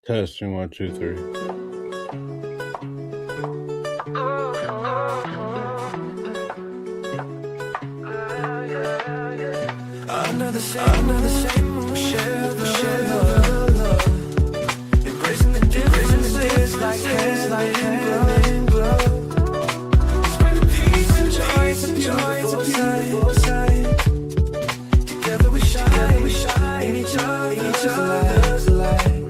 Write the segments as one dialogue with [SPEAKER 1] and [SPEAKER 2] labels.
[SPEAKER 1] Testing 1, 2, 3.
[SPEAKER 2] Another same, share the love. Embracing the differences like hand in glove. Spread peace and joy, both sides. Together we shine in each other's light.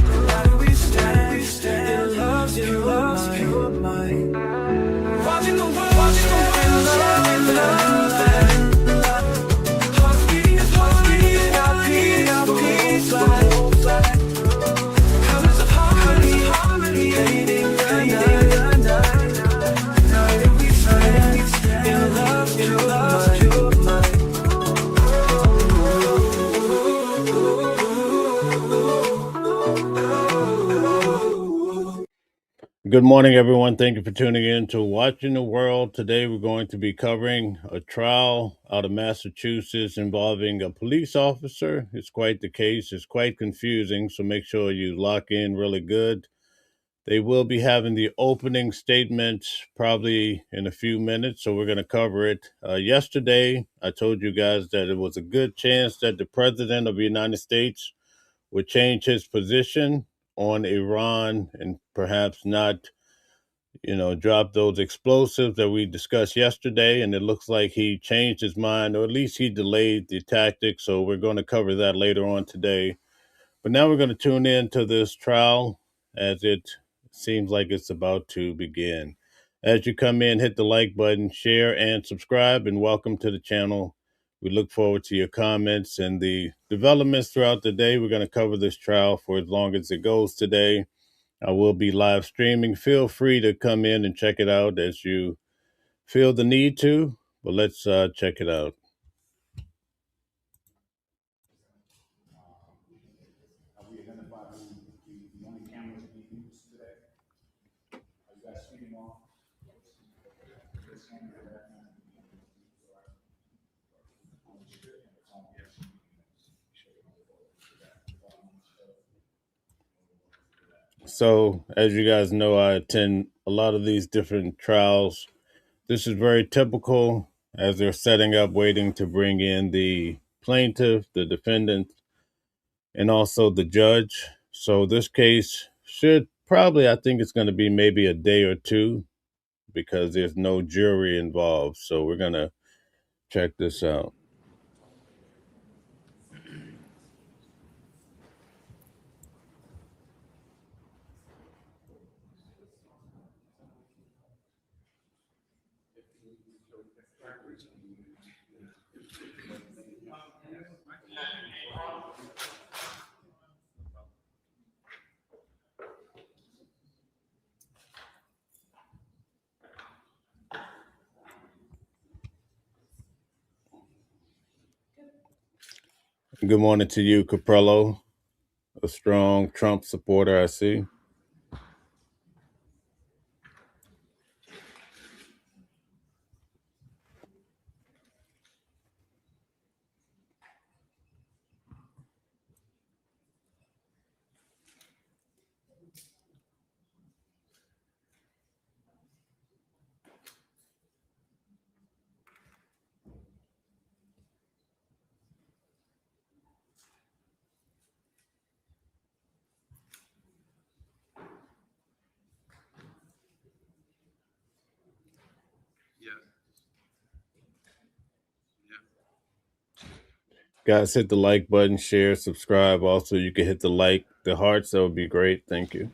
[SPEAKER 2] Together we stand in love's pure mind. Watching the world in love.
[SPEAKER 1] Good morning, everyone. Thank you for tuning in to Watching the World. Today, we're going to be covering a trial out of Massachusetts involving a police officer. It's quite the case. It's quite confusing, so make sure you lock in really good. They will be having the opening statements probably in a few minutes, so we're going to cover it. Yesterday, I told you guys that it was a good chance that the President of the United States would change his position on Iran and perhaps not, drop those explosives that we discussed yesterday. And it looks like he changed his mind, or at least he delayed the tactics. So we're going to cover that later on today. But now we're going to tune in to this trial as it seems like it's about to begin. As you come in, hit the like button, share, and subscribe, and welcome to the channel. We look forward to your comments and the developments throughout the day. We're going to cover this trial for as long as it goes today. I will be live streaming. Feel free to come in and check it out as you feel the need to, but let's check it out. So, as you guys know, I attend a lot of these different trials. This is very typical as they're setting up, waiting to bring in the plaintiff, the defendant, and also the judge. So, this case should probably, I think it's going to be maybe a day or two because there's no jury involved. So, we're going to check this out. Good morning to you, Caprello, a strong Trump supporter, I see. Guys, hit the like button, share, subscribe. Also, you can hit the hearts. That would be great. Thank you.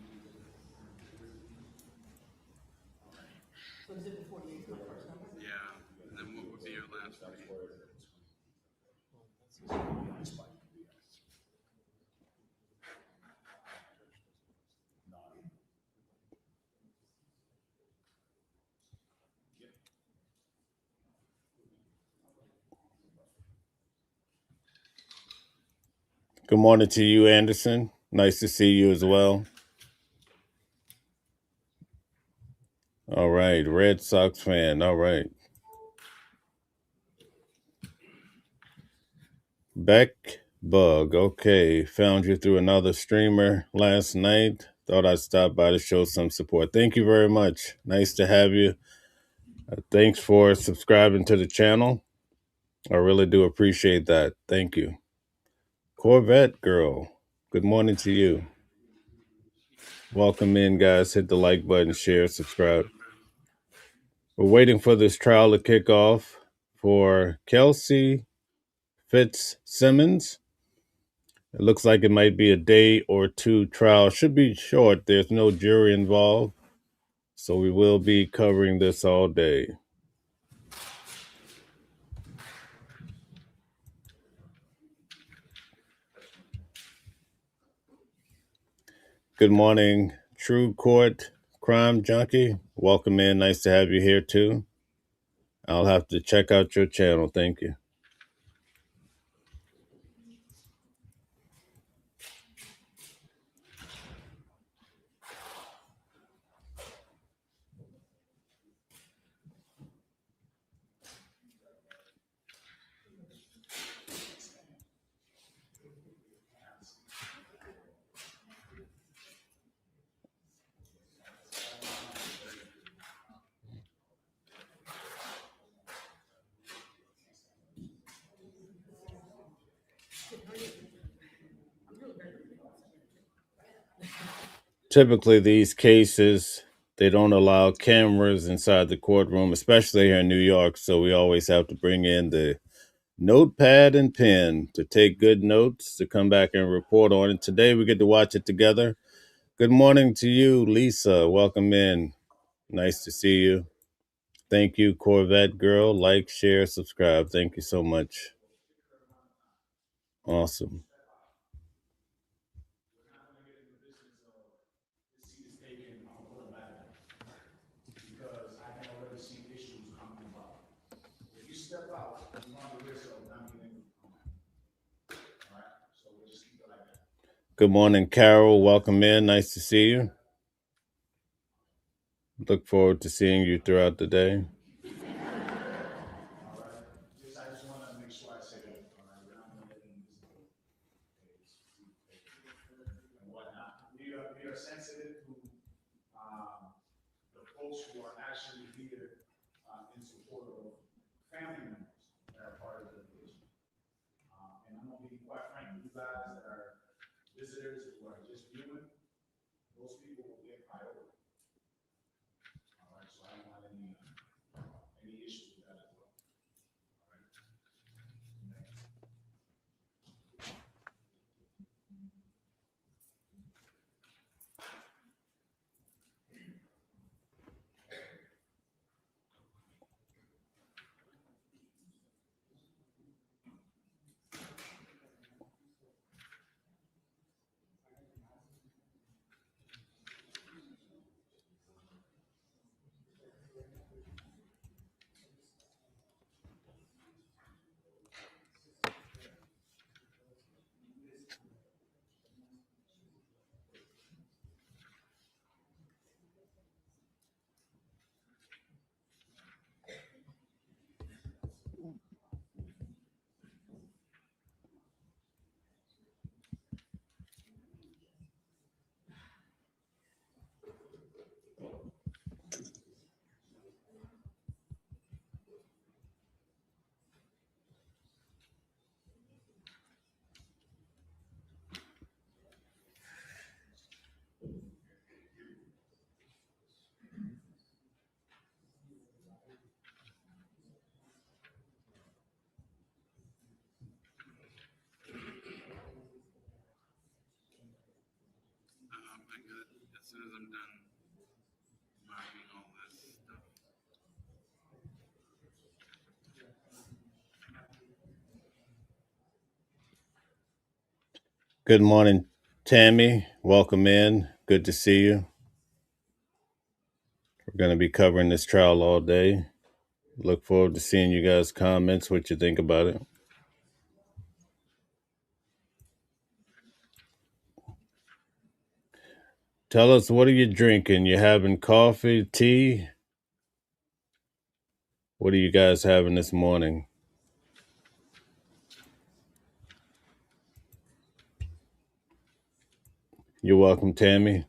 [SPEAKER 1] Good morning to you, Anderson. Nice to see you as well. All right, Red Sox fan. All right. Beck, Bug. Okay, found you through another streamer last night. Thought I'd stop by to show some support. Thank you very much. Nice to have you. Thanks for subscribing to the channel. I really do appreciate that. Thank you. Corvette Girl, good morning to you. Welcome in, guys. Hit the like button, share, subscribe. We're waiting for this trial to kick off for Kelsey Fitzsimmons. It looks like it might be a day or two trial. Should be short. There's no jury involved. So we will be covering this all day. Good morning, True Court Crime Junkie. Welcome in. Nice to have you here too. I'll have to check out your channel. Thank you. Typically, these cases, they don't allow cameras inside the courtroom, especially here in New York. So we always have to bring in the notepad and pen to take good notes to come back and report on it. Today, we get to watch it together. Good morning to you, Lisa. Welcome in. Nice to see you. Thank you, Corvette Girl. Like, share, subscribe. Thank you so much. Awesome. Good morning, Carol. Welcome in. Nice to see you. Look forward to seeing you throughout the day.
[SPEAKER 3] As soon as I'm done marking all this stuff.
[SPEAKER 1] Good morning, Tammy. Welcome in. Good to see you. We're going to be covering this trial all day. Look forward to seeing you guys' comments, what you think about it. Tell us, what are you drinking? You having coffee, tea? What are you guys having this morning? You're welcome, Tammy.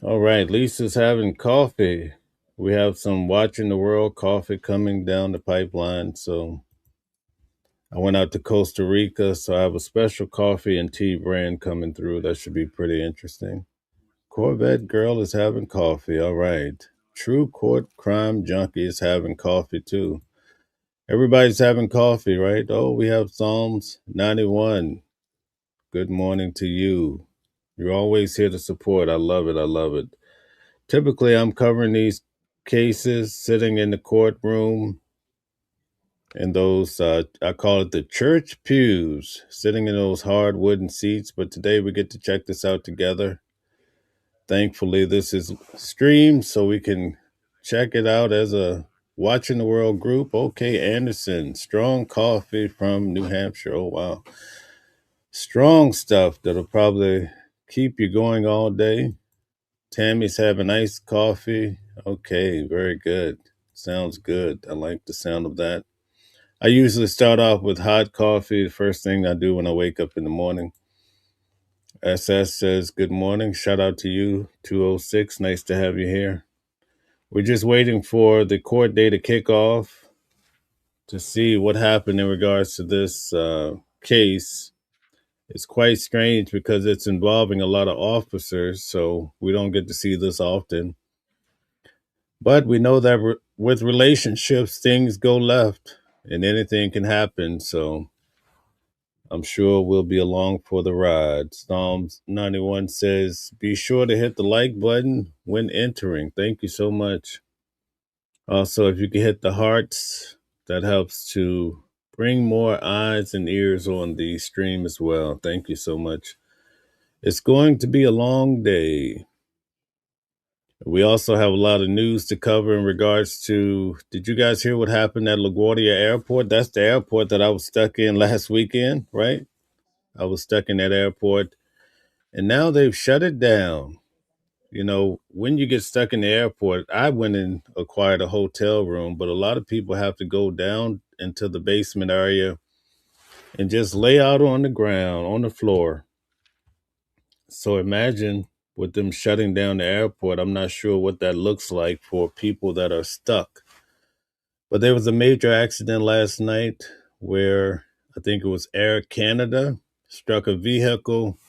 [SPEAKER 1] All right, Lisa's having coffee. We have some Watching the World coffee coming down the pipeline. So I went out to Costa Rica, so I have a special coffee and tea brand coming through. That should be pretty interesting. Corvette girl is having coffee. All right. True court crime junkie is having coffee too. Everybody's having coffee, right? Oh, we have Psalms 91. Good morning to you. You're always here to support. I love it. I love it. Typically, I'm covering these cases sitting in the courtroom in those, I call it the church pews, sitting in those hard wooden seats. But today we get to check this out together. Thankfully, this is streamed so we can check it out as a Watching the World group. Okay, Anderson, strong coffee from New Hampshire. Oh, wow. Strong stuff that'll probably keep you going all day. Tammy's having iced coffee. Okay, very good. Sounds good. I like the sound of that. I usually start off with hot coffee, the first thing I do when I wake up in the morning. SS says, good morning. Shout out to you, 206. Nice to have you here. We're just waiting for the court day to kick off to see what happened in regards to this case. It's quite strange because it's involving a lot of officers, so we don't get to see this often. But we know that with relationships, things go left and anything can happen. So I'm sure we'll be along for the ride. Psalms 91 says, be sure to hit the like button when entering. Thank you so much. Also, if you can hit the hearts, that helps to bring more eyes and ears on the stream as well. Thank you so much. It's going to be a long day. We also have a lot of news to cover in regards to, did you guys hear what happened at LaGuardia Airport? That's the airport that I was stuck in last weekend, right? I was stuck in that airport, and now they've shut it down. You know, when you get stuck in the airport, I went and acquired a hotel room, but a lot of people have to go down into the basement area and just lay out on the ground, on the floor. So imagine with them shutting down the airport, I'm not sure what that looks like for people that are stuck. But there was a major accident last night where I think it was Air Canada struck a vehicle,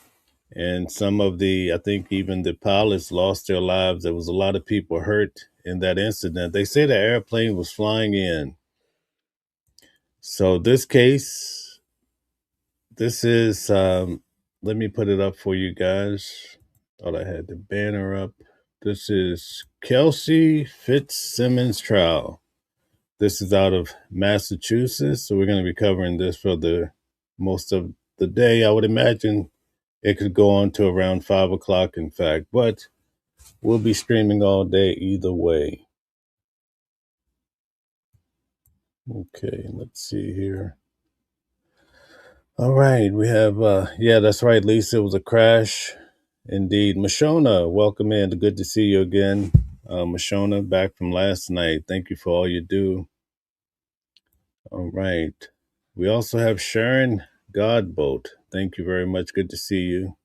[SPEAKER 1] and some of the, I think even the pilots lost their lives. There was a lot of people hurt in that incident. They say the airplane was flying in. So this case, this is, let me put it up for you guys. Thought I had the banner up. This is Kelsey Fitzsimmons trial. This is out of Massachusetts, so we're going to be covering this for the most of the day. I would imagine it could go on to around 5 o'clock, in fact, but we'll be streaming all day either way. Okay, let's see here. All right, we have, yeah, that's right, Lisa. It was a crash. Indeed. Mashona, welcome in. Good to see you again. Mashona, back from last night. Thank you for all you do. All right. We also have Sharon Godboat. Thank you very much. Good to see you,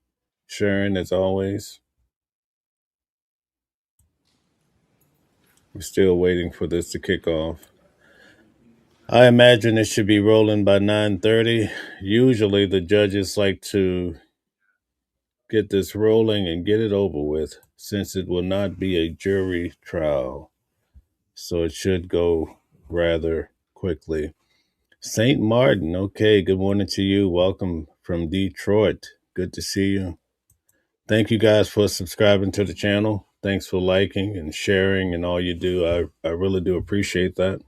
[SPEAKER 1] Sharon, as always. We're still waiting for this to kick off. I imagine it should be rolling by 9:30. Usually the judges like to get this rolling and get it over with, since it will not be a jury trial. So it should go rather quickly. St. Martin, okay, good morning to you. Welcome from Detroit. Good to see you. Thank you guys for subscribing to the channel. Thanks for liking and sharing and all you do. I really do appreciate that.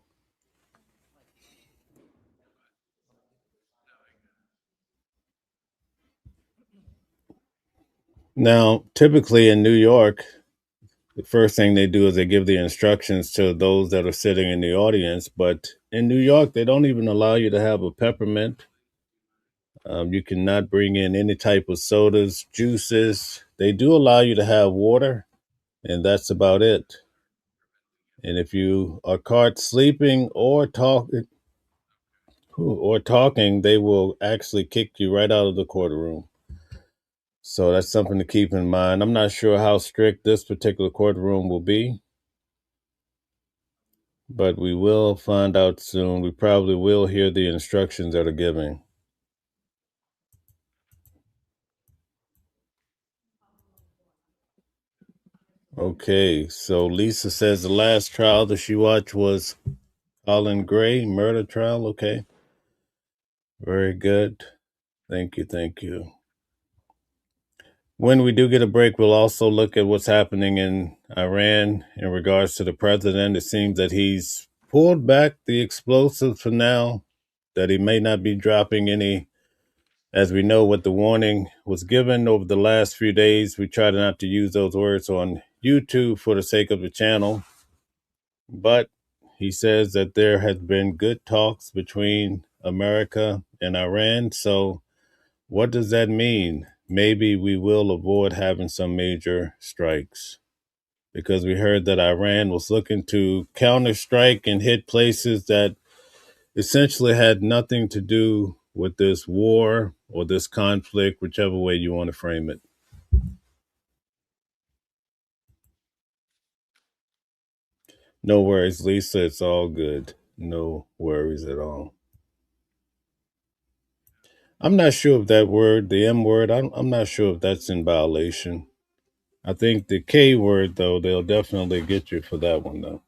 [SPEAKER 1] Now, typically in New York, the first thing they do is they give the instructions to those that are sitting in the audience. But in New York, they don't even allow you to have a peppermint. You cannot bring in any type of sodas, juices. They do allow you to have water, and that's about it. And if you are caught sleeping or talking or talking, they will actually kick you right out of the courtroom. So that's something to keep in mind. I'm not sure how strict this particular courtroom will be, but we will find out soon. We probably will hear the instructions that are given. Okay, so Lisa says the last trial that she watched was Colin Gray murder trial. Okay, very good. Thank you, thank you. When we do get a break, we'll also look at what's happening in Iran in regards to the president. It seems that he's pulled back the explosives for now, that he may not be dropping any. As we know, what the warning was given over the last few days, we try not to use those words on YouTube for the sake of the channel. But he says that there has been good talks between America and Iran. So what does that mean? Maybe we will avoid having some major strikes, because we heard that Iran was looking to counter strike and hit places that essentially had nothing to do with this war or this conflict, whichever way you want to frame it. No worries, Lisa. It's all good. No worries at all. I'm not sure if that word, the M word, I'm not sure if that's in violation. I think the K word, though, they'll definitely get you for that one, though.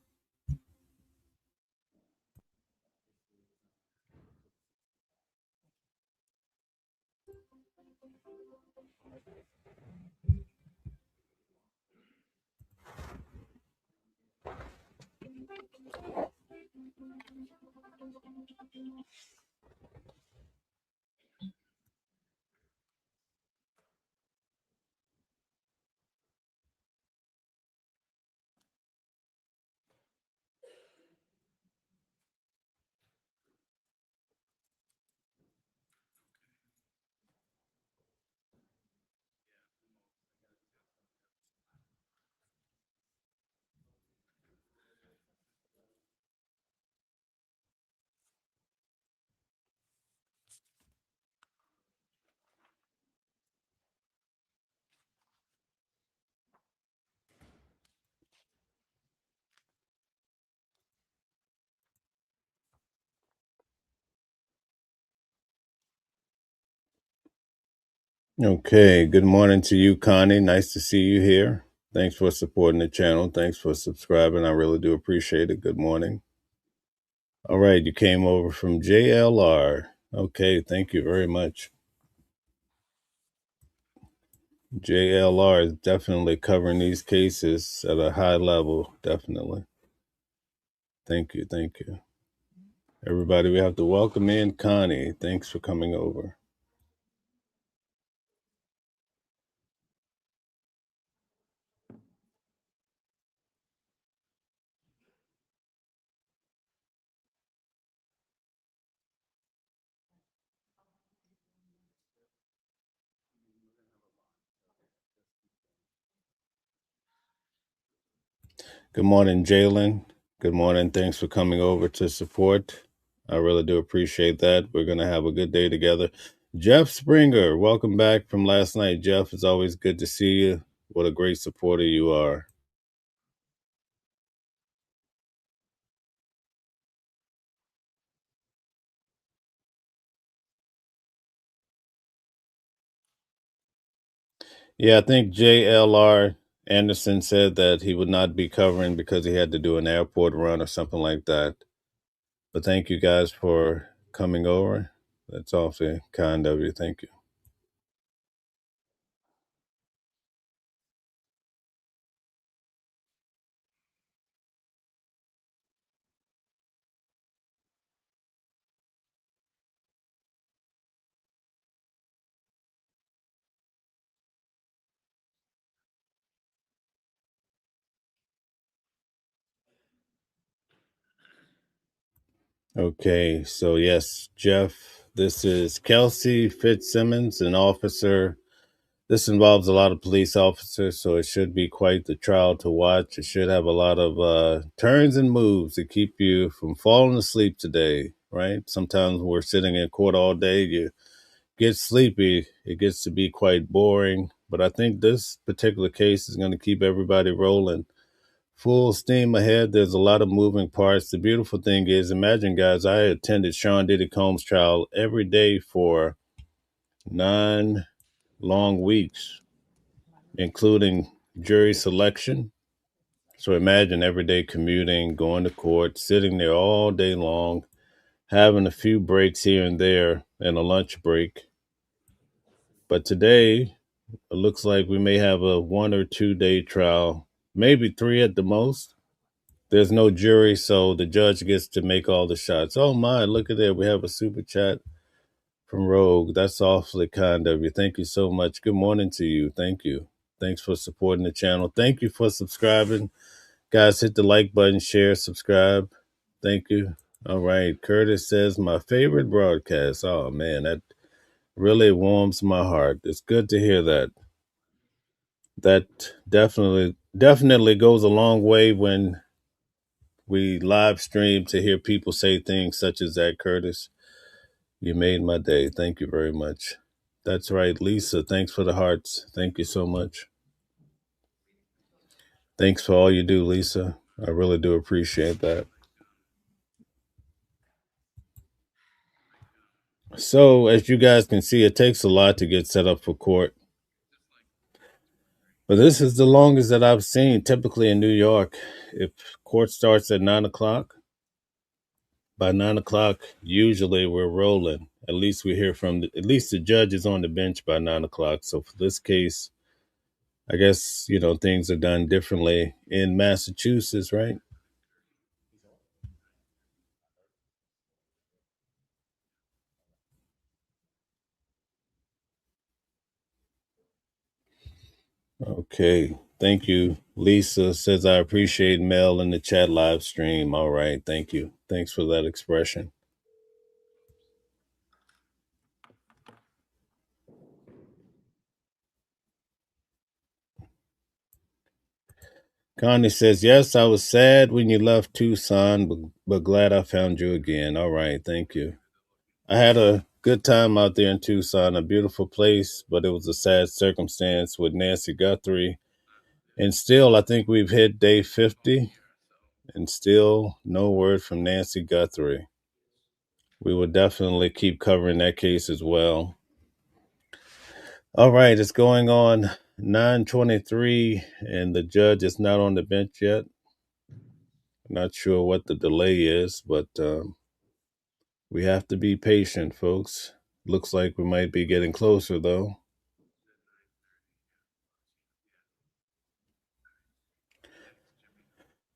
[SPEAKER 1] Okay, good morning to you, Connie. Nice to see you here. Thanks for supporting the channel. Thanks for subscribing. I really do appreciate it. Good morning. All right, you came over from JLR. Okay, thank you very much. JLR is definitely covering these cases at a high level. Definitely. Thank you. Thank you. Everybody, we have to welcome in Connie. Thanks for coming over. Good morning, Jalen. Good morning. Thanks for coming over to support. I really do appreciate that. We're going to have a good day together. Jeff Springer, welcome back from last night. Jeff, it's always good to see you. What a great supporter you are. Yeah, I think JLR Anderson said that he would not be covering because he had to do an airport run or something like that. But thank you guys for coming over. That's awfully kind of you. Thank you. Okay, so yes, Jeff, this is Kelsey Fitzsimmons, an officer. This involves a lot of police officers, so it should be quite the trial to watch. It should have a lot of turns and moves to keep you from falling asleep today. right? Sometimes we're sitting in court all day, you get sleepy, it gets to be quite boring. But I think this particular case is going to keep everybody rolling. Full steam ahead. There's a lot of moving parts. The beautiful thing is, imagine, guys, I attended Sean Diddy Combs' trial every day for 9 long weeks, including jury selection. So imagine every day commuting, going to court, sitting there all day long, having a few breaks here and there and a lunch break. But today, it looks like we may have a 1 or 2 day trial, maybe 3 at the most. There's no jury, so the judge gets to make all the shots. Oh my, look at that. We have a super chat from Rogue. That's awfully kind of you. Thank you so much. Good morning to you. Thank you. Thanks for supporting the channel. Thank you for subscribing. Guys, hit the like button, share, subscribe. Thank you. All right. Curtis says, my favorite broadcast. Oh man, that really warms my heart. It's good to hear that. That definitely goes a long way when we live stream to hear people say things such as that, Curtis. You made my day. Thank you very much. That's right, Lisa. Thanks for the hearts. Thank you so much. Thanks for all you do, Lisa. I really do appreciate that. So, as you guys can see, it takes a lot to get set up for court. But this is the longest that I've seen. Typically in New York, if court starts at 9 o'clock, by 9 o'clock, usually we're rolling. At least we hear from, at least the judge is on the bench by 9 o'clock. So for this case, I guess, things are done differently in Massachusetts, right? Okay. Thank you. Lisa says, I appreciate Mel in the chat live stream. All right. Thank you. Thanks for that expression. Connie says, yes, I was sad when you left Tucson, but glad I found you again. All right. Thank you. I had a good time out there in Tucson, a beautiful place, but it was a sad circumstance with Nancy Guthrie. And still, I think we've hit day 50, and still no word from Nancy Guthrie. We will definitely keep covering that case as well. All right, it's going on 9:23, and the judge is not on the bench yet. Not sure what the delay is, but we have to be patient, folks. Looks like we might be getting closer, though.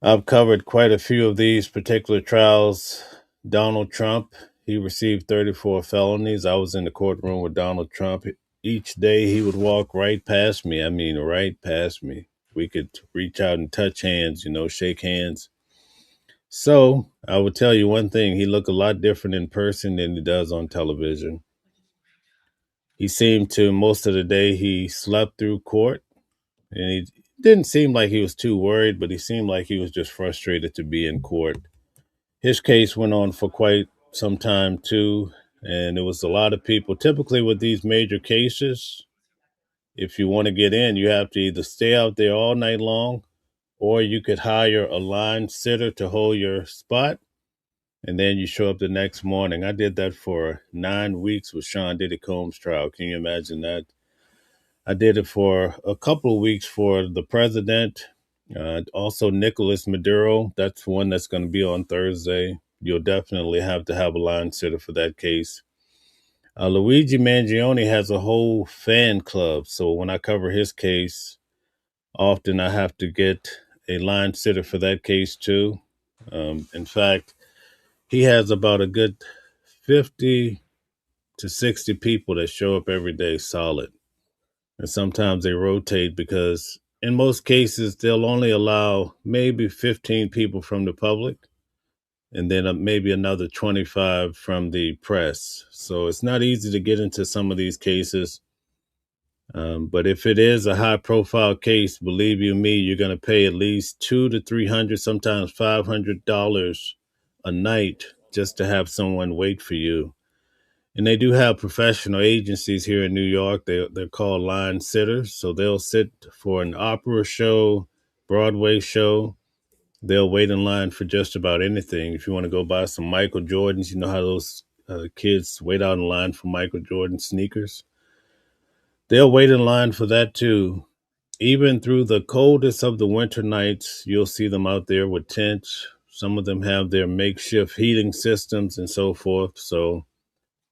[SPEAKER 1] I've covered quite a few of these particular trials. Donald Trump, he received 34 felonies. I was in the courtroom with Donald Trump. Each day he would walk right past me. I mean, right past me. We could reach out and touch hands, shake hands. So I would tell you one thing. He looked a lot different in person than he does on television. He seemed to, most of the day, he slept through court. And he didn't seem like he was too worried, but he seemed like he was just frustrated to be in court. His case went on for quite some time, too. And there was a lot of people. Typically with these major cases, if you want to get in, you have to either stay out there all night long, or you could hire a line sitter to hold your spot, and then you show up the next morning. I did that for 9 weeks with Sean Diddy Combs' trial. Can you imagine that? I did it for a couple of weeks for the president. Also, Nicolas Maduro. That's one that's going to be on Thursday. You'll definitely have to have a line sitter for that case. Luigi Mangione has a whole fan club. So when I cover his case, often I have to get a line sitter for that case too. In fact, he has about a good 50 to 60 people that show up every day solid. And sometimes they rotate because in most cases, they'll only allow maybe 15 people from the public and then maybe another 25 from the press. So it's not easy to get into some of these cases. But if it is a high profile case, believe you me, you're going to pay at least $200 to $300, sometimes $500 a night just to have someone wait for you. And they do have professional agencies here in New York. They're called line sitters. So they'll sit for an opera show, Broadway show. They'll wait in line for just about anything. If you want to go buy some Michael Jordans, you know how those kids wait out in line for Michael Jordan sneakers? They'll wait in line for that too. Even through the coldest of the winter nights, you'll see them out there with tents. Some of them have their makeshift heating systems and so forth. So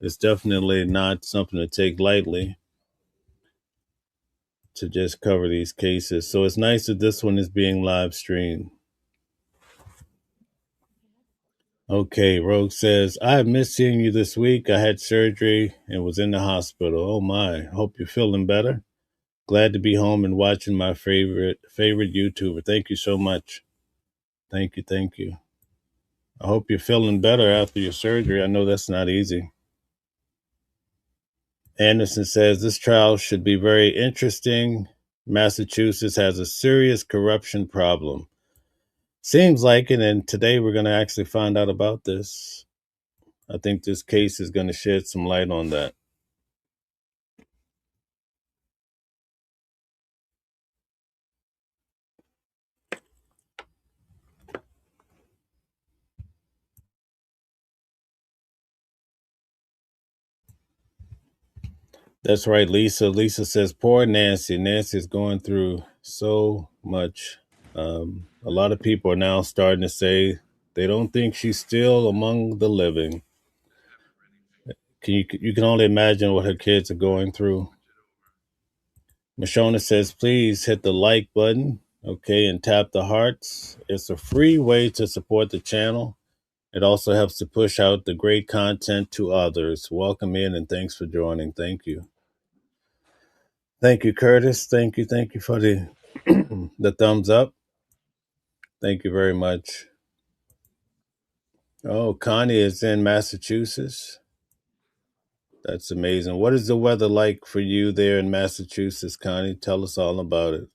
[SPEAKER 1] it's definitely not something to take lightly to just cover these cases. So it's nice that this one is being live streamed. Okay, Rogue says, I have missed seeing you this week. I had surgery and was in the hospital. Oh my, hope you're feeling better. Glad to be home and watching my favorite YouTuber. Thank you so much. Thank you, thank you. I hope you're feeling better after your surgery. I know that's not easy. Anderson says this trial should be very interesting. Massachusetts has a serious corruption problem. Seems like it, and today we're going to actually find out about this. I think this case is going to shed some light on that. That's right, Lisa. Lisa says, poor Nancy. Nancy is going through so much. A lot of people are now starting to say they don't think she's still among the living. You can only imagine what her kids are going through. Mashona says, please hit the like button, okay, and tap the hearts. It's a free way to support the channel. It also helps to push out the great content to others. Welcome in and thanks for joining. Thank you. Thank you, Curtis. Thank you for the the thumbs up. Thank you very much. Oh, Connie is in Massachusetts. That's amazing. What is the weather like for you there in Massachusetts, Connie? Tell us all about it.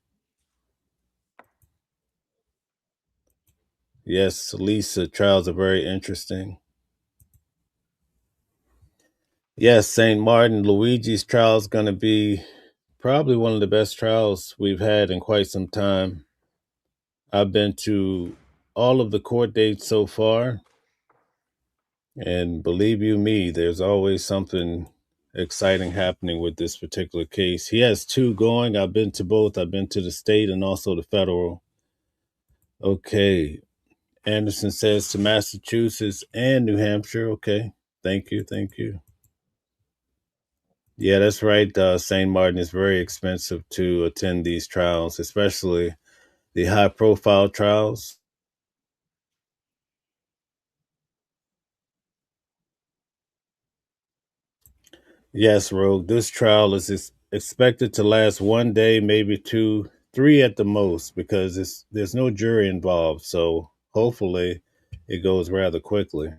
[SPEAKER 1] Yes, Lisa, trials are very interesting. Yes, St. Martin, Luigi's trial is going to be probably one of the best trials we've had in quite some time. I've been to all of the court dates so far, and believe you me, there's always something exciting happening with this particular case. He has two going. I've been to both. I've been to the state and also the federal. Okay. Anderson says to Massachusetts and New Hampshire. Okay. Thank you. Thank you. Yeah, that's right. St. Martin is very expensive to attend these trials, especially the high profile trials. Yes, Rogue. This trial is expected to last one day, maybe two, three at the most, because there's no jury involved. So hopefully it goes rather quickly.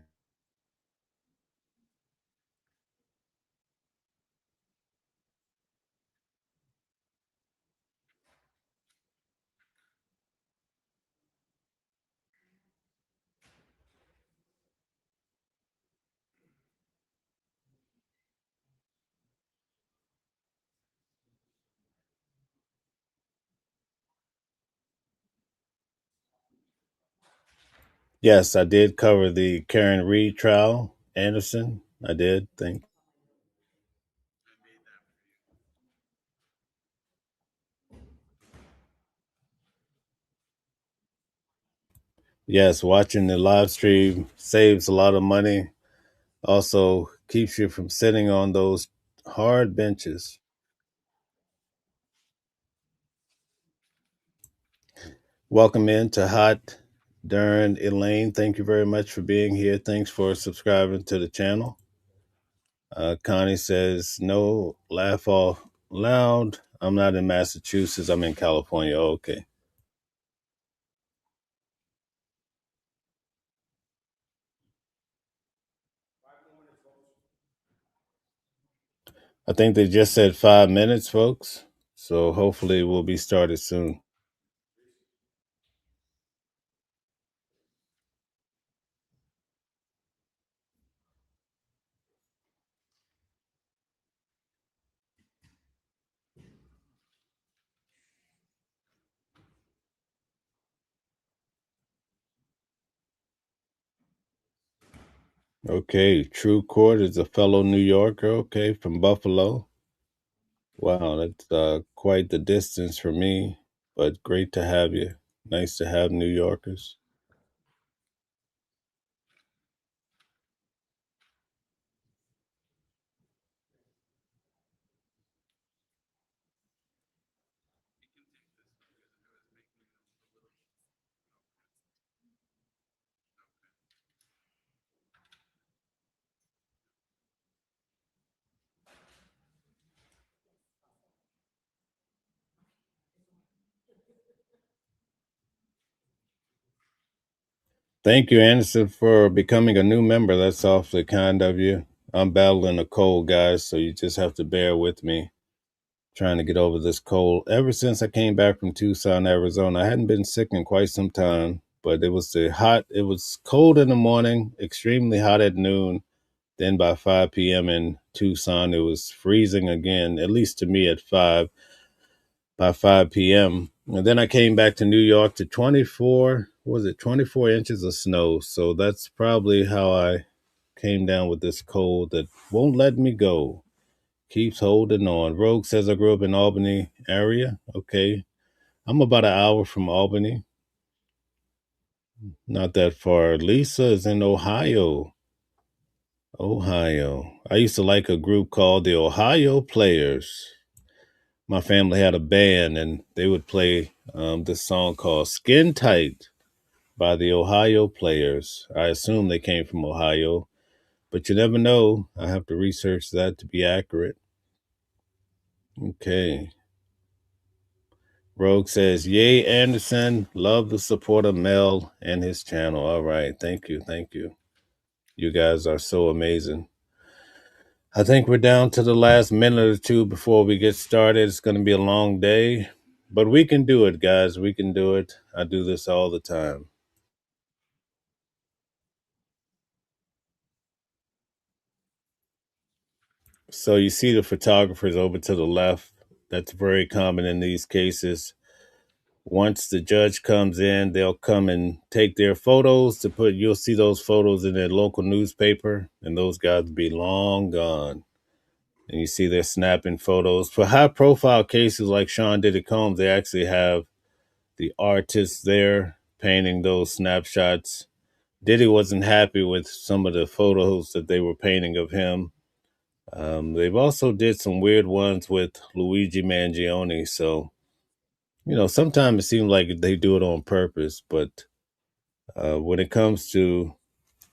[SPEAKER 1] Yes, I did cover the Karen Reed trial, Anderson. I did think. Yes, watching the live stream saves a lot of money. Also keeps you from sitting on those hard benches. Welcome in to Hot Darn Elaine. Thank you very much for being here. Thanks for subscribing to the channel. Connie says, no, laugh off loud. I'm not in Massachusetts. I'm in California. Oh, okay. I think they just said 5 minutes, folks. So hopefully we'll be started soon. Okay, True Court is a fellow New Yorker. Okay, from Buffalo. Wow, that's quite the distance for me, but great to have you. Nice to have New Yorkers. Thank you, Anderson, for becoming a new member. That's awfully kind of you. I'm battling a cold, guys, so you just have to bear with me. Trying to get over this cold. Ever since I came back from Tucson, Arizona, I hadn't been sick in quite some time, but it was cold in the morning, extremely hot at noon. Then by 5 p.m. in Tucson, it was freezing again, at least to me at 5 by 5 p.m. And then I came back to New York to 24 inches of snow. So that's probably how I came down with this cold that won't let me go. Keeps holding on. Rogue says I grew up in Albany area. Okay. I'm about an hour from Albany. Not that far. Lisa is in Ohio. Ohio. I used to like a group called the Ohio Players. My family had a band and they would play this song called Skin Tight by the Ohio Players. I assume they came from Ohio, but you never know. I have to research that to be accurate. Okay. Rogue says, Yay, Anderson. Love the support of Mel and his channel. All right. Thank you. Thank you. You guys are so amazing. I think we're down to the last minute or two before we get started. It's going to be a long day, but we can do it, guys. We can do it. I do this all the time. So you see the photographers over to the left. That's very common in these cases. Once the judge comes in, they'll come and take their photos to put, you'll see those photos in their local newspaper, and those guys will be long gone. And you see they're snapping photos. For high profile cases like Sean Diddy Combs, they actually have the artists there painting those snapshots. Diddy wasn't happy with some of the photos that they were painting of him. They've also did some weird ones with Luigi Mangione. So, sometimes it seems like they do it on purpose. But when it comes to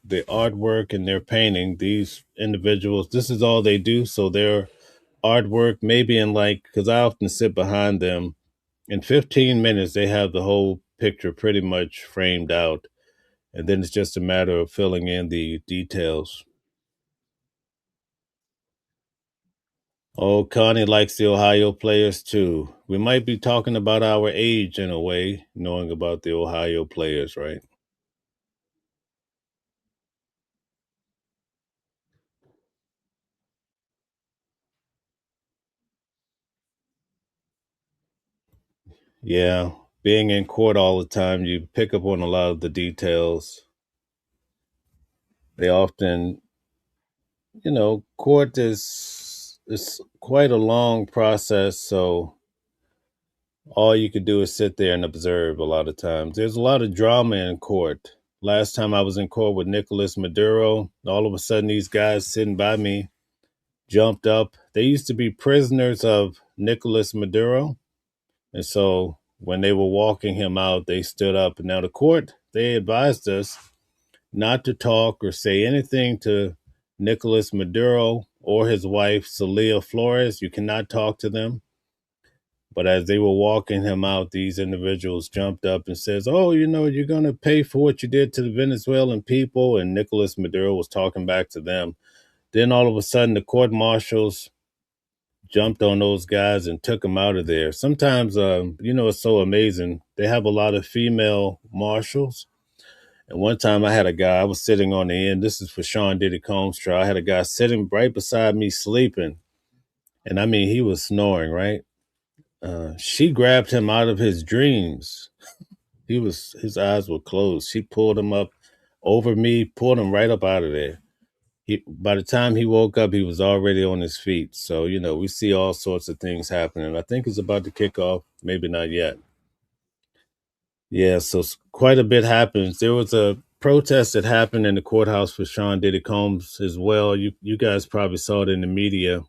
[SPEAKER 1] the artwork and their painting, these individuals, this is all they do. So their artwork, maybe because I often sit behind them, in 15 minutes, they have the whole picture pretty much framed out. And then it's just a matter of filling in the details. Oh, Connie likes the Ohio players too. We might be talking about our age in a way, knowing about the Ohio players, right? Yeah. Being in court all the time, you pick up on a lot of the details. They often, court is quite a long process, so all you could do is sit there and observe a lot of times. There's a lot of drama in court. Last time I was in court with Nicolas Maduro, all of a sudden these guys sitting by me jumped up. They used to be prisoners of Nicolas Maduro. And so when they were walking him out, they stood up. And now the court, they advised us not to talk or say anything to Nicolas Maduro or his wife, Celia Flores. You cannot talk to them. But as they were walking him out, these individuals jumped up and says, "Oh, you're going to pay for what you did to the Venezuelan people." And Nicolas Maduro was talking back to them. Then all of a sudden, the court marshals jumped on those guys and took them out of there. Sometimes, it's so amazing. They have a lot of female marshals. And one time I had a guy, I was sitting on the end. This is for Sean Diddy Combs trial. I had a guy sitting right beside me sleeping. And I mean, he was snoring, right? She grabbed him out of his dreams. His eyes were closed. She pulled him up over me, pulled him right up out of there. By the time he woke up, he was already on his feet. So, we see all sorts of things happening. I think it's about to kick off. Maybe not yet. Yeah, so quite a bit happens. There was a protest that happened in the courthouse for Sean Diddy Combs as well. You guys probably saw it in the media,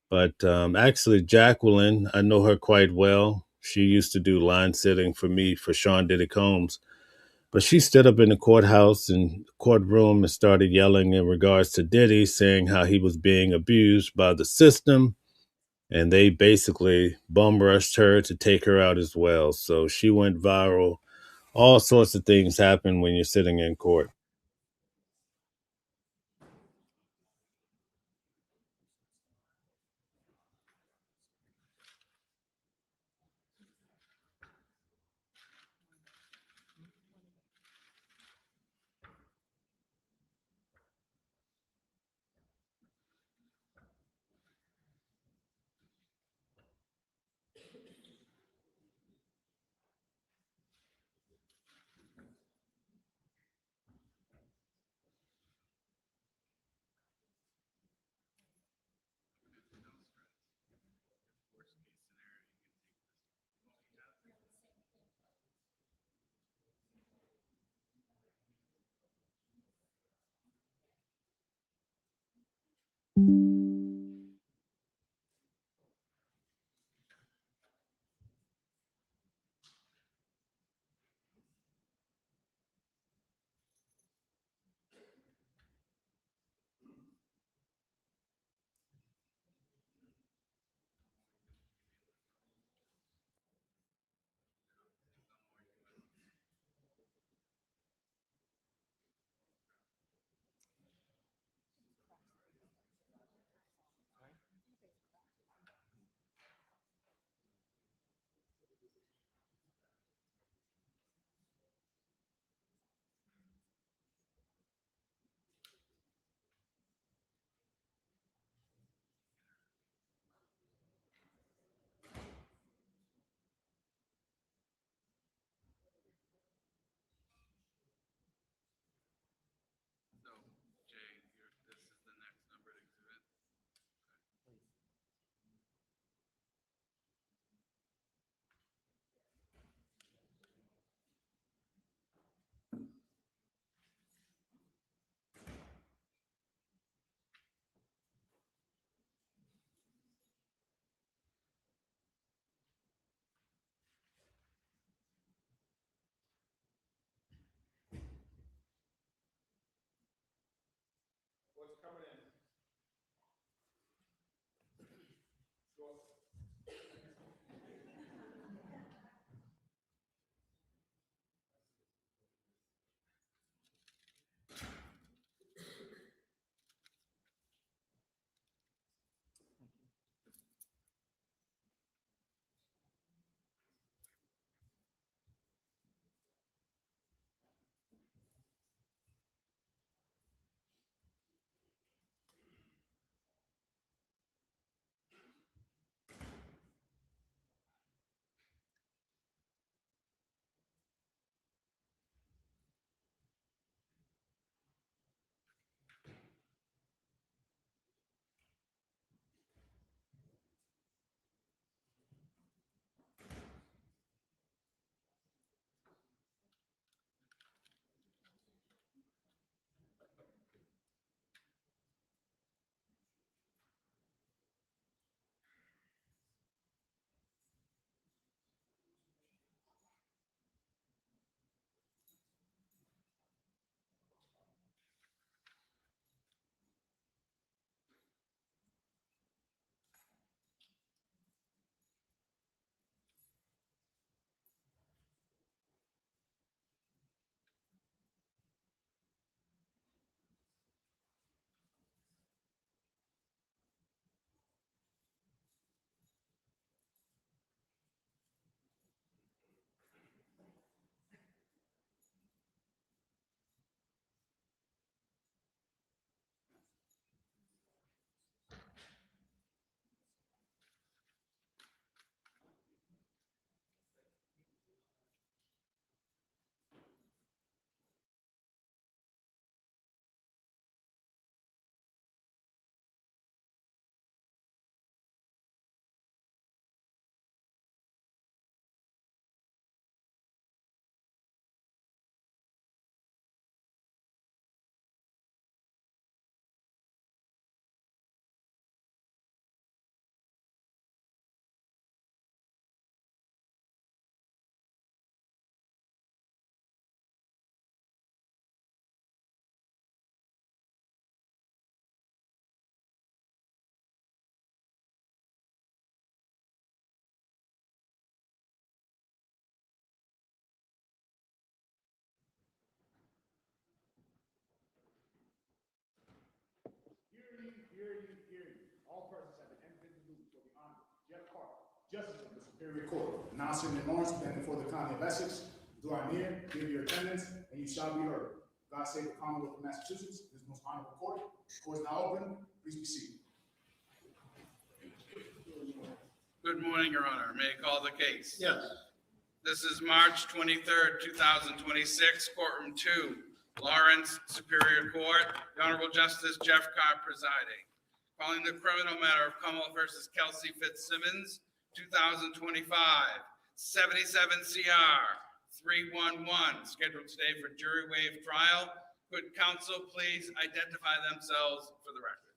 [SPEAKER 1] but actually Jacqueline, I know her quite well. She used to do line sitting for me for Sean Diddy Combs, but she stood up in the courthouse and courtroom and started yelling in regards to Diddy, saying how he was being abused by the system, and they basically bum rushed her to take her out as well. So she went viral. All sorts of things happen when you're sitting in court.
[SPEAKER 4] All persons have been entered into the booth for the Honorable Jeff Carter, Justice of the Superior Court, now sitting in Lawrence, bending before the County of Essex. Draw near, give your attendance, and you shall be heard. God save the Commonwealth of Massachusetts, this most honorable court. Court is now open. Please be seated.
[SPEAKER 3] Good morning, Your Honor. May I call the case?
[SPEAKER 5] Yes.
[SPEAKER 3] This is March 23rd, 2026, Courtroom 2, Lawrence Superior Court. The Honorable Justice Jeff Carr presiding. Calling the criminal matter of Commonwealth versus Kelsey Fitzsimmons, 2025, 77 CR 311, scheduled today for jury waived trial. Could counsel please identify themselves for the record?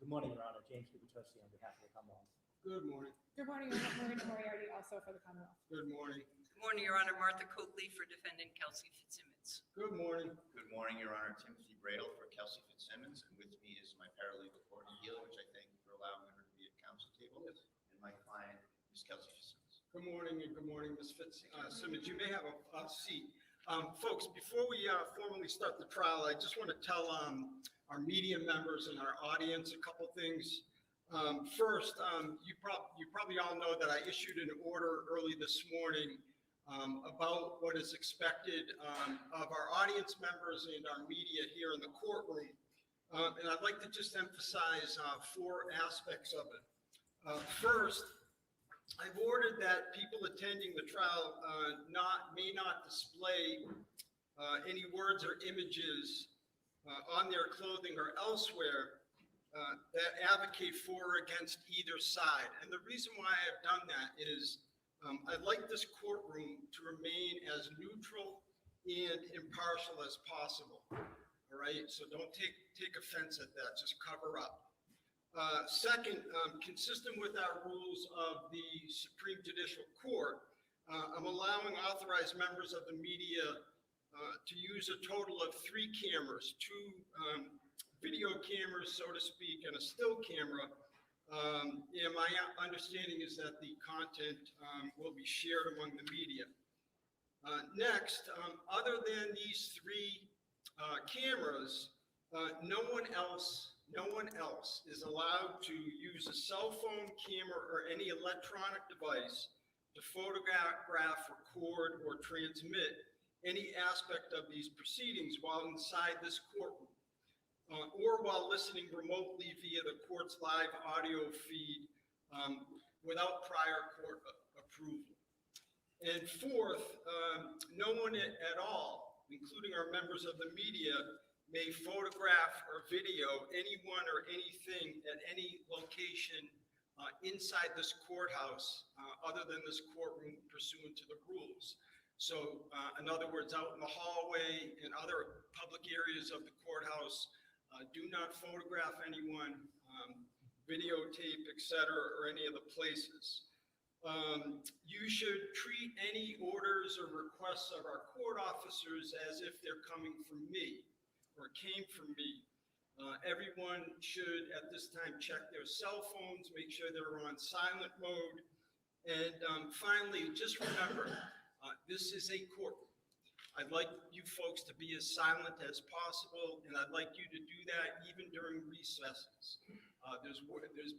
[SPEAKER 5] Good morning, Your Honor. James Trustee on behalf of the Commonwealth.
[SPEAKER 3] Good morning.
[SPEAKER 6] Good morning, Your Honor. Marina Moriarty, also for the Commonwealth.
[SPEAKER 3] Good morning.
[SPEAKER 7] Good morning, Your Honor. Martha Coakley for defendant Kelsey Fitzsimmons.
[SPEAKER 3] Good morning.
[SPEAKER 8] Good morning, Your Honor. Timothy Bradle for Kelsey Fitzsimmons, and with me is my paralegal, Courtney Healy, which I thank you for allowing her to be at council table, and my client, Ms. Kelsey Fitzsimmons.
[SPEAKER 9] Good morning, and good morning, Ms. Fitzsimmons. You may have a seat. Folks, before we formally start the trial, I just want to tell our media members and our audience a couple things. First, you probably all know that I issued an order early this morning about what is expected of our audience members and our media here in the courtroom. And I'd like to just emphasize 4 aspects of it. First, I've ordered that people attending the trial may not display any words or images on their clothing or elsewhere that advocate for or against either side. And the reason why I've done that is I'd like this courtroom to remain as neutral and impartial as possible. All right, so don't take offense at that, just cover up. Second, consistent with our rules of the Supreme Judicial Court, I'm allowing authorized members of the media to use a total of 3 cameras, 2 video cameras, so to speak, and a still camera. And my understanding is that the content will be shared among the media. Next, other than these 3 cameras, no one else is allowed to use a cell phone camera or any electronic device to photograph, record, or transmit any aspect of these proceedings while inside this courtroom, or while listening remotely via the court's live audio feed without prior court approval. And fourth, no one at all, including our members of the media, may photograph or video anyone or anything at any location inside this courthouse other than this courtroom pursuant to the rules. So in other words, out in the hallway and other public areas of the courthouse, do not photograph anyone, videotape, etc., or any of the places. You should treat any orders or requests of our court officers as if they're coming from me or came from me. Everyone should at this time check their cell phones, make sure they're on silent mode. And finally, just remember, this is a courtroom. I'd like you folks to be as silent as possible, and I'd like you to do that even during recesses. There's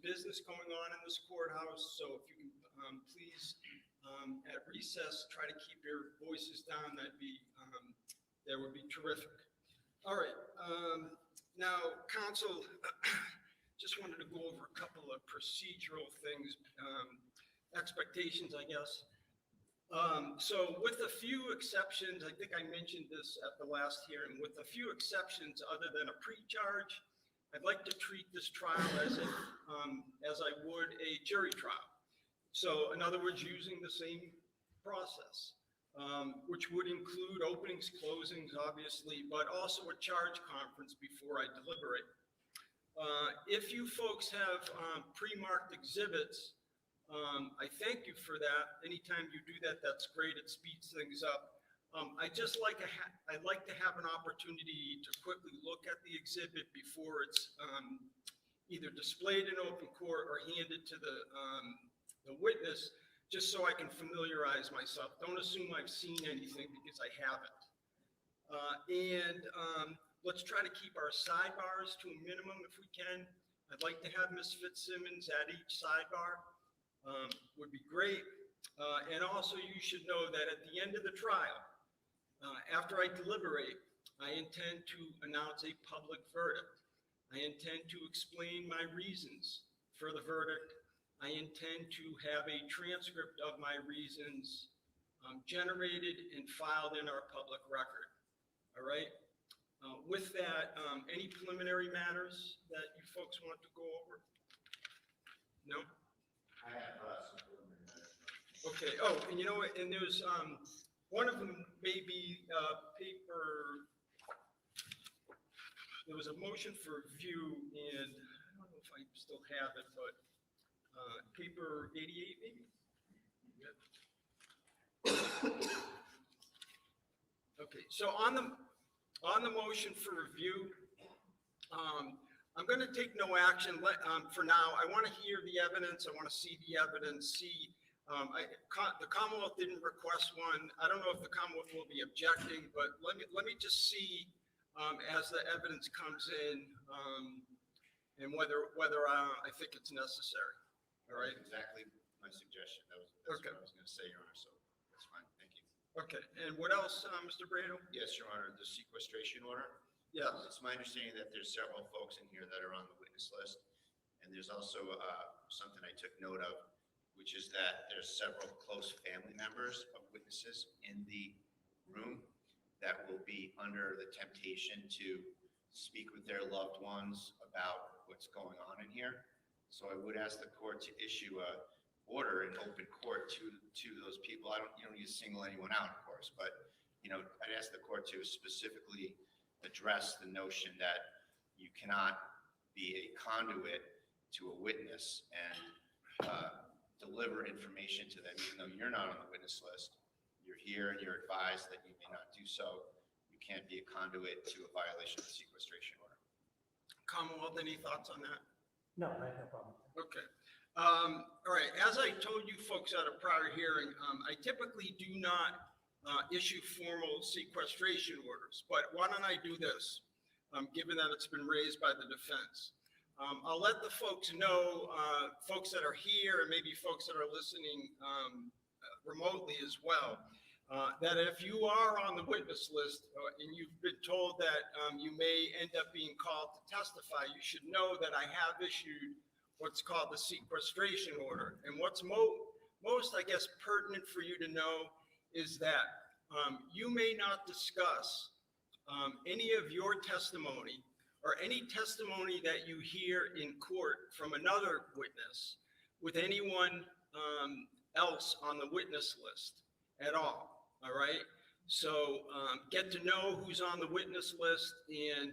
[SPEAKER 9] business going on in this courthouse, so if you can please, at recess, try to keep your voices down. That would be terrific. All right. Now, counsel, just wanted to go over a couple of procedural things, expectations, I guess. So with a few exceptions, I think I mentioned this at the last hearing, with a few exceptions other than a pre-charge, I'd like to treat this trial as I would a jury trial. So in other words, using the same process, which would include openings, closings, obviously, but also a charge conference before I deliberate. If you folks have pre-marked exhibits, I thank you for that. Anytime you do that, that's great. It speeds things up. I'd like to have an opportunity to quickly look at the exhibit before it's either displayed in open court or handed to the witness, just so I can familiarize myself. Don't assume I've seen anything because I haven't. Let's try to keep our sidebars to a minimum if we can. I'd like to have Ms. Fitzsimmons at each sidebar. Would be great. And also, you should know that at the end of the trial, after I deliberate, I intend to announce a public verdict. I intend to explain my reasons for the verdict. I intend to have a transcript of my reasons generated and filed in our public record. All right? With that, any preliminary matters that you folks want to go over? No?
[SPEAKER 8] I have some preliminary matters.
[SPEAKER 9] Okay, oh, and you know what, and there's, one of them may be, paper, there was a motion for review, and I don't know if I still have it, but, paper 88 maybe? Yep. Okay, so on the motion for review, I'm going to take no action for now. I want to hear the evidence. I want to see the evidence, the Commonwealth didn't request one. I don't know if the Commonwealth will be objecting, but let me just see as the evidence comes in and whether I think it's necessary. All right.
[SPEAKER 8] That's exactly my suggestion. That's
[SPEAKER 9] Okay.
[SPEAKER 8] what I was going to say, Your Honor. So that's fine. Thank you.
[SPEAKER 9] Okay, and what else, Mr. Brado?
[SPEAKER 8] Yes, Your Honor. The sequestration order.
[SPEAKER 9] Yes.
[SPEAKER 8] It's my understanding that there's several folks in here that are on the witness list. And there's also something I took note of, which is that there's several close family members of witnesses in the room that will be under the temptation to speak with their loved ones about what's going on in here. So I would ask the court to issue a order in open court to those people. You don't need to single anyone out, of course, but I'd ask the court to specifically address the notion that you cannot be a conduit to a witness and deliver information to them, even though you're not on the witness list. You're here and you're advised that you may not do so. You can't be a conduit to a violation of the sequestration order.
[SPEAKER 9] Commonwealth, any thoughts on that?
[SPEAKER 5] No, I have no problem.
[SPEAKER 9] Okay. All right. As I told you folks at a prior hearing, I typically do not issue formal sequestration orders, but why don't I do this, given that it's been raised by the defense? I'll let the folks know, folks that are here and maybe folks that are listening remotely as well, that if you are on the witness list and you've been told that you may end up being called to testify, you should know that I have issued what's called the sequestration order. And what's most, I guess, pertinent for you to know is that you may not discuss any of your testimony or any testimony that you hear in court from another witness with anyone else on the witness list at all. All right. So get to know who's on the witness list, and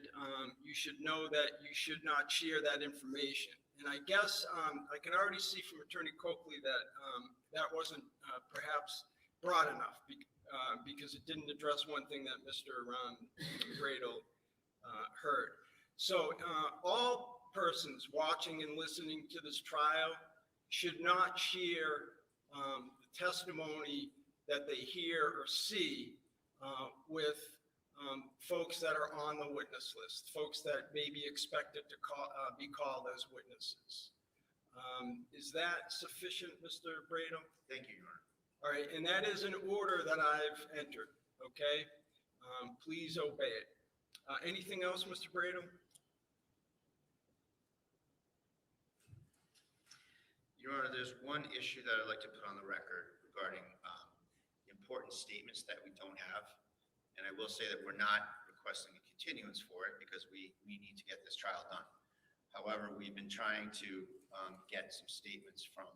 [SPEAKER 9] you should know that you should not share that information. And I guess I can already see from Attorney Coakley that that wasn't perhaps broad enough because it didn't address one thing that Mr. Brado heard. So all persons watching and listening to this trial should not share the testimony that they hear or see with folks that are on the witness list, folks that may be expected to be called as witnesses. Is that sufficient, Mr. Brado?
[SPEAKER 8] Thank you, Your Honor.
[SPEAKER 9] All right, and that is an order that I've entered, okay? Please obey it. Anything else, Mr. Brado?
[SPEAKER 8] Your Honor, there's one issue that I'd like to put on the record regarding important statements that we don't have. And I will say that we're not requesting a continuance for it because we need to get this trial done. However, we've been trying to get some statements from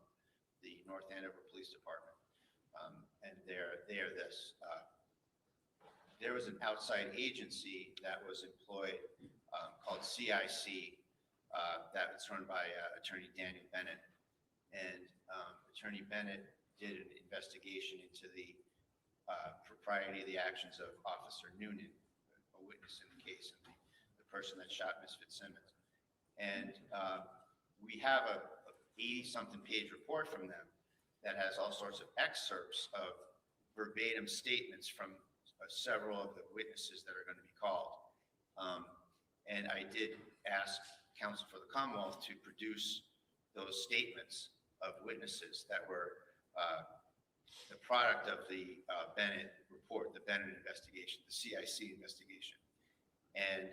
[SPEAKER 8] the North Andover Police Department. And they're this. There was an outside agency that was employed called CIC that was run by Attorney Daniel Bennett. And Attorney Bennett did an investigation into the propriety of the actions of Officer Noonan, a witness in the case, and the person that shot Ms. Fitzsimmons. And we have a 80-something page report from them that has all sorts of excerpts of verbatim statements from several of the witnesses that are going to be called. And I did ask counsel for the Commonwealth to produce those statements of witnesses that were the product of the Bennett report, the Bennett investigation, the CIC investigation. And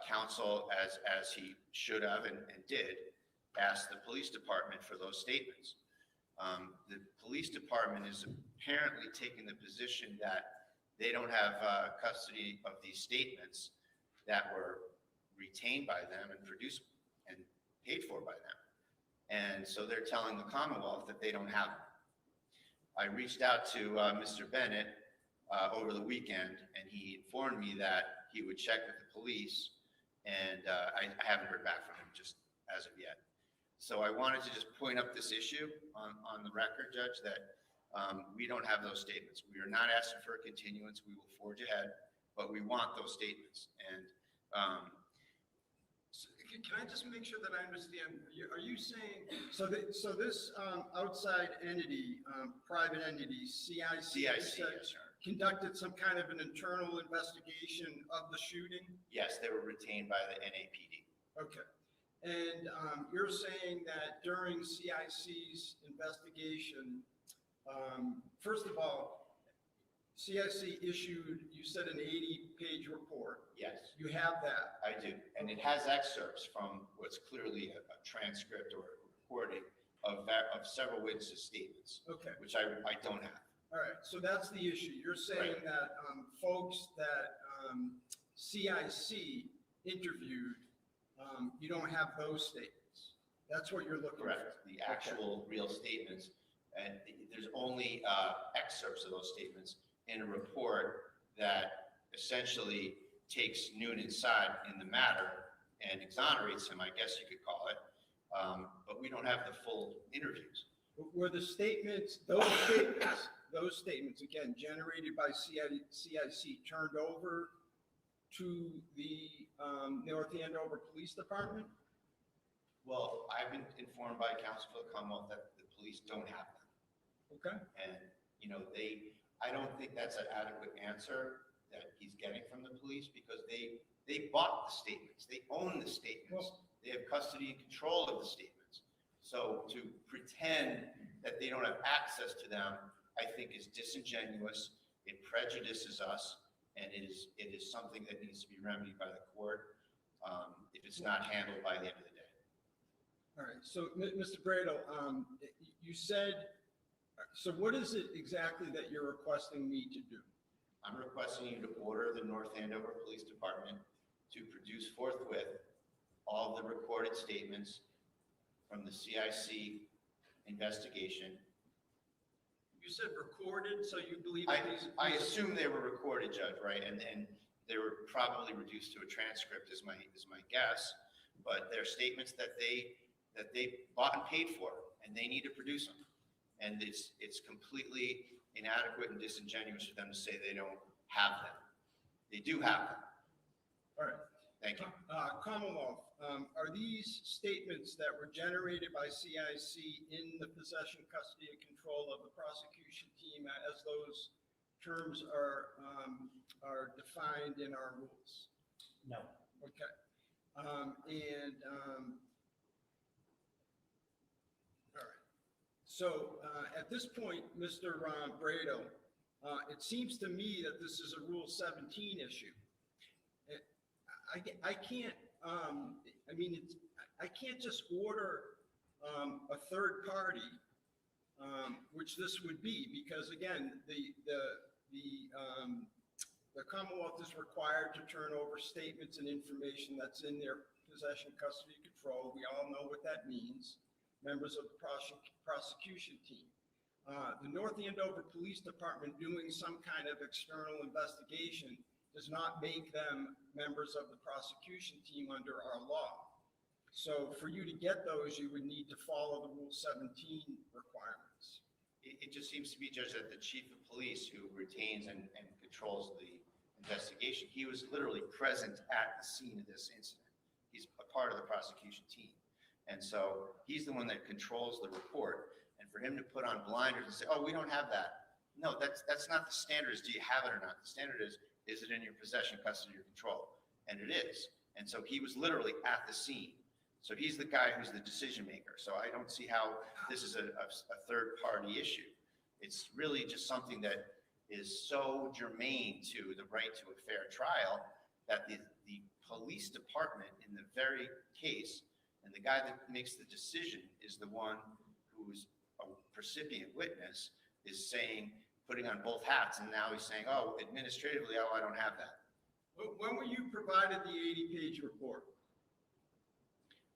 [SPEAKER 8] counsel, as he should have and did, asked the police department for those statements. The police department is apparently taking the position that they don't have custody of these statements that were retained by them and produced and paid for by them. And so they're telling the Commonwealth that they don't have them. I reached out to Mr. Bennett over the weekend, and he informed me that he would check with the police, and I haven't heard back from him just as of yet. So I wanted to just point up this issue on the record, Judge, that we don't have those statements. We are not asking for a continuance. We will forge ahead, but we want those statements. And
[SPEAKER 9] So can I just make sure that I understand? Are you saying, so this outside entity, private entity, CIC,
[SPEAKER 8] CIC, yes, sir.
[SPEAKER 9] conducted some kind of an internal investigation of the shooting?
[SPEAKER 8] Yes, they were retained by the NAPD.
[SPEAKER 9] Okay. And you're saying that during CIC's investigation, first of all, CIC issued, you said, an 80-page report.
[SPEAKER 8] Yes,
[SPEAKER 9] You have that.
[SPEAKER 8] I do. And it has excerpts from what's clearly a transcript or a recording of several witnesses' statements,
[SPEAKER 9] Okay.
[SPEAKER 8] which I don't have.
[SPEAKER 9] All right. So that's the issue. You're saying
[SPEAKER 8] Right.
[SPEAKER 9] that folks that CIC interviewed, you don't have those statements. That's what you're looking for.
[SPEAKER 8] Correct. The actual real statements. And there's only excerpts of those statements in a report that essentially takes Noonan's side in the matter and exonerates him, I guess you could call it. But we don't have the full interviews.
[SPEAKER 9] Were the statements, those statements, again, generated by CIC, turned over to the North Andover Police Department?
[SPEAKER 8] Well, I've been informed by counsel for the Commonwealth that the police don't have them.
[SPEAKER 9] Okay.
[SPEAKER 8] And, I don't think that's an adequate answer that he's getting from the police, because they bought the statements. They own the statements. They have custody and control of the statements. So to pretend that they don't have access to them, I think is disingenuous. It prejudices us, and it is something that needs to be remedied by the court if it's not handled by the end of the day.
[SPEAKER 9] All right. So, Mr. Bradle, you said, so what is it exactly that you're requesting me to do?
[SPEAKER 8] I'm requesting you to order the North Andover Police Department to produce forthwith all of the recorded statements from the CIC investigation.
[SPEAKER 9] You said recorded, so you believe that these?
[SPEAKER 8] I assume they were recorded, Judge, right? And they were probably reduced to a transcript is my guess, but they're statements that they bought and paid for, and they need to produce them. And it's completely inadequate and disingenuous for them to say they don't have them. They do have them.
[SPEAKER 9] All right.
[SPEAKER 8] Thank you.
[SPEAKER 9] Commonwealth, are these statements that were generated by CIC in the possession, custody, and control of the prosecution team, as those terms are defined in our rules?
[SPEAKER 5] No.
[SPEAKER 9] Okay. All right. So at this point, Mr. Brado, it seems to me that this is a Rule 17 issue. I can't, I can't just order a third party, which this would be, because again, the Commonwealth is required to turn over statements and information that's in their possession, custody, control. We all know what that means. Members of the prosecution team. The North Andover Police Department doing some kind of external investigation does not make them members of the prosecution team under our law. So for you to get those, you would need to follow the Rule 17 requirements.
[SPEAKER 8] It just seems to be, Judge, that the chief of police who retains and controls the investigation, he was literally present at the scene of this incident. He's a part of the prosecution team. And so he's the one that controls the report. And for him to put on blinders and say, oh, we don't have that. No, that's not the standard. Is do you have it or not? The standard is it in your possession, custody, or control? And it is. And so he was literally at the scene. So he's the guy who's the decision maker. So I don't see how this is a third-party issue. It's really just something that is so germane to the right to a fair trial that the police department in the very case, and the guy that makes the decision is the one who's a recipient witness, is saying, putting on both hats, and now he's saying, oh, administratively, oh, I don't have that.
[SPEAKER 9] When were you provided the 80-page report?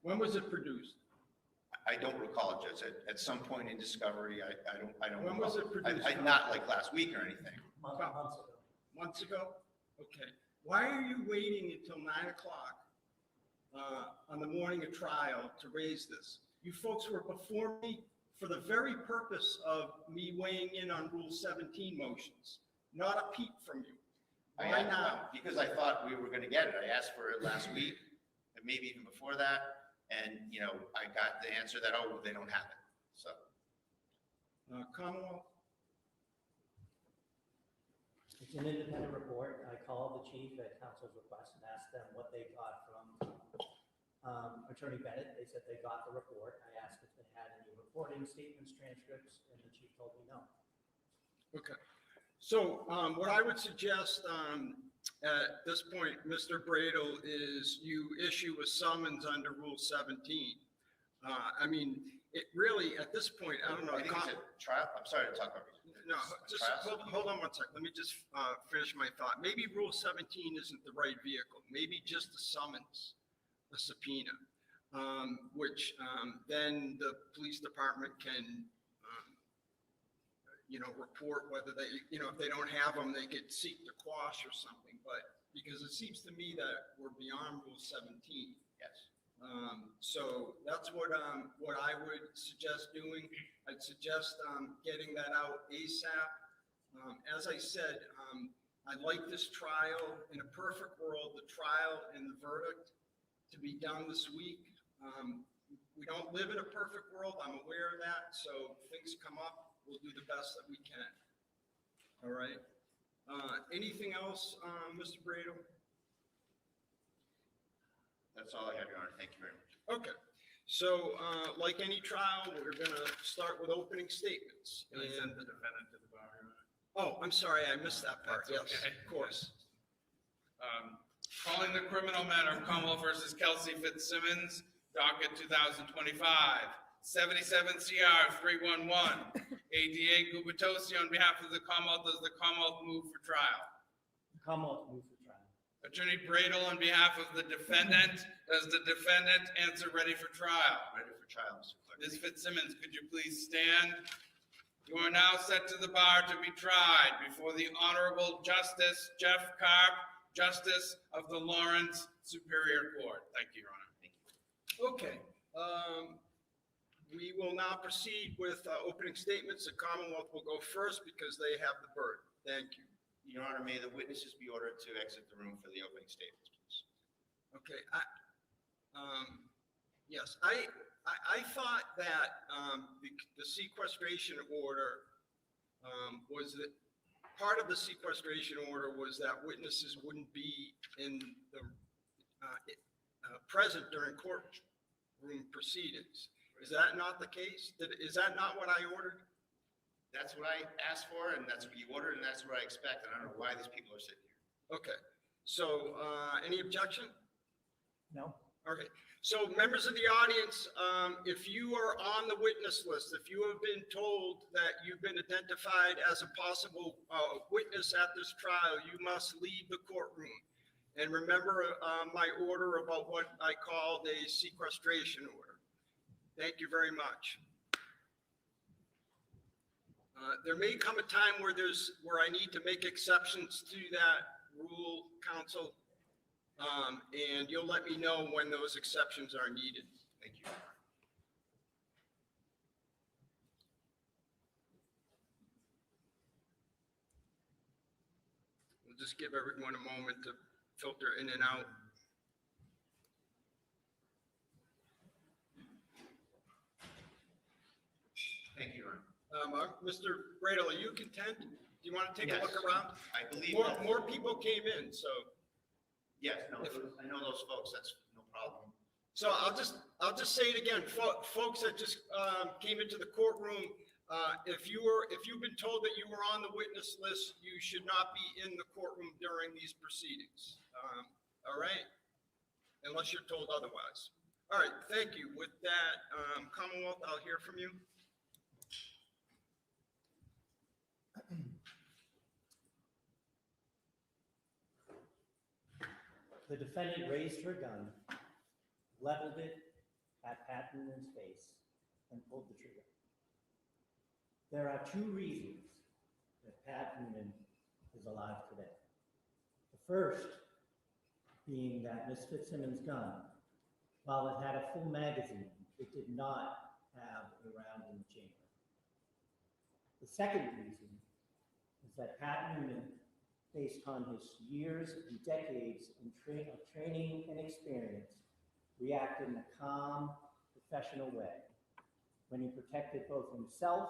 [SPEAKER 9] When was it produced?
[SPEAKER 8] I don't recall, Judge. At some point in discovery, I don't.
[SPEAKER 9] When was it produced?
[SPEAKER 8] Not like last week or anything.
[SPEAKER 5] Months ago.
[SPEAKER 9] Months ago? Okay. Why are you waiting until 9 o'clock on the morning of trial to raise this? You folks were before me for the very purpose of me weighing in on Rule 17 motions, not a peep from you. Why not?
[SPEAKER 8] Because I thought we were going to get it. I asked for it last week, and maybe even before that. And, I got the answer that, oh, they don't have it. So.
[SPEAKER 9] Commonwealth?
[SPEAKER 5] It's an independent report. I called the chief at council's request and asked them what they got from Attorney Bennett. They said they got the report. I asked if they had any reporting statements, transcripts, and the chief told me no.
[SPEAKER 9] Okay. So what I would suggest at this point, Mr. Bradel, is you issue a summons under Rule 17. I mean, it really, at this point, I don't know.
[SPEAKER 8] I think it's a trial. I'm sorry to talk over you.
[SPEAKER 9] No, just hold on one second. Let me just finish my thought. Maybe Rule 17 isn't the right vehicle. Maybe just a summons, a subpoena, which then the police department can report whether they, if they don't have them, they could seek to quash or something. But because it seems to me that we're beyond Rule 17.
[SPEAKER 8] Yes.
[SPEAKER 9] So that's what I would suggest doing. I'd suggest getting that out ASAP. As I said, I'd like this trial, in a perfect world, the trial and the verdict to be done this week. We don't live in a perfect world. I'm aware of that. So if things come up, we'll do the best that we can. All right. Anything else, Mr. Bradel?
[SPEAKER 8] That's all I have, Your Honor. Thank you very much.
[SPEAKER 9] Okay. So like any trial, we're going to start with opening statements.
[SPEAKER 3] Can I send the defendant to the bar, Your Honor?
[SPEAKER 9] Oh, I'm sorry. I missed that part.
[SPEAKER 3] That's
[SPEAKER 9] Yes,
[SPEAKER 3] okay.
[SPEAKER 9] of course.
[SPEAKER 3] Calling the criminal matter of Commonwealth versus Kelsey Fitzsimmons, docket 2025, 77 CR 311. ADA Gubitosi on behalf of the Commonwealth, does the Commonwealth move for trial?
[SPEAKER 5] The Commonwealth moved for trial.
[SPEAKER 3] Attorney Bradel on behalf of the defendant, does the defendant answer ready for trial?
[SPEAKER 8] Ready for trial, Mr. Clerk.
[SPEAKER 3] Ms. Fitzsimmons, could you please stand? You are now set to the bar to be tried before the Honorable Justice Jeff Karp, Justice of the Lawrence Superior Court. Thank you, Your Honor.
[SPEAKER 8] Thank you.
[SPEAKER 9] Okay. We will now proceed with opening statements. The Commonwealth will go first because they have the burden. Thank you.
[SPEAKER 8] Your Honor, may the witnesses be ordered to exit the room for the opening statements, please.
[SPEAKER 9] Okay. Yes, I thought that the sequestration order was that part of the sequestration order was that witnesses wouldn't be in the present during courtroom proceedings. Is that not the case? Is that not what I ordered?
[SPEAKER 8] That's what I asked for, and that's what you ordered, and that's what I expect. And I don't know why these people are sitting here.
[SPEAKER 9] Okay. So any objection?
[SPEAKER 5] No?
[SPEAKER 9] Okay. So members of the audience, if you are on the witness list, if you have been told that you've been identified as a possible witness at this trial, you must leave the courtroom. And remember my order about what I called a sequestration order. Thank you very much. There may come a time where I need to make exceptions to that rule, counsel. And you'll let me know when those exceptions are needed.
[SPEAKER 8] Thank you.
[SPEAKER 9] We'll just give everyone a moment to filter in and out.
[SPEAKER 8] Thank you, Your Honor.
[SPEAKER 9] Mr. Bradel, are you content? Do you want to take a
[SPEAKER 8] Yes.
[SPEAKER 9] look around?
[SPEAKER 8] I believe that.
[SPEAKER 9] More people came in, so.
[SPEAKER 8] Yes, no, I know those folks. That's no problem.
[SPEAKER 9] So I'll just say it again, folks that just came into the courtroom, if you've been told that you were on the witness list, you should not be in the courtroom during these proceedings. All right? Unless you're told otherwise. All right, thank you. With that, Commonwealth, I'll hear from you.
[SPEAKER 5] The defendant raised her gun, leveled it at Pat Noonan's face, and pulled the trigger. There are two reasons that Pat Noonan is alive today. The first being that Ms. Fitzsimmons' gun, while it had a full magazine, it did not have a round in the chamber. The second reason is that Pat Noonan, based on his years and decades of training and experience, reacted in a calm, professional way when he protected both himself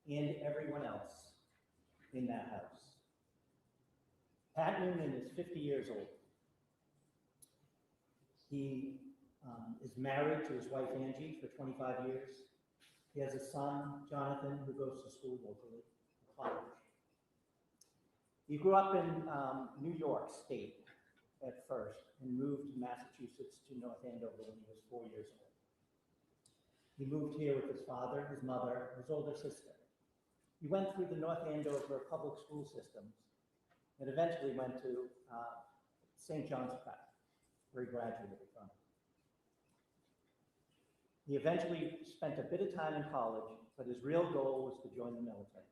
[SPEAKER 5] and everyone else in that house. Pat Noonan is 50 years old. He is married to his wife Angie for 25 years. He has a son, Jonathan, who goes to school locally, college. He grew up in New York State at first and moved to Massachusetts to North Andover when he was 4 years old. He moved here with his father, his mother, his older sister. He went through the North Andover public school systems and eventually went to St. John's Prep, where he graduated from. He eventually spent a bit of time in college, but his real goal was to join the military,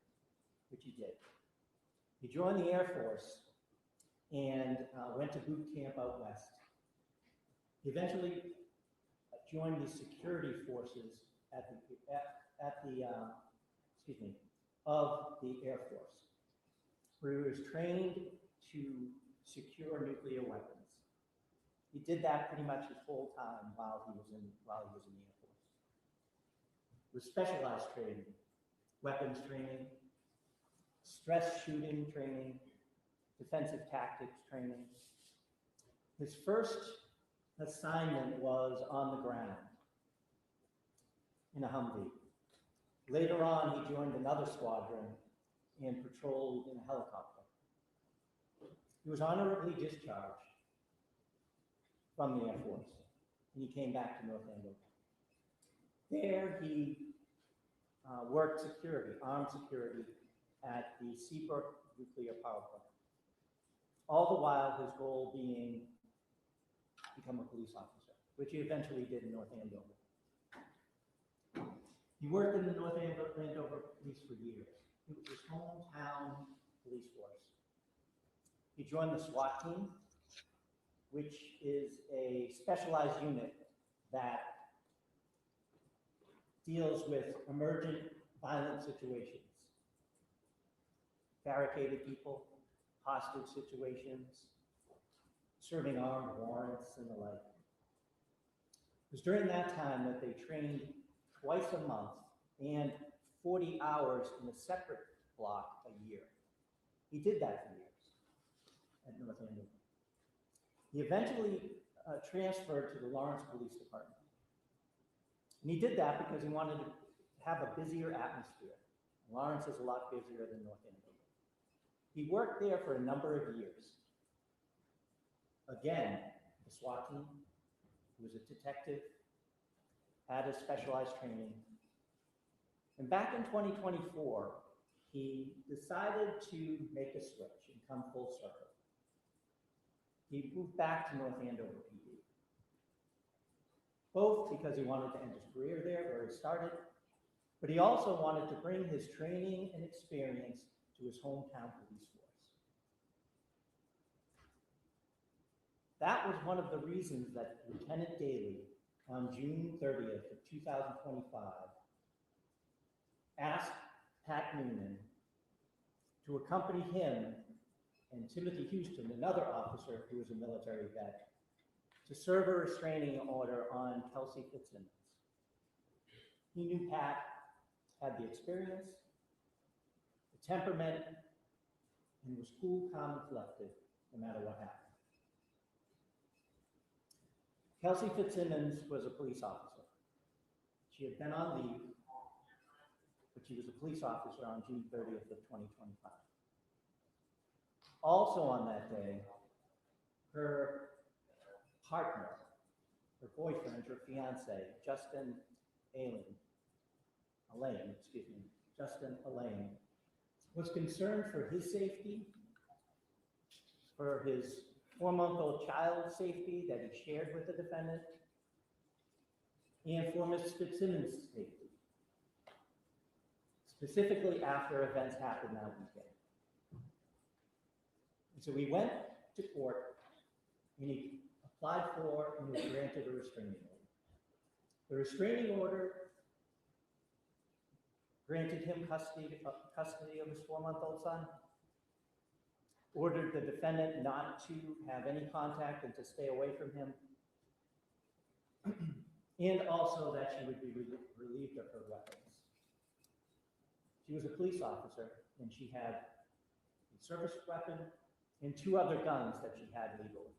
[SPEAKER 5] which he did. He joined the Air Force and went to boot camp out west. He eventually joined the security forces of the Air Force, where he was trained to secure nuclear weapons. He did that pretty much his whole time while he was in the Air Force. With specialized training, weapons training, stress shooting training, defensive tactics training. His first assignment was on the ground in a Humvee. Later on, he joined another squadron and patrolled in a helicopter. He was honorably discharged from the Air Force, and he came back to North Andover. There, he worked security, armed security, at the Seabrook nuclear power plant. All the while, his goal being become a police officer, which he eventually did in North Andover. He worked in the North Andover police for years. It was his hometown police force. He joined the SWAT team, which is a specialized unit that deals with emergent violent situations. Barricaded people, hostage situations, serving armed warrants and the like. It was during that time that they trained twice a month and 40 hours in a separate block a year. He did that for years at North Andover. He eventually transferred to the Lawrence Police Department. And he did that because he wanted to have a busier atmosphere. Lawrence is a lot busier than North Andover. He worked there for a number of years. Again, the SWAT team, he was a detective, had his specialized training. And back in 2024, he decided to make a switch and come full circle. He moved back to North Andover PD, both because he wanted to end his career there where he started, but he also wanted to bring his training and experience to his hometown police force. That was one of the reasons that Lieutenant Daley, on June 30th of 2025, asked Pat Noonan to accompany him and Timothy Houston, another officer who was a military vet, to serve a restraining order on Kelsey Fitzsimmons. He knew Pat had the experience, the temperament, and was cool, calm, and collected, no matter what happened. Kelsey Fitzsimmons was a police officer. She had been on leave, but she was a police officer on June 30th of 2025. Also on that day, her partner, her boyfriend, her fiance, Justin Elaine, was concerned for his safety, for his 4-month-old child's safety that he shared with the defendant, and for Ms. Fitzsimmons' safety, specifically after events happened that weekend. And so we went to court, and he applied for and was granted a restraining order. The restraining order granted him custody of his 4-month-old son, ordered the defendant not to have any contact and to stay away from him, and also that she would be relieved of her weapons. She was a police officer, and she had a service weapon and 2 other guns that she had legally.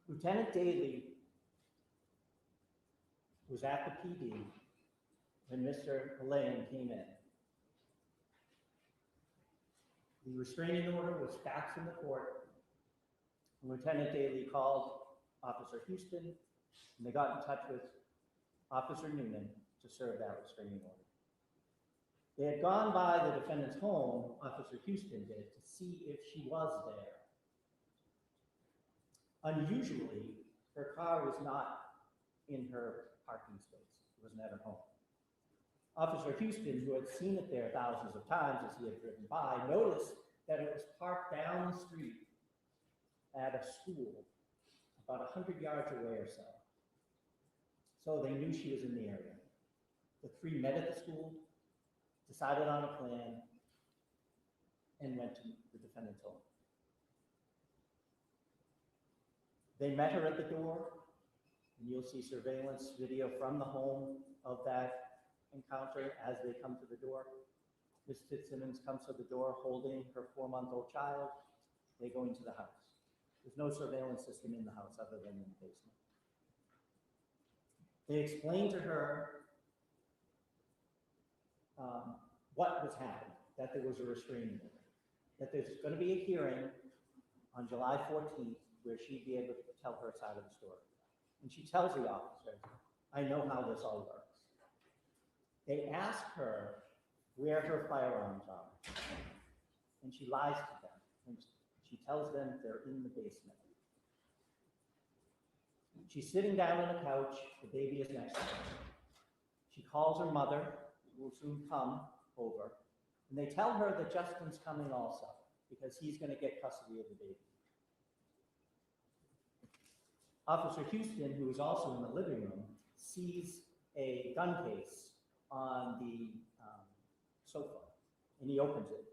[SPEAKER 5] Lieutenant Daly was at the PD when Mr. Elaine came in. The restraining order was faxed in the court. Lieutenant Daly called Officer Houston, and they got in touch with Officer Newman to serve that restraining order. They had gone by the defendant's home, Officer Houston did, to see if she was there. Unusually, her car was not in her parking space. It wasn't at her home. Officer Houston, who had seen it there thousands of times as he had driven by, noticed that it was parked down the street at a school about 100 yards away or so. So they knew she was in the area. The 3 met at the school, decided on a plan, and went to the defendant's home. They met her at the door, and you'll see surveillance video from the home of that encounter as they come to the door. Ms. Fitzsimmons comes to the door holding her 4-month-old child. They go into the house. There's no surveillance system in the house other than in the basement. They explained to her what was happening, that there was a restraining order, that there's going to be a hearing on July 14th where she'd be able to tell her side of the story. And she tells the officer, I know how this all works. They ask her where her firearms are, and she lies to them. And she tells them they're in the basement. She's sitting down on a couch, the baby is next to her. She calls her mother, who will soon come over, and they tell her that Justin's coming also, because he's going to get custody of the baby. Officer Houston, who is also in the living room, sees a gun case on the sofa, and he opens it.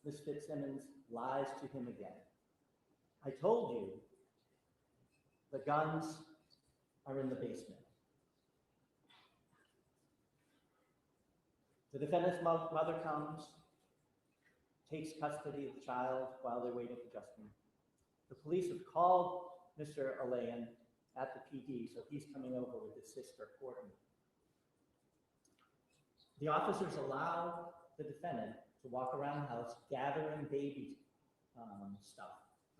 [SPEAKER 5] Ms. Fitzsimmons lies to him again. I told you the guns are in the basement. The defendant's mother comes, takes custody of the child while they're waiting for Justin. The police have called Mr. Elaine at the PD, so he's coming over with his sister, Courtroom. The officers allow the defendant to walk around the house gathering baby stuff,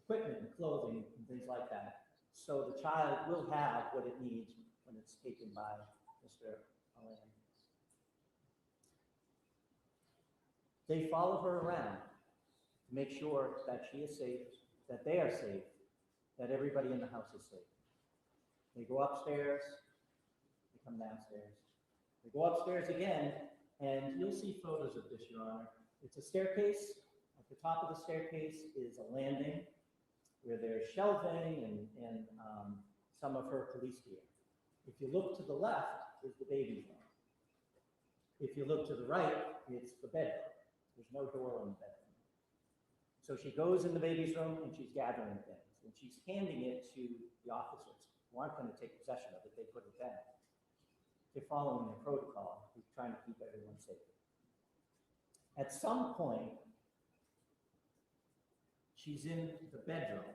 [SPEAKER 5] equipment and clothing and things like that. So the child will have what it needs when it's taken by Mr. Elaine. They follow her around to make sure that she is safe, that they are safe, that everybody in the house is safe. They go upstairs, they come downstairs. They go upstairs again, and you'll see photos of this, Your Honor. It's a staircase. At the top of the staircase is a landing where there's shelving and some of her police gear. If you look to the left, is the baby's room. If you look to the right, it's the bedroom. There's no door on the bedroom. So she goes in the baby's room and she's gathering things, and she's handing it to the officers who aren't going to take possession of it. They put it back. They're following their protocol. They're trying to keep everyone safe. At some point, she's in the bedroom,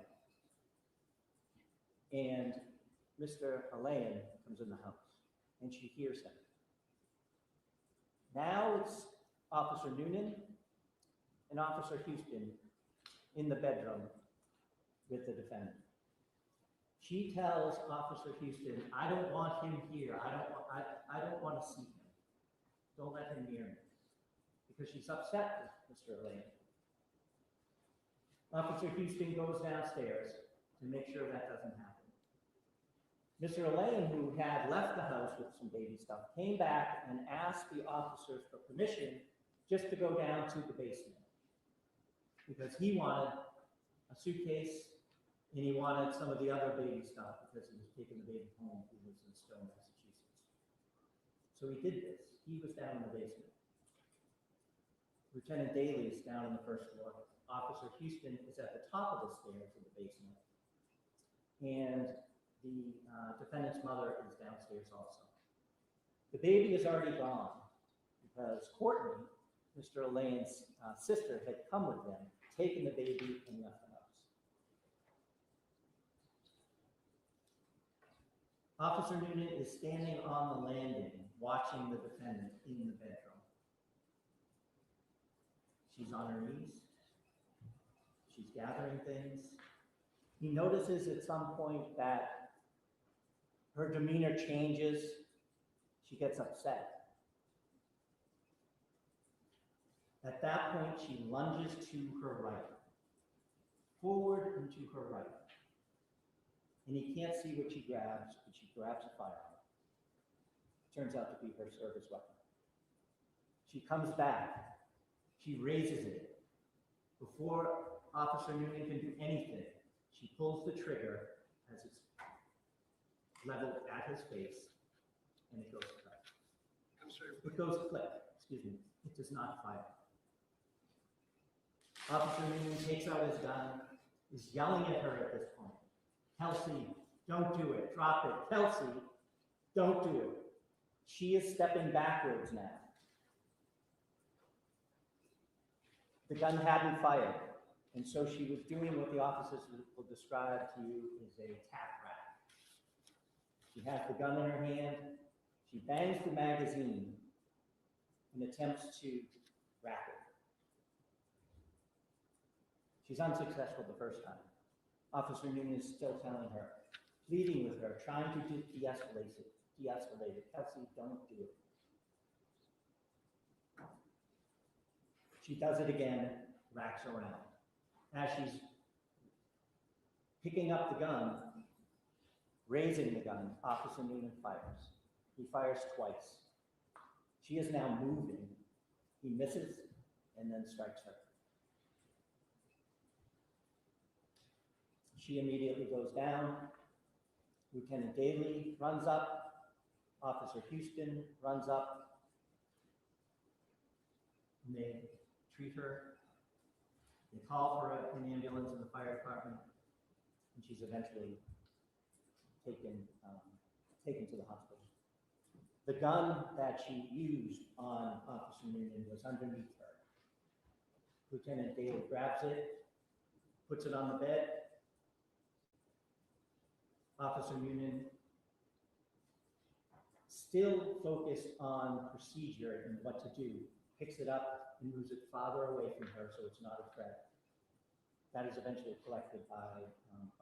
[SPEAKER 5] And Mr. Alain comes in the house, and she hears him. Now it's Officer Noonan and Officer Houston in the bedroom with the defendant. She tells Officer Houston, I don't want him here. I don't want to see him. Don't let him near me. Because she's upset with Mr. Alain. Officer Houston goes downstairs to make sure that doesn't happen. Mr. Alain, who had left the house with some baby stuff, came back and asked the officers for permission just to go down to the basement. Because he wanted a suitcase and he wanted some of the other baby stuff because he was taking the baby home. He lives in Stowe, Massachusetts. So he did this. He was down in the basement. Lieutenant Daly is down on the first floor. Officer Houston is at the top of the stairs in the basement. And the defendant's mother is downstairs also. The baby is already gone because Courtney, Mr. Alain's sister, had come with them, taken the baby, and left the house. Officer Noonan is standing on the landing watching the defendant in the bedroom. She's on her knees. She's gathering things. He notices at some point that her demeanor changes. She gets upset. At that point, she lunges to her right, forward and to her right. And he can't see what she grabs, but she grabs a firearm. It turns out to be her service weapon. She comes back. She raises it. Before Officer Noonan can do anything, she pulls the trigger as it's leveled at his face, and it goes click.
[SPEAKER 9] I'm sorry.
[SPEAKER 5] It goes click, excuse me. It does not fire. Officer Noonan takes out his gun, is yelling at her at this point. Kelsey, don't do it. Drop it. Kelsey, don't do it. She is stepping backwards now. The gun hadn't fired, and so she was doing what the officers will describe to you as a tap rack. She has the gun in her hand. She bangs the magazine and attempts to rack it. She's unsuccessful the first time. Officer Noonan is still telling her, pleading with her, trying to de-escalate it. Kelsey, don't do it. She does it again, racks around. As she's picking up the gun, raising the gun, Officer Noonan fires. He fires twice. She is now moving. He misses and then strikes her. She immediately goes down. Lieutenant Daly runs up. Officer Houston runs up. And they treat her. They call for an ambulance in the fire department, and she's eventually taken to the hospital. The gun that she used on Officer Noonan was underneath her. Lieutenant Daly grabs it, puts it on the bed. Officer Noonan, still focused on procedure and what to do, picks it up and moves it farther away from her so it's not a threat. That is eventually collected by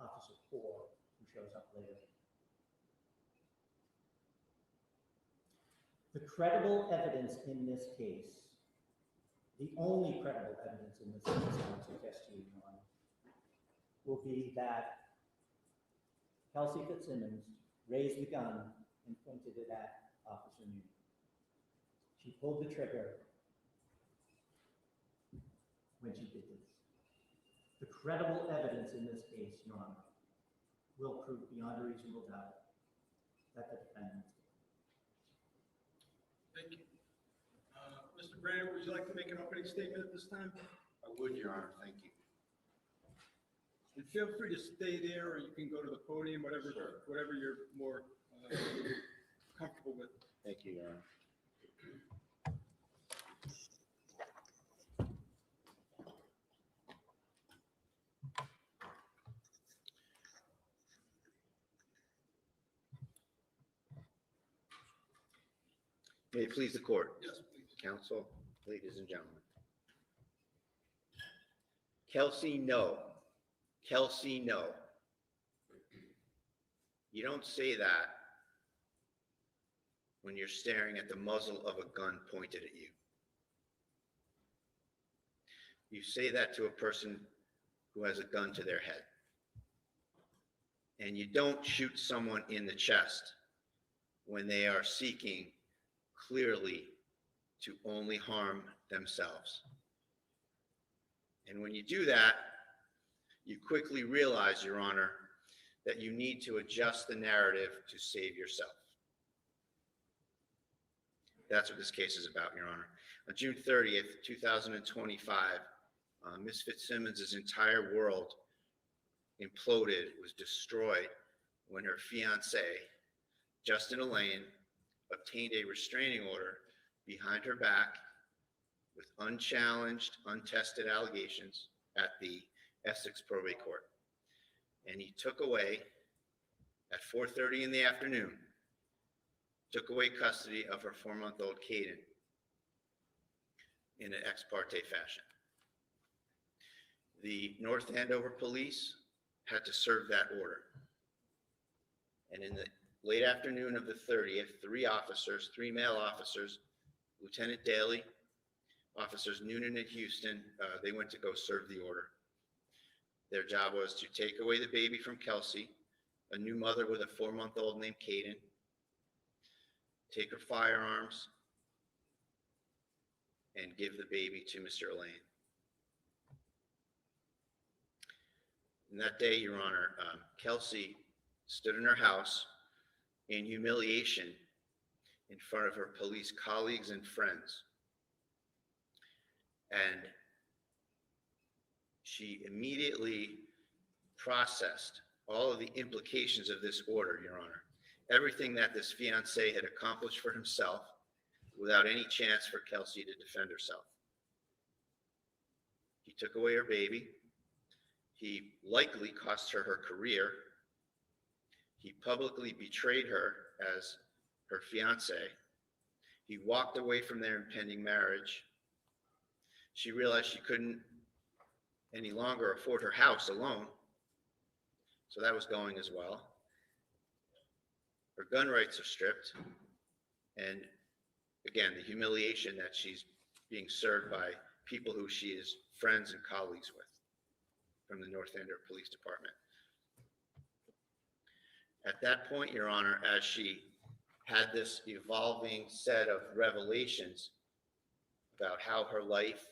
[SPEAKER 5] Officer Poor, who shows up later. The credible evidence in this case, the only credible evidence in this case, I would suggest to you, Your Honor, will be that Kelsey Fitzsimmons raised the gun and pointed it at Officer Noonan. She pulled the trigger when she did this. The credible evidence in this case, Your Honor, will prove beyond a reasonable doubt that the defendant is guilty.
[SPEAKER 9] Thank you. Mr. Brandon, would you like to make an opening statement at this time?
[SPEAKER 8] I would, Your Honor, thank you.
[SPEAKER 9] And feel free to stay there, or you can go to the podium, whatever,
[SPEAKER 8] Sure.
[SPEAKER 9] whatever you're more comfortable with.
[SPEAKER 8] Thank you, Your Honor. May it please the court.
[SPEAKER 9] Yes, please.
[SPEAKER 8] Counsel, ladies and gentlemen. Kelsey, no. Kelsey, no. You don't say that when you're staring at the muzzle of a gun pointed at you. You say that to a person who has a gun to their head. And you don't shoot someone in the chest when they are seeking clearly to only harm themselves. And when you do that, you quickly realize, Your Honor, that you need to adjust the narrative to save yourself. That's what this case is about, Your Honor. On June 30th, 2025, Ms. Fitzsimmons' entire world imploded, was destroyed when her fiance, Justin Elaine, obtained a restraining order behind her back with unchallenged, untested allegations at the Essex Probate Court. And he took away, at 4:30 in the afternoon, took away custody of her 4-month-old Caden in an ex parte fashion. The North Andover police had to serve that order. And in the late afternoon of the 30th, 3 male officers, Lieutenant Daly, Officers Noonan and Houston, they went to go serve the order. Their job was to take away the baby from Kelsey, a new mother with a 4-month-old named Caden, take her firearms, and give the baby to Mr. Elaine. And that day, Your Honor, Kelsey stood in her house in humiliation in front of her police colleagues and friends. And she immediately processed all of the implications of this order, Your Honor. Everything that this fiance had accomplished for himself without any chance for Kelsey to defend herself. He took away her baby. He likely cost her her career. He publicly betrayed her as her fiance. He walked away from their impending marriage. She realized she couldn't any longer afford her house alone, so that was going as well. Her gun rights are stripped, and again, the humiliation that she's being served by people who she is friends and colleagues with from the North Andover Police Department. At that point, Your Honor, as she had this evolving set of revelations about how her life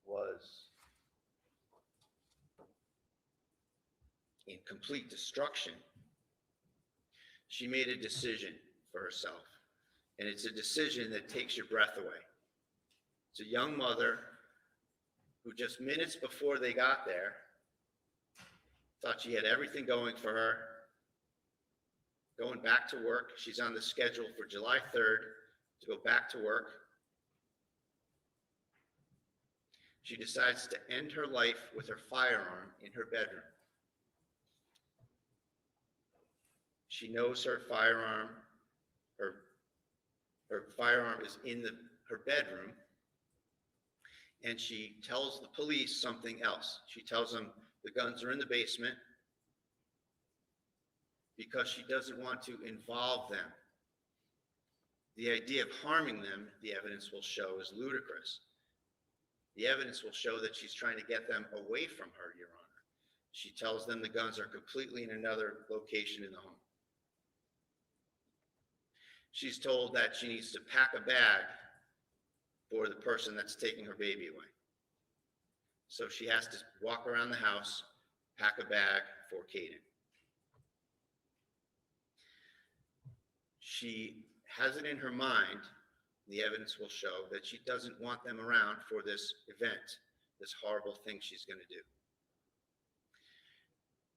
[SPEAKER 8] was in complete destruction, she made a decision for herself. And it's a decision that takes your breath away. It's a young mother who just minutes before they got there thought she had everything going for her, going back to work. She's on the schedule for July 3rd to go back to work. She decides to end her life with her firearm in her bedroom. She knows her firearm is in her bedroom, and she tells the police something else. She tells them the guns are in the basement because she doesn't want to involve them. The idea of harming them, the evidence will show, is ludicrous. The evidence will show that she's trying to get them away from her, Your Honor. She tells them the guns are completely in another location in the home. She's told that she needs to pack a bag for the person that's taking her baby away. So she has to walk around the house, pack a bag for Caden. She has it in her mind, the evidence will show, that she doesn't want them around for this event, this horrible thing she's going to do.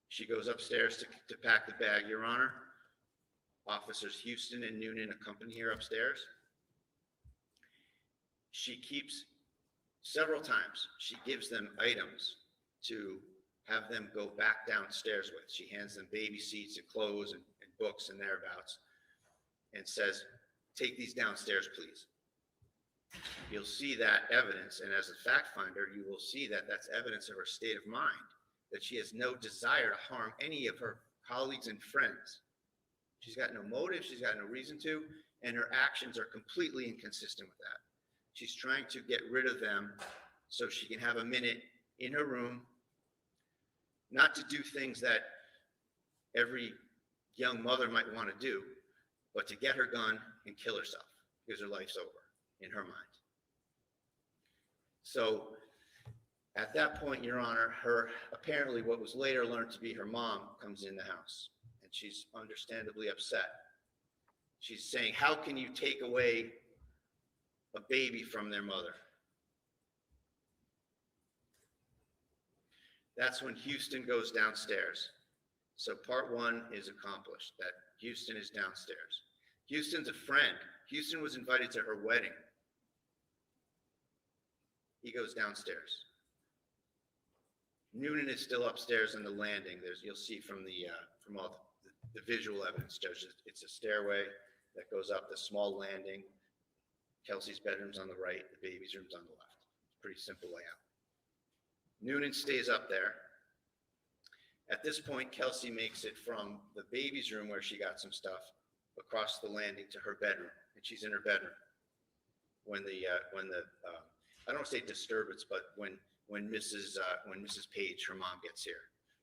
[SPEAKER 8] She goes upstairs to pack the bag, Your Honor. Officers Houston and Noonan accompany her upstairs. She keeps, several times, she gives them items to have them go back downstairs with. She hands them baby seats and clothes and books and thereabouts, and says, take these downstairs, please. You'll see that evidence, and as a fact finder, you will see that that's evidence of her state of mind, that she has no desire to harm any of her colleagues and friends. She's got no motive, she's got no reason to, and her actions are completely inconsistent with that. She's trying to get rid of them so she can have a minute in her room, not to do things that every young mother might want to do, but to get her gun and kill herself because her life's over in her mind. So at that point, Your Honor, her apparently what was later learned to be her mom comes in the house, and she's understandably upset. She's saying, how can you take away a baby from their mother? That's when Houston goes downstairs. So part one is accomplished, that Houston is downstairs. Houston's a friend. Houston was invited to her wedding. He goes downstairs. Noonan is still upstairs on the landing. You'll see from from all the visual evidence, Judge, it's a stairway that goes up the small landing. Kelsey's bedroom's on the right, the baby's room's on the left. Pretty simple layout. Noonan stays up there. At this point, Kelsey makes it from the baby's room where she got some stuff across the landing to her bedroom, and she's in her bedroom when I don't want to say disturbance, but when Mrs. Page, her mom, gets here.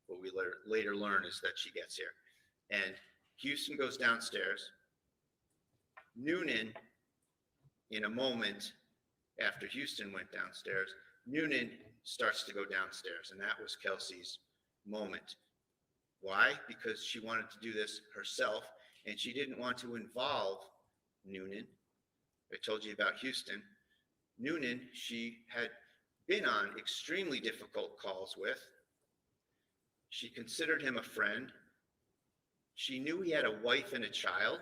[SPEAKER 8] What we later learn is that she gets here, and Houston goes downstairs. Noonan, in a moment after Houston went downstairs, Noonan starts to go downstairs, and that was Kelsey's moment. Why? Because she wanted to do this herself, and she didn't want to involve Noonan. I told you about Houston. Noonan, she had been on extremely difficult calls with. She considered him a friend. She knew he had a wife and a child.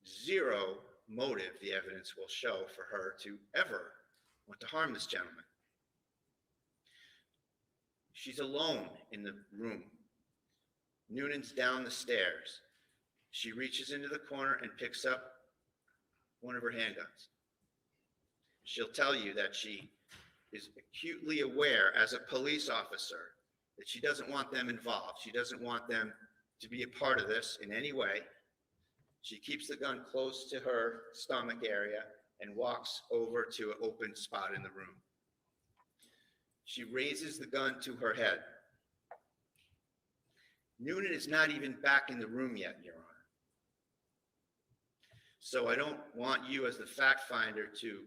[SPEAKER 8] Zero motive, the evidence will show, for her to ever want to harm this gentleman. She's alone in the room. Noonan's down the stairs. She reaches into the corner and picks up one of her handguns. She'll tell you that she is acutely aware as a police officer that she doesn't want them involved. She doesn't want them to be a part of this in any way. She keeps the gun close to her stomach area and walks over to an open spot in the room. She raises the gun to her head. Noonan is not even back in the room yet, Your Honor. So I don't want you as the fact finder to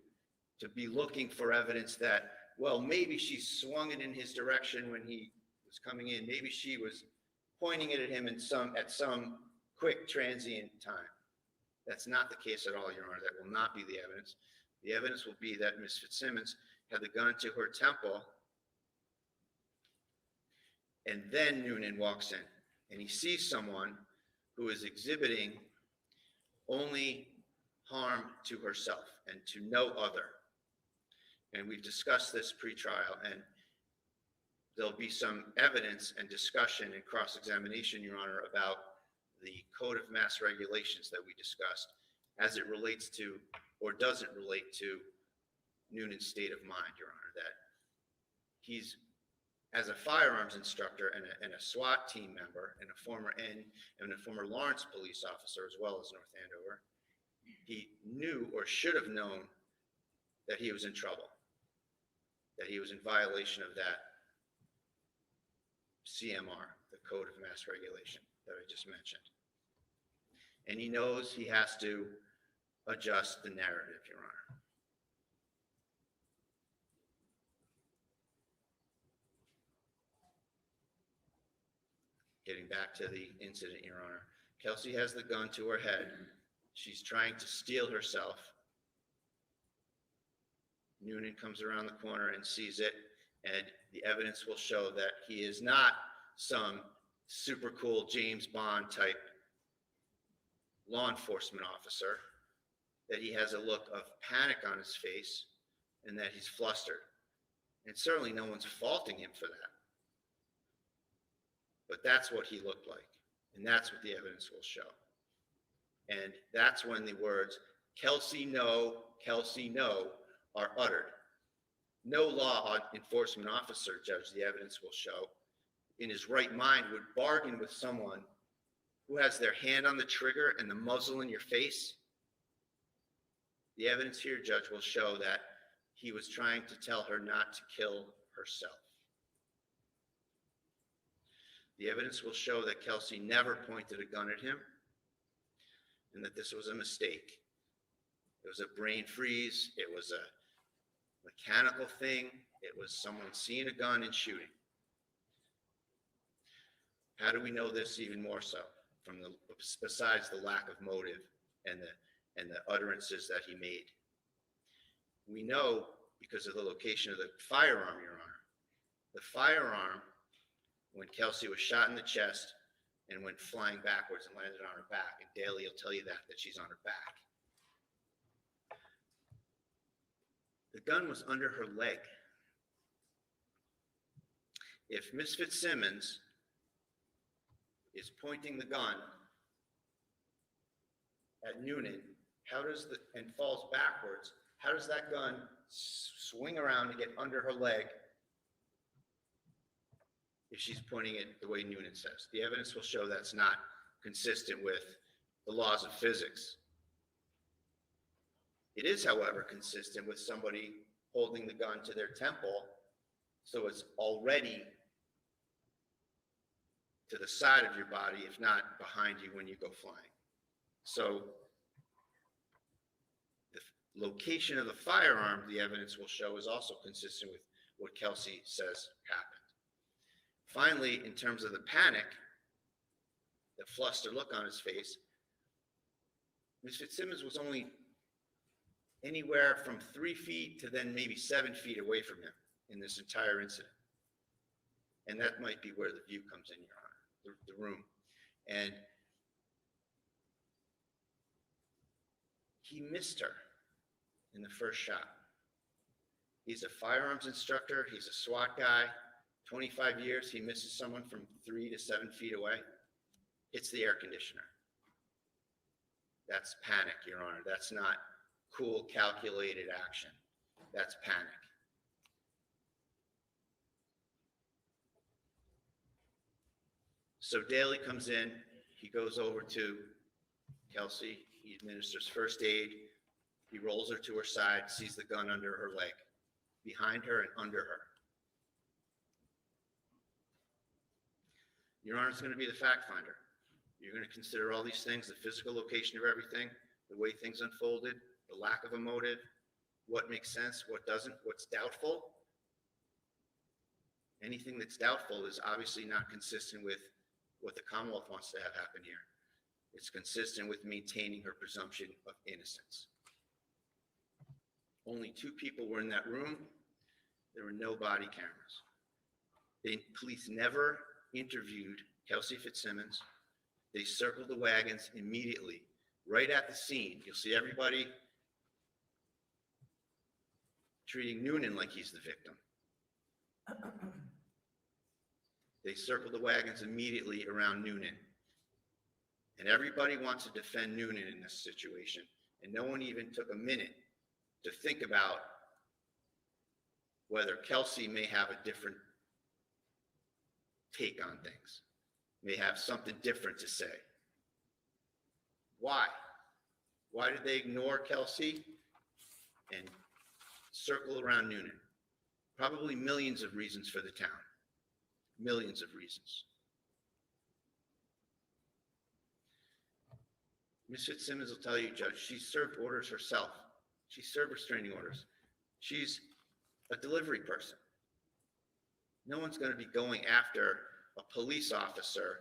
[SPEAKER 8] be looking for evidence that, well, maybe she swung it in his direction when he was coming in. Maybe she was pointing it at him at some quick transient time. That's not the case at all, Your Honor. That will not be the evidence. The evidence will be that Ms. Fitzsimmons had the gun to her temple, and then Noonan walks in, and he sees someone who is exhibiting only harm to herself and to no other. And we've discussed this pre-trial, and there'll be some evidence and discussion and cross-examination, Your Honor, about the Code of Mass Regulations that we discussed as it relates to, or doesn't relate to, Noonan's state of mind, Your Honor, that he's, as a firearms instructor and a SWAT team member and a former Lawrence police officer, as well as North Andover, he knew or should have known that he was in trouble, that he was in violation of that CMR, the Code of Mass Regulation that I just mentioned. And he knows he has to adjust the narrative, Your Honor. Getting back to the incident, Your Honor. Kelsey has the gun to her head. She's trying to steel herself. Noonan comes around the corner and sees it, and the evidence will show that he is not some super cool James Bond type law enforcement officer, that he has a look of panic on his face, and that he's flustered. And certainly no one's faulting him for that. But that's what he looked like, and that's what the evidence will show. And that's when the words, Kelsey, no, are uttered. No law enforcement officer, Judge, the evidence will show, in his right mind would bargain with someone who has their hand on the trigger and the muzzle in your face. The evidence here, Judge, will show that he was trying to tell her not to kill herself. The evidence will show that Kelsey never pointed a gun at him and that this was a mistake. It was a brain freeze. It was a mechanical thing. It was someone seeing a gun and shooting. How do we know this even more so? Besides the lack of motive and the utterances that he made. We know because of the location of the firearm, Your Honor. The firearm, when Kelsey was shot in the chest and went flying backwards and landed on her back, and Daly will tell you that she's on her back. The gun was under her leg. If Miss Fitzsimmons is pointing the gun at Noonan, and falls backwards, how does that gun swing around to get under her leg if she's pointing it the way Noonan says? The evidence will show that's not consistent with the laws of physics. It is, however, consistent with somebody holding the gun to their temple, so it's already to the side of your body, if not behind you when you go flying. So the location of the firearm, the evidence will show, is also consistent with what Kelsey says happened. Finally, in terms of the panic, the flustered look on his face, Ms. Fitzsimmons was only anywhere from 3 feet to then maybe 7 feet away from him in this entire incident. And that might be where the view comes in, Your Honor, the room. And he missed her in the first shot. He's a firearms instructor. He's a SWAT guy. 25 years, he misses someone from 3 to 7 feet away. It's the air conditioner. That's panic, Your Honor. That's not cool, calculated action. That's panic. So Daly comes in. He goes over to Kelsey. He administers first aid. He rolls her to her side, sees the gun under her leg, behind her and under her. Your Honor, it's going to be the fact finder. You're going to consider all these things, the physical location of everything, the way things unfolded, the lack of a motive, what makes sense, what doesn't, what's doubtful. Anything that's doubtful is obviously not consistent with what the Commonwealth wants to have happen here. It's consistent with maintaining her presumption of innocence. Only 2 people were in that room. There were no body cameras. The police never interviewed Kelsey Fitzsimmons. They circled the wagons immediately, right at the scene. You'll see everybody treating Noonan like he's the victim. They circled the wagons immediately around Noonan. And everybody wants to defend Noonan in this situation. And no one even took a minute to think about whether Kelsey may have a different take on things, may have something different to say. Why? Why did they ignore Kelsey and circle around Noonan? Probably millions of reasons for the town. Millions of reasons. Ms. Fitzsimmons will tell you, Judge, she served orders herself. She served restraining orders. She's a delivery person. No one's going to be going after a police officer,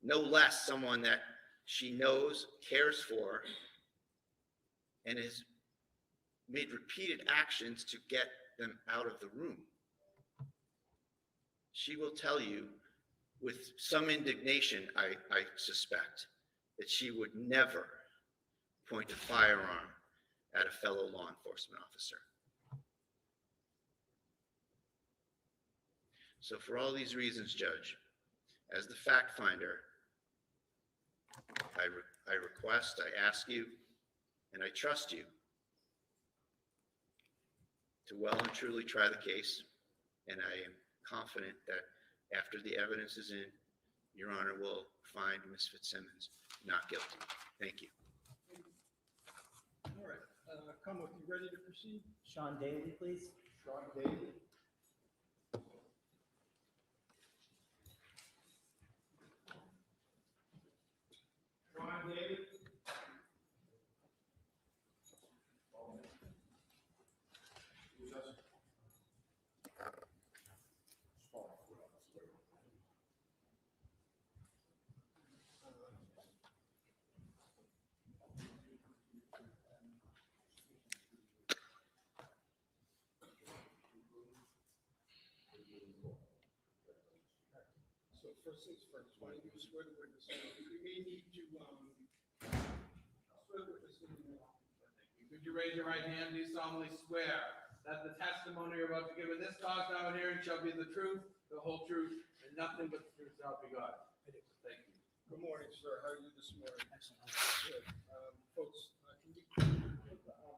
[SPEAKER 8] no less someone that she knows, cares for, and has made repeated actions to get them out of the room. She will tell you with some indignation, I suspect, that she would never point a firearm at a fellow law enforcement officer. So for all these reasons, Judge, as the fact finder, I request, I ask you, and I trust you to well and truly try the case. And I am confident that after the evidence is in, Your Honor will find Ms. Fitzsimmons not guilty. Thank you.
[SPEAKER 9] All right, Commonwealth, you ready to proceed?
[SPEAKER 5] Sean Daly, please.
[SPEAKER 9] Sean Daly. Sean Daly. So first things first, why don't you swear the witness? You may need to, swear the witness in the law.
[SPEAKER 3] Could you raise your right hand? Do you solemnly swear that the testimony you're about to give in this cause now and hearing shall be the truth, the whole truth, and nothing but the truth, so help you God? Thank you.
[SPEAKER 9] Good morning, sir. How are you this morning?
[SPEAKER 5] Excellent.
[SPEAKER 9] Good. Folks, can you,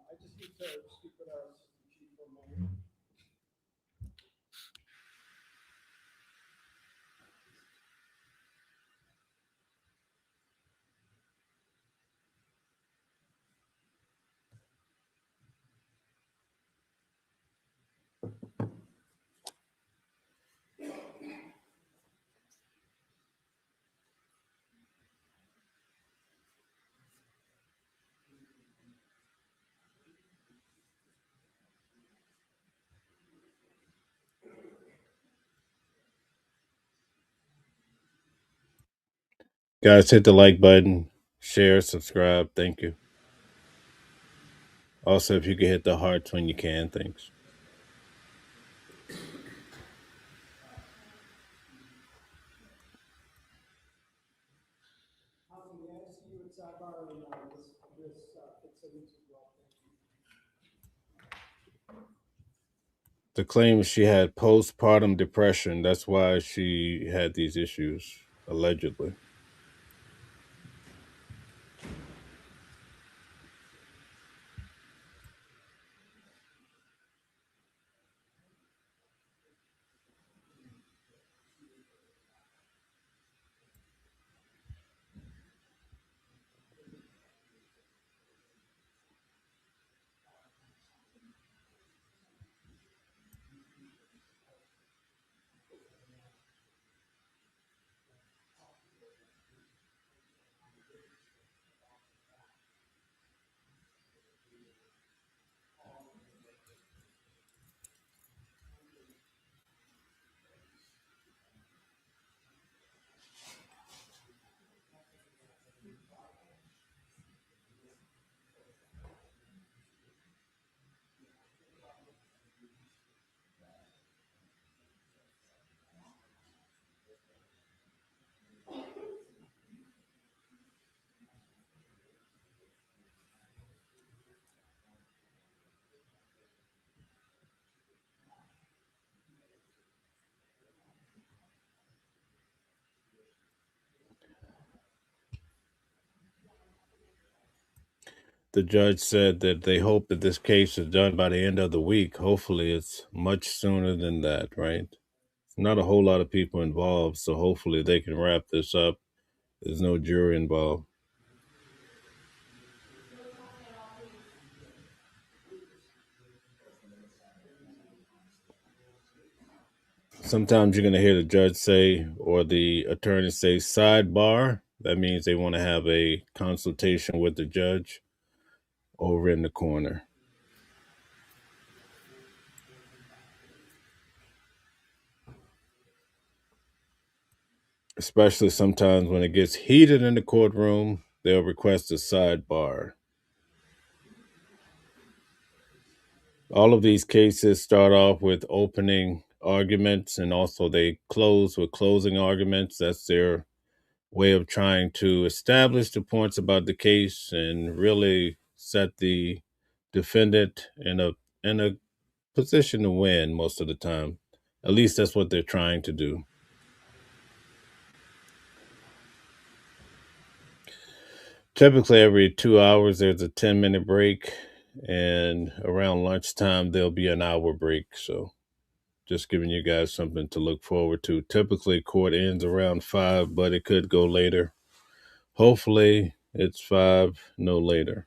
[SPEAKER 9] I just need to speak with our assistant chief for a moment.
[SPEAKER 1] Guys, hit the like button, share, subscribe. Thank you. Also, if you could hit the hearts when you can, thanks. The claim is she had postpartum depression. That's why she had these issues, allegedly. The judge said that they hope that this case is done by the end of the week. Hopefully, it's much sooner than that, right? It's not a whole lot of people involved, so hopefully they can wrap this up. There's no jury involved. Sometimes you're going to hear the judge say, or the attorney say, sidebar. That means they want to have a consultation with the judge over in the corner. Especially sometimes when it gets heated in the courtroom, they'll request a sidebar. All of these cases start off with opening arguments, and also they close with closing arguments. That's their way of trying to establish the points about the case and really set the defendant in a position to win most of the time. At least that's what they're trying to do. Typically, every 2 hours, there's a 10-minute break, and around lunchtime, there'll be an hour break. So, just giving you guys something to look forward to. Typically, court ends around 5, but it could go later. Hopefully, it's 5, no later.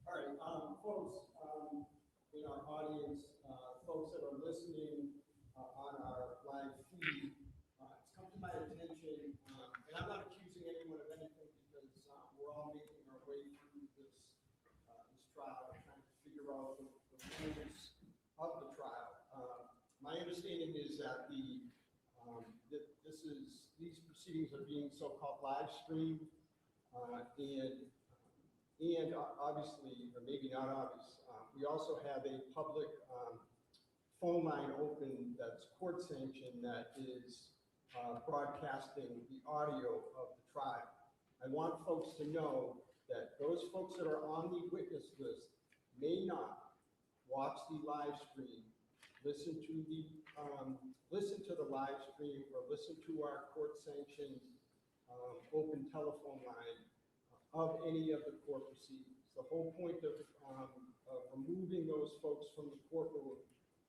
[SPEAKER 9] All right, folks, in our audience, folks that are listening on our live feed, it's come to my attention, and I'm not accusing anyone of anything because we're all making our way through this trial, trying to figure out the rules of the trial. My understanding is that these proceedings are being so-called live streamed, and obviously, or maybe not obvious, we also have a public phone line open that's court sanctioned that is broadcasting the audio of the trial. I want folks to know that those folks that are on the witness list may not watch the live stream, listen to the live stream, or listen to our court sanctioned open telephone line of any of the court proceedings. The whole point of removing those folks from the courtroom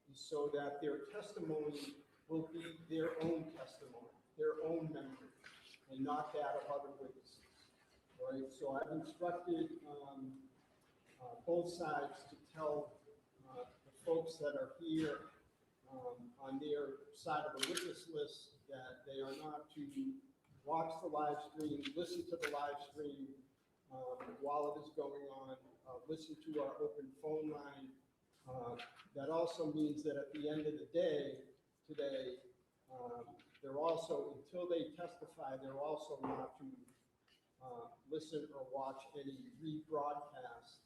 [SPEAKER 9] is so that their testimony will be their own testimony, their own memory, and not that of other witnesses. All right, so I've instructed both sides to tell the folks that are here on their side of the witness list that they are not to watch the live stream, listen to the live stream, while it is going on, listen to our open phone line. That also means that at the end of the day today, they're also, until they testify, they're also not to listen or watch any rebroadcast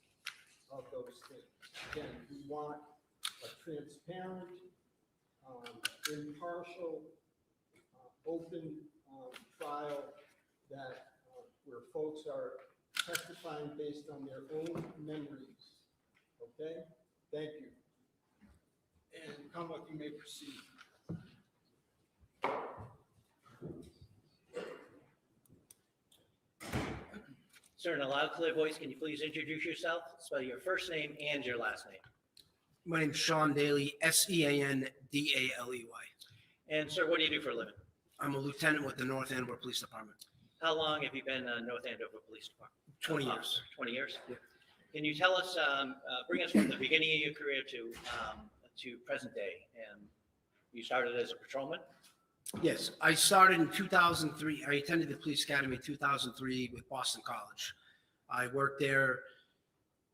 [SPEAKER 9] of those things. Again, we want a transparent, impartial, open trial that where folks are testifying based on their own memories. Okay? Thank you. And Commonwealth, you may proceed.
[SPEAKER 5] Sir, in a loud, clear voice, can you please introduce yourself? Spell your first name and your last name.
[SPEAKER 10] My name's Sean Daly, Seandaly.
[SPEAKER 5] And sir, what do you do for a living?
[SPEAKER 10] I'm a lieutenant with the North Andover Police Department.
[SPEAKER 5] How long have you been North Andover Police Department?
[SPEAKER 10] 20 years.
[SPEAKER 5] 20 years?
[SPEAKER 10] Yeah.
[SPEAKER 5] Can you tell us, bring us from the beginning of your career to present day? And you started as a patrolman?
[SPEAKER 10] Yes, I started in 2003. I attended the police academy in 2003 with Boston College. I worked there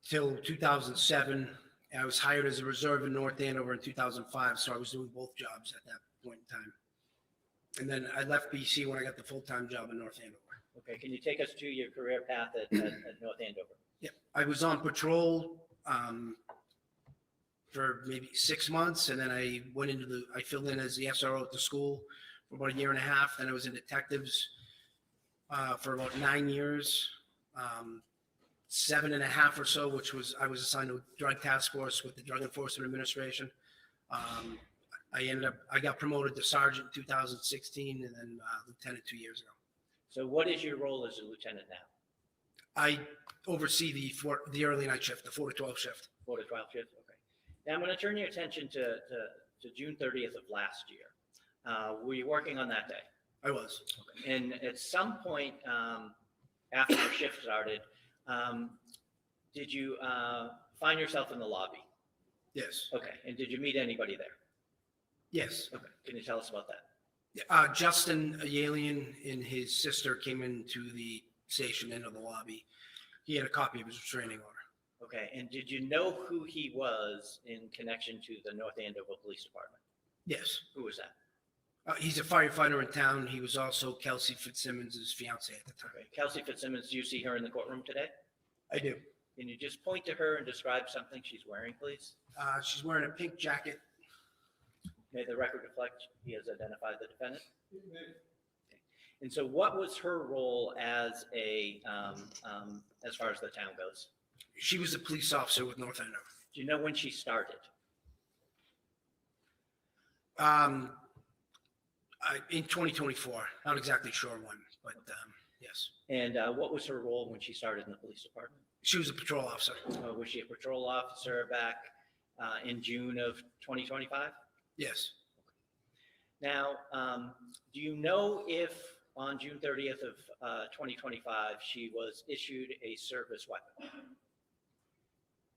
[SPEAKER 10] till 2007. I was hired as a reserve in North Andover in 2005, so I was doing both jobs at that point in time. And then I left BC when I got the full-time job in North Andover.
[SPEAKER 5] Okay, can you take us to your career path at North Andover?
[SPEAKER 10] Yeah, I was on patrol for maybe 6 months, and then I filled in as the SRO at the school for about a year and a half. Then I was in detectives for about 9 years, 7.5 or so, I was assigned to a drug task force with the Drug Enforcement Administration. I got promoted to sergeant in 2016 and then lieutenant 2 years ago.
[SPEAKER 5] So what is your role as a lieutenant now?
[SPEAKER 10] I oversee the early night shift, the 4 to 12 shift.
[SPEAKER 5] 4 to 12 shift, okay. Now I'm going to turn your attention to June 30th of last year. Were you working on that day?
[SPEAKER 10] I was.
[SPEAKER 5] Okay. And at some point after your shift started, did you find yourself in the lobby?
[SPEAKER 10] Yes.
[SPEAKER 5] Okay. And did you meet anybody there?
[SPEAKER 10] Yes.
[SPEAKER 5] Okay. Can you tell us about that?
[SPEAKER 10] Justin, a alien, and his sister came into the station, into the lobby. He had a copy of his restraining order.
[SPEAKER 5] Okay. And did you know who he was in connection to the North Andover Police Department?
[SPEAKER 10] Yes.
[SPEAKER 5] Who was that?
[SPEAKER 10] He's a firefighter in town. He was also Kelsey Fitzsimmons' fiance at the time.
[SPEAKER 5] Okay. Kelsey Fitzsimmons, do you see her in the courtroom today?
[SPEAKER 10] I do.
[SPEAKER 5] Can you just point to her and describe something she's wearing, please?
[SPEAKER 10] She's wearing a pink jacket.
[SPEAKER 5] May the record reflect he has identified the defendant. Okay. And so what was her role as as far as the town goes?
[SPEAKER 10] She was a police officer with North Andover.
[SPEAKER 5] Do you know when she started?
[SPEAKER 10] In 2024, not exactly sure when, but yes.
[SPEAKER 5] And what was her role when she started in the police department?
[SPEAKER 10] She was a patrol officer.
[SPEAKER 5] Was she a patrol officer back in June of 2025?
[SPEAKER 10] Yes.
[SPEAKER 5] Now, do you know if on June 30th of 2025, she was issued a service weapon?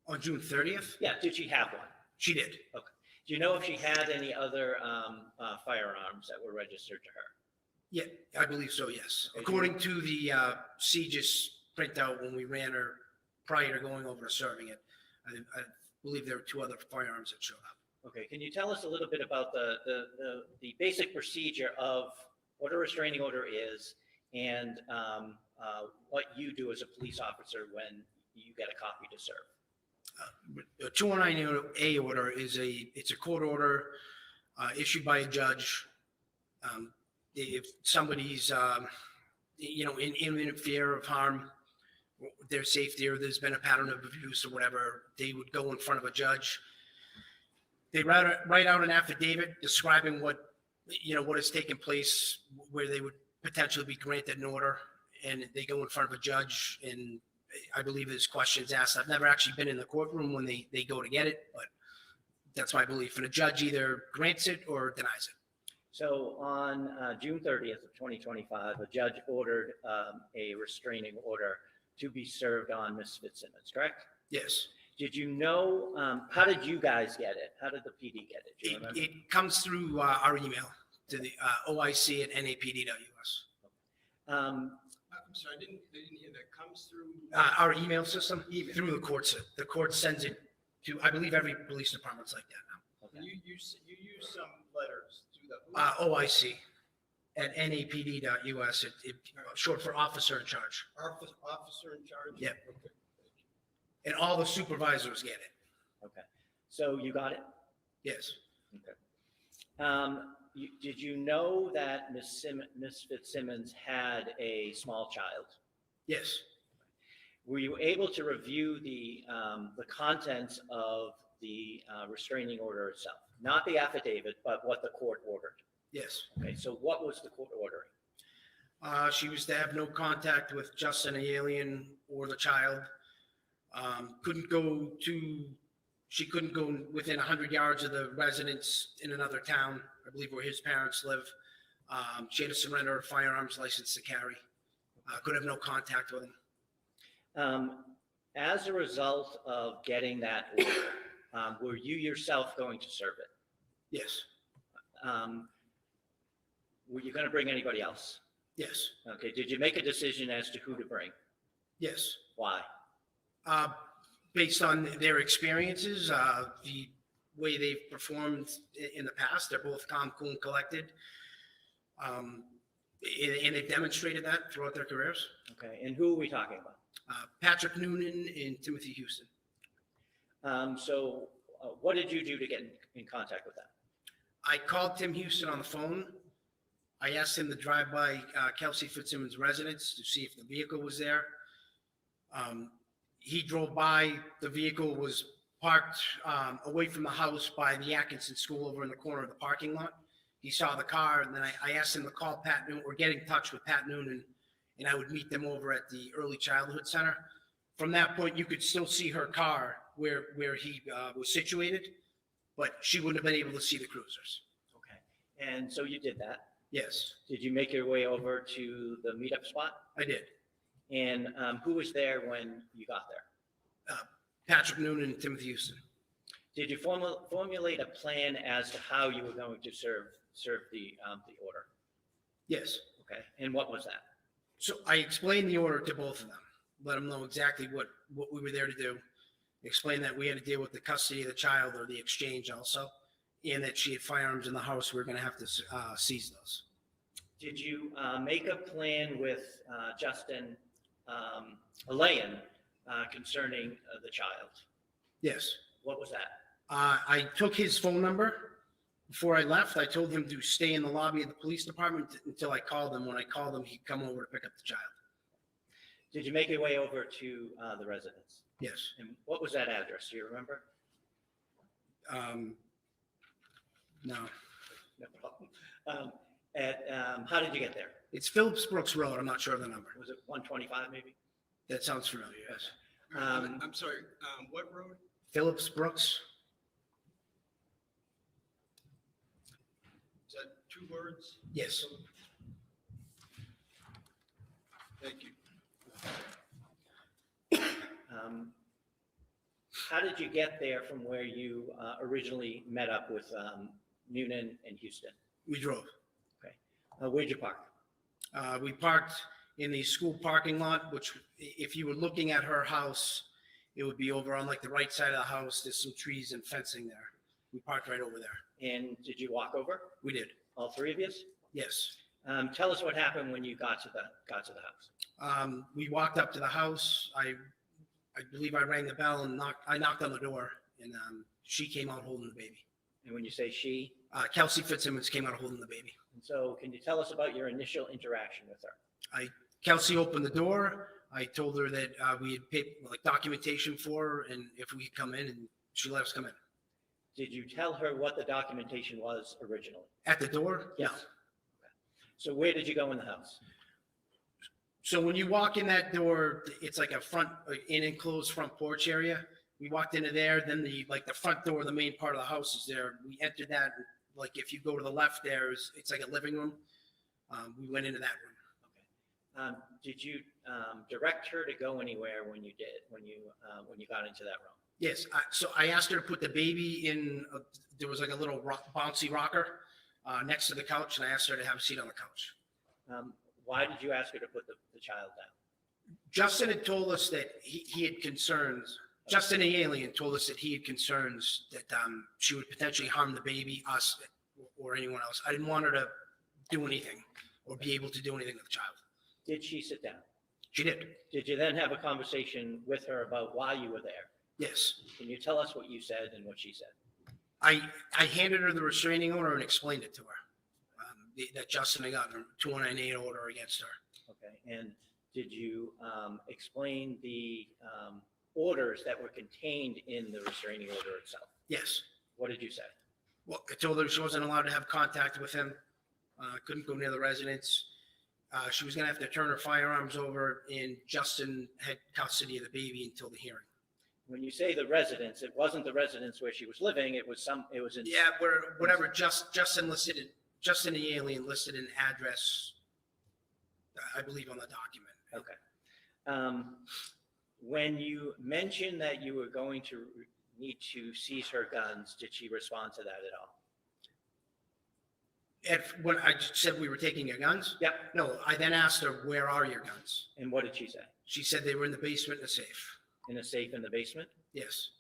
[SPEAKER 10] On June 30th?
[SPEAKER 5] Yeah, did she have one?
[SPEAKER 10] She did.
[SPEAKER 5] Okay. Do you know if she had any other firearms that were registered to her?
[SPEAKER 10] Yeah, I believe so, yes.
[SPEAKER 5] Okay.
[SPEAKER 10] According to the CJIS printout when we ran her prior to going over to serving it, I believe there were 2 other firearms that showed up.
[SPEAKER 5] Okay, can you tell us a little bit about the basic procedure of what a restraining order is and what you do as a police officer when you get a copy to serve?
[SPEAKER 10] A 219A order it's a court order issued by a judge. If somebody's, in imminent fear of harm, their safety, or there's been a pattern of abuse or whatever, they would go in front of a judge. They write out an affidavit describing what has taken place, where they would potentially be granted an order, and they go in front of a judge, and I believe there's questions asked. I've never actually been in the courtroom when they go to get it, but that's my belief. And a judge either grants it or denies it.
[SPEAKER 5] So on June 30th of 2025, a judge ordered a restraining order to be served on Ms. Fitzsimmons, correct?
[SPEAKER 10] Yes.
[SPEAKER 5] Did you know, how did you guys get it? How did the PD get it? Do you remember?
[SPEAKER 10] It comes through our email to the OIC at NAPD.us.
[SPEAKER 9] I'm sorry, I didn't hear that. Comes through
[SPEAKER 10] Our email system through the courts. The court sends it to, I believe every police department's like that now.
[SPEAKER 5] Okay.
[SPEAKER 9] You use some letters to the
[SPEAKER 10] OIC at NAPD.us. Short for officer in charge.
[SPEAKER 9] officer in charge.
[SPEAKER 10] Yeah.
[SPEAKER 9] Okay.
[SPEAKER 10] And all the supervisors get it.
[SPEAKER 5] Okay. So you got it?
[SPEAKER 10] Yes.
[SPEAKER 5] Okay. Did you know that Ms. Fitzsimmons had a small child?
[SPEAKER 10] Yes.
[SPEAKER 5] Were you able to review the contents of the restraining order itself? Not the affidavit, but what the court ordered?
[SPEAKER 10] Yes.
[SPEAKER 5] Okay, so what was the court ordering?
[SPEAKER 10] She was to have no contact with Justin, the alien, or the child. She couldn't go within 100 yards of the residence in another town, I believe where his parents live. She had to surrender her firearms license to carry. Could have no contact with him.
[SPEAKER 5] As a result of getting that order, were you yourself going to serve it?
[SPEAKER 10] Yes.
[SPEAKER 5] Were you going to bring anybody else?
[SPEAKER 10] Yes.
[SPEAKER 5] Okay, did you make a decision as to who to bring?
[SPEAKER 10] Yes.
[SPEAKER 5] Why?
[SPEAKER 10] Based on their experiences, the way they've performed in the past, they're both calm, cool, and collected. And they've demonstrated that throughout their careers.
[SPEAKER 5] Okay, and who are we talking about?
[SPEAKER 10] Patrick Noonan and Timothy Houston.
[SPEAKER 5] What did you do to get in contact with them?
[SPEAKER 10] I called Tim Houston on the phone. I asked him to drive by Kelsey Fitzsimmons' residence to see if the vehicle was there. He drove by, the vehicle was parked away from the house by the Atkinson School over in the corner of the parking lot. He saw the car, and then I asked him to call Pat Noonan or get in touch with Pat Noonan, and I would meet them over at the Early Childhood Center. From that point, you could still see her car where he was situated, but she wouldn't have been able to see the cruisers.
[SPEAKER 5] Okay, and so you did that.
[SPEAKER 10] Yes,
[SPEAKER 5] Did you make your way over to the meetup spot?
[SPEAKER 10] I did.
[SPEAKER 5] And who was there when you got there?
[SPEAKER 10] Patrick Noonan and Timothy Houston.
[SPEAKER 5] Did you formulate a plan as to how you were going to serve the order?
[SPEAKER 10] Yes.
[SPEAKER 5] Okay, and what was that?
[SPEAKER 10] So I explained the order to both of them, let them know exactly what we were there to do. Explained that we had to deal with the custody of the child or the exchange also, and that she had firearms in the house. We were going to have to seize those.
[SPEAKER 5] Did you make a plan with Justin Alayan concerning the child?
[SPEAKER 10] Yes.
[SPEAKER 5] What was that?
[SPEAKER 10] I took his phone number. Before I left, I told him to stay in the lobby of the police department until I called him. When I called him, he'd come over to pick up the child.
[SPEAKER 5] Did you make your way over to the residence?
[SPEAKER 10] Yes.
[SPEAKER 5] And what was that address? Do you remember?
[SPEAKER 10] No.
[SPEAKER 5] No problem. How did you get there?
[SPEAKER 10] It's Phillips Brooks Road. I'm not sure of the number.
[SPEAKER 5] Was it 125 maybe?
[SPEAKER 10] That sounds familiar, yes.
[SPEAKER 9] I'm sorry, what road?
[SPEAKER 10] Phillips Brooks?
[SPEAKER 9] Is that 2 words?
[SPEAKER 10] Yes.
[SPEAKER 9] Thank you.
[SPEAKER 5] How did you get there from where you originally met up with Noonan and Houston?
[SPEAKER 10] We drove.
[SPEAKER 5] Okay. Where'd you park?
[SPEAKER 10] We parked in the school parking lot, which if you were looking at her house, it would be over on like the right side of the house. There's some trees and fencing there. We parked right over there.
[SPEAKER 5] And did you walk over?
[SPEAKER 10] We did.
[SPEAKER 5] All three of you?
[SPEAKER 10] Yes.
[SPEAKER 5] Tell us what happened when you got to the house.
[SPEAKER 10] We walked up to the house. I believe I rang the bell and I knocked on the door, and she came out holding the baby.
[SPEAKER 5] And when you say she?
[SPEAKER 10] Kelsey Fitzsimmons came out holding the baby.
[SPEAKER 5] And so can you tell us about your initial interaction with her?
[SPEAKER 10] Kelsey opened the door. I told her that we had paid like documentation for her, and if we could come in, and she let us come in.
[SPEAKER 5] Did you tell her what the documentation was originally?
[SPEAKER 10] At the door?
[SPEAKER 5] Yes.
[SPEAKER 10] No.
[SPEAKER 5] Okay. So where did you go in the house?
[SPEAKER 10] So when you walk in that door, it's like an enclosed front porch area. We walked into there, then the front door, the main part of the house is there. We entered that, like if you go to the left there, it's like a living room. We went into that room.
[SPEAKER 5] Okay. Did you direct her to go anywhere when you got into that room?
[SPEAKER 10] Yes. So I asked her to put the baby in, there was like a little bouncy rocker next to the couch, and I asked her to have a seat on the couch.
[SPEAKER 5] Why did you ask her to put the child down?
[SPEAKER 10] Justin had told us that he had concerns. Justin, the alien, told us that he had concerns that she would potentially harm the baby, us, or anyone else. I didn't want her to do anything or be able to do anything with the child.
[SPEAKER 5] Did she sit down?
[SPEAKER 10] She did.
[SPEAKER 5] Did you then have a conversation with her about why you were there?
[SPEAKER 10] Yes.
[SPEAKER 5] Can you tell us what you said and what she said?
[SPEAKER 10] I handed her the restraining order and explained it to her. That Justin had gotten a 298 order against her.
[SPEAKER 5] Okay. And did you explain the orders that were contained in the restraining order itself?
[SPEAKER 10] Yes.
[SPEAKER 5] What did you say?
[SPEAKER 10] Well, I told her she wasn't allowed to have contact with him. Couldn't go near the residence. She was going to have to turn her firearms over, and Justin had custody of the baby until the hearing.
[SPEAKER 5] When you say the residence, it wasn't the residence where she was living. It was in.
[SPEAKER 10] Yeah, whatever. Justin the alien listed an address, I believe, on the document.
[SPEAKER 5] Okay. When you mentioned that you were going to need to seize her guns, did she respond to that at all?
[SPEAKER 10] When I said we were taking your guns?
[SPEAKER 5] Yep.
[SPEAKER 10] No, I then asked her, where are your guns?
[SPEAKER 5] And what did she say?
[SPEAKER 10] She said they were in the basement in a safe.
[SPEAKER 5] In a safe in the basement?
[SPEAKER 10] Yes.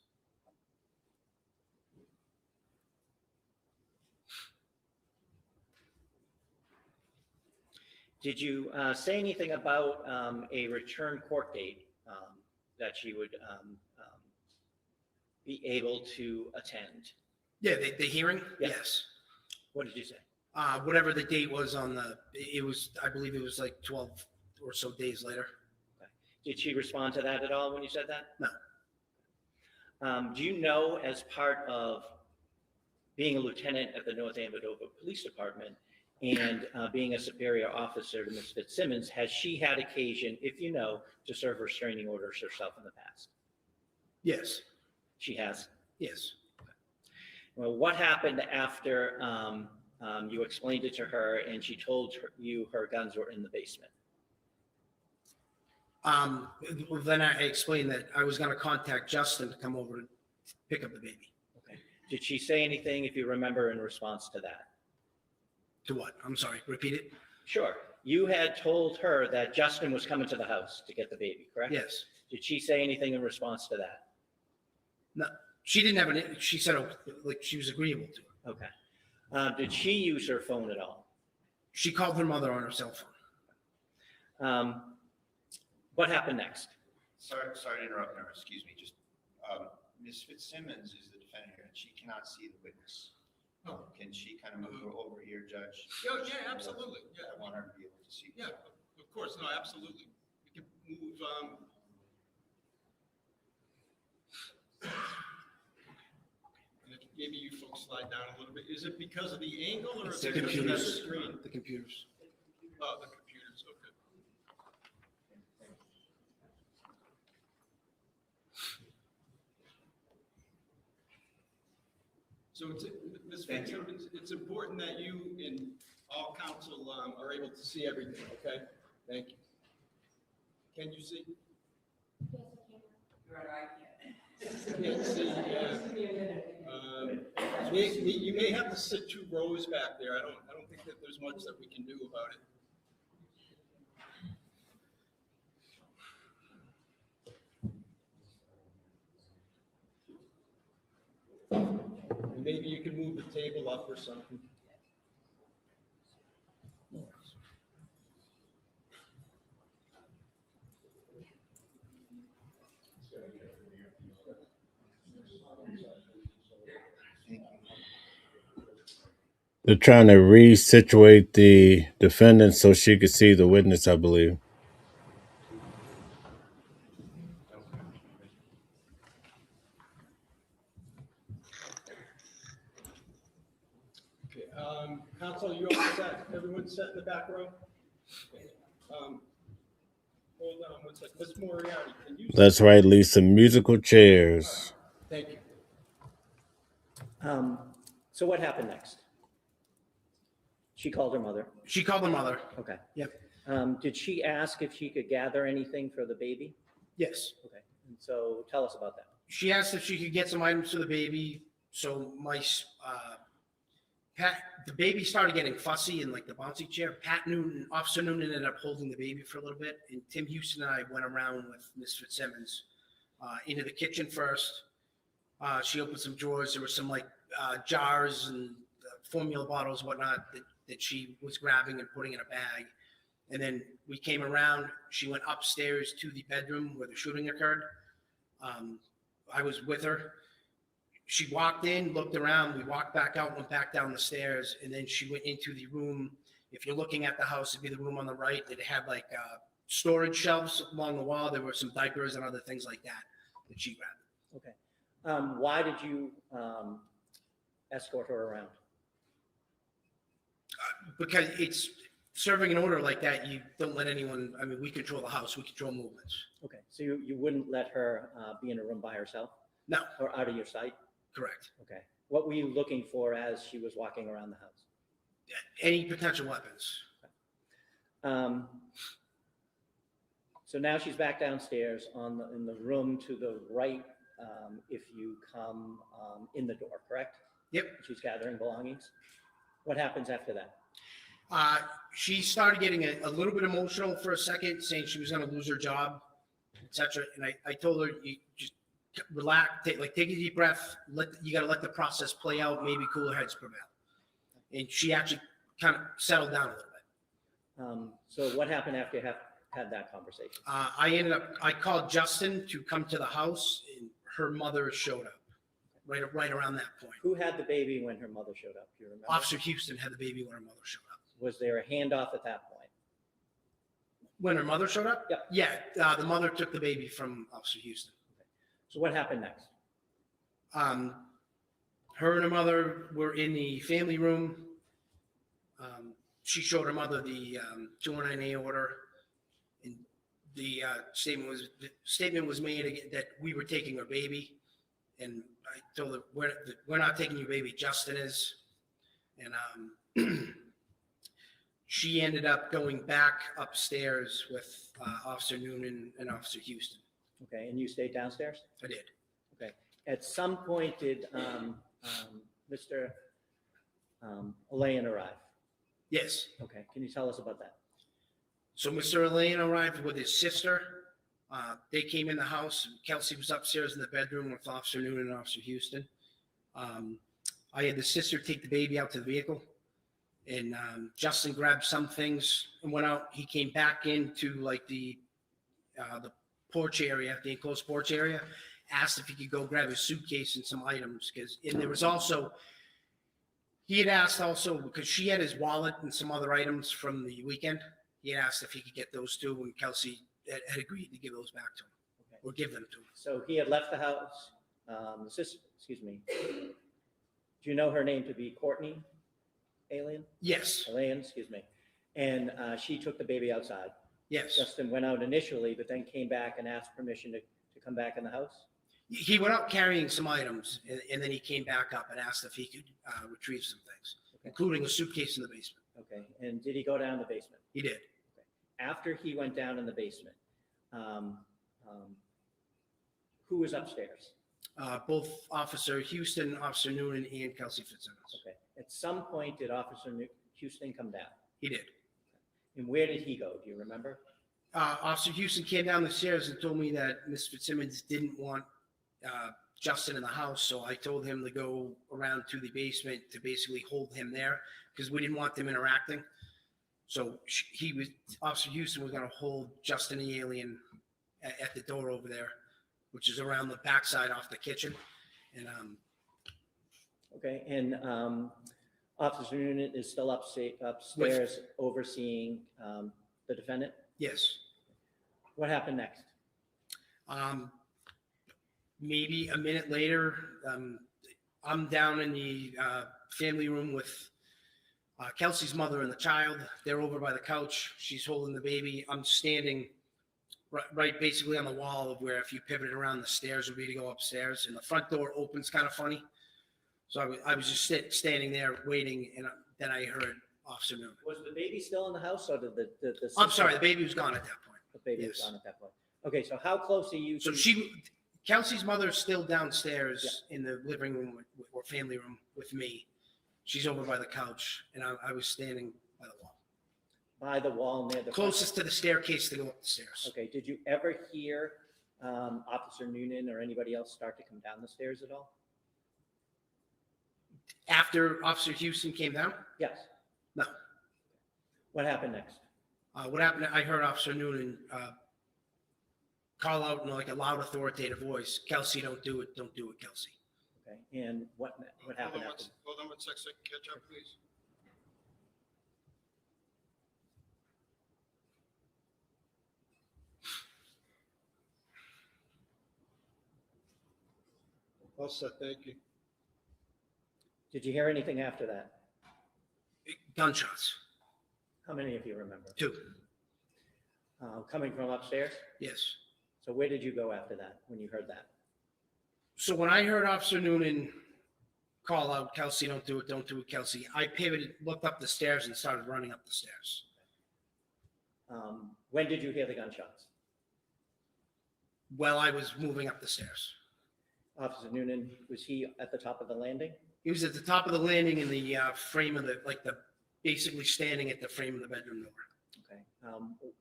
[SPEAKER 5] Did you say anything about a return court date that she would be able to attend?
[SPEAKER 10] Yeah, the hearing?
[SPEAKER 5] Yeah.
[SPEAKER 10] Yes.
[SPEAKER 5] What did you say?
[SPEAKER 10] Whatever the date was it was, I believe it was like 12 or so days later.
[SPEAKER 5] Okay. Did she respond to that at all when you said that?
[SPEAKER 10] No.
[SPEAKER 5] Do you know, as part of being a lieutenant at the North Andover Police Department and being a superior officer to Ms. Fitzsimmons, has she had occasion, if you know, to serve restraining orders herself in the past?
[SPEAKER 10] Yes.
[SPEAKER 5] She has?
[SPEAKER 10] Yes.
[SPEAKER 5] Well, what happened after you explained it to her and she told you her guns were in the basement?
[SPEAKER 10] Well, then I explained that I was going to contact Justin to come over to pick up the baby.
[SPEAKER 5] Okay. Did she say anything, if you remember, in response to that?
[SPEAKER 10] To what? I'm sorry, repeat it?
[SPEAKER 5] Sure. You had told her that Justin was coming to the house to get the baby, correct?
[SPEAKER 10] Yes.
[SPEAKER 5] Did she say anything in response to that?
[SPEAKER 10] No, she didn't have she said, like, she was agreeable to it.
[SPEAKER 5] Okay. Did she use her phone at all?
[SPEAKER 10] She called her mother on her cell phone.
[SPEAKER 5] What happened next?
[SPEAKER 8] Sorry to interrupt, no, excuse me, just, Ms. Fitzsimmons is the defendant here, and she cannot see the witness.
[SPEAKER 9] Oh.
[SPEAKER 8] Can she kind of move her over here, Judge?
[SPEAKER 9] Yeah, absolutely, yeah.
[SPEAKER 8] I want her to be able to see.
[SPEAKER 9] Yeah, of course, no, absolutely. We can move, and if maybe you folks slide down a little bit. Is it because of the angle or is
[SPEAKER 10] The
[SPEAKER 9] it because of the
[SPEAKER 10] computers.
[SPEAKER 9] screen?
[SPEAKER 10] The computers.
[SPEAKER 9] Oh, the computers, okay. So Ms. Fitzsimmons, it's important that you and all counsel are able to see everything, okay? Thank you. Can you see? Can't see, you may have to sit 2 rows back there. I don't think that there's much that we can do about it. Maybe you can move the table up or something.
[SPEAKER 1] They're trying to resituate the defendant so she could see the witness, I believe.
[SPEAKER 9] Okay, counsel, you all set? Everyone set in the back row? Okay. Hold on one second. Ms. Moriarty, can you?
[SPEAKER 1] That's right, Lisa. Musical chairs.
[SPEAKER 9] Thank you.
[SPEAKER 5] So what happened next? She called her mother.
[SPEAKER 10] She called her mother.
[SPEAKER 5] Okay.
[SPEAKER 10] Yep.
[SPEAKER 5] Did she ask if she could gather anything for the baby?
[SPEAKER 10] Yes.
[SPEAKER 5] Okay. And so tell us about that.
[SPEAKER 10] She asked if she could get some items for the baby. So the baby started getting fussy in like the bouncy chair. Officer Newton ended up holding the baby for a little bit. And Tim Houston and I went around with Ms. Fitzsimmons into the kitchen first. She opened some drawers. There were some like jars and formula bottles, whatnot, that she was grabbing and putting in a bag. And then we came around. She went upstairs to the bedroom where the shooting occurred. I was with her. She walked in, looked around. We walked back out, went back down the stairs, and then she went into the room. If you're looking at the house, it'd be the room on the right. It had like storage shelves along the wall. There were some diapers and other things like that she grabbed.
[SPEAKER 5] Okay. Why did you escort her around?
[SPEAKER 10] Because it's serving an order like that, you don't let anyone, we control the house, we control movements.
[SPEAKER 5] Okay. So you wouldn't let her be in a room by herself?
[SPEAKER 10] No.
[SPEAKER 5] Or out of your sight?
[SPEAKER 10] Correct.
[SPEAKER 5] Okay. What were you looking for as she was walking around the house?
[SPEAKER 10] Any potential weapons.
[SPEAKER 5] So now she's back downstairs in the room to the right if you come in the door, correct?
[SPEAKER 10] Yep.
[SPEAKER 5] She's gathering belongings? What happens after that?
[SPEAKER 10] She started getting a little bit emotional for a second, saying she was going to lose her job, etc. And I told her, you just relax, take a deep breath. You got to let the process play out. Maybe cooler heads prevail. And she actually kind of settled down a little bit.
[SPEAKER 5] So what happened after you had that conversation?
[SPEAKER 10] I called Justin to come to the house, and her mother showed up right around that point.
[SPEAKER 5] Who had the baby when her mother showed up? Do you remember?
[SPEAKER 10] Officer Houston had the baby when her mother showed up.
[SPEAKER 5] Was there a handoff at that point?
[SPEAKER 10] When her mother showed up?
[SPEAKER 5] Yep.
[SPEAKER 10] Yeah, the mother took the baby from Officer Houston.
[SPEAKER 5] So what happened next?
[SPEAKER 10] Her and her mother were in the family room. She showed her mother the 209A order, and the statement was made that we were taking her baby, and I told her we're not taking your baby. Justin is, and she ended up going back upstairs with Officer Noonan and Officer Houston.
[SPEAKER 5] Okay, and you stayed downstairs?
[SPEAKER 10] I did.
[SPEAKER 5] Okay. At some point, did Mr. Elaine arrive?
[SPEAKER 10] Yes.
[SPEAKER 5] Okay, can you tell us about that?
[SPEAKER 10] So Mr. Elaine arrived with his sister. They came in the house. Kelsey was upstairs in the bedroom with Officer Noonan and Officer Houston. I had the sister take the baby out to the vehicle, and Justin grabbed some things and went out. He came back into like the porch area, the enclosed porch area, asked if he could go grab his suitcase and some items, and there was also, he had asked also, because she had his wallet and some other items from the weekend, he had asked if he could get those too, and Kelsey had agreed to give those back to him,
[SPEAKER 5] Okay.
[SPEAKER 10] or give them to him.
[SPEAKER 5] So he had left the house. The sister, excuse me. Do you know her name to be Courtney Alien?
[SPEAKER 10] Yes,
[SPEAKER 5] Elaine, excuse me. And she took the baby outside.
[SPEAKER 10] yes.
[SPEAKER 5] Justin went out initially, but then came back and asked permission to come back in the house?
[SPEAKER 10] He went out carrying some items, and then he came back up and asked if he could retrieve some things, including a suitcase in the basement.
[SPEAKER 5] Okay, and did he go down the basement?
[SPEAKER 10] He did.
[SPEAKER 5] After he went down in the basement, who was upstairs?
[SPEAKER 10] Both Officer Houston, Officer Noonan, and Kelsey Fitzsimmons.
[SPEAKER 5] Okay, at some point, did Officer Houston come down?
[SPEAKER 10] He did.
[SPEAKER 5] And where did he go? Do you remember?
[SPEAKER 10] Officer Houston came down the stairs and told me that Ms. Fitzsimmons didn't want Justin in the house, so I told him to go around to the basement to basically hold him there because we didn't want them interacting. So Officer Houston was going to hold Justin the alien at the door over there, which is around the backside off the kitchen. And
[SPEAKER 5] Okay, and Officer Noonan is still upstairs overseeing the defendant?
[SPEAKER 10] yes.
[SPEAKER 5] What happened next?
[SPEAKER 10] Maybe a minute later, I'm down in the family room with Kelsey's mother and the child. They're over by the couch. She's holding the baby. I'm standing right basically on the wall of where if you pivot around the stairs would be to go upstairs, and the front door opens kind of funny. So I was just standing there waiting, and then I heard Officer Noonan.
[SPEAKER 5] Was the baby still in the house, or did the
[SPEAKER 10] I'm sorry, the baby was gone at that point.
[SPEAKER 5] The baby was
[SPEAKER 10] Yes.
[SPEAKER 5] gone at that point. Okay, so how close are you?
[SPEAKER 10] So Kelsey's mother's still downstairs in the living room or family room with me. She's over by the couch, and I was standing by the wall,
[SPEAKER 5] By the wall near the
[SPEAKER 10] closest to the staircase to go up the stairs.
[SPEAKER 5] Okay, did you ever hear Officer Noonan or anybody else start to come down the stairs at all?
[SPEAKER 10] After Officer Houston came down?
[SPEAKER 5] Yes.
[SPEAKER 10] No.
[SPEAKER 5] What happened next?
[SPEAKER 10] What happened? I heard Officer Noonan call out in like a loud, authoritative voice, "Kelsey, don't do it, Kelsey."
[SPEAKER 5] Okay, and what happened after?
[SPEAKER 9] Hold on one second, catch up, please. All set, thank you.
[SPEAKER 5] Did you hear anything after that?
[SPEAKER 10] Gunshots.
[SPEAKER 5] How many of you remember?
[SPEAKER 10] 2.
[SPEAKER 5] Coming from upstairs?
[SPEAKER 10] Yes.
[SPEAKER 5] So where did you go after that, when you heard that?
[SPEAKER 10] So when I heard Officer Noonan call out, "Kelsey, don't do it, Kelsey," I pivoted, looked up the stairs, and started running up the stairs.
[SPEAKER 5] When did you hear the gunshots?
[SPEAKER 10] While I was moving up the stairs.
[SPEAKER 5] Officer Noonan, was he at the top of the landing?
[SPEAKER 10] He was at the top of the landing in the frame of basically standing at the frame of the bedroom door.
[SPEAKER 5] Okay.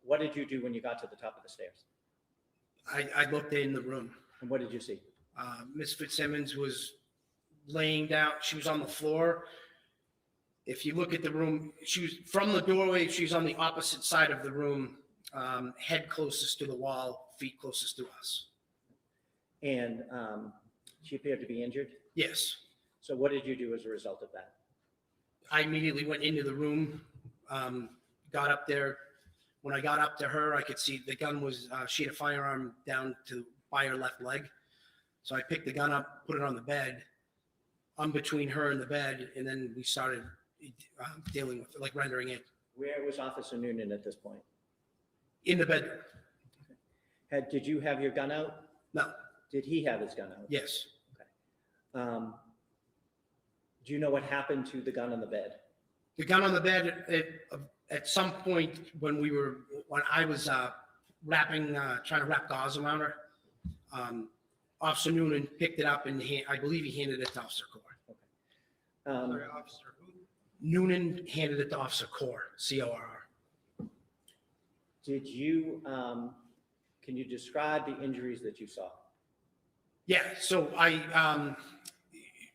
[SPEAKER 5] What did you do when you got to the top of the stairs?
[SPEAKER 10] I looked in the room.
[SPEAKER 5] And what did you see?
[SPEAKER 10] Miss Fitzsimmons was laying down. She was on the floor. If you look at the room, she was from the doorway. She was on the opposite side of the room, head closest to the wall, feet closest to us.
[SPEAKER 5] And she appeared to be injured.
[SPEAKER 10] Yes.
[SPEAKER 5] So what did you do as a result of that?
[SPEAKER 10] I immediately went into the room, got up there. When I got up to her, I could see the gun was, she had a firearm down by her left leg. So I picked the gun up, put it on the bed. I'm between her and the bed, and then we started dealing with it, like rendering it.
[SPEAKER 5] Where was Officer Noonan at this point?
[SPEAKER 10] In the bedroom.
[SPEAKER 5] Did you have your gun out?
[SPEAKER 10] No.
[SPEAKER 5] Did he have his gun out?
[SPEAKER 10] Yes.
[SPEAKER 5] Do you know what happened to the gun on the bed?
[SPEAKER 10] The gun on the bed, at some point when I was trying to wrap gauze around her, Officer Noonan picked it up and I believe he handed it to Officer Core.
[SPEAKER 9] Sorry, Officer who?
[SPEAKER 10] Noonan handed it to Officer Core, C-O-R-R.
[SPEAKER 5] Did you, can you describe the injuries that you saw?
[SPEAKER 10] Yeah, so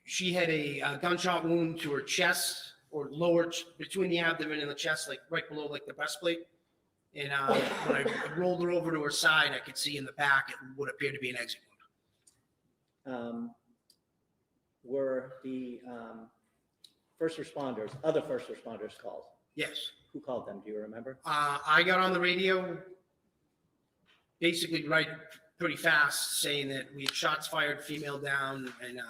[SPEAKER 10] she had a gunshot wound to her chest or lower, between the abdomen and the chest, like right below like the breastplate. And when I rolled her over to her side, I could see in the back it would appear to be an exit wound.
[SPEAKER 5] Were the other first responders called?
[SPEAKER 10] Yes.
[SPEAKER 5] Who called them? Do you remember?
[SPEAKER 10] I got on the radio basically pretty fast saying that we had shots fired, female down, and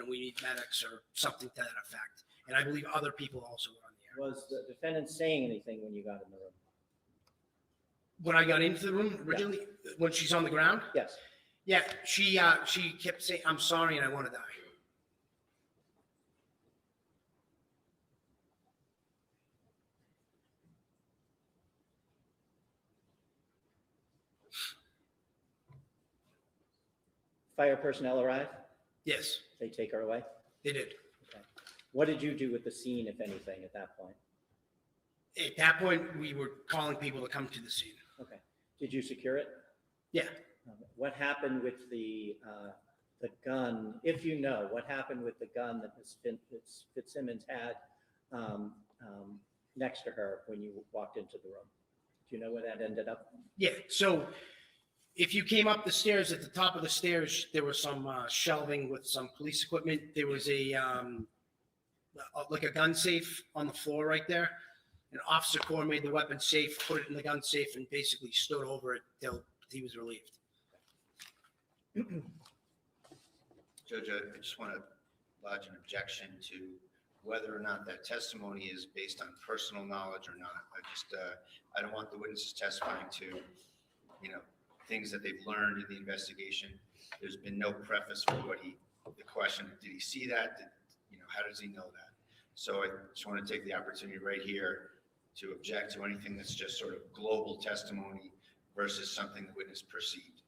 [SPEAKER 10] we need medics or something to that effect. And I believe other people also were on the air.
[SPEAKER 5] Was the defendant saying anything when you got in the room?
[SPEAKER 10] When I got into the room originally, when she's on the ground?
[SPEAKER 5] Yes.
[SPEAKER 10] Yeah, she kept saying, "I'm sorry and I want to die."
[SPEAKER 5] Fire personnel arrived?
[SPEAKER 10] Yes,
[SPEAKER 5] They take her away?
[SPEAKER 10] they did.
[SPEAKER 5] Okay. What did you do with the scene, if anything, at that point?
[SPEAKER 10] At that point, we were calling people to come to the scene.
[SPEAKER 5] Okay. Did you secure it?
[SPEAKER 10] Yeah.
[SPEAKER 5] What happened with the gun, if you know, what happened with the gun that Ms. Fitzsimmons had next to her when you walked into the room? Do you know where that ended up?
[SPEAKER 10] Yeah, so if you came up the stairs, at the top of the stairs, there was some shelving with some police equipment. There was like a gun safe on the floor right there. And Officer Core made the weapon safe, put it in the gun safe, and basically stood over it till he was relieved.
[SPEAKER 8] Judge, I just want to lodge an objection to whether or not that testimony is based on personal knowledge or not. I don't want the witnesses testifying to, things that they've learned in the investigation. There's been no preface for the question, did he see that? How does he know that? So I just want to take the opportunity right here to object to anything that's just sort of global testimony versus something the witness perceived.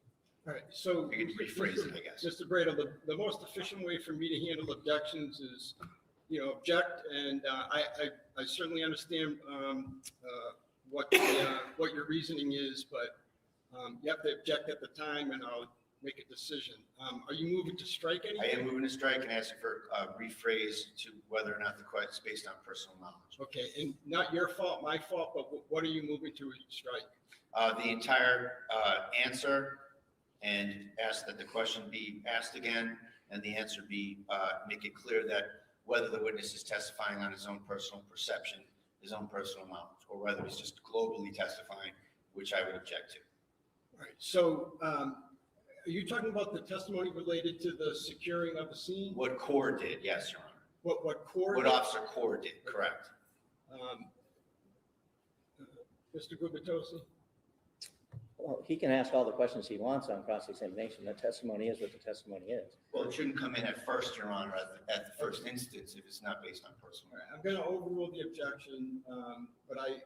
[SPEAKER 9] All right, so.
[SPEAKER 8] You could rephrase it, I guess.
[SPEAKER 9] Mr. Brado, the most efficient way for me to handle objections is, object, and I certainly understand what your reasoning is, but you have to object at the time, and I'll make a decision. Are you moving to strike anything?
[SPEAKER 8] I am moving to strike and asking for a rephrase to whether or not the question is based on personal knowledge.
[SPEAKER 9] Okay, and not your fault, my fault, but what are you moving to strike?
[SPEAKER 8] The entire answer, and ask that the question be asked again, and the answer be, make it clear that whether the witness is testifying on his own personal perception, his own personal knowledge, or whether he's just globally testifying, which I would object to.
[SPEAKER 9] All right, so are you talking about the testimony related to the securing of the scene?
[SPEAKER 8] What Core did, yes, Your Honor.
[SPEAKER 9] What Core?
[SPEAKER 8] What Officer Core did, correct.
[SPEAKER 9] Mr. Gubitosi?
[SPEAKER 5] Well, he can ask all the questions he wants on cross-examination. The testimony is what the testimony is.
[SPEAKER 8] Well, it shouldn't come in at first, Your Honor, at the first instance if it's not based on personal knowledge.
[SPEAKER 9] I'm going to overrule the objection, but I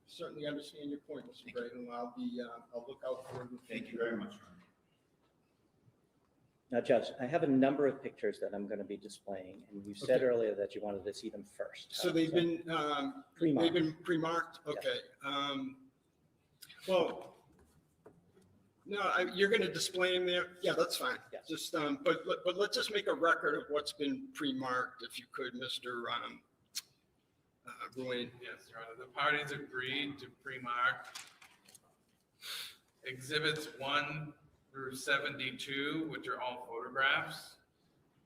[SPEAKER 9] certainly understand your point, Mr. Brayden. I'll look out for it.
[SPEAKER 8] Thank you very much, Your Honor.
[SPEAKER 5] Now, Judge, I have a number of pictures that I'm going to be displaying, and you said
[SPEAKER 9] Okay.
[SPEAKER 5] earlier that you wanted to see them first.
[SPEAKER 9] So they've been,
[SPEAKER 5] Pre-marked.
[SPEAKER 9] they've been pre-marked? Okay. Well, no, you're going to display them there? Yeah, that's fine.
[SPEAKER 5] Yes.
[SPEAKER 9] Just, but let's just make a record of what's been pre-marked, if you could, Mr. Ruane.
[SPEAKER 3] Yes, Your Honor. The parties agreed to pre-mark exhibits 1 through 72, which are all photographs,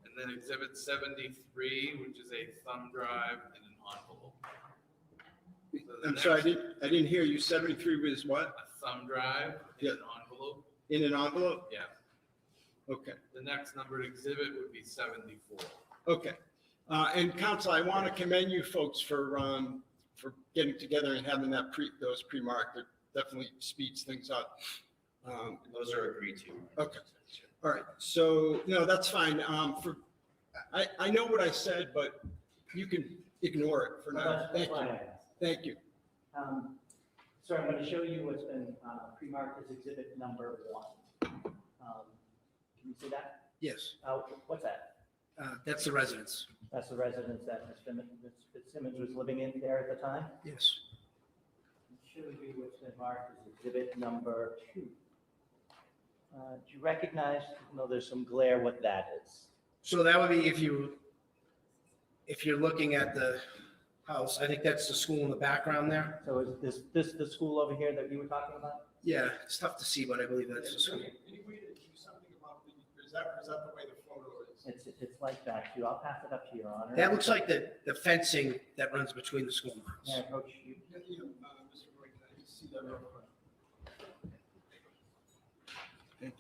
[SPEAKER 3] and then exhibit 73, which is a thumb drive and an envelope. So the
[SPEAKER 9] I'm sorry,
[SPEAKER 3] next-
[SPEAKER 9] I didn't hear you. 73 was what?
[SPEAKER 3] A thumb drive and
[SPEAKER 9] Yeah.
[SPEAKER 3] an envelope.
[SPEAKER 9] In an envelope?
[SPEAKER 3] Yeah.
[SPEAKER 9] Okay,
[SPEAKER 3] The next numbered exhibit would be 74.
[SPEAKER 9] okay. And counsel, I want to commend you folks for getting together and having those pre-marked. It definitely speeds things up.
[SPEAKER 8] Those are agreed to.
[SPEAKER 9] Okay. All right, so, no, that's fine. I know what I said, but you can ignore it for
[SPEAKER 5] Well,
[SPEAKER 9] now.
[SPEAKER 5] that's
[SPEAKER 9] Thank
[SPEAKER 5] why I
[SPEAKER 9] you.
[SPEAKER 5] asked.
[SPEAKER 9] Thank you.
[SPEAKER 5] So I'm going to show you what's been pre-marked as exhibit number 1. Can you see that?
[SPEAKER 10] Yes,
[SPEAKER 5] What's that?
[SPEAKER 10] that's the residence.
[SPEAKER 5] That's the residence that Ms. Fitzsimmons was living in there at the time.
[SPEAKER 10] Yes.
[SPEAKER 5] I'll show you what's been marked as exhibit number 2. Do you recognize, no, there's some glare, what that is?
[SPEAKER 10] So that would be if you're looking at the house, I think that's the school in the background there.
[SPEAKER 5] So is this the school over here that you were talking about?
[SPEAKER 10] Yeah, it's tough to see, but I believe that's the school.
[SPEAKER 9] Any way to do something about is that the way the photo is?
[SPEAKER 5] It's like that, too. I'll pass it up to Your Honor.
[SPEAKER 10] That looks like the fencing that runs between the school and the house.
[SPEAKER 5] Yeah, Coach, you,
[SPEAKER 9] Mr. Roy, can I see that real quick? Thank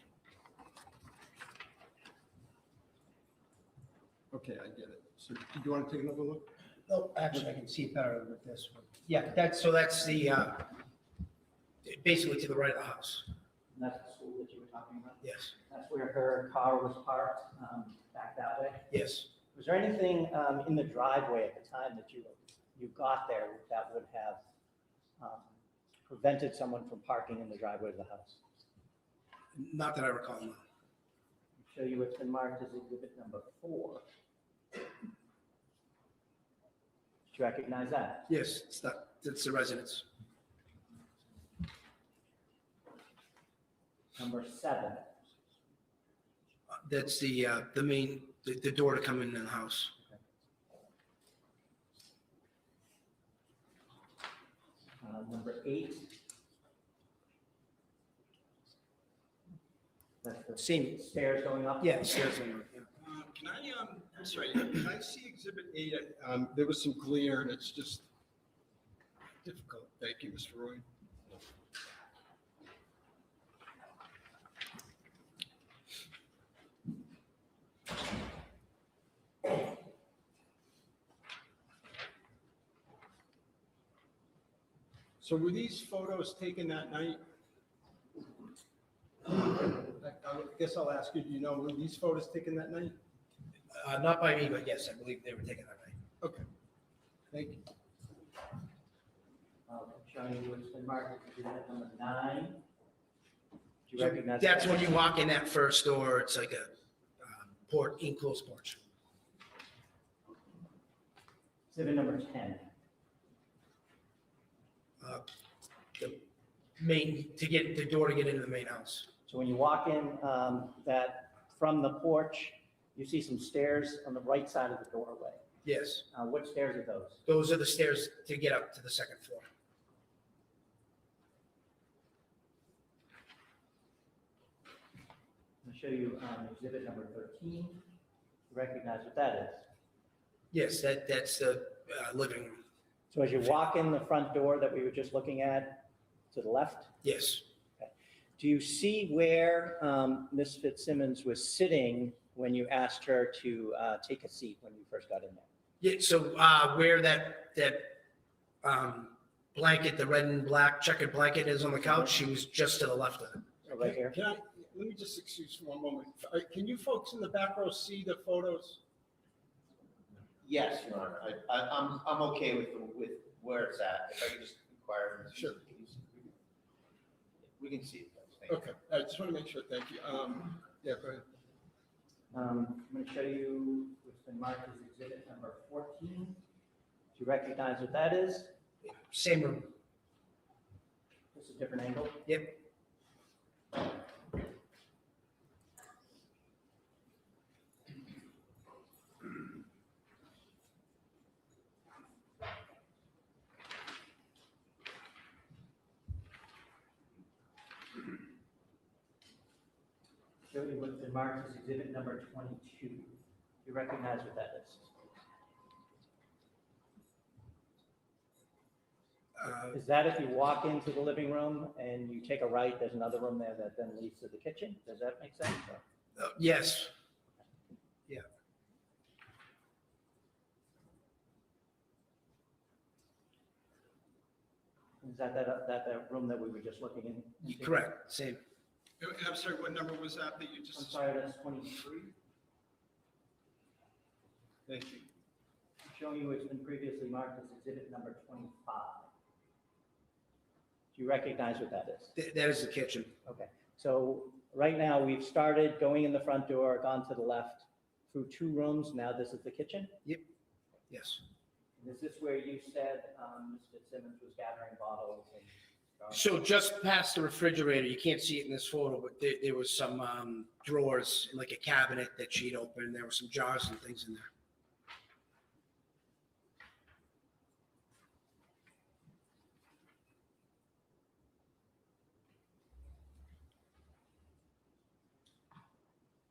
[SPEAKER 9] you. Okay, I get it. So do you want to take another look?
[SPEAKER 10] Oh, actually, I can see it better with this one. Yeah, that's the, basically to the right of the house.
[SPEAKER 5] that's the school that you were talking about?
[SPEAKER 10] Yes,
[SPEAKER 5] That's where her car was parked, back that way?
[SPEAKER 10] yes.
[SPEAKER 5] Was there anything in the driveway at the time that you got there that would have prevented someone from parking in the driveway of the house?
[SPEAKER 10] Not that I recall, no.
[SPEAKER 5] I'll show you what's been marked as exhibit number 4. Did you recognize that?
[SPEAKER 10] Yes, it's the residence.
[SPEAKER 5] Number 7.
[SPEAKER 10] That's the main, the door to come in the house.
[SPEAKER 5] Number 8. That's the
[SPEAKER 10] Same.
[SPEAKER 5] stairs going up?
[SPEAKER 10] Yeah, stairs in there, yeah.
[SPEAKER 9] Can I'm sorry, can I see exhibit 8? There was some glare and it's just difficult. Thank you, Mr. Roy. So were these photos taken that night? I guess I'll ask you, do you know, were these photos taken that night?
[SPEAKER 10] Not by me, but yes, I believe they were taken that night.
[SPEAKER 9] Okay, thank you.
[SPEAKER 5] Showing you what's been marked as exhibit number 9. Do you recognize?
[SPEAKER 10] That's
[SPEAKER 5] that?
[SPEAKER 10] when you walk in that first door, it's like a enclosed porch.
[SPEAKER 5] Exhibit number 10.
[SPEAKER 10] The main, to get the door to get into the main house.
[SPEAKER 5] So when you walk in, that from the porch, you see some stairs on the right side of the doorway.
[SPEAKER 10] Yes,
[SPEAKER 5] What stairs are those?
[SPEAKER 10] those are the stairs to get up to the second floor.
[SPEAKER 5] I'll show you exhibit number 13. You recognize what that is?
[SPEAKER 10] Yes, that's the living room.
[SPEAKER 5] So as you walk in the front door that we were just looking at, to the left,
[SPEAKER 10] Yes,
[SPEAKER 5] do you see where Ms. Fitzsimmons was sitting when you asked her to take a seat when you first got in there?
[SPEAKER 10] yeah, so where that blanket, the red and black checkered blanket is on the couch, she was just to the left of it.
[SPEAKER 5] So right here?
[SPEAKER 9] Let me just excuse for one moment. Can you folks in the back row see the photos?
[SPEAKER 8] Yes, Your Honor. I'm okay with where it's at. If I could just inquire.
[SPEAKER 9] Sure.
[SPEAKER 8] We can see it. Thank you.
[SPEAKER 9] Okay, I just want to make sure, thank you. Yeah, go ahead.
[SPEAKER 5] I'm going to show you what's been marked as exhibit number 14. Do you recognize what that is?
[SPEAKER 10] Same room.
[SPEAKER 5] Just a different angle.
[SPEAKER 10] Yep.
[SPEAKER 5] Show you what's been marked as exhibit number 22. Do you recognize what that is? Is that if you walk into the living room and you take a right, there's another room there that then leads to the kitchen? Does that make sense? Or-
[SPEAKER 10] Yes. Yeah.
[SPEAKER 5] Is that room that we were just looking in?
[SPEAKER 10] Correct. Same.
[SPEAKER 9] I'm sorry, what number was that you
[SPEAKER 5] I'm
[SPEAKER 9] just?
[SPEAKER 5] sorry, that's 23.
[SPEAKER 9] Thank you.
[SPEAKER 5] I'm showing you it's been previously marked as exhibit number 25. Do you recognize what that is?
[SPEAKER 10] That is the kitchen.
[SPEAKER 5] Okay, so right now we've started going in the front door, gone to the left through 2 rooms. Now this is the kitchen.
[SPEAKER 10] Yes.
[SPEAKER 5] And is this where you said Ms. Fitzsimmons was gathering bottles and?
[SPEAKER 10] So just past the refrigerator, you can't see it in this photo, but there was some drawers, in like a cabinet that she'd opened. There were some jars and things in there.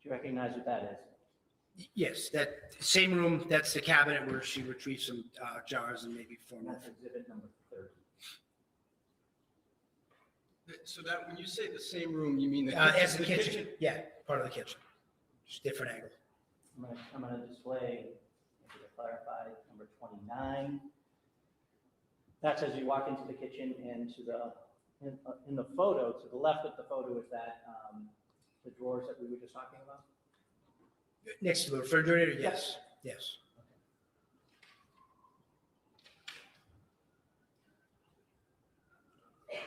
[SPEAKER 5] Do you recognize what that is?
[SPEAKER 10] Yes, that same room, that's the cabinet where she retrieved some jars and maybe
[SPEAKER 5] And
[SPEAKER 10] formal.
[SPEAKER 5] that's exhibit number 30.
[SPEAKER 9] So that, when you say the same room, you mean
[SPEAKER 10] As the kitchen, yeah, part of the kitchen, just different angle.
[SPEAKER 5] I'm gonna display, to clarify, number 29. That's as you walk into the kitchen and to the, in the photo, to the left of the photo is that, the drawers that we were just talking about?
[SPEAKER 10] Next to the refrigerator, yes, yes.
[SPEAKER 5] Do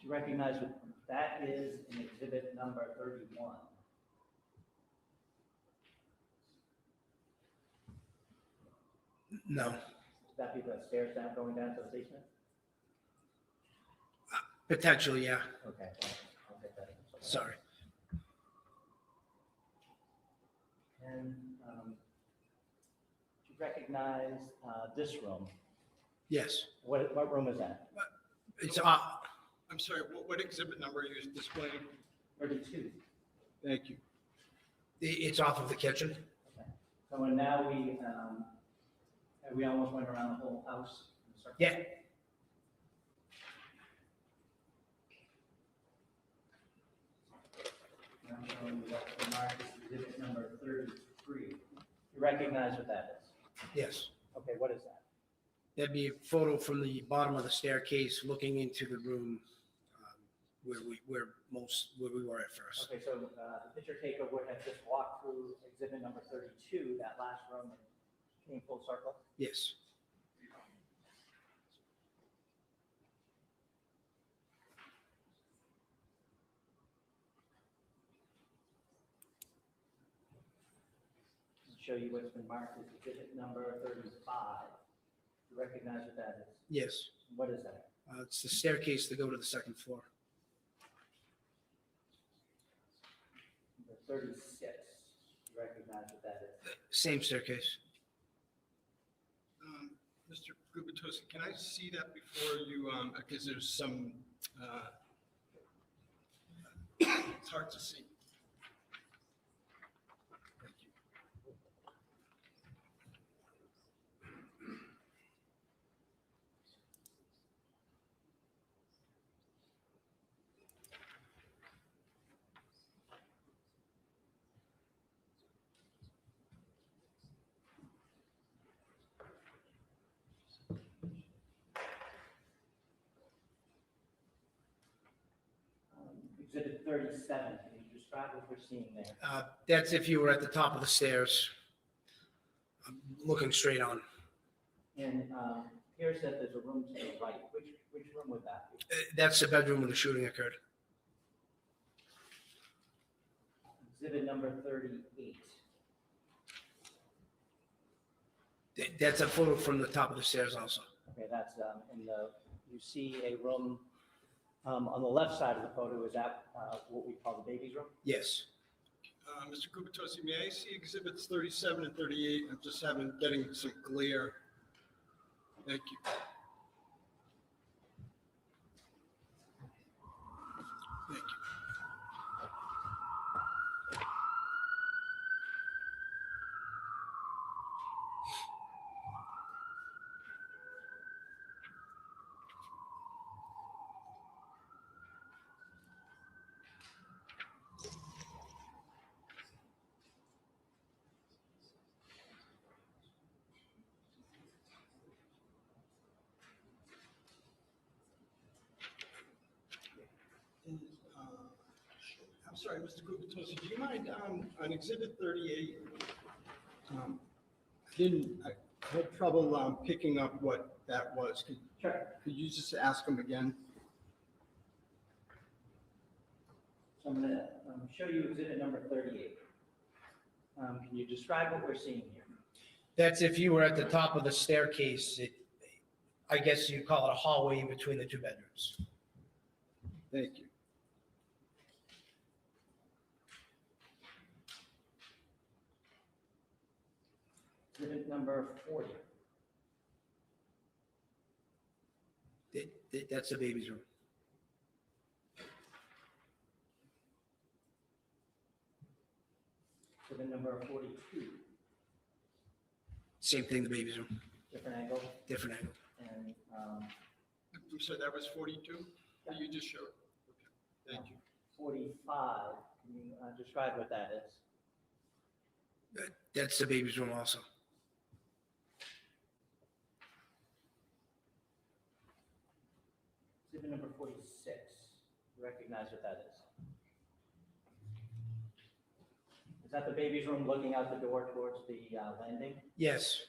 [SPEAKER 5] you recognize what that is in exhibit number 31?
[SPEAKER 10] No,
[SPEAKER 5] Would that be the stairs down, going down to the basement?
[SPEAKER 10] potentially, yeah,
[SPEAKER 5] Okay, I'll get that.
[SPEAKER 10] sorry.
[SPEAKER 5] And do you recognize this room?
[SPEAKER 10] Yes,
[SPEAKER 5] What room is that?
[SPEAKER 10] it's,
[SPEAKER 9] I'm sorry, what exhibit number are you displaying?
[SPEAKER 5] 32.
[SPEAKER 9] Thank you.
[SPEAKER 10] it's off of the kitchen.
[SPEAKER 5] Okay. So and now we almost went around the whole house. in a circle.
[SPEAKER 10] Yeah,
[SPEAKER 5] And I'm showing you that's the mark as exhibit number 33. You recognize what that is?
[SPEAKER 10] yes.
[SPEAKER 5] Okay, what is that?
[SPEAKER 10] That'd be a photo from the bottom of the staircase looking into the room where we were at first.
[SPEAKER 5] Okay, so the picture taker would have just walked through exhibit number 32, that last room, and came full circle?
[SPEAKER 10] Yes.
[SPEAKER 5] Show you what's been marked as exhibit number 35. You recognize what that is?
[SPEAKER 10] Yes.
[SPEAKER 5] What is that?
[SPEAKER 10] It's the staircase to go to the second floor.
[SPEAKER 5] Number 36. You recognize what that is?
[SPEAKER 10] Same staircase.
[SPEAKER 9] Mr. Gubitosi, can I see that before you, because there's some, it's hard to see. Thank you.
[SPEAKER 5] Exhibit 37. Can you describe what we're seeing there?
[SPEAKER 10] That's if you were at the top of the stairs, looking straight on.
[SPEAKER 5] And here's that there's a room to the right. Which room would that be?
[SPEAKER 10] That's the bedroom where the shooting occurred.
[SPEAKER 5] Exhibit number 38.
[SPEAKER 10] That's a photo from the top of the stairs also.
[SPEAKER 5] Okay, that's you see a room on the left side of the photo. Is that what we call the baby's room?
[SPEAKER 10] Yes.
[SPEAKER 9] Mr. Kubatosi, may I see exhibits 37 and 38? I'm just getting some glare. Thank you. Thank you. I'm sorry, Mr. Kubatosi, do you mind, on exhibit 38, I had trouble picking up what that was.
[SPEAKER 5] Sure.
[SPEAKER 9] Could you just ask him again?
[SPEAKER 5] So I'm going to show you exhibit number 38. Can you describe what we're seeing here?
[SPEAKER 10] That's if you were at the top of the staircase, I guess you'd call it a hallway in between the two bedrooms.
[SPEAKER 9] Thank you.
[SPEAKER 5] Exhibit number 40.
[SPEAKER 10] That's the baby's room.
[SPEAKER 5] Exhibit number 42.
[SPEAKER 10] Same thing, the baby's room,
[SPEAKER 5] Different angle.
[SPEAKER 10] different angle.
[SPEAKER 5] And
[SPEAKER 9] You said that was 42 that you just showed? Okay, thank you.
[SPEAKER 5] 45. Can you describe what that is?
[SPEAKER 10] That's the baby's room also.
[SPEAKER 5] Exhibit number 46. You recognize what that is? Is that the baby's room looking out the door towards the landing?
[SPEAKER 10] Yes.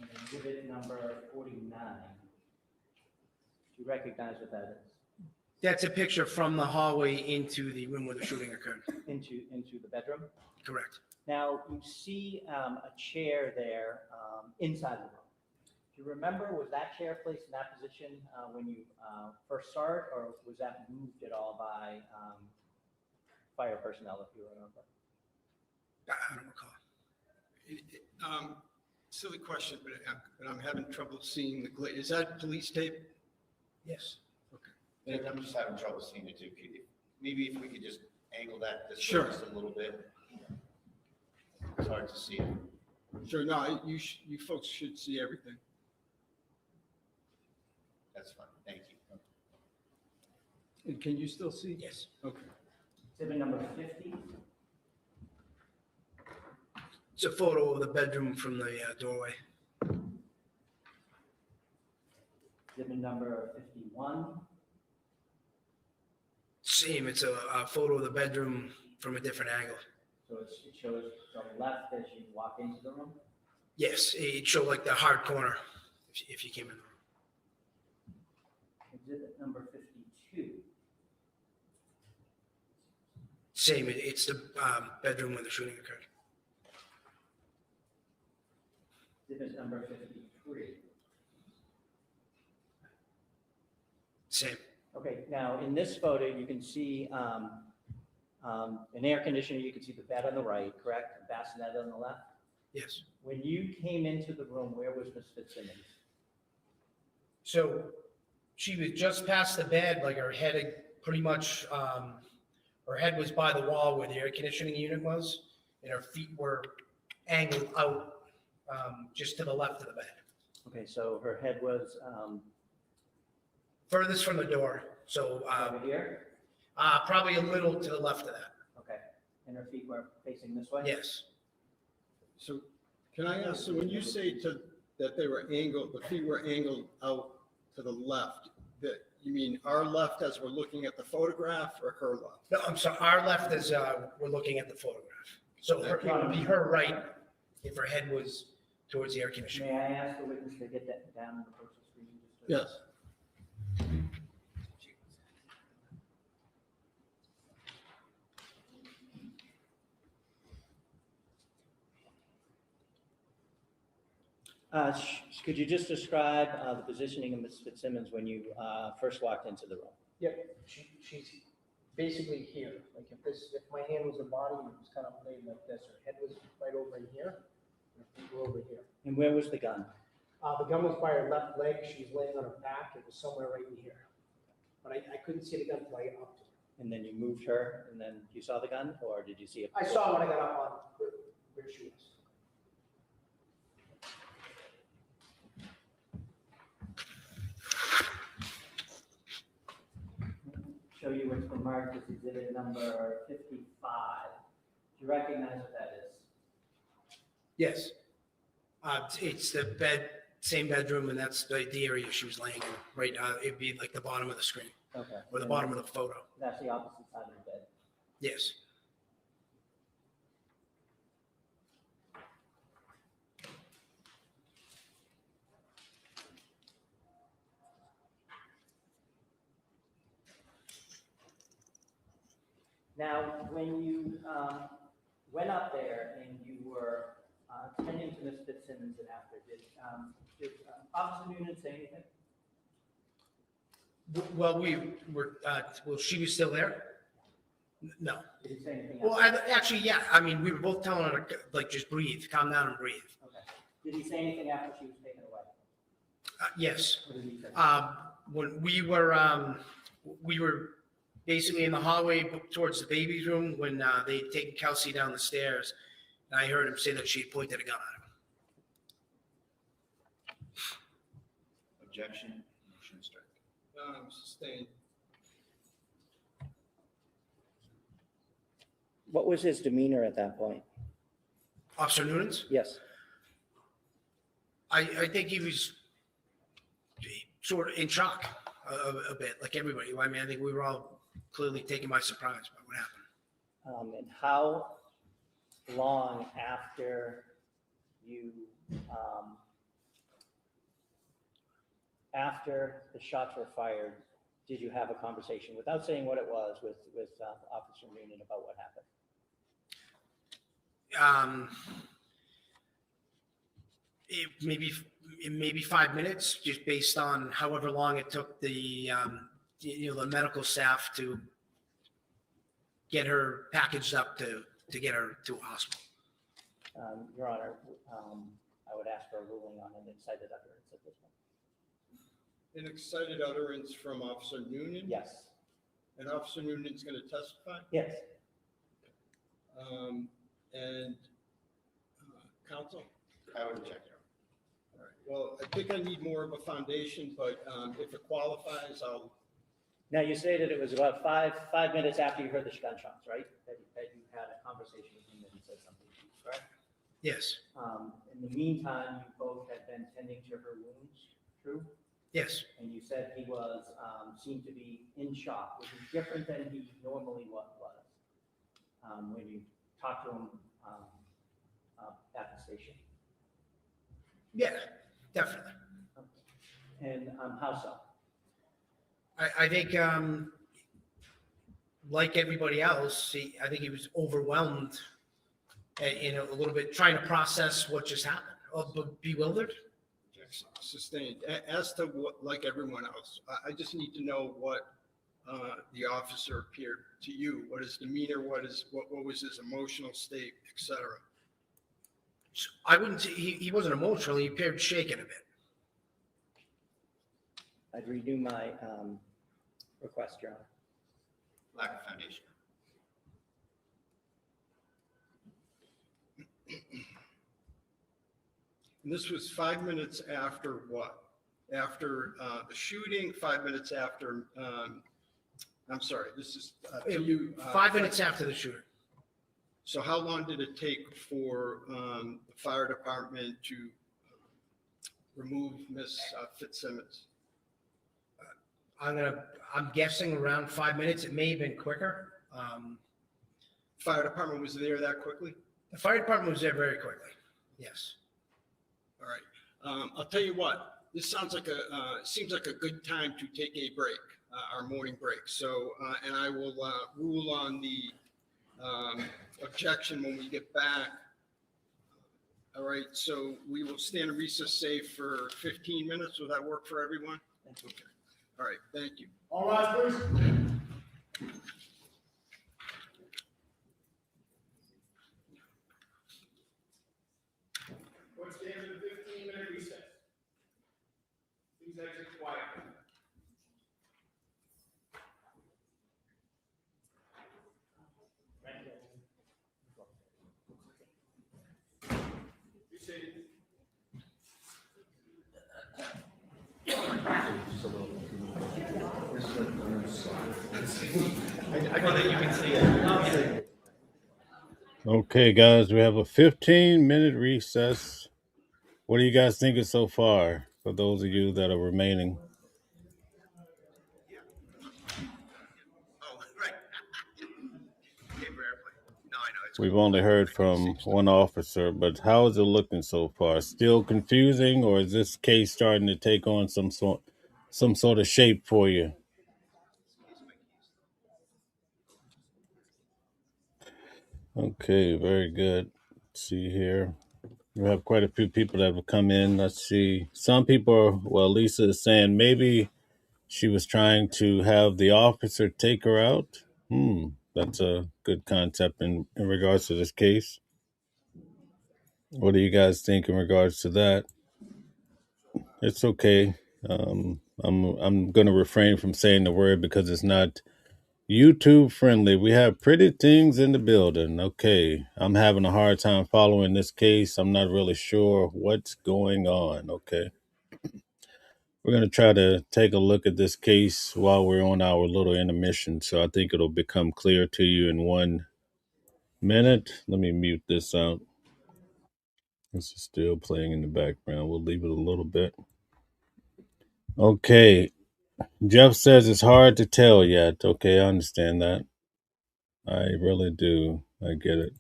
[SPEAKER 5] And exhibit number 49. Do you recognize what that is?
[SPEAKER 10] That's a picture from the hallway into the room where the shooting occurred.
[SPEAKER 5] Into the bedroom?
[SPEAKER 10] Correct.
[SPEAKER 5] Now, you see a chair there inside the room. Do you remember, was that chair placed in that position when you first saw it, or was that moved at all by fire personnel, if you remember?
[SPEAKER 10] I don't recall.
[SPEAKER 9] Silly question, but I'm having trouble seeing the glare. Is that police tape?
[SPEAKER 10] Yes.
[SPEAKER 8] And I'm just having trouble seeing it too. Maybe if we could just angle that this way
[SPEAKER 9] Sure.
[SPEAKER 8] just a little bit. It's hard to see it.
[SPEAKER 9] Sure, no, you folks should see everything.
[SPEAKER 8] That's fine. Thank you.
[SPEAKER 9] And can you still see?
[SPEAKER 10] Yes.
[SPEAKER 9] Okay.
[SPEAKER 5] Exhibit number 50.
[SPEAKER 10] It's a photo of the bedroom from the doorway.
[SPEAKER 5] Exhibit number 51.
[SPEAKER 10] Same, it's a photo of the bedroom from a different angle.
[SPEAKER 5] So it shows from left as you walk into the room.
[SPEAKER 10] Yes, it showed like the hard corner if you came in the room.
[SPEAKER 5] Exhibit number 52.
[SPEAKER 10] Same, it's the bedroom where the shooting occurred.
[SPEAKER 5] Exhibit number 53.
[SPEAKER 10] Same.
[SPEAKER 5] Okay, now in this photo, you can see an air conditioner. You can see the bed on the right, correct? A bassinet on the left.
[SPEAKER 10] Yes.
[SPEAKER 5] When you came into the room, where was Ms. Fitzsimmons?
[SPEAKER 10] So she was just past the bed, like her head had pretty much, her head was by the wall where the air conditioning unit was, and her feet were angled out just to the left of the bed.
[SPEAKER 5] Okay, so her head was
[SPEAKER 10] Furthest from the door, so
[SPEAKER 5] over here?
[SPEAKER 10] probably a little to the left of that.
[SPEAKER 5] Okay, and her feet were facing this way?
[SPEAKER 10] Yes.
[SPEAKER 9] So can I ask, so when you say that they were angled, the feet were angled out to the left, that you mean our left as we're looking at the photograph or her left?
[SPEAKER 10] No, I'm sorry, our left is, we're looking at the photograph. So it would be her right if her head was towards the air conditioning.
[SPEAKER 5] May I ask the witness to get that down in the purchase screen?
[SPEAKER 9] Yes.
[SPEAKER 5] Could you just describe the positioning of Ms. Fitzsimmons when you first walked into the room?
[SPEAKER 10] Yep, she's basically here. Like if my hand was the body, it was kind of laid like this. Her head was right over in here. Her feet were over here.
[SPEAKER 5] And where was the gun?
[SPEAKER 10] The gun was by her left leg. She's laying on her back. It was somewhere right in here. But I couldn't see the gun until I got up to her.
[SPEAKER 5] And then you moved her, and then you saw the gun, or did you see it?
[SPEAKER 10] I saw when I got up on where she was.
[SPEAKER 5] Show you what's been marked as exhibit number 55. Do you recognize what that is?
[SPEAKER 10] Yes. It's the bed, same bedroom, and that's the area she was laying in. Right. It'd be like the bottom of the screen
[SPEAKER 5] Okay.
[SPEAKER 10] or the
[SPEAKER 5] And
[SPEAKER 10] bottom of the photo.
[SPEAKER 5] That's the opposite side of the bed.
[SPEAKER 10] Yes.
[SPEAKER 5] Now, when you went up there and you were tending to Ms. Fitzsimmons and after, did Officer Noonan say anything?
[SPEAKER 10] Well, we were, well, she was still there? No.
[SPEAKER 5] Did he say anything?
[SPEAKER 10] Well,
[SPEAKER 5] after?
[SPEAKER 10] actually, yeah. I mean, we were both telling her to, like, just breathe, calm down and breathe.
[SPEAKER 5] Okay. Did he say anything after she was taken away?
[SPEAKER 10] Yes.
[SPEAKER 5] What did he say?
[SPEAKER 10] When we were basically in the hallway towards the baby's room when they'd taken Kelsey down the stairs, and I heard him say that she had pointed a gun at him.
[SPEAKER 8] Objection, motion to strike.
[SPEAKER 9] Sustained.
[SPEAKER 5] What was his demeanor at that point?
[SPEAKER 10] Officer Noonan's?
[SPEAKER 5] Yes.
[SPEAKER 10] I think he was sort of in shock a bit, like everybody. I mean, I think we were all clearly taken by surprise by what happened.
[SPEAKER 5] And how long after you, after the shots were fired, did you have a conversation, without saying what it was, with Officer Noonan about what happened?
[SPEAKER 10] Maybe 5 minutes, just based on however long it took the the medical staff to get her packaged up to get her to a hospital.
[SPEAKER 5] Your Honor, I would ask for a ruling on an excited utterance at this point.
[SPEAKER 9] An excited utterance from Officer Noonan?
[SPEAKER 5] Yes.
[SPEAKER 9] And Officer Noonan's going to testify?
[SPEAKER 5] Yes.
[SPEAKER 9] And counsel?
[SPEAKER 8] I would object, Your
[SPEAKER 9] All right. Well, I think I need more of a foundation, but if it qualifies, I'll.
[SPEAKER 5] Now, you say that it was about five minutes after you heard the gunshots, right? That you had a conversation with him and he said something to you, correct?
[SPEAKER 10] Yes.
[SPEAKER 5] In the meantime, you both had been tending to her wounds, true?
[SPEAKER 10] Yes.
[SPEAKER 5] And you said he was, seemed to be in shock, which is different than he normally was. When you talked to him at the station.
[SPEAKER 10] Yeah, definitely.
[SPEAKER 5] And how so?
[SPEAKER 10] I think, like everybody else, I think he was overwhelmed and a little bit trying to process what just happened, bewildered.
[SPEAKER 9] Sustained. As to what, like everyone else, I just need to know what the officer appeared to you. What his demeanor, what was his emotional state, etc.
[SPEAKER 10] I wouldn't say he wasn't emotional. He appeared shaken a bit.
[SPEAKER 5] I'd redo my request, Your Honor.
[SPEAKER 8] Lack of foundation.
[SPEAKER 9] And this was 5 minutes after what? After the shooting, 5 minutes after, I'm sorry, this is to you.
[SPEAKER 10] 5 minutes after the shooting.
[SPEAKER 9] So how long did it take for the fire department to remove Miss Fitzsimmons?
[SPEAKER 10] I'm guessing around 5 minutes. It may have been quicker.
[SPEAKER 9] Fire department was there that quickly?
[SPEAKER 10] The fire department was there very quickly. Yes.
[SPEAKER 9] All right. I'll tell you what, this sounds like seems like a good time to take a break, our morning break. So, and I will rule on the objection when we get back. All right, so we will stand in recess, say, for 15 minutes. Will that work for everyone? Okay. All right, thank you.
[SPEAKER 4] All rise, please. Court stands in a 15-minute recess. Please exit quietly. Be seated.
[SPEAKER 1] Okay, guys, we have a 15-minute recess. What are you guys thinking so far, for those of you that are remaining?
[SPEAKER 8] Oh, right. Paper airplane. No, I know. It's
[SPEAKER 1] We've
[SPEAKER 8] cool.
[SPEAKER 1] only heard
[SPEAKER 8] I can
[SPEAKER 1] from
[SPEAKER 8] see stuff.
[SPEAKER 1] one officer, but how is it looking so far? Still confusing, or is this case starting to take on some sort of shape for you? Okay, very good. Let's see here. We have quite a few people that have come in. Let's see. Some people, well, Lisa is saying maybe she was trying to have the officer take her out. That's a good concept in regards to this case. What do you guys think in regards to that? It's okay. I'm gonna refrain from saying the word because it's not YouTube friendly. We have pretty things in the building. Okay, I'm having a hard time following this case. I'm not really sure what's going on. Okay, we're gonna try to take a look at this case while we're on our little intermission. So I think it'll become clear to you in 1 minute. Let me mute this out. This is still playing in the background. We'll leave it a little bit. Okay, Jeff says it's hard to tell yet. Okay, I understand that. I really do. I get it.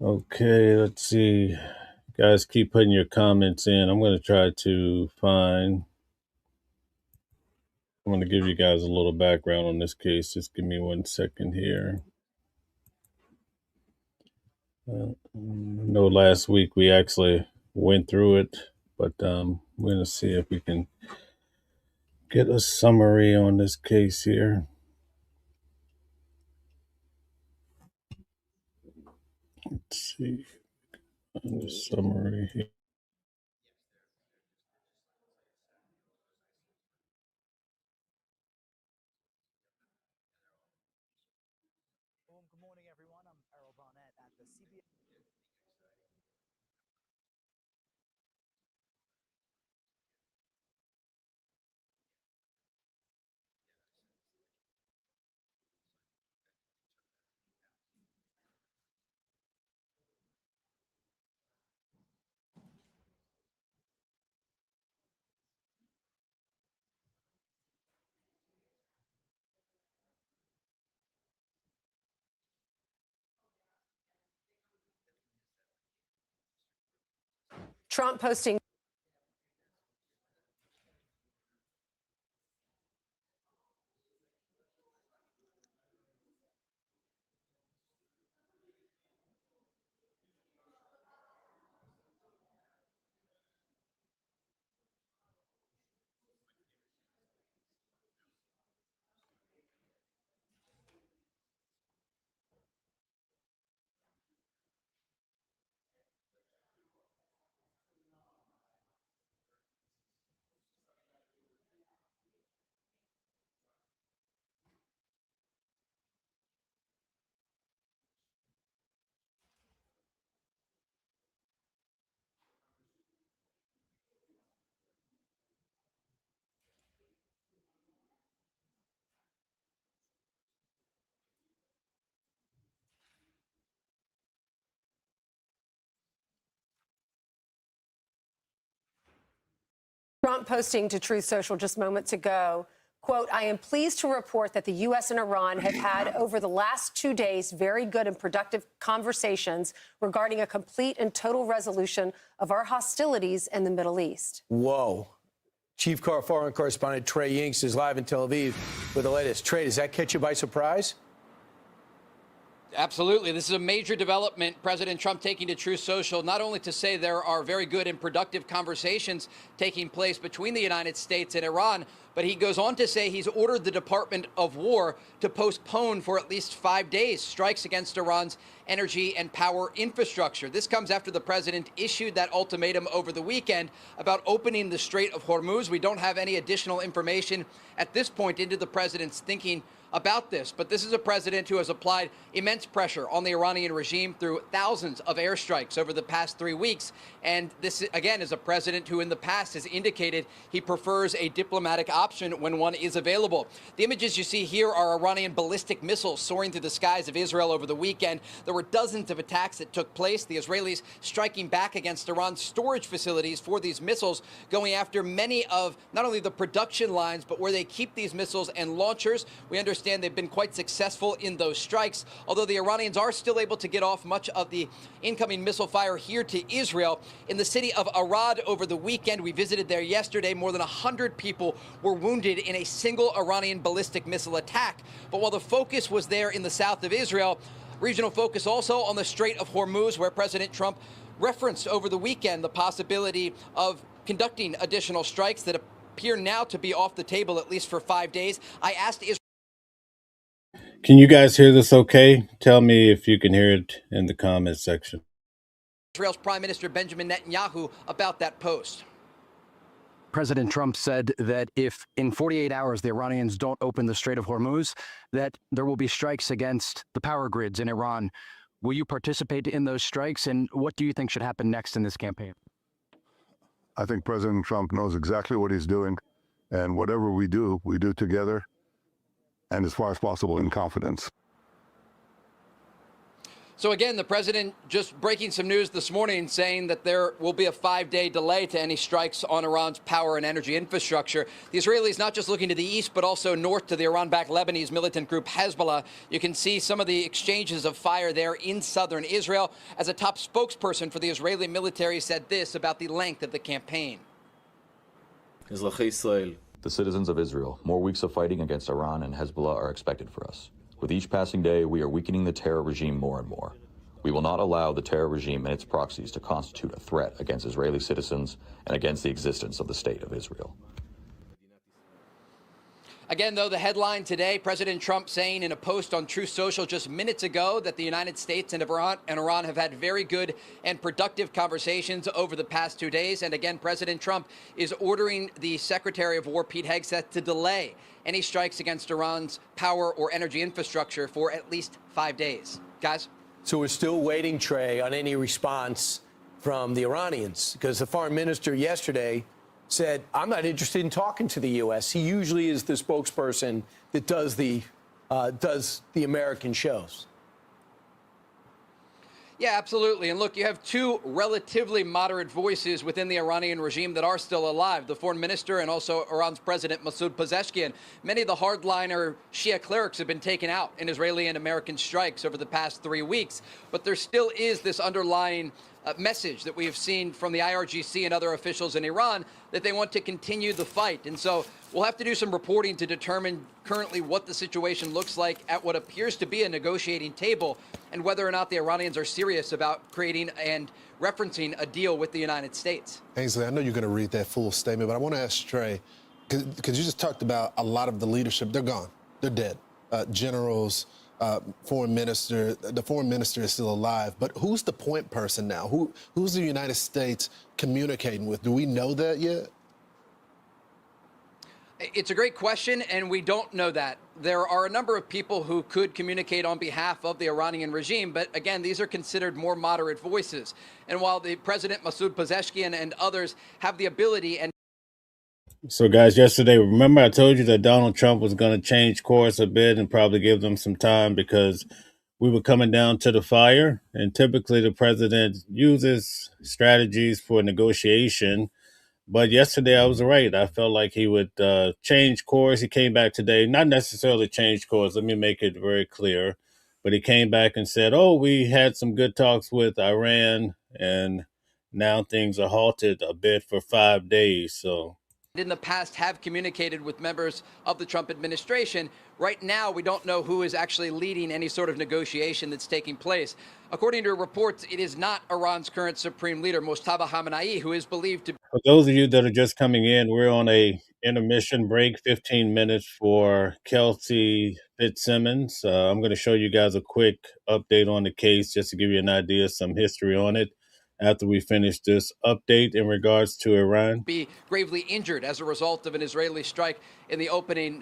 [SPEAKER 1] Okay, let's see. Guys, keep putting your comments in. I'm going to try to find. I'm going to give you guys a little background on this case. Just give me 1 second here. I know last week we actually went through it, but we're going to see if we can get a summary on this case here. Let's see. The summary here.
[SPEAKER 11] Good morning, everyone. I'm Errol Barnett at the CBS.
[SPEAKER 12] Trump posting. Trump posting to Truth Social just moments ago, quote, I am pleased to report that the U.S. and Iran have had over the last 2 days very good and productive conversations regarding a complete and total resolution of our hostilities in the Middle East.
[SPEAKER 13] Whoa. Chief Foreign Correspondent Trey Yingst is live in Tel Aviv with the latest. Trey, does that catch you by surprise?
[SPEAKER 14] Absolutely. This is a major development. President Trump taking to Truth Social, not only to say there are very good and productive conversations taking place between the United States and Iran, but he goes on to say he's ordered the Department of War to postpone for at least 5 days strikes against Iran's energy and power infrastructure. This comes after the president issued that ultimatum over the weekend about opening the Strait of Hormuz. We don't have any additional information at this point into the president's thinking about this, but this is a president who has applied immense pressure on the Iranian regime through thousands of airstrikes over the past 3 weeks. And this, again, is a president who in the past has indicated he prefers a diplomatic option when one is available. The images you see here are Iranian ballistic missiles soaring through the skies of Israel over the weekend. There were dozens of attacks that took place, the Israelis striking back against Iran's storage facilities for these missiles, going after many of not only the production lines, but where they keep these missiles and launchers. We understand they've been quite successful in those strikes, although the Iranians are still able to get off much of the incoming missile fire here to Israel. In the city of Arad over the weekend, we visited there yesterday, more than 100 people were wounded in a single Iranian ballistic missile attack. But while the focus was there in the south of Israel, regional focus also on the Strait of Hormuz, where President Trump referenced over the weekend the possibility of conducting additional strikes that appear now to be off the table, at least for 5 days. I asked Israel.
[SPEAKER 1] Can you guys hear this okay? Tell me if you can hear it in the comments section.
[SPEAKER 14] Israel's Prime Minister Benjamin Netanyahu about that post.
[SPEAKER 15] President Trump said that if in 48 hours the Iranians don't open the Strait of Hormuz, that there will be strikes against the power grids in Iran. Will you participate in those strikes, and what do you think should happen next in this campaign?
[SPEAKER 16] I think President Trump knows exactly what he's doing, and whatever we do together, and as far as possible in confidence.
[SPEAKER 14] So again, the president just breaking some news this morning saying that there will be a 5-day delay to any strikes on Iran's power and energy infrastructure. The Israelis not just looking to the east, but also north to the Iran-backed Lebanese militant group Hezbollah. You can see some of the exchanges of fire there in southern Israel, as a top spokesperson for the Israeli military said this about the length of the campaign.
[SPEAKER 17] The citizens of Israel, more weeks of fighting against Iran and Hezbollah are expected for us. With each passing day, we are weakening the terror regime more and more. We will not allow the terror regime and its proxies to constitute a threat against Israeli citizens and against the existence of the State of Israel.
[SPEAKER 14] Again, though, the headline today, President Trump saying in a post on Truth Social just minutes ago that the United States and Iran have had very good and productive conversations over the past 2 days. And again, President Trump is ordering the Secretary of War, Pete Hegseth, to delay any strikes against Iran's power or energy infrastructure for at least 5 days. Guys?
[SPEAKER 13] So we're still waiting, Trey, on any response from the Iranians, because the foreign minister yesterday said, I'm not interested in talking to the U.S. He usually is the spokesperson that does the American shows.
[SPEAKER 14] Yeah, absolutely. And look, you have two relatively moderate voices within the Iranian regime that are still alive, the foreign minister and also Iran's president, Masoud Pezeshkian. Many of the hardliner Shia clerics have been taken out in Israeli and American strikes over the past 3 weeks. But there still is this underlying message that we have seen from the IRGC and other officials in Iran that they want to continue the fight. And so we'll have to do some reporting to determine currently what the situation looks like at what appears to be a negotiating table and whether or not the Iranians are serious about creating and referencing a deal with the United States.
[SPEAKER 18] Ainsley, I know you're going to read that full statement, but I want to ask Trey, because you just talked about a lot of the leadership. They're gone. They're dead. Generals, foreign minister. The foreign minister is still alive. But who's the point person now? Who's the United States communicating with? Do we know that yet?
[SPEAKER 14] It's a great question, and we don't know that. There are a number of people who could communicate on behalf of the Iranian regime, but again, these are considered more moderate voices. And while the President Masoud Pezeshkian and others have the ability and
[SPEAKER 1] So, guys, yesterday, remember I told you that Donald Trump was going to change course a bit and probably give them some time because we were coming down to the fire. And typically the president uses strategies for negotiation. But yesterday I was right. I felt like he would change course. He came back today, not necessarily change course. Let me make it very clear. But he came back and said, oh, we had some good talks with Iran, and now things are halted a bit for 5 days. So
[SPEAKER 14] in the past have communicated with members of the Trump administration. Right now, we don't know who is actually leading any sort of negotiation that's taking place. According to reports, it is not Iran's current supreme leader, Mojtaba Khamenei, who is believed to be.
[SPEAKER 1] For those of you that are just coming in, we're on a intermission break, 15 minutes for Kelsey Fitzsimmons. I'm going to show you guys a quick update on the case just to give you an idea, some history on it after we finish this update in regards to Iran.
[SPEAKER 14] Be gravely injured as a result of an Israeli strike in the opening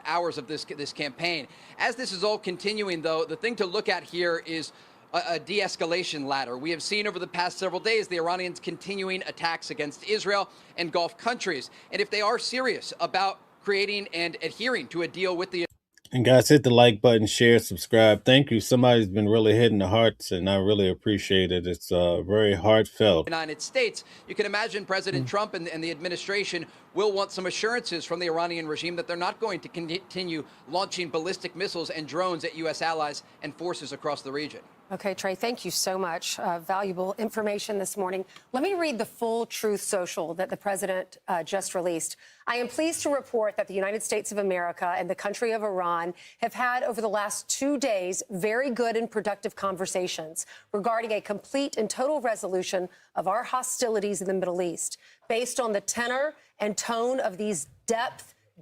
[SPEAKER 14] hours of this campaign. As this is all continuing, though, the thing to look at here is a de-escalation ladder. We have seen over the past several days the Iranians continuing attacks against Israel and Gulf countries. And if they are serious about creating and adhering to a deal with the
[SPEAKER 1] And guys, hit the like button, share, subscribe. Thank you. Somebody's been really hitting the hearts, and I really appreciate it. It's very heartfelt.
[SPEAKER 14] United States, you can imagine President Trump and the administration will want some assurances from the Iranian regime that they're not going to continue launching ballistic missiles and drones at U.S. allies and forces across the region.
[SPEAKER 12] Okay, Trey, thank you so much. Valuable information this morning. Let me read the full Truth Social that the president just released. I am pleased to report that the United States of America and the country of Iran have had over the last 2 days very good and productive conversations regarding a complete and total resolution of our hostilities in the Middle East. Based on the tenor and tone of these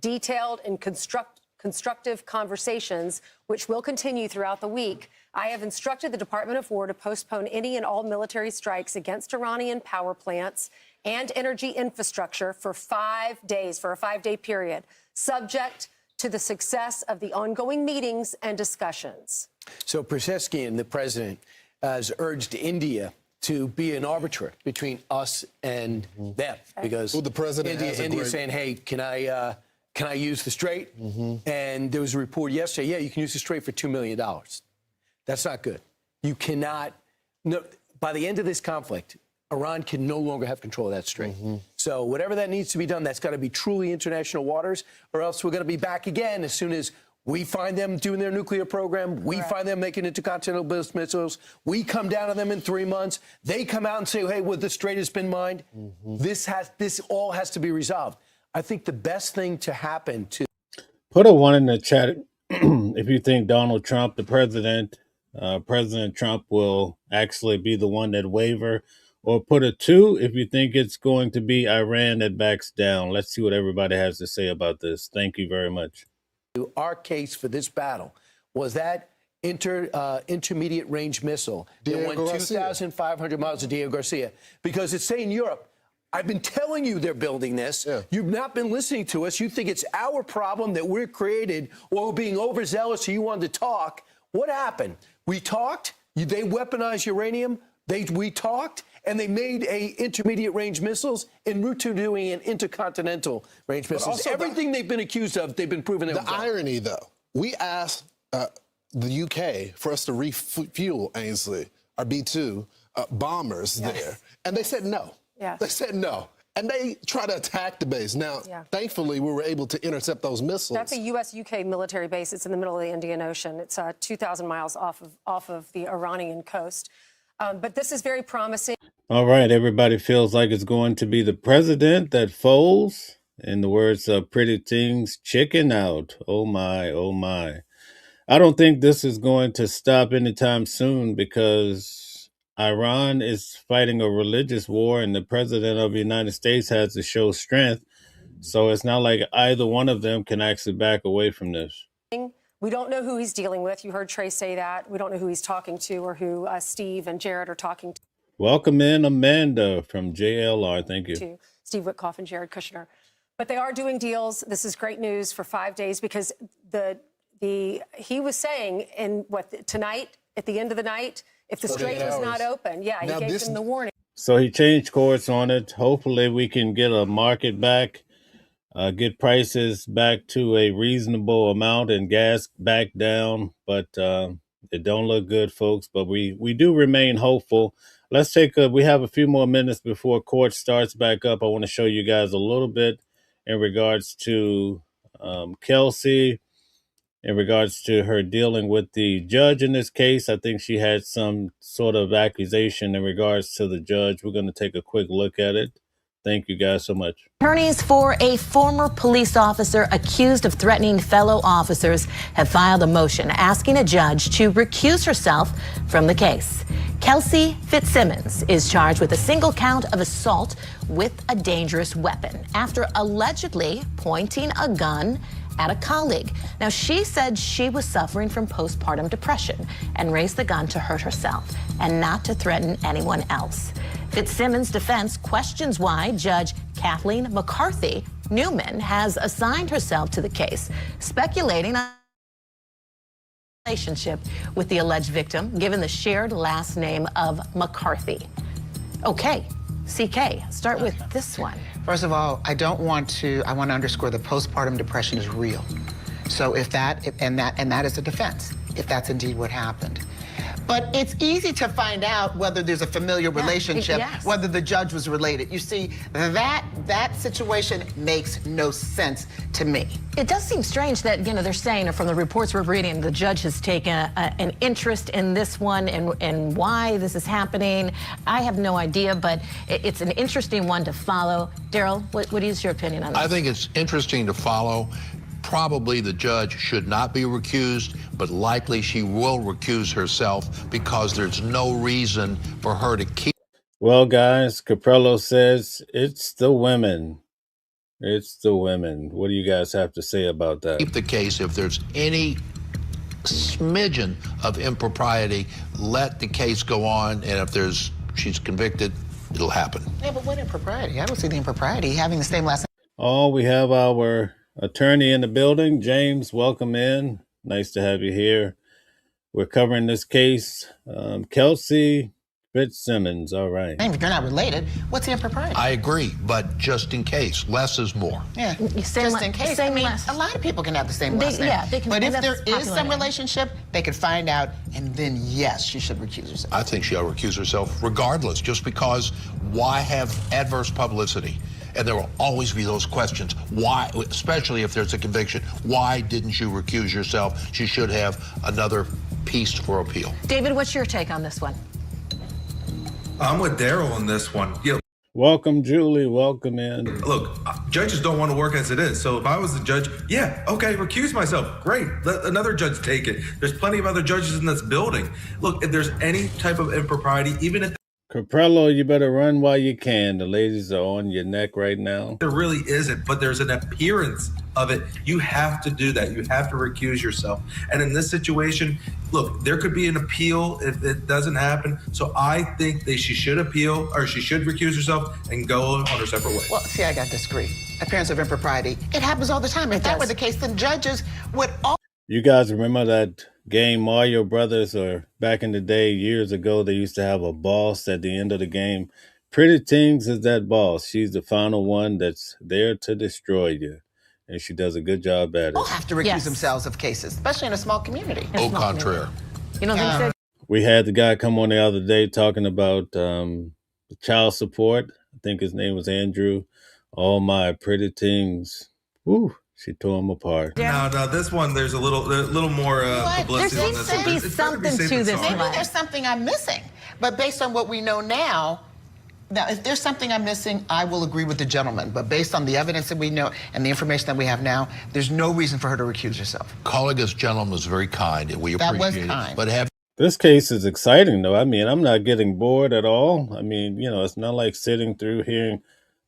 [SPEAKER 12] detailed and constructive conversations, which will continue throughout the week, I have instructed the Department of War to postpone any and all military strikes against Iranian power plants and energy infrastructure for 5 days, for a 5-day period, subject to the success of the ongoing meetings and discussions.
[SPEAKER 13] So Prosecution, the president, has urged India to be an arbiter between us and them, because
[SPEAKER 18] the president
[SPEAKER 13] India's saying, "Hey, can I use the Strait?" And there was a report yesterday, yeah, you can use the Strait for $2 million. That's not good. You cannot. No, by the end of this conflict, Iran can no longer have control of that strait. So whatever that needs to be done, that's got to be truly international waters, or else we're going to be back again as soon as we find them doing their nuclear program. We find them making intercontinental ballistic missiles. We come down on them in 3 months. They come out and say, "Hey, well, the strait has been mined." This all has to be resolved. I think the best thing to happen to
[SPEAKER 1] put a 1 in the chat if you think Donald Trump, the President Trump, will actually be the one that waver, or put a 2 if you think it's going to be Iran that backs down. Let's see what everybody has to say about this. Thank you very much.
[SPEAKER 13] our case for this battle was that intermediate range missile that went 2,500 miles to Diego Garcia, because it's saying Europe, I've been telling you they're building this. You've not been listening to us. You think it's our problem that we're created, or we're being overzealous, so you wanted to talk. What happened? We talked. They weaponized uranium. We talked, and they made intermediate range missiles en route to doing an intercontinental range missiles. Everything they've been accused of, they've been proven.
[SPEAKER 18] The irony, though, we asked the UK for us to refuel Ainsley, our B-2 bombers there, and they said no. They said no. And they try to attack the base. Now, thankfully, we were able to intercept those missiles.
[SPEAKER 12] That's a U.S.-UK military base. It's in the middle of the Indian Ocean. It's 2,000 miles off of the Iranian coast. But this is very promising.
[SPEAKER 1] All right, everybody feels like it's going to be the president that folds. In the words of Pretty Things, chicken out. Oh, my, oh, my. I don't think this is going to stop anytime soon, because Iran is fighting a religious war, and the president of the United States has to show strength. So it's not like either one of them can actually back away from this.
[SPEAKER 12] We don't know who he's dealing with. You heard Trey say that. We don't know who he's talking to, or who Steve and Jared are talking to.
[SPEAKER 1] Welcome in, Amanda from JLR. Thank you.
[SPEAKER 12] To Steve Witkoff and Jared Kushner. But they are doing deals. This is great news for 5 days, because he was saying tonight, at the end of the night, if the strait was not open, he gave them the warning.
[SPEAKER 1] So he changed course on it. Hopefully we can get a market back, get prices back to a reasonable amount, and gas back down. But it don't look good, folks. But we do remain hopeful. Let's we have a few more minutes before court starts back up. I want to show you guys a little bit in regards to Kelsey, in regards to her dealing with the judge in this case. I think she had some sort of accusation in regards to the judge. We're going to take a quick look at it. Thank you guys so much.
[SPEAKER 19] Attorneys for a former police officer accused of threatening fellow officers have filed a motion asking a judge to recuse herself from the case. Kelsey Fitzsimmons is charged with a single count of assault with a dangerous weapon after allegedly pointing a gun at a colleague. Now, she said she was suffering from postpartum depression and raised the gun to hurt herself and not to threaten anyone else. Fitzsimmons' defense questions why Judge Kathleen McCarthy Newman has assigned herself to the case, speculating on a relationship with the alleged victim, given the shared last name of McCarthy. Okay, CK, start with this one.
[SPEAKER 20] First of all, I want to underscore that postpartum depression is real. So if that is a defense, if that's indeed what happened. But it's easy to find out whether there's a familiar relationship, whether the judge was related. You see, that situation makes no sense to me.
[SPEAKER 19] It does seem strange that, they're saying, or from the reports we're reading, the judge has taken an interest in this one and why this is happening. I have no idea, but it's an interesting one to follow. Daryl, what is your opinion on this?
[SPEAKER 21] I think it's interesting to follow. Probably the judge should not be recused, but likely she will recuse herself because there's no reason for her to keep.
[SPEAKER 1] Well, guys, Caprello says it's the women. It's the women. What do you guys have to say about that?
[SPEAKER 21] Keep the case. If there's any smidgen of impropriety, let the case go on, and if she's convicted, it'll happen.
[SPEAKER 20] Yeah, but what impropriety? I don't see the impropriety. Having the same last name.
[SPEAKER 1] Oh, we have our attorney in the building. James, welcome in. Nice to have you here. We're covering this case. Kelsey Fitzsimmons. All right.
[SPEAKER 20] If you're not related, what's the impropriety?
[SPEAKER 21] I agree, but just in case, less is more.
[SPEAKER 20] Yeah, just in case. I mean, a lot of people can have the same last name.
[SPEAKER 19] Yeah, they can.
[SPEAKER 20] But if there is some relationship, they could find out, and then yes, she should recuse herself.
[SPEAKER 21] I think she ought to recuse herself regardless, just because why have adverse publicity? And there will always be those questions. Why, especially if there's a conviction, why didn't you recuse yourself? She should have another piece for appeal.
[SPEAKER 19] David, what's your take on this one?
[SPEAKER 22] I'm with Daryl on this one. Yeah.
[SPEAKER 1] Welcome, Julie. Welcome in.
[SPEAKER 22] Look, judges don't want to work as it is. So if I was the judge, yeah, okay, recuse myself. Great. Let another judge take it. There's plenty of other judges in this building. Look, if there's any type of impropriety, even if
[SPEAKER 1] Caprello, you better run while you can. The ladies are on your neck right now.
[SPEAKER 22] there really isn't, but there's an appearance of it, you have to do that. You have to recuse yourself. And in this situation, look, there could be an appeal if it doesn't happen. So I think she should appeal, or she should recuse herself and go on her separate way.
[SPEAKER 20] Well, see, I got to disagree. Appearance of impropriety, it happens all the time. If that were the case, then judges would all.
[SPEAKER 1] You guys remember that game Mario Brothers, or back in the day, years ago, they used to have a boss at the end of the game. Pretty Tings is that boss. She's the final one that's there to destroy you. And she does a good job at it.
[SPEAKER 20] All have to recuse themselves of cases, especially in a small community.
[SPEAKER 21] Au contraire.
[SPEAKER 19] You know, they said
[SPEAKER 1] We had the guy come on the other day talking about the child support. I think his name was Andrew. Oh, my Pretty Tings. Woo. She tore him apart.
[SPEAKER 22] No, this one, there's a little more publicity on this.
[SPEAKER 20] There seems to be something to this. Maybe
[SPEAKER 22] one.
[SPEAKER 20] there's something I'm missing. But based on what we know now, if there's something I'm missing, I will agree with the gentleman. But based on the evidence that we know and the information that we have now, there's no reason for her to recuse herself.
[SPEAKER 21] Calling us gentleman was very kind, and we appreciate it. But
[SPEAKER 1] this case is exciting, though. I mean, I'm not getting bored at all. I mean, you know, it's not like sitting through hearing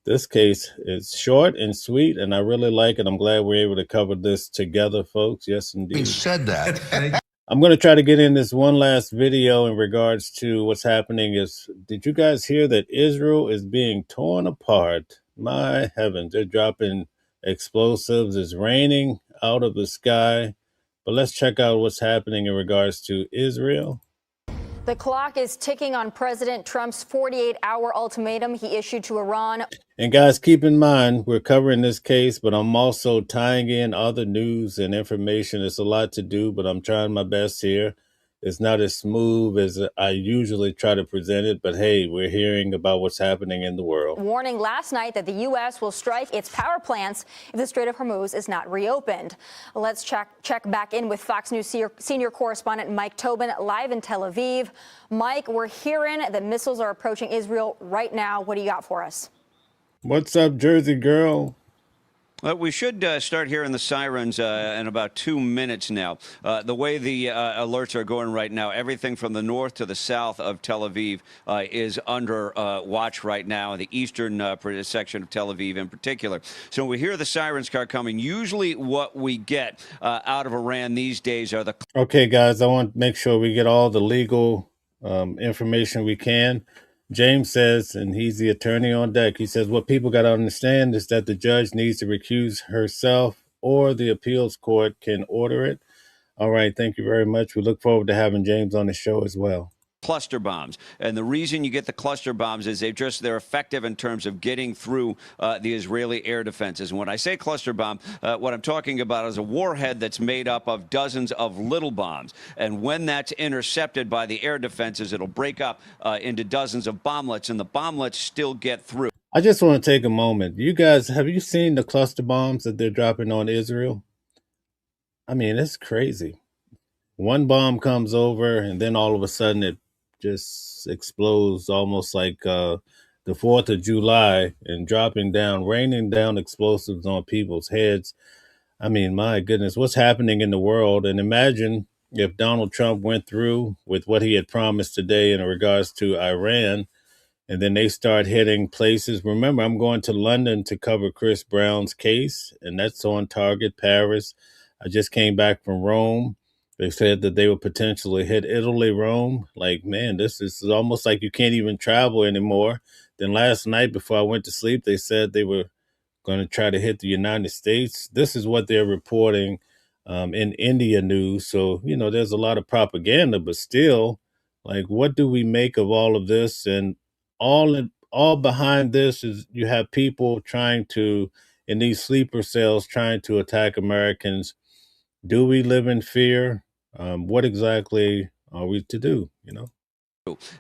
[SPEAKER 1] this case. It's short and sweet, and I really like it. I'm glad we're able to cover this together, folks. Yes, indeed.
[SPEAKER 21] we said that.
[SPEAKER 1] I'm going to try to get in this one last video in regards to what's happening. Did you guys hear that Israel is being torn apart? My heavens, they're dropping explosives. It's raining out of the sky. But let's check out what's happening in regards to Israel.
[SPEAKER 23] The clock is ticking on President Trump's 48-hour ultimatum he issued to Iran.
[SPEAKER 1] And guys, keep in mind, we're covering this case, but I'm also tying in other news and information. It's a lot to do, but I'm trying my best here. It's not as smooth as I usually try to present it, but hey, we're hearing about what's happening in the world.
[SPEAKER 23] Warning last night that the U.S. will strike its power plants if the Strait of Hormuz is not reopened. Let's check back in with Fox News senior correspondent Mike Tobin live in Tel Aviv. Mike, we're hearing that missiles are approaching Israel right now. What do you got for us?
[SPEAKER 1] What's up, Jersey girl?
[SPEAKER 2] We should start hearing the sirens in about 2 minutes now. The way the alerts are going right now, everything from the north to the south of Tel Aviv is under watch right now, in the eastern section of Tel Aviv in particular. So when we hear the sirens start coming, usually what we get out of Iran these days are the...
[SPEAKER 1] Okay, guys, I want to make sure we get all the legal information we can. James says, and he's the attorney on deck, he says what people got to understand is that the judge needs to recuse herself or the appeals court can order it. All right, thank you very much. We look forward to having James on the show as well.
[SPEAKER 2] Cluster bombs. And the reason you get the cluster bombs is they're effective in terms of getting through the Israeli air defenses. And when I say cluster bomb, what I'm talking about is a warhead that's made up of dozens of little bombs. And when that's intercepted by the air defenses, it'll break up into dozens of bomblets, and the bomblets still get through.
[SPEAKER 1] I just want to take a moment. You guys, have you seen the cluster bombs that they're dropping on Israel? I mean, it's crazy. One bomb comes over, and then all of a sudden it just explodes, almost like the 4th of July, and dropping down, raining down explosives on people's heads. I mean, my goodness, what's happening in the world? And imagine if Donald Trump went through with what he had promised today in regards to Iran, and then they start hitting places. Remember, I'm going to London to cover Chris Brown's case, and that's on target. Paris. I just came back from Rome. They said that they would potentially hit Italy, Rome. Like, man, this is almost like you can't even travel anymore. Then last night before I went to sleep, they said they were going to try to hit the United States. This is what they're reporting in India news. So, you know, there's a lot of propaganda, but still, like, what do we make of all of this? And all behind this is you have people trying to, in these sleeper cells, trying to attack Americans. Do we live in fear? What exactly are we to do, you know?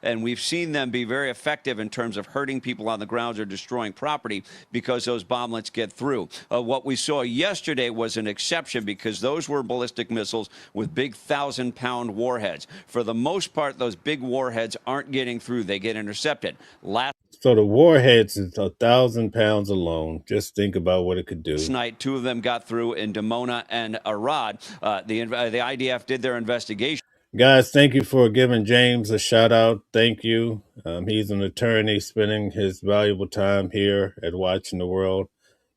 [SPEAKER 2] And we've seen them be very effective in terms of hurting people on the ground or destroying property because those bomblets get through. What we saw yesterday was an exception because those were ballistic missiles with big 1,000-pound warheads. For the most part, those big warheads aren't getting through. They get intercepted.
[SPEAKER 1] So the warheads is 1,000 pounds alone. Just think about what it could do.
[SPEAKER 2] Last night, 2 of them got through in Dimona and Arad. The IDF did their investigation.
[SPEAKER 1] Guys, thank you for giving James a shout out. Thank you. He's an attorney spending his valuable time here at Watching the World.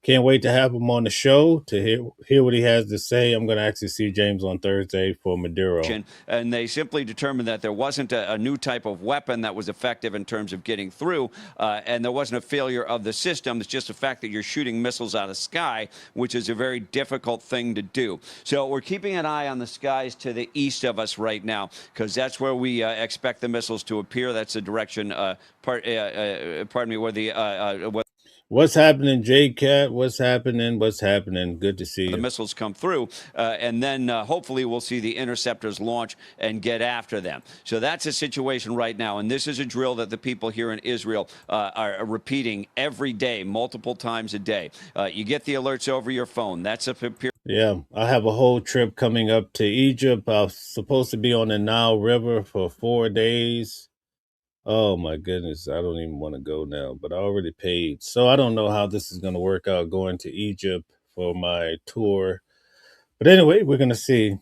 [SPEAKER 1] Can't wait to have him on the show to hear what he has to say. I'm going to actually see James on Thursday for Maduro.
[SPEAKER 2] And they simply determined that there wasn't a new type of weapon that was effective in terms of getting through, and there wasn't a failure of the system. It's just the fact that you're shooting missiles out of the sky, which is a very difficult thing to do. So we're keeping an eye on the skies to the east of us right now, because that's where we expect the missiles to appear. That's the direction, where the...
[SPEAKER 1] What's happening, J-Cat? What's happening? What's happening? Good to see you.
[SPEAKER 2] The missiles come through, and then hopefully we'll see the interceptors launch and get after them. So that's a situation right now, and this is a drill that the people here in Israel are repeating every day, multiple times a day. You get the alerts over your phone. That's a period.
[SPEAKER 1] Yeah, I have a whole trip coming up to Egypt. I was supposed to be on the Nile River for 4 days. Oh my goodness, I don't even want to go now, but I already paid. So I don't know how this is going to work out going to Egypt for my tour. But anyway, we're going to see.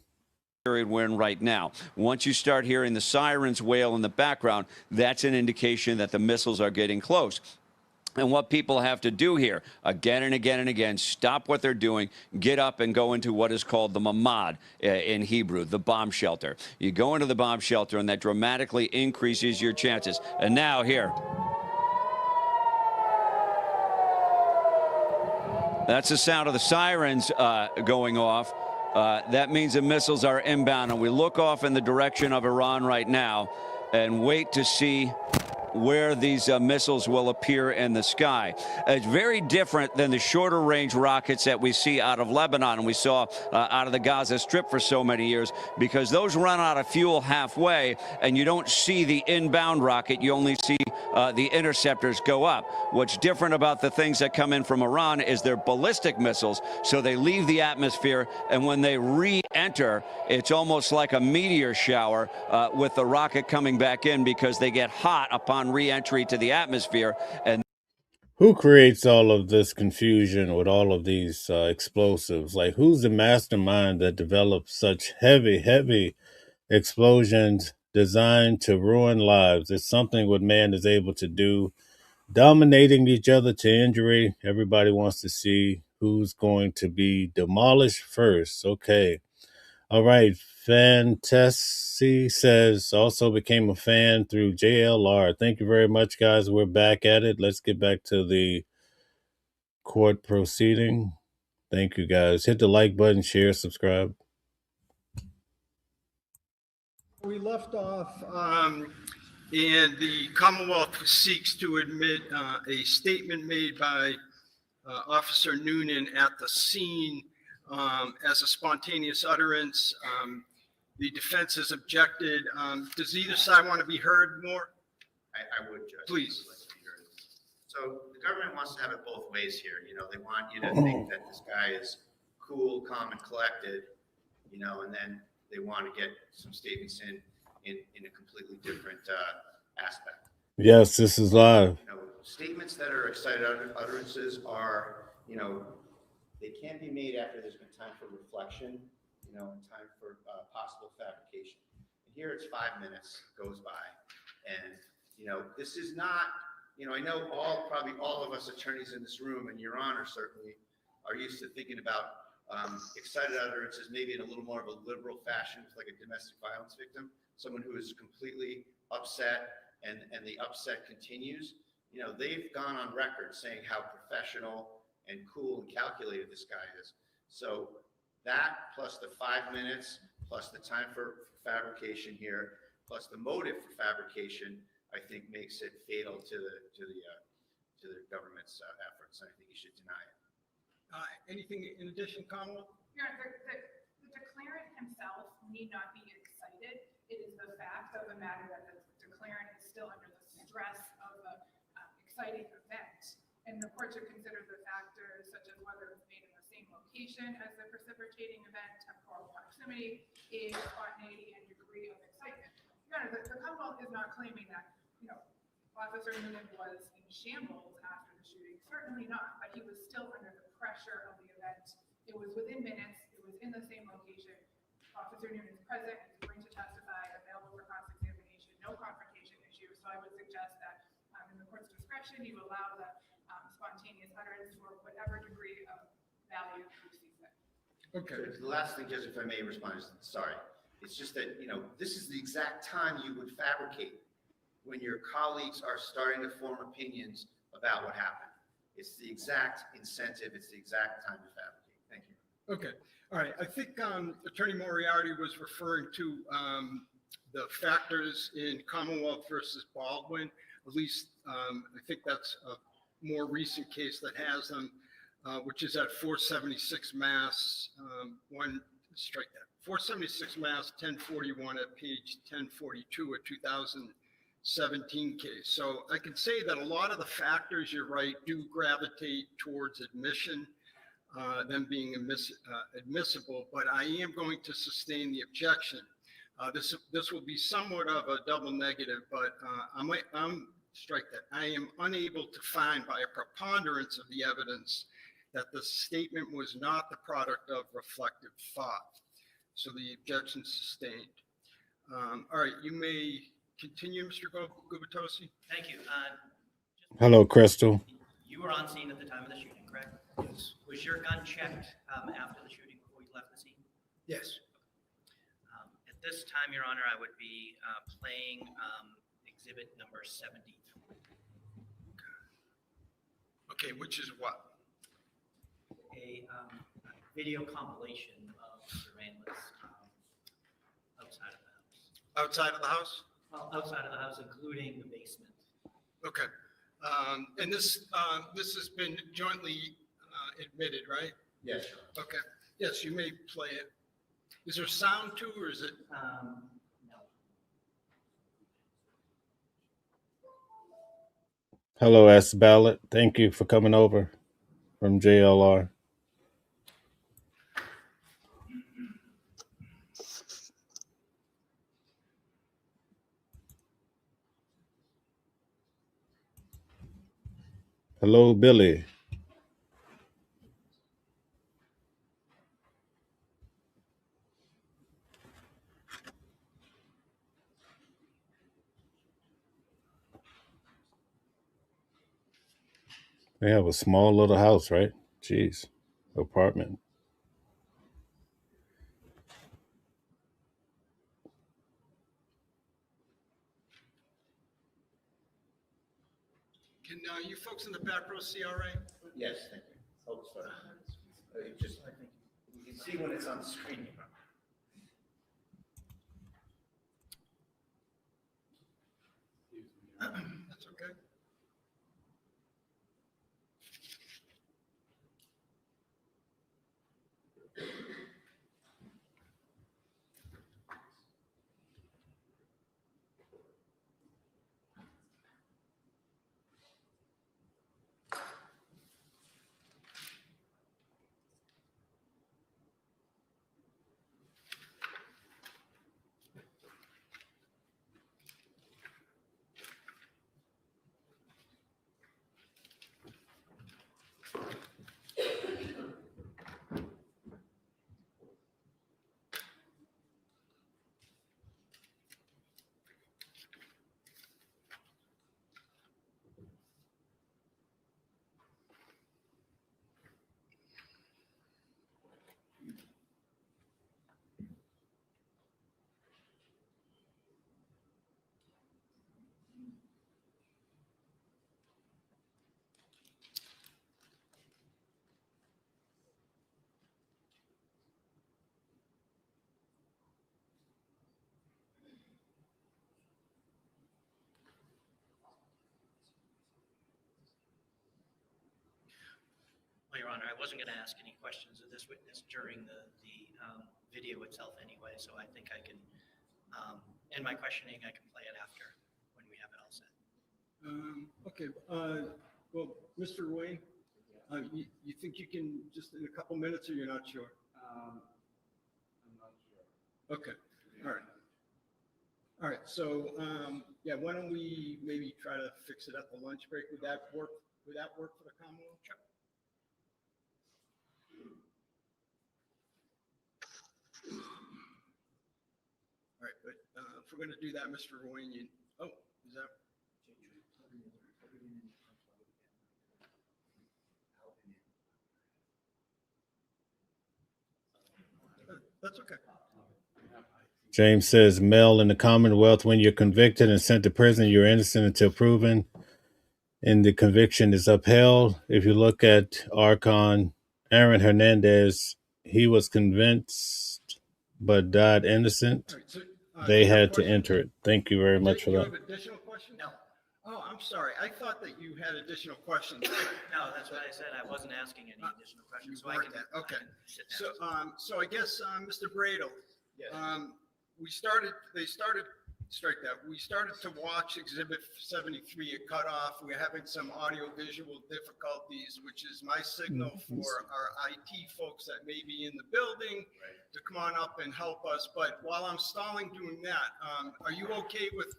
[SPEAKER 2] Period we're in right now. Once you start hearing the sirens wail in the background, that's an indication that the missiles are getting close. And what people have to do here, again and again and again, stop what they're doing, get up and go into what is called the mamad in Hebrew, the bomb shelter. You go into the bomb shelter, and that dramatically increases your chances. And now here. That's the sound of the sirens going off. That means the missiles are inbound. And we look off in the direction of Iran right now and wait to see where these missiles will appear in the sky. It's very different than the shorter range rockets that we see out of Lebanon and we saw out of the Gaza Strip for so many years, because those run out of fuel halfway and you don't see the inbound rocket. You only see the interceptors go up. What's different about the things that come in from Iran is they're ballistic missiles, so they leave the atmosphere, and when they re-enter, it's almost like a meteor shower with the rocket coming back in, because they get hot upon re-entry to the atmosphere. And
[SPEAKER 1] Who creates all of this confusion with all of these explosives? Like, who's the mastermind that develops such heavy explosions designed to ruin lives? It's something what man is able to do, dominating each other to injury. Everybody wants to see who's going to be demolished first. Okay. All right. Fantasy says also became a fan through JLR. Thank you very much, guys. We're back at it. Let's get back to the court proceeding. Thank you, guys. Hit the like button, share, subscribe.
[SPEAKER 9] We left off, and the Commonwealth seeks to admit a statement made by Officer Noonan at the scene as a spontaneous utterance. The defense has objected. Does either side want to be heard more?
[SPEAKER 8] I would, Judge.
[SPEAKER 9] Please.
[SPEAKER 8] So the government wants to have it both ways here. You know, they want you to think that this guy is cool, calm, and collected, you know, and then they want to get some statements in a completely different aspect.
[SPEAKER 1] Yes, this is live.
[SPEAKER 8] You know, statements that are excited utterances are, you know, they can be made after there's been time for reflection, you know, and time for possible fabrication. And here it's 5 minutes goes by, and you know, this is not, you know, I know probably all of us attorneys in this room, and Your Honor certainly are used to thinking about excited utterances maybe in a little more of a liberal fashion with like a domestic violence victim, someone who is completely upset and the upset continues. You know, they've gone on record saying how professional and cool and calculated this guy is. So that plus the 5 minutes, plus the time for fabrication here, plus the motive for fabrication, I think makes it fatal to the government's efforts. I think you should deny it.
[SPEAKER 9] Anything in addition, Kamala?
[SPEAKER 3] Yeah, the declarant himself need not be excited. It is the fact of the matter that the declarant is still under the stress of an exciting event. And the court should consider the factors such as whether it's made in the same location as the precipitating event, temporal proximity, age, spontaneity, and degree of excitement. The Commonwealth is not claiming that, you know, Officer Noonan was in shambles after the shooting. Certainly not, but he was still under the pressure of the event. It was within minutes. It was in the same location. Officer Noonan is present. He's going to testify, available for cross-examination, no confrontation issue. So I would suggest that in the court's discretion, you allow the spontaneous utterance for whatever degree of value you see fit.
[SPEAKER 8] Okay. So the last thing, Judge, if I may respond, is sorry. It's just that, you know, this is the exact time you would fabricate when your colleagues are starting to form opinions about what happened. It's the exact incentive. It's the exact time to fabricate. Thank you.
[SPEAKER 9] Okay. All right. I think Attorney Moriarty was referring to the factors in Commonwealth versus Baldwin. At least I think that's a more recent case that has them, which is at 476 Mass. Strike that. 476 Mass 1041 at page 1042, a 2017 case. So I can say that a lot of the factors, you're right, do gravitate towards admission, them being admissible, but I am going to sustain the objection. This will be somewhat of a double negative, but I'm strike that. I am unable to find by a preponderance of the evidence that the statement was not the product of reflective thought. So the objection sustained. All right, you may continue, Mr. Gubitosi.
[SPEAKER 6] Thank you.
[SPEAKER 1] Hello, Crystal.
[SPEAKER 6] You were on scene at the time of the shooting, correct?
[SPEAKER 10] Yes.
[SPEAKER 6] Was your gun checked after the shooting before you left the scene?
[SPEAKER 10] Yes.
[SPEAKER 6] At this time, Your Honor, I would be playing exhibit number 73.
[SPEAKER 9] Okay, which is what?
[SPEAKER 6] A video compilation of Mr. Randless outside of the house.
[SPEAKER 9] Outside of the house?
[SPEAKER 6] Well, outside of the house, including the basement.
[SPEAKER 9] Okay. And this has been jointly admitted, right?
[SPEAKER 8] Yes.
[SPEAKER 9] Okay. Yes, you may play it. Is there sound too, or is it?
[SPEAKER 6] No.
[SPEAKER 1] Hello, S. Ballot. Thank you for coming over from JLR. Hello, Billy. They have a small little house, right? Jeez. Apartment.
[SPEAKER 9] Can you folks in the back row see all right?
[SPEAKER 6] Yes, thank you. Focus on it. Just, you can see when it's on the screen.
[SPEAKER 9] That's okay.
[SPEAKER 6] Well, Your Honor, I wasn't going to ask any questions of this witness during the video itself anyway, so I think I can end my questioning. I can play it after when we have it all set.
[SPEAKER 9] Okay. Well, Mr. Wayne, you think you can just in a couple minutes, or you're not sure?
[SPEAKER 4] I'm not sure.
[SPEAKER 9] Okay. All right. All right. So, yeah, why don't we maybe try to fix it at the lunch break? Would that work? Would that work for the Commonwealth?
[SPEAKER 6] Sure.
[SPEAKER 9] All right, but if we're going to do that, Mr. Rowan, is that? That's okay.
[SPEAKER 1] James says, Mel, in the Commonwealth, when you're convicted and sent to prison, you're innocent until proven and the conviction is upheld. If you look at Aaron Hernandez, he was convinced but died innocent.
[SPEAKER 9] All right, so,
[SPEAKER 1] They
[SPEAKER 9] you have a
[SPEAKER 1] had to
[SPEAKER 9] question?
[SPEAKER 1] enter it. Thank you very much for
[SPEAKER 9] You
[SPEAKER 1] that.
[SPEAKER 9] have additional questions? No. Oh, I'm sorry. I thought that you had additional questions.
[SPEAKER 6] No, that's what I said. I wasn't asking any additional questions, so I
[SPEAKER 9] weren't
[SPEAKER 6] can.
[SPEAKER 9] that. Okay.
[SPEAKER 6] I can sit down.
[SPEAKER 9] So I guess, Mr. Bradle,
[SPEAKER 6] Yes.
[SPEAKER 9] we started to watch Exhibit 73. It cut off. We're having some audio visual difficulties, which is my signal for our IT folks that may be in the building to come on up and help us. But while I'm stalling doing that, are you okay with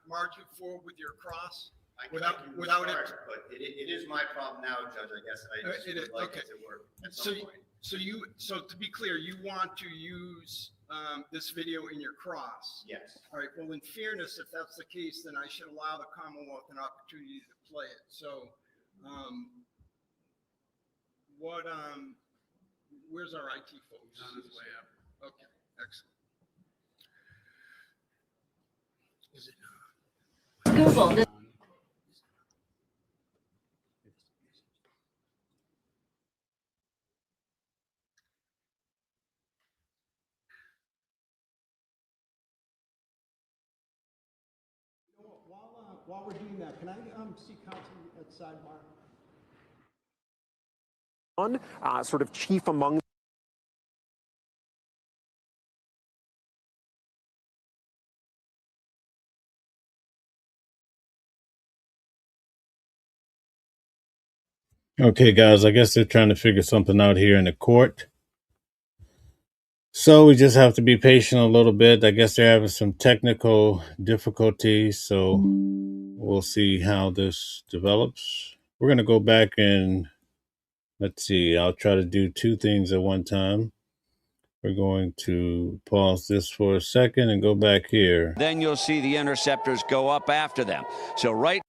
[SPEAKER 9] marching forward with your cross?
[SPEAKER 8] I
[SPEAKER 9] Without
[SPEAKER 8] can
[SPEAKER 9] it?
[SPEAKER 8] start, but it is my problem now, Judge, I guess. I just
[SPEAKER 9] It is,
[SPEAKER 8] would like
[SPEAKER 9] okay.
[SPEAKER 8] it to work at
[SPEAKER 9] So,
[SPEAKER 8] some point.
[SPEAKER 9] so to be clear, you want to use this video in your cross?
[SPEAKER 8] Yes.
[SPEAKER 9] All right, well, in fairness, if that's the case, then I should allow the Commonwealth an opportunity to play it. So, where's our IT folks?
[SPEAKER 4] He's on his way up.
[SPEAKER 9] Okay, excellent. Is it?
[SPEAKER 19] Google.
[SPEAKER 9] You know what, while we're doing that, can I see counsel at sidebar?
[SPEAKER 5] Sort of chief among
[SPEAKER 1] Okay, guys, I guess they're trying to figure something out here in the court. So we just have to be patient a little bit. I guess they're having some technical difficulties, so we'll see how this develops. We're going to go back and let's see. I'll try to do two things at one time. We're going to pause this for a second and go back here.
[SPEAKER 2] Then you'll see the interceptors go up after them. So right.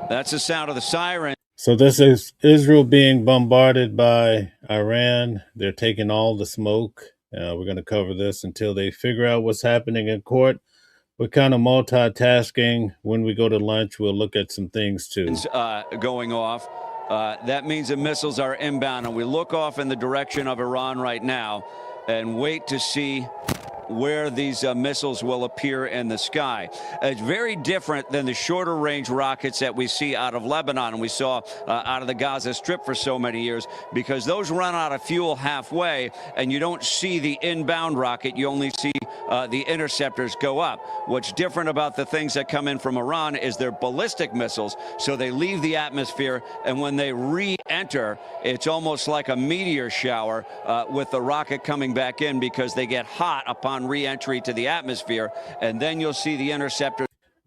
[SPEAKER 2] That's the sound of the siren.
[SPEAKER 1] So this is Israel being bombarded by Iran. They're taking all the smoke. We're going to cover this until they figure out what's happening in court. We're kind of multitasking. When we go to lunch, we'll look at some things too.
[SPEAKER 2] Going off. That means the missiles are inbound, and we look off in the direction of Iran right now and wait to see where these missiles will appear in the sky. It's very different than the shorter range rockets that we see out of Lebanon and we saw out of the Gaza Strip for so many years, because those run out of fuel halfway and you don't see the inbound rocket. You only see the interceptors go up. What's different about the things that come in from Iran is they're ballistic missiles, so they leave the atmosphere, and when they re-enter, it's almost like a meteor shower with the rocket coming back in, because they get hot upon re-entry to the atmosphere, and then you'll see the interceptor.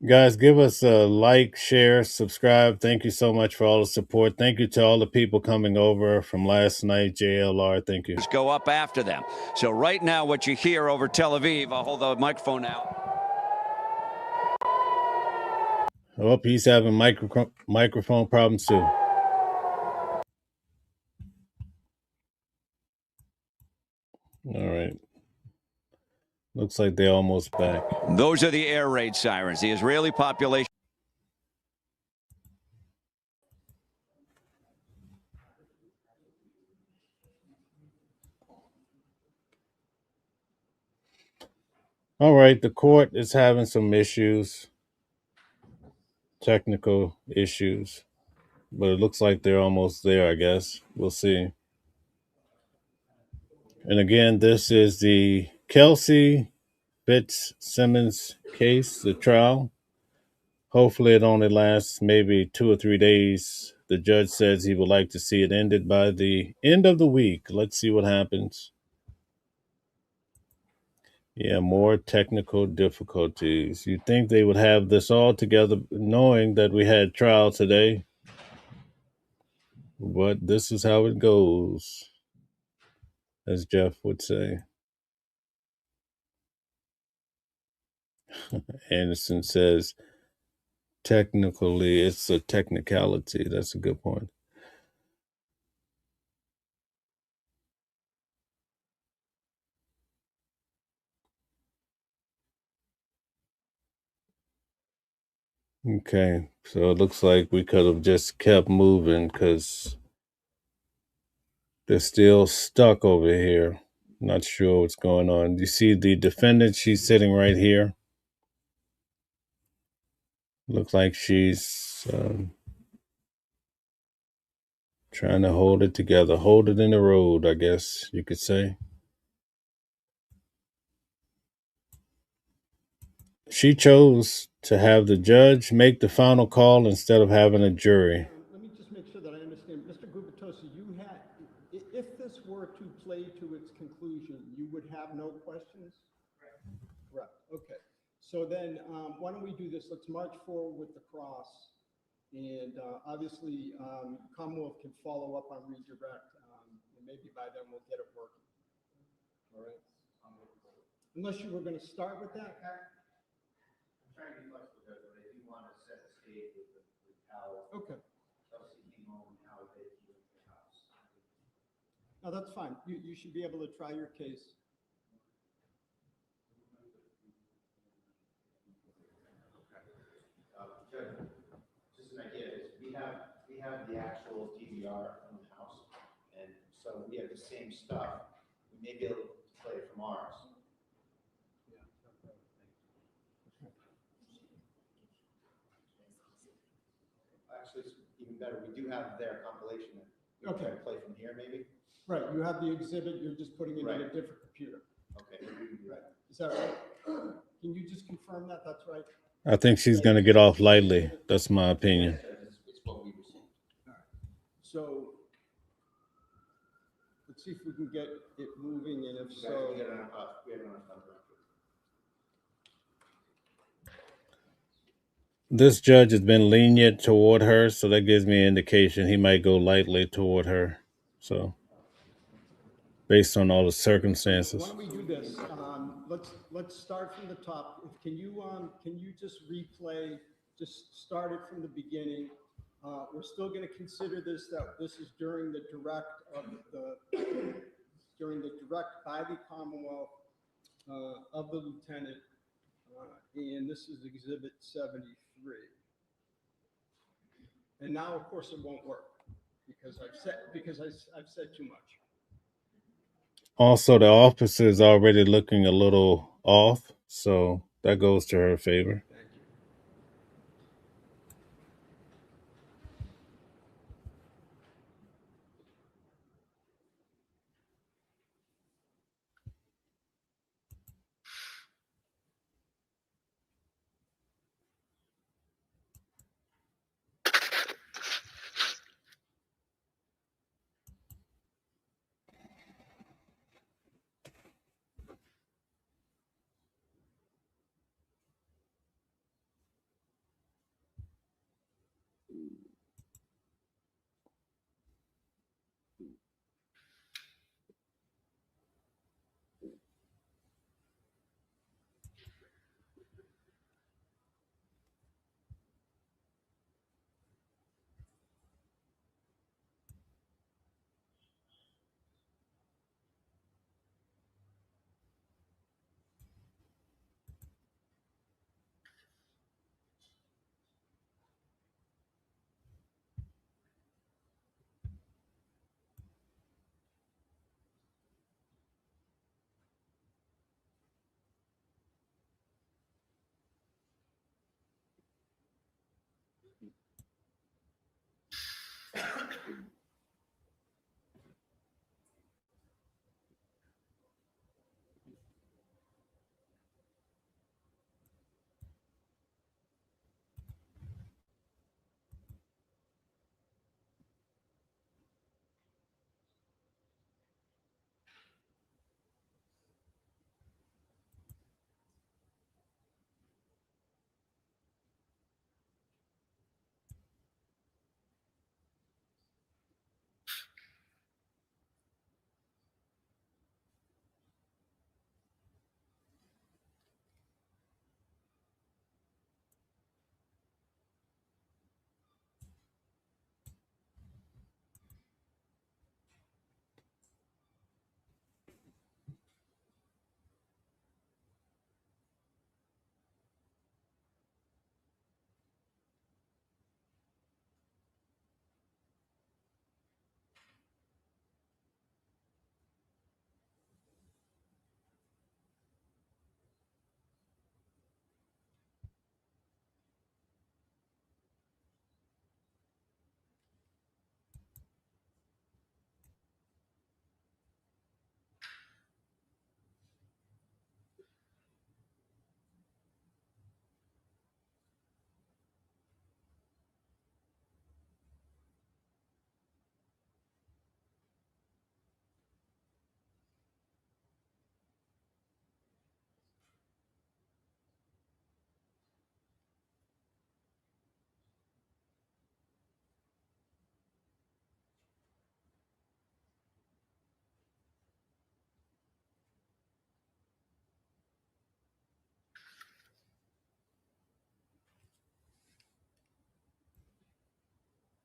[SPEAKER 1] Guys, give us a like, share, subscribe. Thank you so much for all the support. Thank you to all the people coming over from last night. JLR, thank you.
[SPEAKER 2] Go up after them. So right now what you hear over Tel Aviv, I'll hold the microphone now.
[SPEAKER 1] Oh, he's having microphone problems too. All right. Looks like they're almost back.
[SPEAKER 2] Those are the air raid sirens. The Israeli population.
[SPEAKER 1] All right. The court is having some issues, technical issues, but it looks like they're almost there, I guess. We'll see. And again, this is the Kelsey Fitzsimmons case, the trial. Hopefully it only lasts maybe 2 or 3 days. The judge says he would like to see it ended by the end of the week. Let's see what happens. Yeah, more technical difficulties. You'd think they would have this all together, knowing that we had trial today. But this is how it goes, as Jeff would say. Anderson says, technically, it's a technicality. That's a good point. Okay, so it looks like we could have just kept moving because they're still stuck over here. Not sure what's going on. You see the defendant, she's sitting right here. Looks like she's trying to hold it together, hold it in the road, I guess you could say. She chose to have the judge make the final call instead of having a jury.
[SPEAKER 9] Let me just make sure that I understand. Mr. Gubitosa, if this were to play to its conclusion, you would have no questions? Correct. Okay. So then why don't we do this? Let's march forward with the cross. And obviously, Commonwealth can follow up on redirect. And maybe by then we'll get it working. All right. Unless you were going to start with that.
[SPEAKER 8] I'm trying to be flexible, but I do want to set the stage with how Kelsey came home and how they came to the house.
[SPEAKER 9] No, that's fine. You should be able to try your case.
[SPEAKER 8] Judge, just an idea is we have the actual DVR from the house, and so we have the same stuff. We may be able to play it from ours. Actually, it's even better. We do have their compilation that we can play from here, maybe.
[SPEAKER 9] Right. You have the exhibit. You're just putting it in a different computer.
[SPEAKER 8] Okay.
[SPEAKER 9] Right. Is that right? Can you just confirm that? That's right.
[SPEAKER 1] I think she's going to get off lightly. That's my opinion.
[SPEAKER 8] It's what we received.
[SPEAKER 9] All right. So let's see if we can get it moving, and if so,
[SPEAKER 8] we have enough time.
[SPEAKER 1] This judge has been lenient toward her, so that gives me an indication he might go lightly toward her. So, based on all the circumstances.
[SPEAKER 9] Why don't we do this? Let's start from the top. Can you just replay, just start it from the beginning? We're still going to consider that this is during the direct by the Commonwealth of the lieutenant, and this is Exhibit 73. And now, of course, it won't work because I've said too much.
[SPEAKER 1] Also, the officer is already looking a little off, so that goes to her favor.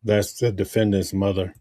[SPEAKER 1] That's the defendant's mother.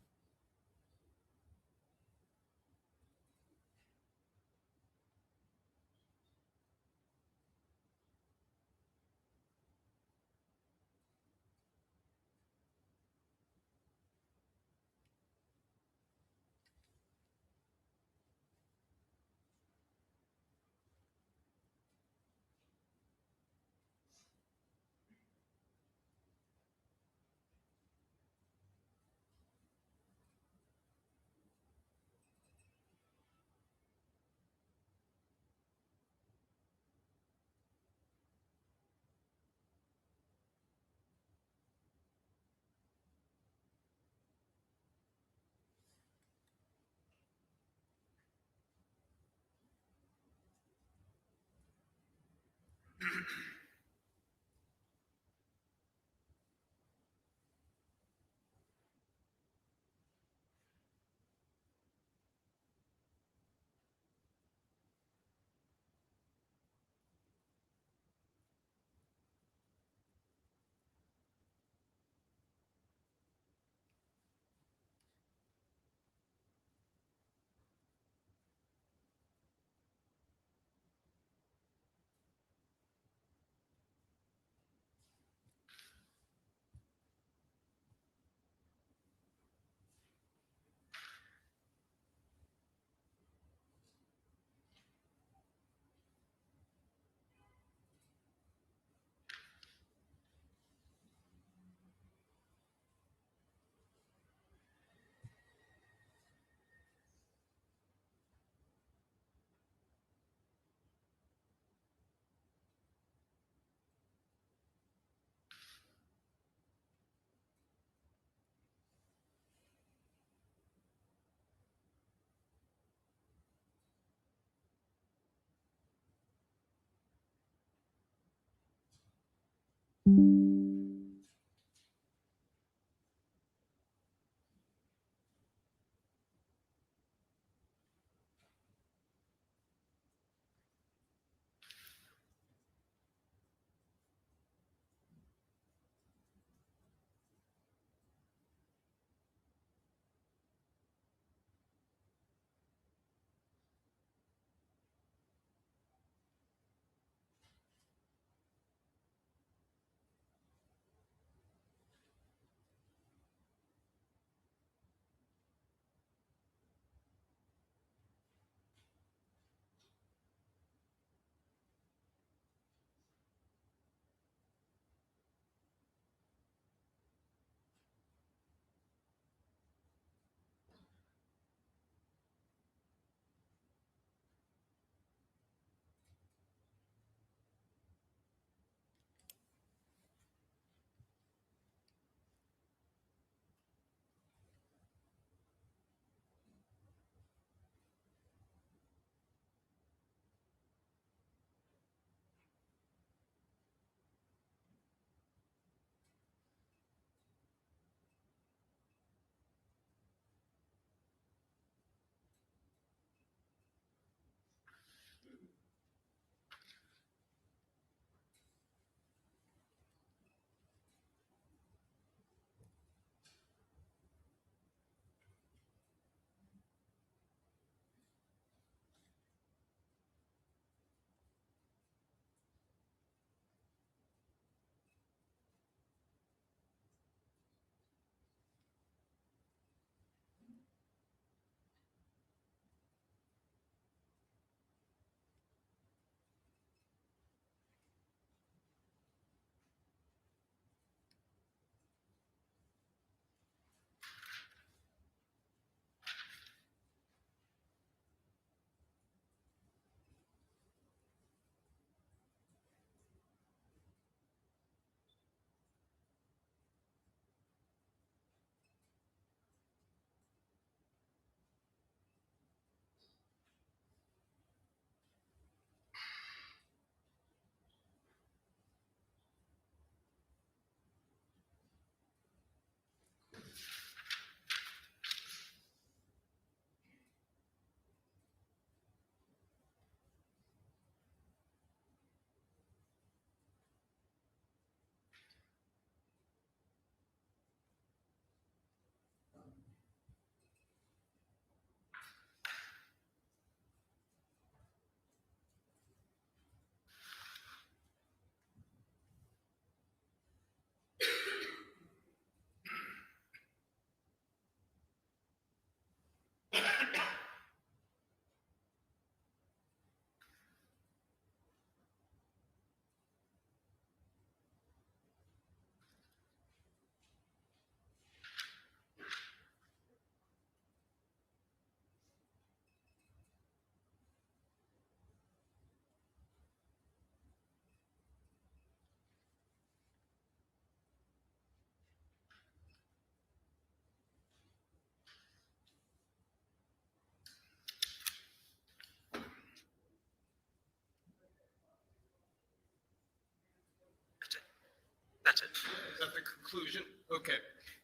[SPEAKER 9] That's it. Is that the conclusion? Okay.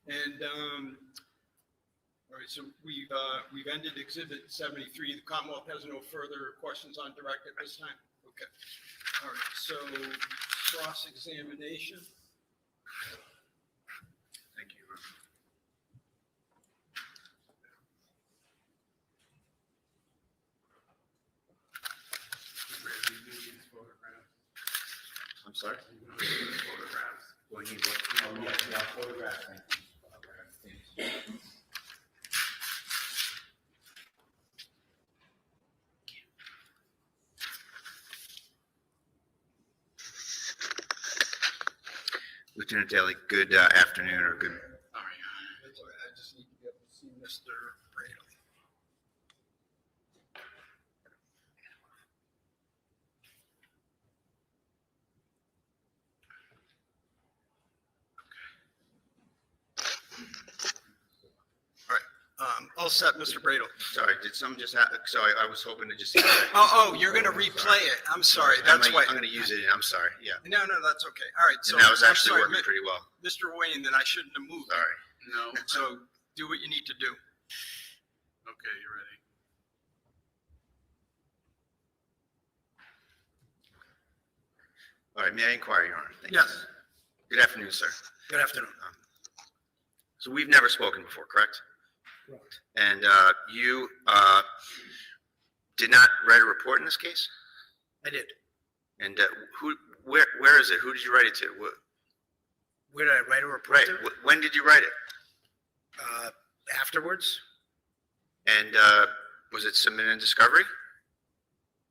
[SPEAKER 9] And, all right, so we've ended Exhibit 73. The Commonwealth has no further questions on direct at this time? Okay. All right, so cross-examination.
[SPEAKER 8] Thank you. I'm sorry?
[SPEAKER 4] Photographs. Oh, yes, yeah, photographs. Thank you.
[SPEAKER 8] Lieutenant Daly, good afternoon or good.
[SPEAKER 9] All right, that's all right. I just need to be able to see Mr. Brado. All right, All set, Mr. Bradle.
[SPEAKER 8] Sorry, did someone just so I was hoping to just.
[SPEAKER 9] Oh, you're going to replay it. I'm sorry. That's why.
[SPEAKER 8] I'm going to use it. I'm sorry. Yeah.
[SPEAKER 9] No, that's okay. All right. So
[SPEAKER 8] And that was
[SPEAKER 9] I'm
[SPEAKER 8] actually
[SPEAKER 9] sorry,
[SPEAKER 8] working pretty well.
[SPEAKER 9] Mr. Wayne, then I shouldn't have moved.
[SPEAKER 8] Sorry.
[SPEAKER 9] No. So do what you need to do.
[SPEAKER 4] Okay, you ready?
[SPEAKER 8] All right, may I inquire, Your Honor? Thank you.
[SPEAKER 9] Yes.
[SPEAKER 8] Good afternoon, sir.
[SPEAKER 9] Good afternoon.
[SPEAKER 8] So we've never spoken before, correct?
[SPEAKER 9] Correct.
[SPEAKER 8] And you did not write a report in this case?
[SPEAKER 10] I did.
[SPEAKER 8] And where is it? Who did you write it to?
[SPEAKER 10] Where did I write a report?
[SPEAKER 8] Right.
[SPEAKER 10] to?
[SPEAKER 8] When did you write it?
[SPEAKER 10] Afterwards?
[SPEAKER 8] And was it submitted in discovery?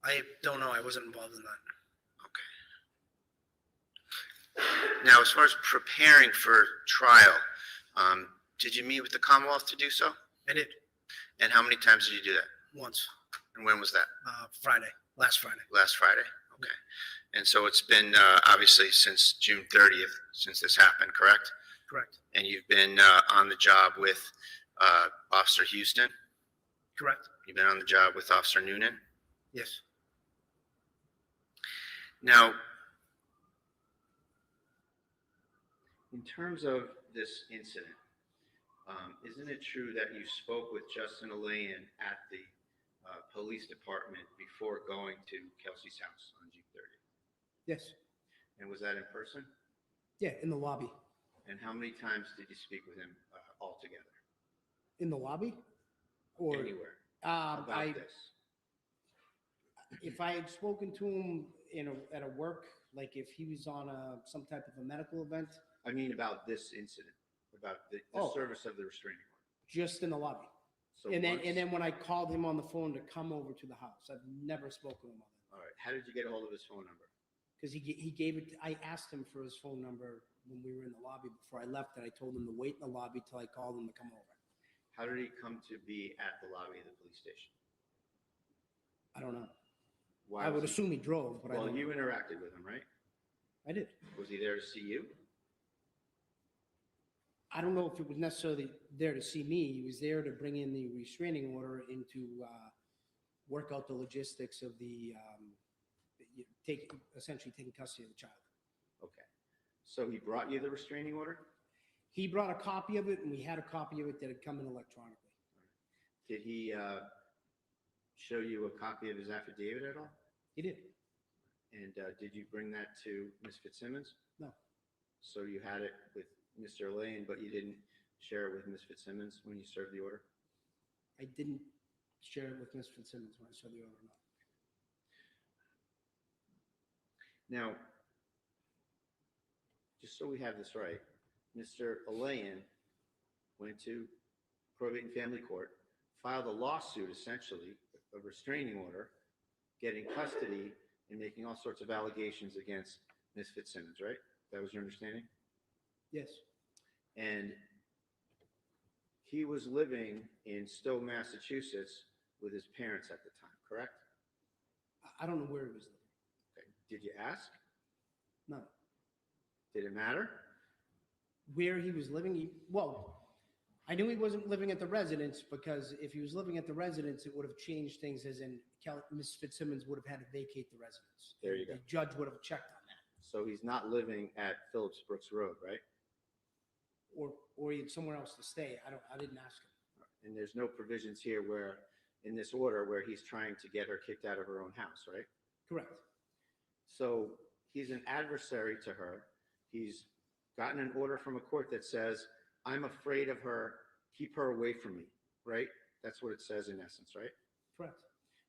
[SPEAKER 10] I don't know. I wasn't involved in that.
[SPEAKER 8] Now, as far as preparing for trial, did you meet with the Commonwealth to do so?
[SPEAKER 10] I did.
[SPEAKER 8] And how many times did you do that?
[SPEAKER 10] Once.
[SPEAKER 8] And when was that?
[SPEAKER 10] Friday. Last Friday.
[SPEAKER 8] Last Friday. Okay. And so it's been obviously since June 30th since this happened, correct?
[SPEAKER 10] Correct.
[SPEAKER 8] And you've been on the job with Officer Houston?
[SPEAKER 10] Correct.
[SPEAKER 8] You've been on the job with Officer Noonan?
[SPEAKER 10] Yes.
[SPEAKER 8] Now, in terms of this incident, isn't it true that you spoke with Justin Alayan at the police department before going to Kelsey's house on June 30th?
[SPEAKER 7] Yes.
[SPEAKER 8] And was that in person?
[SPEAKER 7] Yeah, in the lobby.
[SPEAKER 8] And how many times did you speak with him altogether?
[SPEAKER 7] In the lobby? Or
[SPEAKER 8] Anywhere about this?
[SPEAKER 7] If I had spoken to him at a work, like if he was on some type of a medical event,
[SPEAKER 8] I mean about this incident, about the service of the restraining order.
[SPEAKER 7] just in the lobby.
[SPEAKER 8] So
[SPEAKER 7] and
[SPEAKER 8] once-
[SPEAKER 7] then when I called him on the phone to come over to the house, I've never spoken to him on that.
[SPEAKER 8] All right. How did you get a hold of his phone number?
[SPEAKER 7] Because he gave it, I asked him for his phone number when we were in the lobby before I left, and I told him to wait in the lobby till I called him to come over.
[SPEAKER 8] How did he come to be at the lobby of the police station?
[SPEAKER 7] I don't know.
[SPEAKER 8] Why
[SPEAKER 7] I would
[SPEAKER 8] was he-
[SPEAKER 7] assume he drove, but I
[SPEAKER 8] Well,
[SPEAKER 7] don't
[SPEAKER 8] you
[SPEAKER 7] know.
[SPEAKER 8] interacted with him, right?
[SPEAKER 7] I did.
[SPEAKER 8] Was he there to see you?
[SPEAKER 7] I don't know if it was necessarily there to see me. He was there to bring in the restraining order and to work out the logistics of the essentially taking custody of the child.
[SPEAKER 8] Okay. So he brought you the restraining order?
[SPEAKER 7] He brought a copy of it, and we had a copy of it that had come in electronically.
[SPEAKER 8] Did he show you a copy of his affidavit at all?
[SPEAKER 7] He did.
[SPEAKER 8] And did you bring that to Ms. Fitzsimmons?
[SPEAKER 7] No.
[SPEAKER 8] So you had it with Mr. Lane, but you didn't share it with Ms. Fitzsimmons when you served the order?
[SPEAKER 7] I didn't share it with Ms. Fitzsimmons when I saw the order. No.
[SPEAKER 8] Now, just so we have this right, Mr. Alayan went to probate and family court, filed a lawsuit, essentially, a restraining order, getting custody and making all sorts of allegations against Ms. Fitzsimmons, right? That was your understanding?
[SPEAKER 7] Yes.
[SPEAKER 8] And he was living in Stowe, Massachusetts with his parents at the time, correct?
[SPEAKER 7] I don't know where he was living.
[SPEAKER 8] Okay. Did you ask?
[SPEAKER 7] No.
[SPEAKER 8] Did it matter?
[SPEAKER 7] Where he was living, I knew he wasn't living at the residence, because if he was living at the residence, it would have changed things, as in Ms. Fitzsimmons would have had to vacate the residence.
[SPEAKER 8] There you go.
[SPEAKER 7] The judge would have checked on that.
[SPEAKER 8] So he's not living at Phillips Brooks Road, right?
[SPEAKER 7] Or he had somewhere else to stay. I didn't ask him.
[SPEAKER 8] And there's no provisions here where, in this order, where he's trying to get her kicked out of her own house, right?
[SPEAKER 7] Correct.
[SPEAKER 8] So he's an adversary to her. He's gotten an order from a court that says, I'm afraid of her, keep her away from me, right? That's what it says in essence, right?
[SPEAKER 7] Correct.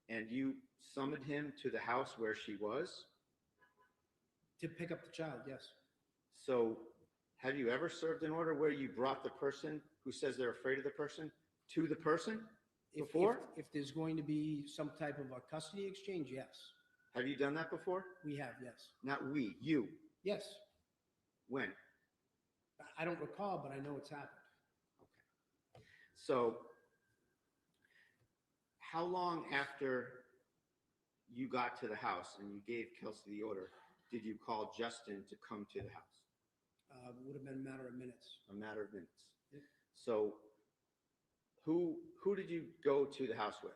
[SPEAKER 8] And you summoned him to the house where she was?
[SPEAKER 7] To pick up the child, yes.
[SPEAKER 8] So have you ever served an order where you brought the person who says they're afraid of the person to the person before?
[SPEAKER 7] If there's going to be some type of a custody exchange, yes.
[SPEAKER 8] Have you done that before?
[SPEAKER 7] We have, yes.
[SPEAKER 8] Not we, you.
[SPEAKER 7] Yes.
[SPEAKER 8] When?
[SPEAKER 7] I don't recall, but I know it's happened.
[SPEAKER 8] So how long after you got to the house and you gave Kelsey the order, did you call Justin to come to the house?
[SPEAKER 7] Would have been a matter of minutes.
[SPEAKER 8] A matter of minutes.
[SPEAKER 7] Yep.
[SPEAKER 8] So Who did you go to the house with?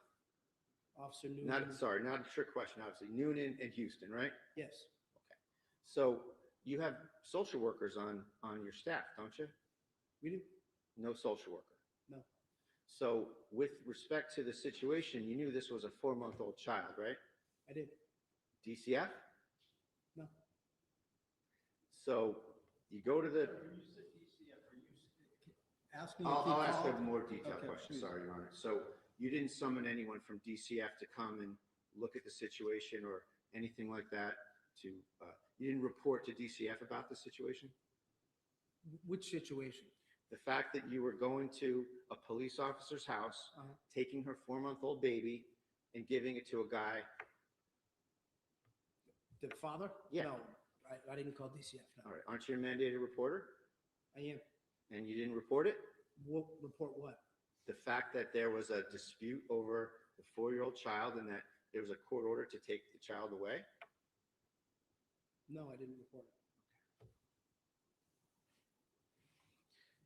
[SPEAKER 7] Officer Noonan.
[SPEAKER 8] Not a trick question, obviously. Noonan and Houston, right?
[SPEAKER 7] Yes,
[SPEAKER 8] So you have social workers on your staff, don't you?
[SPEAKER 7] we do.
[SPEAKER 8] No social worker.
[SPEAKER 7] No.
[SPEAKER 8] So with respect to the situation, you knew this was a 4-month-old child, right?
[SPEAKER 7] I did.
[SPEAKER 8] DCF?
[SPEAKER 7] No.
[SPEAKER 8] So you go to the.
[SPEAKER 7] Asking.
[SPEAKER 8] I'll ask a more detailed
[SPEAKER 7] Okay,
[SPEAKER 8] question.
[SPEAKER 7] please.
[SPEAKER 8] Sorry, Your Honor. So you didn't summon anyone from DCF to come and look at the situation or anything like that you didn't report to DCF about the situation?
[SPEAKER 7] Which situation?
[SPEAKER 8] The fact that you were going to a police officer's house, taking her 4-month-old baby and giving it to a guy.
[SPEAKER 7] The father?
[SPEAKER 8] Yeah.
[SPEAKER 7] No, I didn't call DCF. No.
[SPEAKER 8] All right. Aren't you a mandated reporter?
[SPEAKER 7] I am.
[SPEAKER 8] And you didn't report it?
[SPEAKER 7] Report what?
[SPEAKER 8] The fact that there was a dispute over the 4-year-old child and that there was a court order to take the child away?
[SPEAKER 7] No, I didn't report it.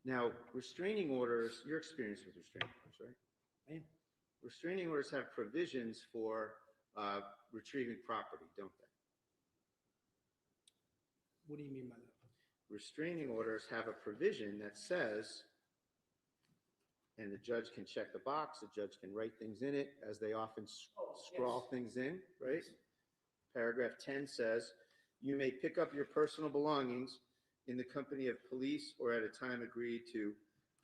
[SPEAKER 8] Now, restraining orders, you're experienced with restraining orders, right?
[SPEAKER 7] I am.
[SPEAKER 8] Restraining orders have provisions for retrieving property, don't they?
[SPEAKER 7] What do you mean by that?
[SPEAKER 8] Restraining orders have a provision that says, and the judge can check the box, the judge can write things in it, as they often scrawl things in, right? Paragraph 10 says, you may pick up your personal belongings in the company of police or at a time agreed to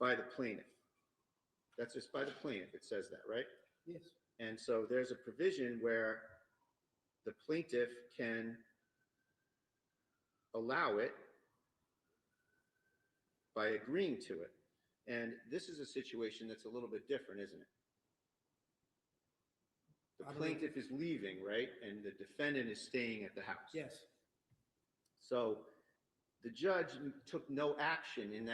[SPEAKER 8] by the plaintiff. That's just by the plaintiff, it says that, right?
[SPEAKER 7] Yes.
[SPEAKER 8] And so there's a provision where the plaintiff can allow it by agreeing to it. And this is a situation that's a little bit different, isn't it? The plaintiff is leaving, right? And the defendant is staying at the house.
[SPEAKER 7] Yes.
[SPEAKER 8] So the judge took no action in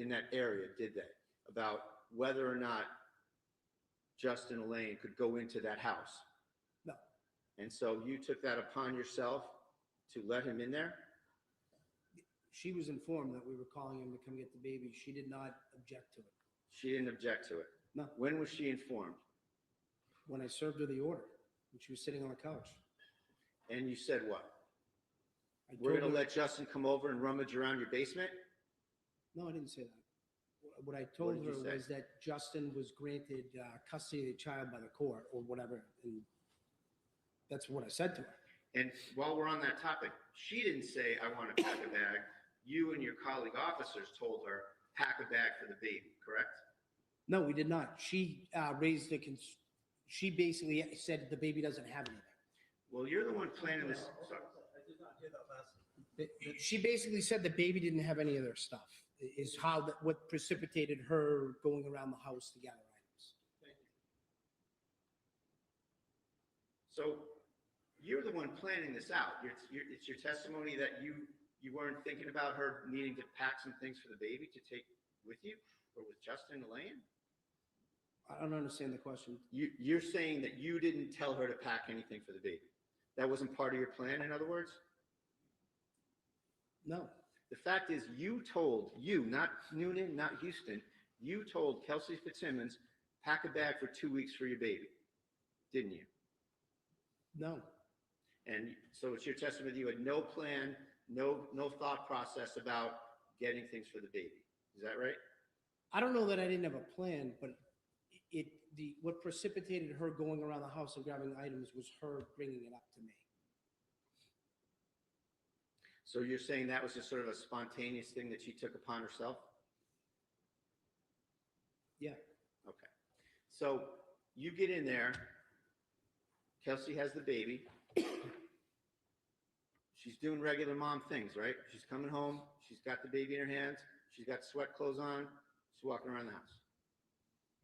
[SPEAKER 8] that area, did they? About whether or not Justin Elaine could go into that house.
[SPEAKER 7] No.
[SPEAKER 8] And so you took that upon yourself to let him in there?
[SPEAKER 7] She was informed that we were calling him to come get the baby. She did not object to it.
[SPEAKER 8] She didn't object to it?
[SPEAKER 7] No.
[SPEAKER 8] When was she informed?
[SPEAKER 7] When I served her the order, when she was sitting on the couch.
[SPEAKER 8] And you said what?
[SPEAKER 7] I
[SPEAKER 8] We're
[SPEAKER 7] told
[SPEAKER 8] going to
[SPEAKER 7] her-
[SPEAKER 8] let Justin come over and rummage around your basement?
[SPEAKER 7] No, I didn't say that. What I told
[SPEAKER 8] did you
[SPEAKER 7] her
[SPEAKER 8] say?
[SPEAKER 7] was that Justin was granted custody of the child by the court or whatever. And that's what I said to her.
[SPEAKER 8] And while we're on that topic, she didn't say, I want to pack a bag. You and your colleague officers told her, pack a bag for the baby, correct?
[SPEAKER 7] No, we did not. She raised she basically said the baby doesn't have anything.
[SPEAKER 8] Well, you're the one planning this. Sorry.
[SPEAKER 7] She basically said the baby didn't have any of their stuff, is what precipitated her going around the house to gather items.
[SPEAKER 8] So you're the one planning this out. It's your testimony that you weren't thinking about her needing to pack some things for the baby to take with you or with Justin Elaine?
[SPEAKER 7] I don't understand the question.
[SPEAKER 8] You're saying that you didn't tell her to pack anything for the baby. That wasn't part of your plan, in other words?
[SPEAKER 7] No.
[SPEAKER 8] The fact is not Noonan, not Houston, you told Kelsey Fitzsimmons, pack a bag for 2 weeks for your baby, didn't you?
[SPEAKER 7] No.
[SPEAKER 8] And so it's your testimony that you had no plan, no thought process about getting things for the baby. Is that right?
[SPEAKER 7] I don't know that I didn't have a plan, but what precipitated her going around the house and grabbing items was her bringing it up to me.
[SPEAKER 8] So you're saying that was just sort of a spontaneous thing that she took upon herself?
[SPEAKER 7] Yeah.
[SPEAKER 8] Okay. So you get in there. Kelsey has the baby. She's doing regular mom things, right? She's coming home. She's got the baby in her hands. She's got sweat clothes on. She's walking around the house.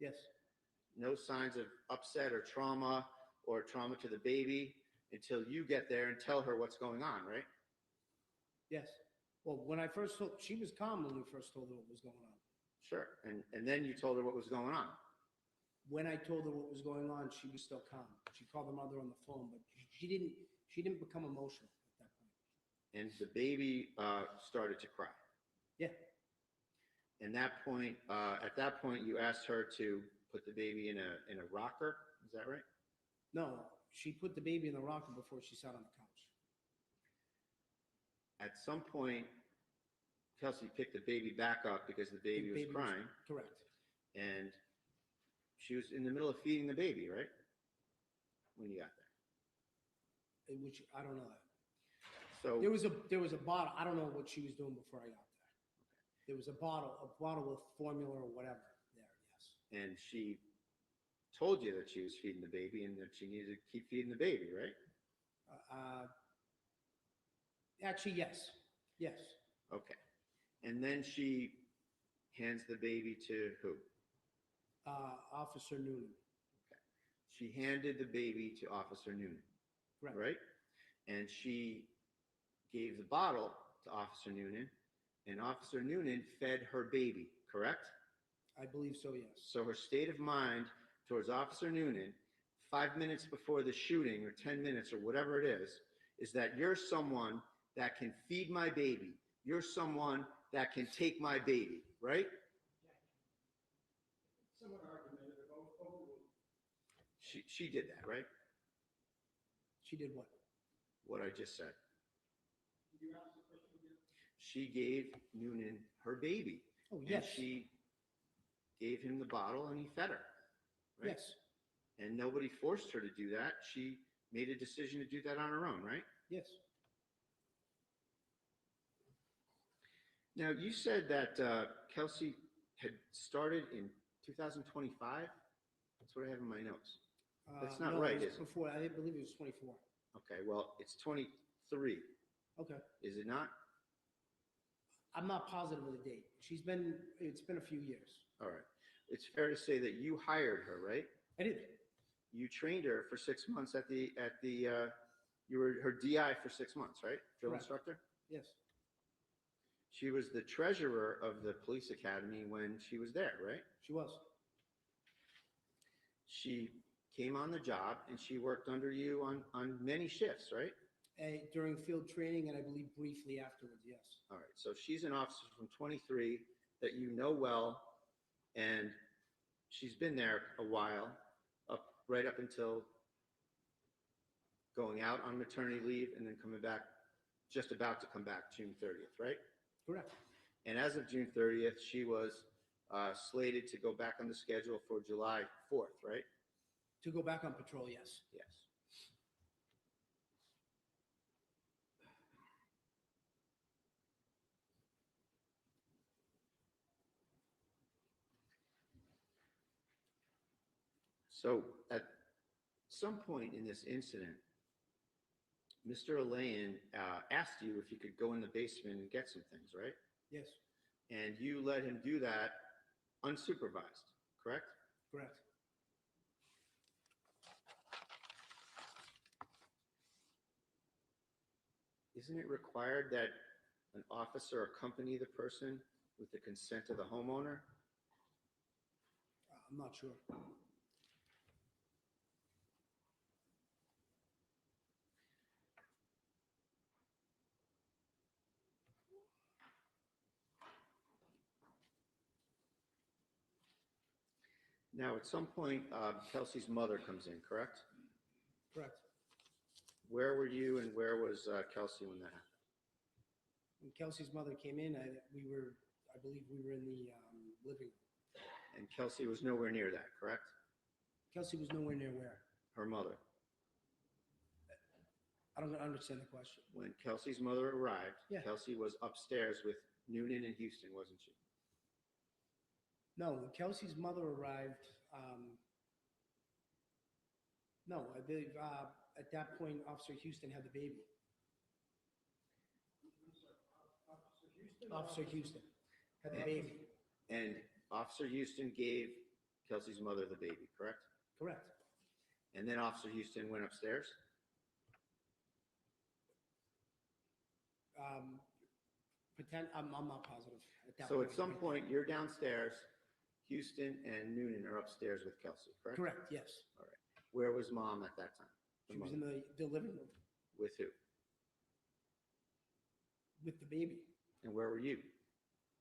[SPEAKER 7] Yes.
[SPEAKER 8] No signs of upset or trauma to the baby until you get there and tell her what's going on, right?
[SPEAKER 7] Yes. Well, when I first told, she was calm when we first told her what was going on.
[SPEAKER 8] Sure. And then you told her what was going on.
[SPEAKER 7] When I told her what was going on, she was still calm. She called her mother on the phone, but she didn't become emotional at that point.
[SPEAKER 8] And the baby started to cry.
[SPEAKER 7] Yeah.
[SPEAKER 8] And at that point, you asked her to put the baby in a rocker. Is that right?
[SPEAKER 7] No, she put the baby in the rocker before she sat on the couch.
[SPEAKER 8] At some point, Kelsey picked the baby back up because the baby was crying.
[SPEAKER 7] Correct.
[SPEAKER 8] And she was in the middle of feeding the baby, right? When you got there.
[SPEAKER 7] In which I don't know that.
[SPEAKER 8] So
[SPEAKER 7] there was a bottle. I don't know what she was doing before I got there. There was a bottle with formula or whatever there. Yes.
[SPEAKER 8] And she told you that she was feeding the baby and that she needed to keep feeding the baby, right?
[SPEAKER 7] Actually, yes. Yes.
[SPEAKER 8] Okay. And then she hands the baby to who?
[SPEAKER 7] Officer Noonan.
[SPEAKER 8] Okay. She handed the baby to Officer Noonan.
[SPEAKER 7] Correct.
[SPEAKER 8] Right? And she gave the bottle to Officer Noonan, and Officer Noonan fed her baby, correct?
[SPEAKER 7] I believe so, yes.
[SPEAKER 8] So her state of mind towards Officer Noonan, 5 minutes before the shooting, or 10 minutes, or whatever it is that you're someone that can feed my baby. You're someone that can take my baby, right?
[SPEAKER 7] Somewhat argumentative.
[SPEAKER 8] She did that, right?
[SPEAKER 7] She did what?
[SPEAKER 8] What I just said.
[SPEAKER 7] Did you ask the question again?
[SPEAKER 8] She gave Noonan her baby.
[SPEAKER 7] Oh, yes.
[SPEAKER 8] And she gave him the bottle and he fed her. Right?
[SPEAKER 7] Yes.
[SPEAKER 8] And nobody forced her to do that. She made a decision to do that on her own, right?
[SPEAKER 7] Yes.
[SPEAKER 8] Now, you said that Kelsey had started in 2025. That's what I have in my notes. That's not
[SPEAKER 7] no,
[SPEAKER 8] right,
[SPEAKER 7] it was
[SPEAKER 8] is it?
[SPEAKER 7] before. I believe it was 24.
[SPEAKER 8] Okay, well, it's 23.
[SPEAKER 7] Okay.
[SPEAKER 8] Is it not?
[SPEAKER 7] I'm not positive of the date. It's been a few years.
[SPEAKER 8] All right. It's fair to say that you hired her, right?
[SPEAKER 7] I did.
[SPEAKER 8] You trained her for 6 months you were her DI for 6 months, right? Drill
[SPEAKER 7] Correct.
[SPEAKER 8] instructor?
[SPEAKER 7] Yes.
[SPEAKER 8] She was the treasurer of the police academy when she was there, right?
[SPEAKER 7] She was.
[SPEAKER 8] She came on the job and she worked under you on many shifts, right?
[SPEAKER 7] During field training and I believe briefly afterwards, yes.
[SPEAKER 8] All right. So she's an officer from 23 that you know well, and she's been there a while, right up until going out on maternity leave and then coming back, just about to come back June 30th, right?
[SPEAKER 7] Correct.
[SPEAKER 8] And as of June 30th, she was slated to go back on the schedule for July 4th, right?
[SPEAKER 7] To go back on patrol, yes.
[SPEAKER 8] Yes. So at some point in this incident, Mr. Alain asked you if you could go in the basement and get some things, right?
[SPEAKER 7] Yes.
[SPEAKER 8] And you let him do that unsupervised, correct?
[SPEAKER 7] Correct.
[SPEAKER 8] Isn't it required that an officer accompany the person with the consent of the homeowner?
[SPEAKER 7] I'm not sure.
[SPEAKER 8] Now, at some point, Kelsey's mother comes in, correct?
[SPEAKER 7] Correct.
[SPEAKER 8] Where were you and where was Kelsey when that happened?
[SPEAKER 7] When Kelsey's mother came in, I believe we were in the living room.
[SPEAKER 8] And Kelsey was nowhere near that, correct?
[SPEAKER 7] Kelsey was nowhere near where?
[SPEAKER 8] Her mother.
[SPEAKER 7] I don't understand the question.
[SPEAKER 8] When Kelsey's mother arrived,
[SPEAKER 7] Yeah.
[SPEAKER 8] Kelsey was upstairs with Noonan and Houston, wasn't she?
[SPEAKER 7] No, when Kelsey's mother arrived, no, I believe at that point, Officer Houston had the baby. Officer Houston had the baby.
[SPEAKER 8] And Officer Houston gave Kelsey's mother the baby, correct?
[SPEAKER 7] Correct.
[SPEAKER 8] And then Officer Houston went upstairs?
[SPEAKER 7] I'm not positive at that
[SPEAKER 8] So
[SPEAKER 7] point.
[SPEAKER 8] at some point, you're downstairs, Houston and Noonan are upstairs with Kelsey, correct?
[SPEAKER 7] Correct, yes.
[SPEAKER 8] All right. Where was mom at that time?
[SPEAKER 7] She was in the living room
[SPEAKER 8] With who?
[SPEAKER 7] with the baby
[SPEAKER 8] And where were you?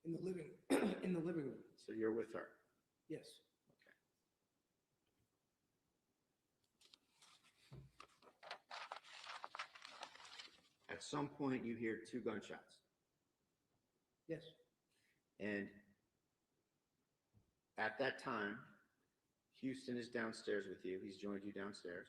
[SPEAKER 7] in the living in the living room.
[SPEAKER 8] So you're with her.
[SPEAKER 7] Yes.
[SPEAKER 8] some point you hear 2 gunshots.
[SPEAKER 7] Yes.
[SPEAKER 8] And at that time, Houston is downstairs with you. He's joined you downstairs.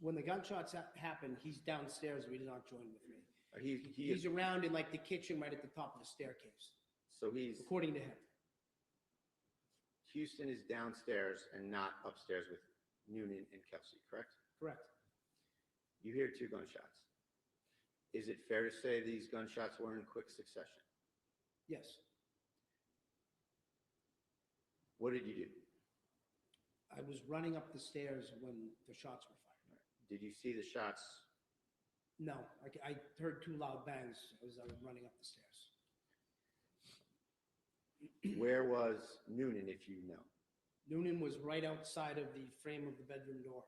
[SPEAKER 7] When the gunshots happen, he's downstairs, but he's not joined with me.
[SPEAKER 8] He's
[SPEAKER 7] around in like the kitchen right at the top of the staircase,
[SPEAKER 8] So he's,
[SPEAKER 7] according to him.
[SPEAKER 8] Houston is downstairs and not upstairs with Noonan and Kelsey, correct?
[SPEAKER 7] Correct.
[SPEAKER 8] You hear 2 gunshots. Is it fair to say these gunshots were in quick succession?
[SPEAKER 7] Yes.
[SPEAKER 8] What did you do?
[SPEAKER 7] I was running up the stairs when the shots were fired.
[SPEAKER 8] Did you see the shots?
[SPEAKER 7] No, I heard 2 loud bangs as I was running up the stairs.
[SPEAKER 8] Where was Noonan, if you know?
[SPEAKER 7] Noonan was right outside of the frame of the bedroom door,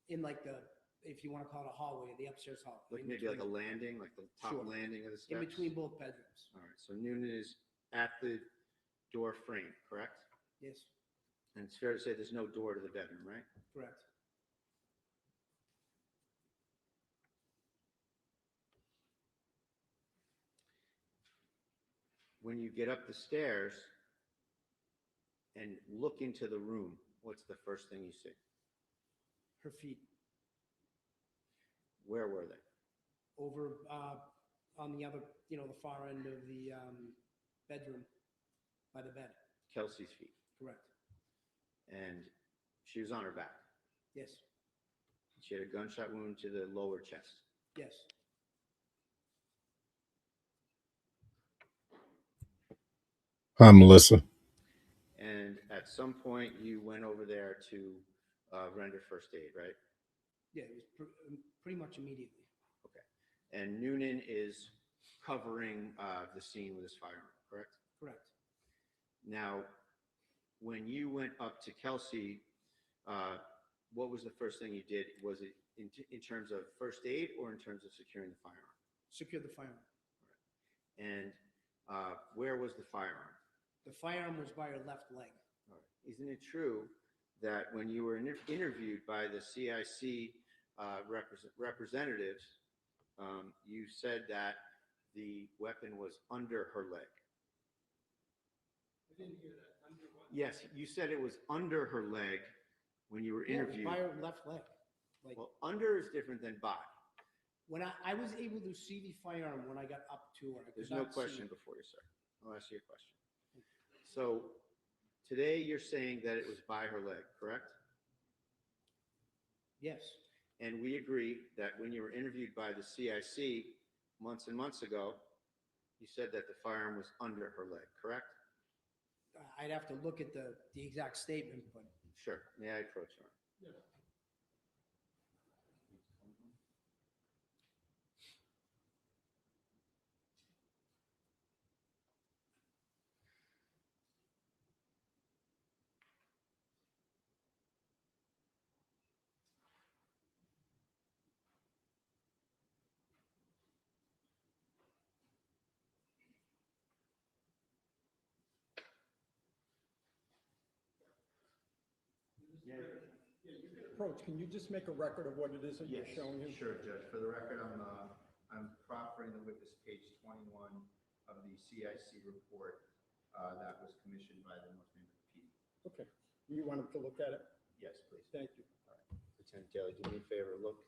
[SPEAKER 7] in like the, if you want to call it a hallway, the upstairs hallway.
[SPEAKER 8] Like maybe like a landing, like the top
[SPEAKER 7] Sure.
[SPEAKER 8] landing of the steps?
[SPEAKER 7] In between both bedrooms.
[SPEAKER 8] All right, so Noonan is at the door frame, correct?
[SPEAKER 7] Yes,
[SPEAKER 8] And it's fair to say there's no door to the bedroom, right?
[SPEAKER 7] correct.
[SPEAKER 8] When you get up the stairs and look into the room, what's the first thing you see?
[SPEAKER 7] Her feet
[SPEAKER 8] Where were they?
[SPEAKER 7] over on the other, the far end of the bedroom by the bed.
[SPEAKER 8] Kelsey's feet.
[SPEAKER 7] Correct.
[SPEAKER 8] And she was on her back.
[SPEAKER 7] Yes,
[SPEAKER 8] She had a gunshot wound to the lower chest.
[SPEAKER 7] yes.
[SPEAKER 1] Hi, Melissa.
[SPEAKER 8] And at some point, you went over there to render first aid, right?
[SPEAKER 7] Yeah, it was pretty much immediately.
[SPEAKER 8] Okay. And Noonan is covering the scene with his firearm, correct?
[SPEAKER 7] Correct.
[SPEAKER 8] Now, when you went up to Kelsey, what was the first thing you did? Was it in terms of first aid or in terms of securing the firearm?
[SPEAKER 7] Secure the firearm.
[SPEAKER 8] And where was the firearm?
[SPEAKER 7] The firearm was by her left leg.
[SPEAKER 8] All right. Isn't it true that when you were interviewed by the CIC representatives, you said that the weapon was under her leg?
[SPEAKER 7] I didn't hear that. Under what?
[SPEAKER 8] Yes, you said it was under her leg when you were
[SPEAKER 7] Yeah, it was
[SPEAKER 8] interviewed.
[SPEAKER 7] by her left leg. Like,
[SPEAKER 8] Well, under is different than by.
[SPEAKER 7] when I was able to see the firearm when I got up to her. I could
[SPEAKER 8] There's no
[SPEAKER 7] not see
[SPEAKER 8] question
[SPEAKER 7] it.
[SPEAKER 8] before you, sir. I'll ask you a question. So today you're saying that it was by her leg, correct?
[SPEAKER 7] Yes,
[SPEAKER 8] And we agree that when you were interviewed by the CIC months and months ago, you said that the firearm was under her leg, correct?
[SPEAKER 7] I'd have to look at the exact statement, but
[SPEAKER 8] Sure. May I approach her?
[SPEAKER 11] Approach, can you just make a record of what it is that you're
[SPEAKER 8] Yes,
[SPEAKER 11] showing him?
[SPEAKER 8] sure, Judge. For the record, I'm proffering the witness page 21 of the CIC report that was commissioned by the North Neighborhood PD.
[SPEAKER 11] Okay, you want him to look at it?
[SPEAKER 8] Yes, please.
[SPEAKER 11] Thank you.
[SPEAKER 8] Lieutenant Daly, do me a favor, look.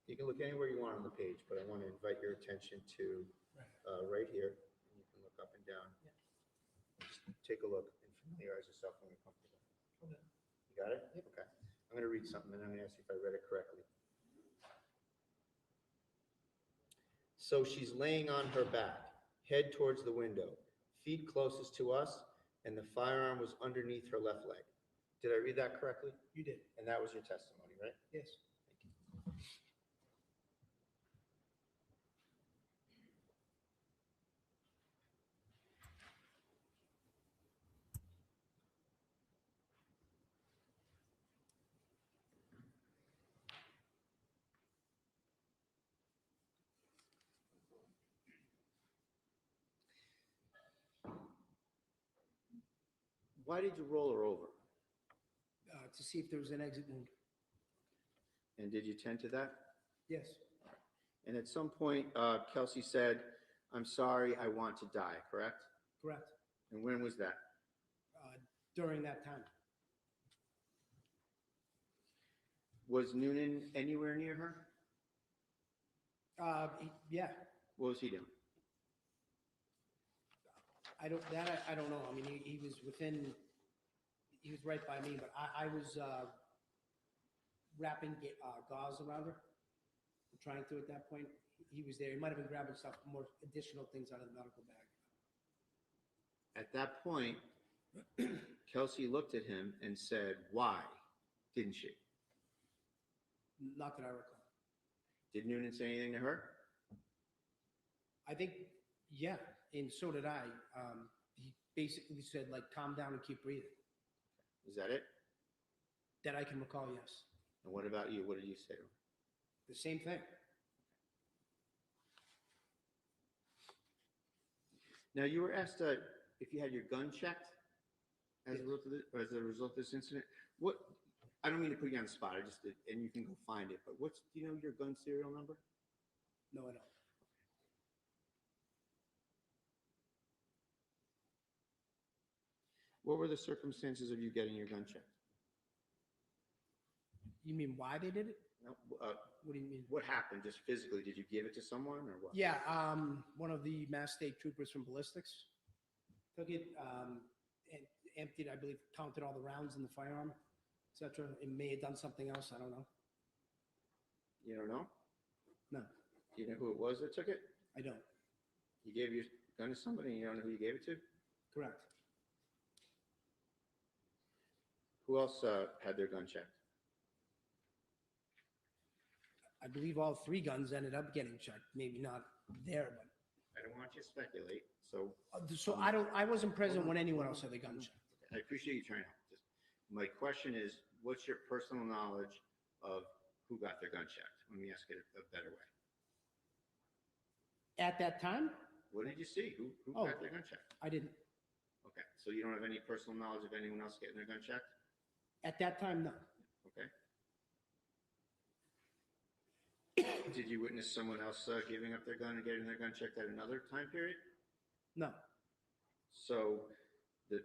[SPEAKER 8] You can look anywhere you want on the page, but I want to invite your attention to right here. And you can look up and down. Just take a look and familiarize yourself when you're comfortable.
[SPEAKER 7] Okay.
[SPEAKER 8] You got it? Okay. I'm going to read something and I'm going to ask you if I read it correctly. So she's laying on her back, head towards the window, feet closest to us, and the firearm was underneath her left leg. Did I read that correctly?
[SPEAKER 7] you did.
[SPEAKER 8] And that was your testimony, right?
[SPEAKER 7] Yes.
[SPEAKER 8] Why did you roll her over?
[SPEAKER 7] To see if there was an exit wound.
[SPEAKER 8] And did you tend to that?
[SPEAKER 7] Yes.
[SPEAKER 8] All And at some point, Kelsey said, "I'm sorry, I want to die," correct?
[SPEAKER 7] Correct.
[SPEAKER 8] And when was that?
[SPEAKER 7] During that time.
[SPEAKER 8] Was Noonan anywhere near her?
[SPEAKER 7] Yeah,
[SPEAKER 8] What was he doing?
[SPEAKER 7] I don't know. I mean, he was right by me, but I was wrapping gauze around her, trying to at that point. He was there. He might have been grabbing stuff, more additional things out of the medical bag.
[SPEAKER 8] At that point, Kelsey looked at him and said, "Why?" Didn't she?
[SPEAKER 7] Not that I recall.
[SPEAKER 8] Did Noonan say anything to her?
[SPEAKER 7] I think, yeah, and so did I. He basically said, like, calm down and keep breathing.
[SPEAKER 8] Is that it?
[SPEAKER 7] That I can recall, yes.
[SPEAKER 8] And what about you? What did you say to her?
[SPEAKER 7] The same thing.
[SPEAKER 8] Now, you were asked if you had your gun checked as a result of this incident. What? I don't mean to put you on the spot. I just did, and you can go find it. But do you know your gun serial number?
[SPEAKER 7] No, I don't.
[SPEAKER 8] What were the circumstances of you getting your gun checked?
[SPEAKER 7] You mean why they did it?
[SPEAKER 8] No,
[SPEAKER 7] what do you mean?
[SPEAKER 8] What happened? Just physically, did you give it to someone or what?
[SPEAKER 7] Yeah, one of the Mass State troopers from ballistics took it and emptied, I believe, counted all the rounds in the firearm, etc. It may have done something else. I don't know.
[SPEAKER 8] You don't know?
[SPEAKER 7] No.
[SPEAKER 8] Do you know who it was that took it?
[SPEAKER 7] I don't.
[SPEAKER 8] You gave your gun to somebody and you don't know who you gave it to?
[SPEAKER 7] Correct.
[SPEAKER 8] Who else had their gun checked?
[SPEAKER 7] I believe all three guns ended up getting checked. Maybe not there, but
[SPEAKER 8] I don't want you to speculate. So
[SPEAKER 7] I wasn't present when anyone else had their gun checked.
[SPEAKER 8] I appreciate you trying to help. My question is, what's your personal knowledge of who got their gun checked? Let me ask it a better way.
[SPEAKER 7] At that time?
[SPEAKER 8] What did you see? Who got their gun checked?
[SPEAKER 7] I didn't.
[SPEAKER 8] Okay, so you don't have any personal knowledge of anyone else getting their gun checked?
[SPEAKER 7] At that time, no.
[SPEAKER 8] Okay. Did you witness someone else giving up their gun and getting their gun checked at another time period?
[SPEAKER 7] No.
[SPEAKER 8] So the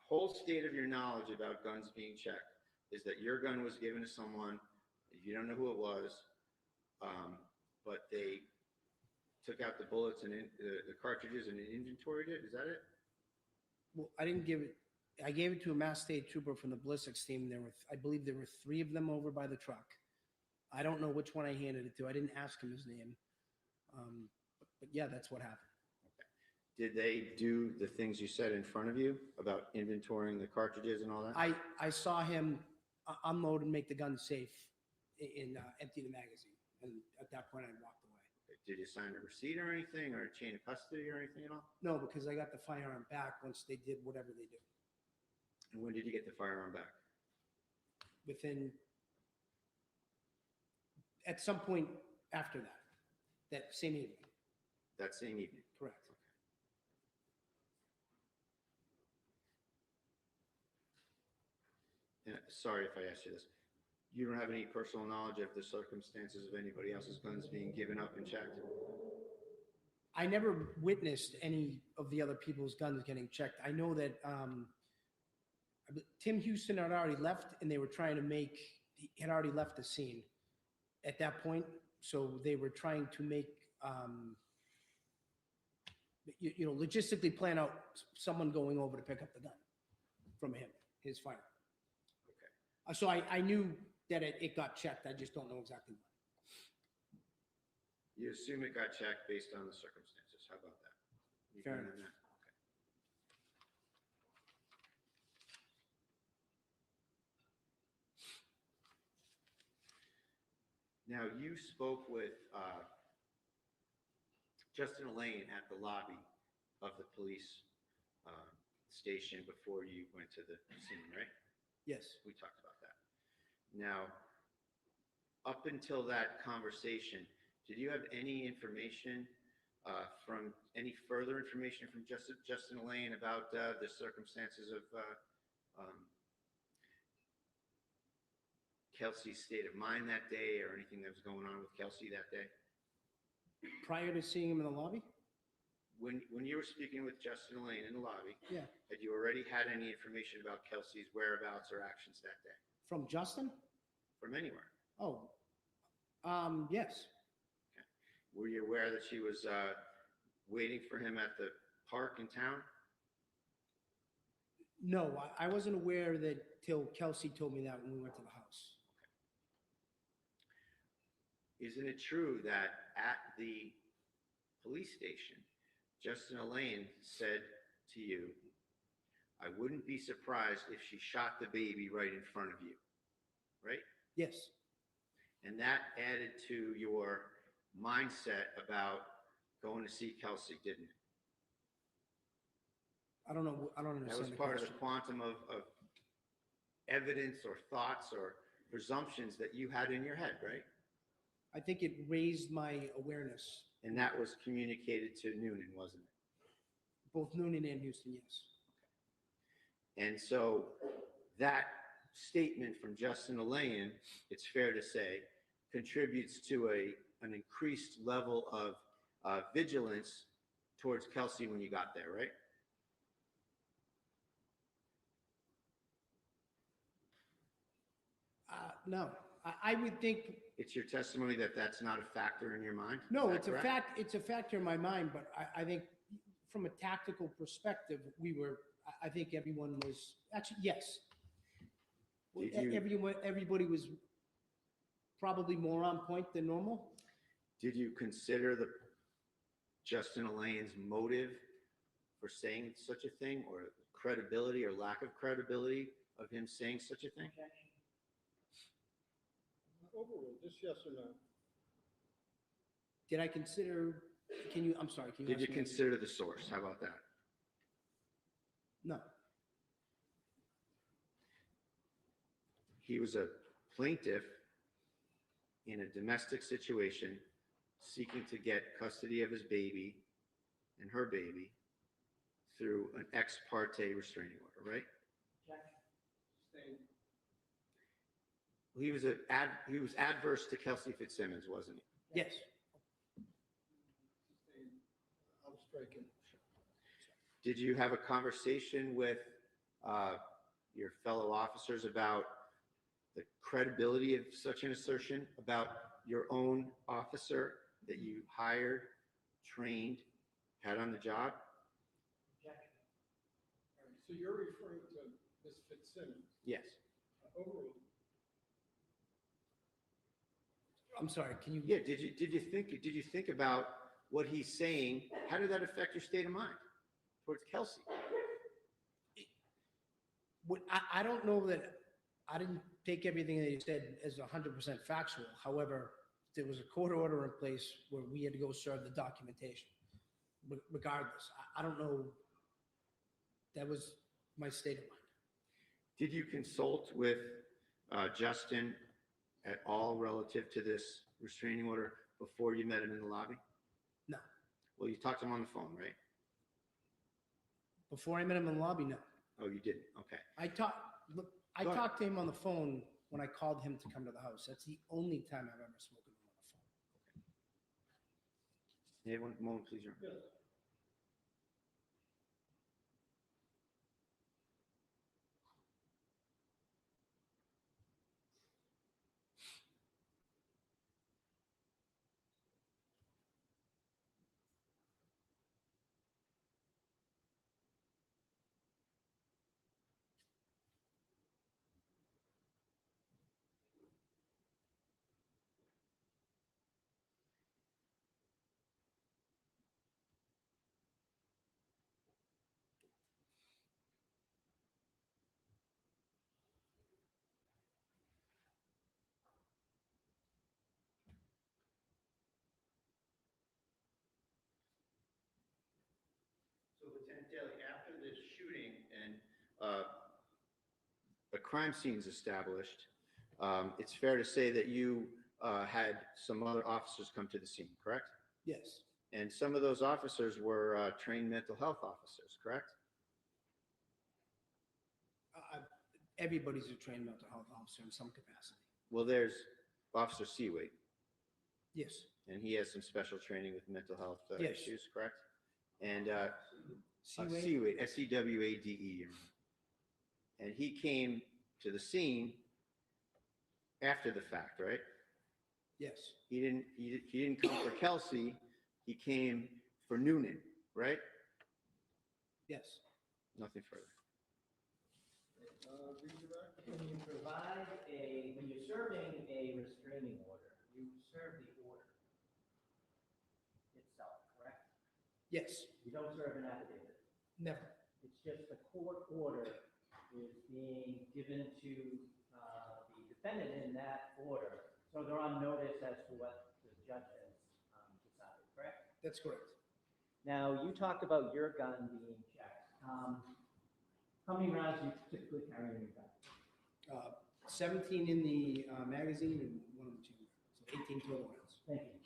[SPEAKER 8] whole state of your knowledge about guns being checked is that your gun was given to someone, you don't know who it was, but they took out the bullets and the cartridges and inventoried it. Is that it?
[SPEAKER 7] Well, I didn't give it. I gave it to a Mass State trooper from the ballistics team. I believe there were three of them over by the truck. I don't know which one I handed it to. I didn't ask him his name. But yeah, that's what happened.
[SPEAKER 8] Okay. Did they do the things you said in front of you about inventorying the cartridges and all that?
[SPEAKER 7] I saw him unload and make the gun safe and empty the magazine. And at that point, I walked away.
[SPEAKER 8] Okay. Did you sign a receipt or anything, or a chain of custody or anything at all?
[SPEAKER 7] No, because I got the firearm back once they did whatever they did.
[SPEAKER 8] And when did you get the firearm back?
[SPEAKER 7] At some point after that same evening.
[SPEAKER 8] That same evening?
[SPEAKER 7] Correct.
[SPEAKER 8] Okay. Sorry if I asked you this. You don't have any personal knowledge of the circumstances of anybody else's guns being given up and checked?
[SPEAKER 7] I never witnessed any of the other people's guns getting checked. I know that Tim Houston had already left, and they were trying to he had already left the scene at that point. So they were trying to make, logistically plan out someone going over to pick up the gun from his firearm.
[SPEAKER 8] Okay.
[SPEAKER 7] So I knew that it got checked. I just don't know exactly when.
[SPEAKER 8] You assume it got checked based on the circumstances. How about that? You
[SPEAKER 7] Fair
[SPEAKER 8] agree
[SPEAKER 7] enough.
[SPEAKER 8] on that? Now, you spoke with Justin Elaine at the lobby of the police station before you went to the scene, right?
[SPEAKER 7] Yes.
[SPEAKER 8] We talked about that. Now, up until that conversation, did you have any information any further information from Justin Elaine about the circumstances of Kelsey's state of mind that day, or anything that was going on with Kelsey that day?
[SPEAKER 7] Prior to seeing him in the lobby?
[SPEAKER 8] When you were speaking with Justin Lane in the lobby,
[SPEAKER 7] Yeah.
[SPEAKER 8] had you already had any information about Kelsey's whereabouts or actions that day?
[SPEAKER 7] From Justin?
[SPEAKER 8] From anywhere?
[SPEAKER 7] Oh, yes.
[SPEAKER 8] Were you aware that she was waiting for him at the park in town?
[SPEAKER 7] No, I wasn't aware that till Kelsey told me that when we went to the house.
[SPEAKER 8] Isn't it true that at the police station, Justin Elaine said to you, I wouldn't be surprised if she shot the baby right in front of you, right?
[SPEAKER 7] Yes.
[SPEAKER 8] And that added to your mindset about going to see Kelsey, didn't it?
[SPEAKER 7] I don't know. I don't understand.
[SPEAKER 8] That was part of the quantum of evidence or thoughts or presumptions that you had in your head, right?
[SPEAKER 7] I think it raised my awareness.
[SPEAKER 8] And that was communicated to Noonan, wasn't it?
[SPEAKER 7] Both Noonan and Houston, yes.
[SPEAKER 8] And so that statement from Justin Elaine, it's fair to say, contributes to an increased level of vigilance towards Kelsey when you got there, right?
[SPEAKER 7] No, I would think.
[SPEAKER 8] It's your testimony that that's not a factor in your mind?
[SPEAKER 7] No,
[SPEAKER 8] Is that
[SPEAKER 7] it's a
[SPEAKER 8] correct?
[SPEAKER 7] fact. It's a factor in my mind, but I think from a tactical perspective, I think everyone was actually, yes. Everybody was probably more on point than normal.
[SPEAKER 8] Did you consider Justin Elaine's motive for saying such a thing, or credibility or lack of credibility of him saying such a thing?
[SPEAKER 11] Overruled, just yes or no?
[SPEAKER 7] Did I consider, I'm sorry, can you
[SPEAKER 8] Did you
[SPEAKER 7] ask me again?
[SPEAKER 8] consider the source? How about that?
[SPEAKER 7] No.
[SPEAKER 8] He was a plaintiff in a domestic situation seeking to get custody of his baby and her baby through an ex parte restraining order, right? He was adverse to Kelsey Fitzsimmons, wasn't he?
[SPEAKER 7] Yes.
[SPEAKER 11] I'll strike it.
[SPEAKER 8] Did you have a conversation with your fellow officers about the credibility of such an assertion about your own officer that you hired, trained, had on the job?
[SPEAKER 11] All right, so you're referring to Ms. Fitzsimmons?
[SPEAKER 8] Yes.
[SPEAKER 11] Overruled.
[SPEAKER 7] I'm sorry, can you?
[SPEAKER 8] Yeah, did you think about what he's saying? How did that affect your state of mind towards Kelsey?
[SPEAKER 7] I don't know that, I didn't take everything that he said as 100% factual. However, there was a court order in place where we had to go serve the documentation. Regardless, I don't know. That was my state of mind.
[SPEAKER 8] Did you consult with Justin at all relative to this restraining order before you met him in the lobby?
[SPEAKER 7] No.
[SPEAKER 8] Well, you talked to him on the phone, right?
[SPEAKER 7] Before I met him in the lobby, no.
[SPEAKER 8] Oh, you didn't? Okay.
[SPEAKER 7] I talked to him on the phone when I called him to come to the house. That's the only time I've ever spoken to him on the phone.
[SPEAKER 8] Hey, one moment, please, Your Honor.
[SPEAKER 11] Yes.
[SPEAKER 8] So, Lieutenant Daly, after this shooting and a crime scene's established, it's fair to say that you had some other officers come to the scene, correct?
[SPEAKER 7] Yes.
[SPEAKER 8] And some of those officers were trained mental health officers, correct?
[SPEAKER 7] Everybody's a trained mental health officer in some capacity.
[SPEAKER 8] Well, there's Officer Seaway.
[SPEAKER 7] Yes.
[SPEAKER 8] And he has some special training with mental health
[SPEAKER 7] Yes.
[SPEAKER 8] issues, correct? And
[SPEAKER 7] Seawade?
[SPEAKER 8] Seawade, SEWADE. And he came to the scene after the fact, right?
[SPEAKER 7] Yes.
[SPEAKER 8] He didn't come for Kelsey. He came for Noonan, right?
[SPEAKER 7] Yes.
[SPEAKER 8] Nothing further.
[SPEAKER 15] When you provide when you're serving a restraining order, you serve the order itself, correct?
[SPEAKER 7] Yes.
[SPEAKER 15] You don't serve an affidavit.
[SPEAKER 7] Never.
[SPEAKER 15] It's just the court order is being given to the defendant in that order. So they're on notice as to what the judge has decided, correct?
[SPEAKER 7] That's correct.
[SPEAKER 15] Now, you talked about your gun being checked. How many rounds do you typically carry in your gun?
[SPEAKER 7] 17 in the magazine and 1 in the chamber. So 18 total rounds.
[SPEAKER 15] Thank you.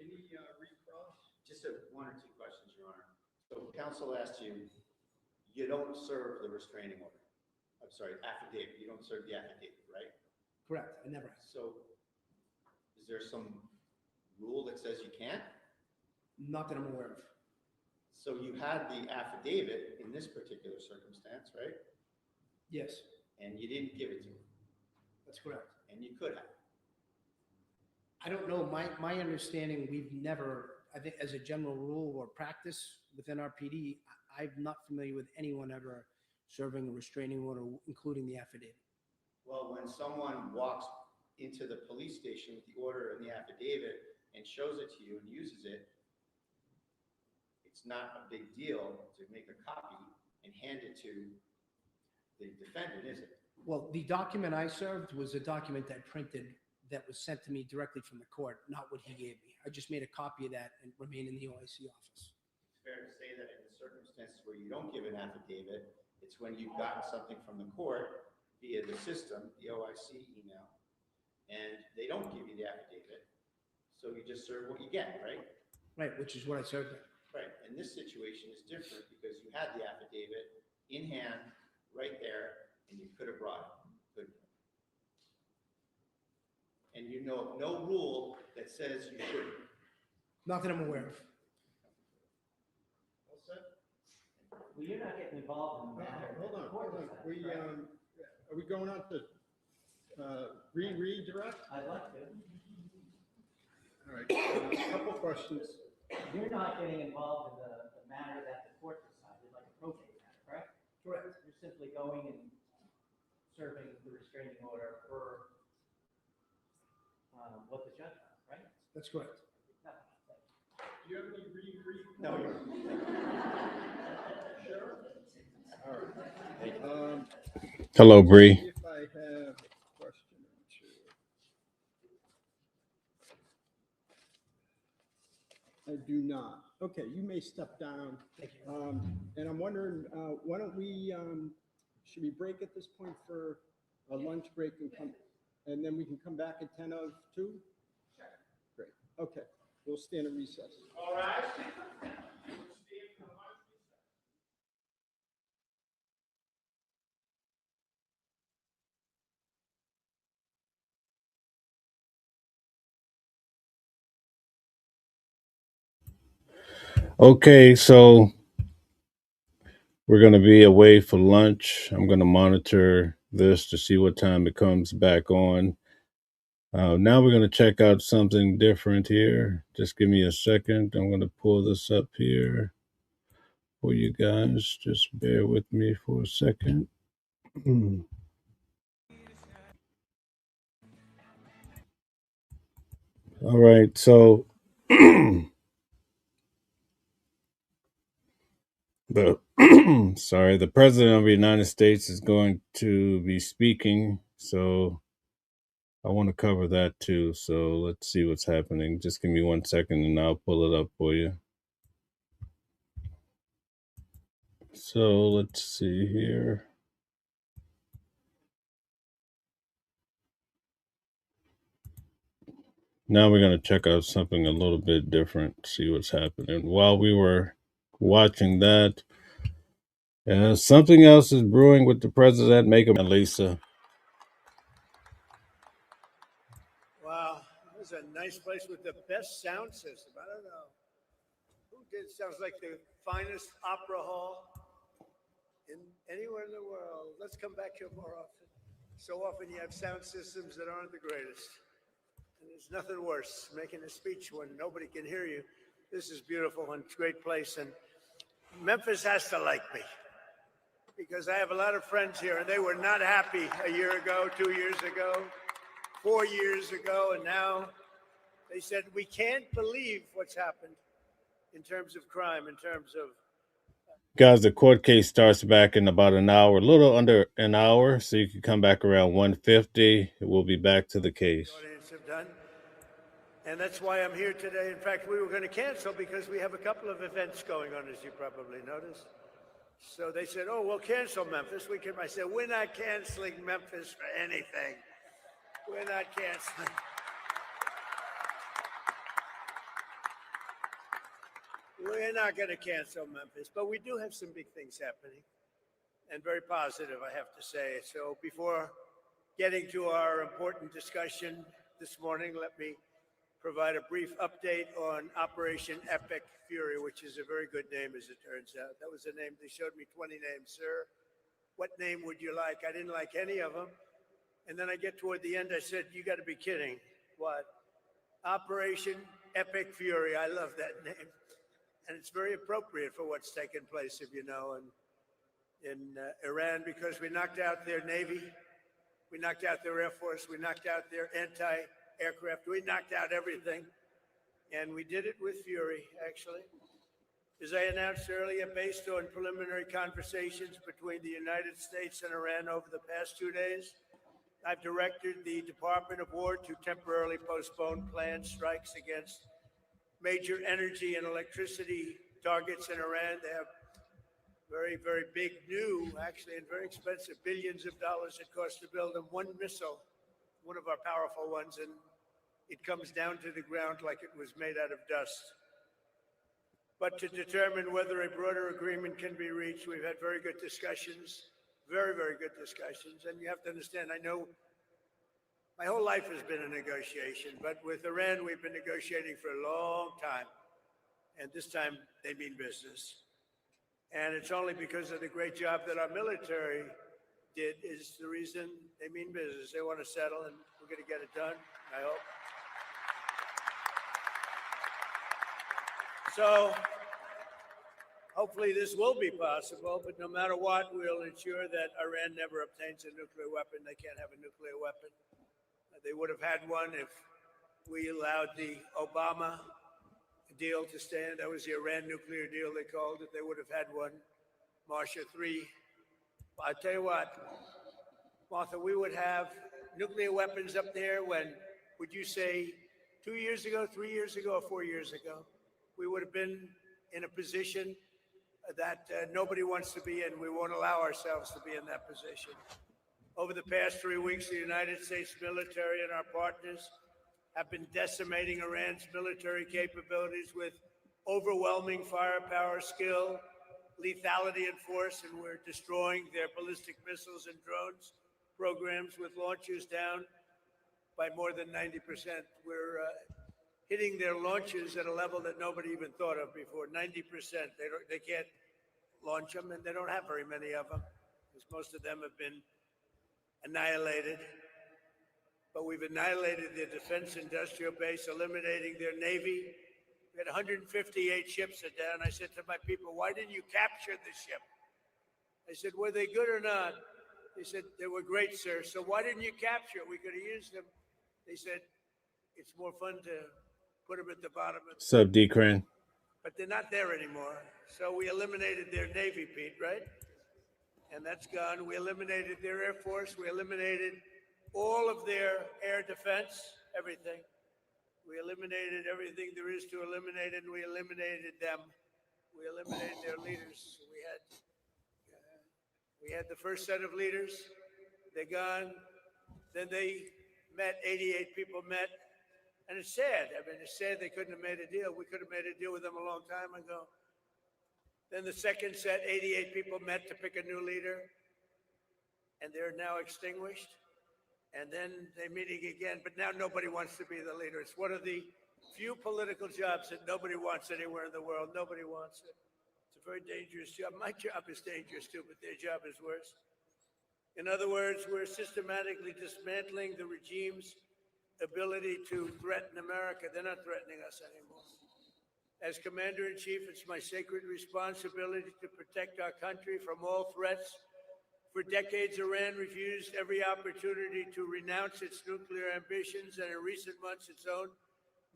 [SPEAKER 9] Any recross?
[SPEAKER 8] Just one or two questions, Your Honor. So counsel asked you, you don't serve the restraining order. I'm sorry, affidavit. You don't serve the affidavit, right?
[SPEAKER 7] Correct. I never have.
[SPEAKER 8] So is there some rule that says you can't?
[SPEAKER 7] Not that I'm aware of.
[SPEAKER 8] So you had the affidavit in this particular circumstance, right?
[SPEAKER 7] Yes.
[SPEAKER 8] And you didn't give it to him.
[SPEAKER 7] That's correct.
[SPEAKER 8] And you could have.
[SPEAKER 7] I don't know. My understanding, we've never, I think as a general rule or practice within our PD, I'm not familiar with anyone ever serving a restraining order, including the affidavit.
[SPEAKER 8] Well, when someone walks into the police station with the order and the affidavit and shows it to you and uses it, it's not a big deal to make a copy and hand it to the defendant, is it?
[SPEAKER 7] Well, the document I served was a document I printed that was sent to me directly from the court, not what he gave me. I just made a copy of that and remained in the OIC office.
[SPEAKER 8] It's fair to say that in the circumstances where you don't give an affidavit, it's when you've gotten something from the court via the system, the OIC email, and they don't give you the affidavit. So you just serve what you get, right?
[SPEAKER 7] Right, which is what I served at.
[SPEAKER 8] Right, and this situation is different because you had the affidavit in hand, right there, and you could have brought it, couldn't you? And you know no rule that says you shouldn't.
[SPEAKER 7] Not that I'm aware of.
[SPEAKER 8] All set?
[SPEAKER 15] Well, you're not getting involved in the matter.
[SPEAKER 9] Hold on. Are we going on to redirect?
[SPEAKER 15] I'd like to.
[SPEAKER 9] All right, a couple questions.
[SPEAKER 15] You're not getting involved in the matter that the court decided, like a probate matter, correct?
[SPEAKER 7] Correct.
[SPEAKER 15] You're simply going and serving the restraining order for what the judge found, right?
[SPEAKER 7] That's correct.
[SPEAKER 9] Do you have any
[SPEAKER 8] No, you're.
[SPEAKER 9] Sure. All right.
[SPEAKER 1] Hello, Bree.
[SPEAKER 9] See if I have a question or two. I do not. Okay, you may step down.
[SPEAKER 7] Thank you.
[SPEAKER 9] And I'm wondering, why don't we, should we break at this point for a lunch break and then we can come back at 10:02? Sure. Great. Okay, we'll stand at recess.
[SPEAKER 4] All right.
[SPEAKER 1] Okay, so we're going to be away for lunch. I'm going to monitor this to see what time it comes back on. Now we're going to check out something different here. Just give me a second. I'm going to pull this up here for you guys. Just bear with me for a second. All right, so the President of the United States is going to be speaking, so I want to cover that too. So let's see what's happening. Just give me 1 second and I'll pull it up for you. So let's see here. Now we're going to check out something a little bit different, see what's happening. While we were watching that, something else is brewing with the president. Make him, Lisa.
[SPEAKER 10] Well,
[SPEAKER 14] This is a nice place with the best sound system. I don't know. Who did? Sounds like the finest opera hall in anywhere in the world. Let's come back here more often. So often you have sound systems that aren't the greatest. And there's nothing worse, making a speech when nobody can hear you. This is beautiful and it's a great place. And Memphis has to like me because I have a lot of friends here and they were not happy a year ago, 2 years ago, 4 years ago. And now they said, we can't believe what's happened in terms of crime, in terms of.
[SPEAKER 1] Guys, the court case starts back in about an hour, a little under an hour, so you can come back around 1:50. We'll be back to the case.
[SPEAKER 14] Audience have done. And that's why I'm here today. In fact, we were going to cancel because we have a couple of events going on, as you probably noticed. So they said, oh, we'll cancel Memphis. I said, we're not canceling Memphis for anything. We're not canceling. We're not going to cancel Memphis, but we do have some big things happening and very positive, I have to say. So before getting to our important discussion this morning, let me provide a brief update on Operation Epic Fury, which is a very good name, as it turns out. That was a name. They showed me 20 names. Sir, what name would you like? I didn't like any of them. And then I get toward the end, I said, you got to be kidding. What? Operation Epic Fury. I love that name. And it's very appropriate for what's taken place, if you know, in Iran, because we knocked out their Navy, we knocked out their Air Force, we knocked out their anti-aircraft, we knocked out everything. And we did it with fury, actually. As I announced earlier, based on preliminary conversations between the United States and Iran over the past 2 days, I've directed the Department of War to temporarily postpone planned strikes against major energy and electricity targets in Iran. They have very, very big, new, actually, and very expensive, billions of dollars it costs to build them. One missile, one of our powerful ones, and it comes down to the ground like it was made out of dust. But to determine whether a broader agreement can be reached, we've had very good discussions, very, very good discussions. And you have to understand, I know my whole life has been a negotiation, but with Iran, we've been negotiating for a long time. And this time, they mean business. And it's only because of the great job that our military did is the reason they mean business. They want to settle, and we're going to get it done, I hope. So hopefully this will be possible, but no matter what, we'll ensure that Iran never obtains a nuclear weapon. They can't have a nuclear weapon. They would have had one if we allowed the Obama deal to stand. That was the Iran nuclear deal, they called it. They would have had one. Marcia 3. I'll tell you what, Martha, we would have nuclear weapons up there when, would you say, 2 years ago, 3 years ago, or 4 years ago? We would have been in a position that nobody wants to be in. We won't allow ourselves to be in that position. Over the past 3 weeks, the United States military and our partners have been decimating Iran's military capabilities with overwhelming firepower, skill, lethality, and force, and we're destroying their ballistic missiles and drones programs with launchers down by more than 90%. We're hitting their launches at a level that nobody even thought of before, 90%. They can't launch them, and they don't have very many of them, because most of them have been annihilated. But we've annihilated their defense industrial base, eliminating their Navy. We had 158 ships down. I said to my people, why didn't you capture the ship? I said, were they good or not? They said, they were great, sir. So why didn't you capture it? We could have used them. They said, it's more fun to put them at the bottom.
[SPEAKER 1] Sub D-Cran.
[SPEAKER 14] But they're not there anymore. So we eliminated their Navy, Pete, right? And that's gone. We eliminated their Air Force. We eliminated all of their air defense, everything. We eliminated everything there is to eliminate, and we eliminated them. We eliminated their leaders. We had the first set of leaders. They're gone. Then they met, 88 people met. And it's sad. I mean, it's sad they couldn't have made a deal. We could have made a deal with them a long time ago. Then the second set, 88 people met to pick a new leader, and they're now extinguished. and then they're meeting again, but now nobody wants to be the leader. It's one of the few political jobs that nobody wants anywhere in the world. Nobody wants it. It's a very dangerous job. My job is dangerous too, but their job is worse. In other words, we're systematically dismantling the regime's ability to threaten America. They're not threatening us anymore. As Commander-in-Chief, it's my sacred responsibility to protect our country from all threats. For decades, Iran refused every opportunity to renounce its nuclear ambitions, and in recent months, its own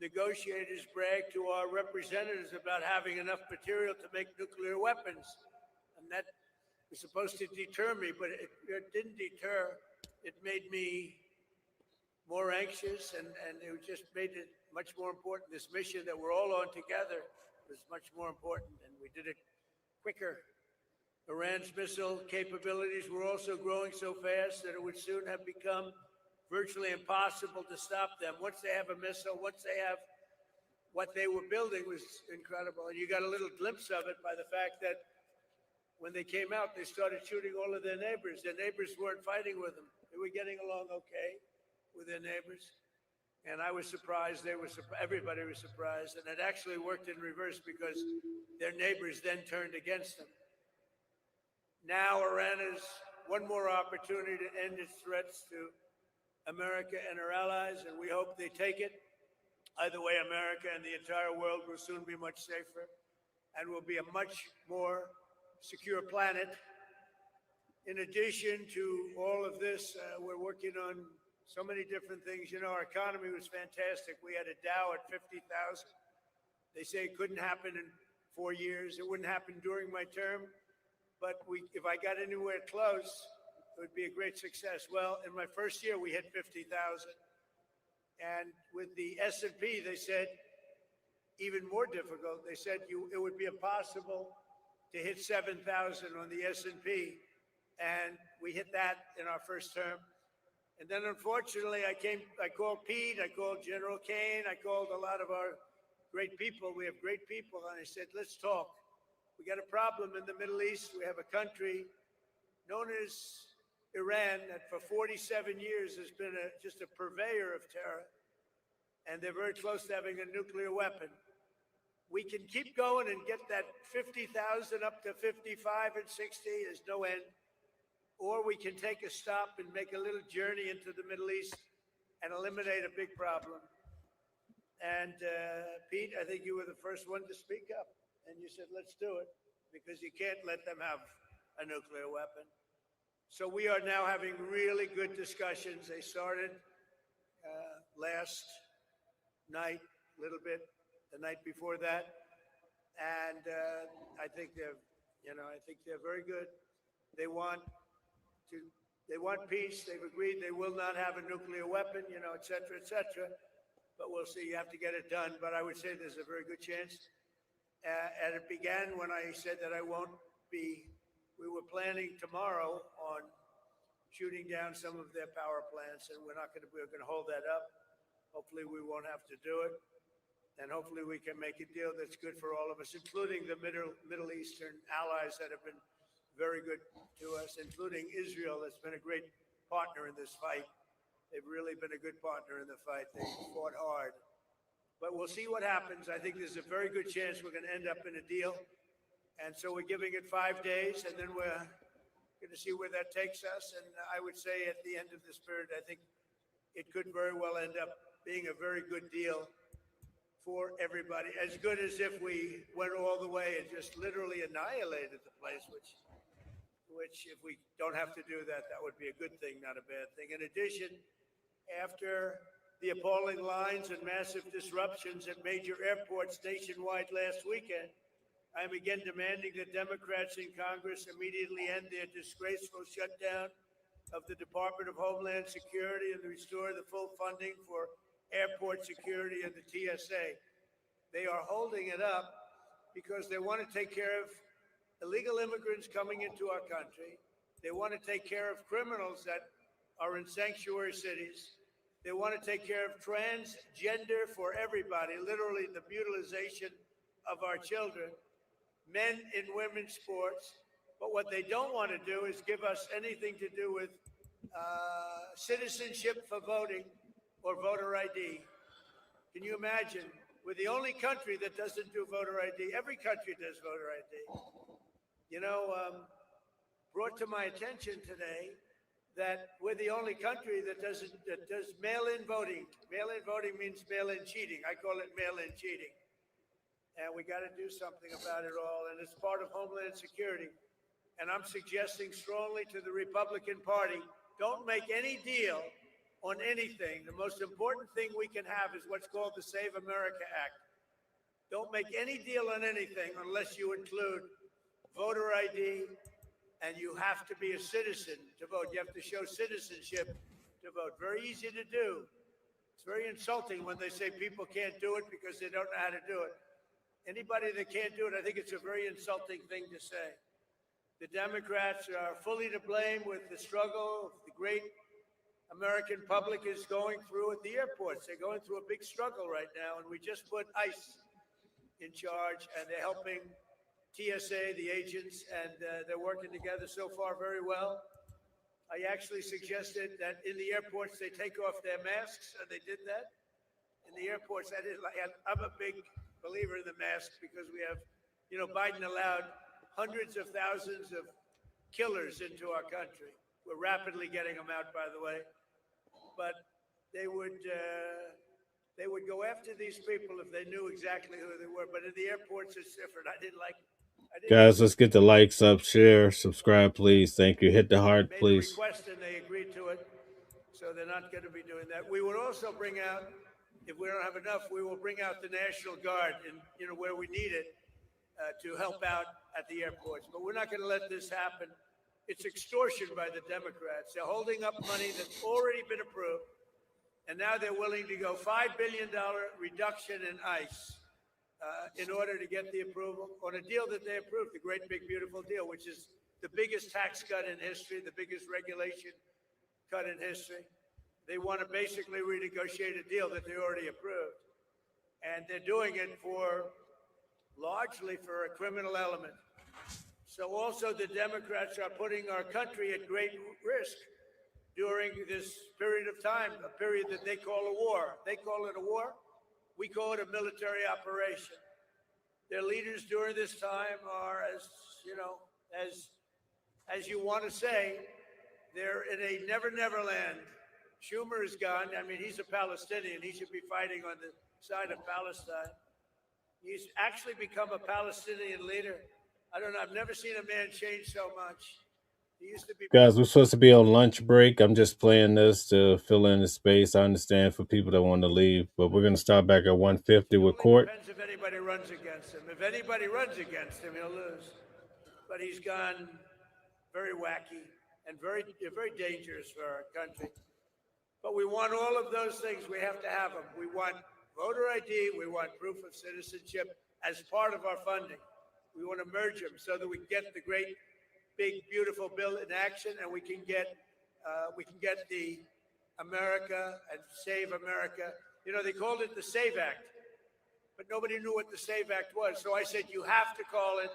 [SPEAKER 14] negotiators bragged to our representatives about having enough material to make nuclear weapons. And that was supposed to deter me, but it didn't deter. It made me more anxious, and it just made it much more important. This mission that we're all on together was much more important, and we did it quicker. Iran's missile capabilities were also growing so fast that it would soon have become virtually impossible to stop them. Once they have a missile, once they have what they were building was incredible. And you got a little glimpse of it by the fact that when they came out, they started shooting all of their neighbors. Their neighbors weren't fighting with them. They were getting along okay with their neighbors. And I was surprised. Everybody was surprised. And it actually worked in reverse because their neighbors then turned against them. Now Iran has one more opportunity to end its threats to America and her allies, and we hope they take it. Either way, America and the entire world will soon be much safer and will be a much more secure planet. In addition to all of this, we're working on so many different things. You know, our economy was fantastic. We had a Dow at 50,000. They say it couldn't happen in 4 years. It wouldn't happen during my term. But if I got anywhere close, it would be a great success. Well, in my first year, we hit 50,000. And with the S&P, they said, even more difficult. They said it would be impossible to hit 7,000 on the S&P. And we hit that in our first term. And then, unfortunately, I called Pete, I called General Kane, I called a lot of our great people. We have great people. And I said, let's talk. We got a problem in the Middle East. We have a country known as Iran that for 47 years has been just a purveyor of terror. And they're very close to having a nuclear weapon. We can keep going and get that 50,000 up to 55 and 60. There's no end. Or we can take a stop and make a little journey into the Middle East and eliminate a big problem. And Pete, I think you were the first one to speak up. And you said, let's do it, because you can't let them have a nuclear weapon. So we are now having really good discussions. They started last night, a little bit, the night before that. And I think they're very good. They want peace. They've agreed they will not have a nuclear weapon, et cetera, et cetera. But we'll see. You have to get it done. But I would say there's a very good chance. And it began when I said that we were planning tomorrow on shooting down some of their power plants, and we're going to hold that up. Hopefully we won't have to do it. And hopefully we can make a deal that's good for all of us, including the Middle Eastern allies that have been very good to us, including Israel, that's been a great partner in this fight. They've really been a good partner in the fight. They fought hard. But we'll see what happens. I think there's a very good chance we're going to end up in a deal. And so we're giving it 5 days, and then we're going to see where that takes us. And I would say at the end of this period, I think it could very well end up being a very good deal for everybody. As good as if we went all the way and just literally annihilated the place, which if we don't have to do that, that would be a good thing, not a bad thing. In addition, after the appalling lines and massive disruptions at major airports nationwide last weekend, I am again demanding that Democrats in Congress immediately end their disgraceful shutdown of the Department of Homeland Security and restore the full funding for airport security and the TSA. They are holding it up because they want to take care of illegal immigrants coming into our country. They want to take care of criminals that are in sanctuary cities. They want to take care of transgender for everybody, literally the mutilization of our children, men in women's sports. But what they don't want to do is give us anything to do with citizenship for voting or voter ID. Can you imagine? We're the only country that doesn't do voter ID. Every country does voter ID. You know, brought to my attention today that we're the only country that does mail-in voting. Mail-in voting means mail-in cheating. I call it mail-in cheating. And we got to do something about it all. And it's part of Homeland Security. And I'm suggesting strongly to the Republican Party, don't make any deal on anything. The most important thing we can have is what's called the Save America Act. Don't make any deal on anything unless you include voter ID, and you have to be a citizen to vote. You have to show citizenship to vote. Very easy to do. It's very insulting when they say people can't do it because they don't know how to do it. Anybody that can't do it, I think it's a very insulting thing to say. The Democrats are fully to blame with the struggle the great American public is going through at the airports. They're going through a big struggle right now, and we just put ICE in charge, and they're helping TSA, the agents, and they're working together so far very well. I actually suggested that in the airports they take off their masks, and they did that. In the airports, I'm a big believer in the mask because we have, you know, Biden allowed hundreds of thousands of killers into our country. We're rapidly getting them out, by the way. But they would go after these people if they knew exactly who they were. But in the airports, it's different. I didn't like.
[SPEAKER 1] Guys, let's get the likes up, share, subscribe, please. Thank you. Hit the heart, please.
[SPEAKER 14] Request and they agreed to it, so they're not going to be doing that. We would also bring out, if we don't have enough, we will bring out the National Guard, and you know where we need it to help out at the airports. But we're not going to let this happen. It's extortion by the Democrats. They're holding up money that's already been approved, and now they're willing to go $5 billion reduction in ICE in order to get the approval on a deal that they approved, the great big beautiful deal, which is the biggest tax cut in history, the biggest regulation cut in history. They want to basically renegotiate a deal that they already approved, and they're doing it largely for a criminal element. So also the Democrats are putting our country at great risk during this period of time, a period that they call a war. They call it a war. We call it a military operation. Their leaders during this time are, as you know, as you want to say, they're in a never land. Schumer is gone. I mean, he's a Palestinian. He should be fighting on the side of Palestine. He's actually become a Palestinian leader. I don't know. I've never seen a man change so much. He used to be.
[SPEAKER 1] Guys, we're supposed to be on lunch break. I'm just playing this to fill in the space. I understand for people that want to leave, but we're going to start back at 1:50 with court.
[SPEAKER 14] Depends if anybody runs against him. If anybody runs against him, he'll lose. But he's gone very wacky and very dangerous for our country. But we want all of those things. We have to have them. We want voter ID. We want proof of citizenship as part of our funding. We want to merge them so that we can get the great, big, beautiful bill in action, and we can get the America and Save America. You know, they called it the Save Act, but nobody knew what the Save Act was. So I said, you have to call it.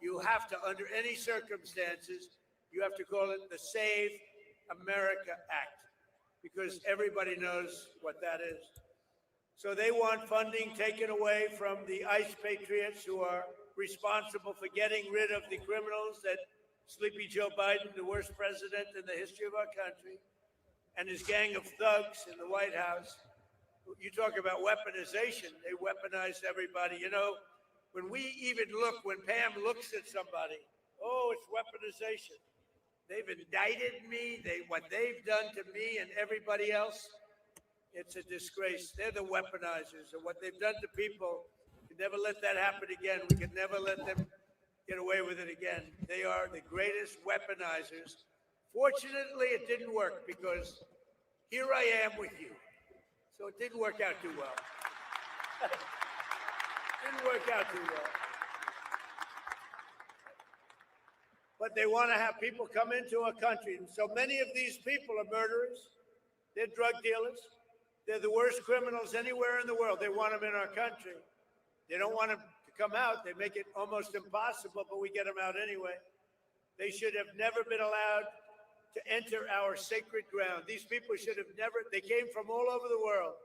[SPEAKER 14] You have to, under any circumstances, you have to call it the Save America Act, because everybody knows what that is. So they want funding taken away from the ICE patriots who are responsible for getting rid of the criminals that Sleepy Joe Biden, the worst president in the history of our country, and his gang of thugs in the White House. You talk about weaponization. They weaponized everybody. You know, when Pam looks at somebody, oh, it's weaponization. They've indicted me. What they've done to me and everybody else, it's a disgrace. They're the weaponizers, and what they've done to people, we can never let that happen again. We can never let them get away with it again. They are the greatest weaponizers. Fortunately, it didn't work because here I am with you. So it didn't work out too well. Didn't work out too well. But they want to have people come into our country. And so many of these people are murderers. They're drug dealers. They're the worst criminals anywhere in the world. They want them in our country. They don't want them to come out. They make it almost impossible, but we get them out anyway. They should have never been allowed to enter our sacred ground. These people should have never, they came from all over the world.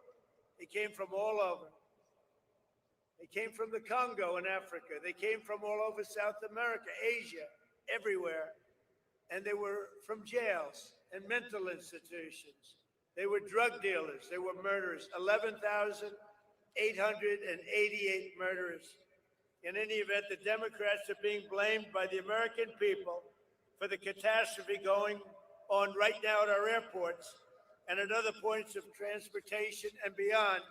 [SPEAKER 14] They came from all over. They came from the Congo in Africa. They came from all over South America, Asia, everywhere. And they were from jails and mental institutions. They were drug dealers. They were murderers. 11,888 murderers. In any event, the Democrats are being blamed by the American people for the catastrophe going on right now at our airports and at other points of transportation and beyond.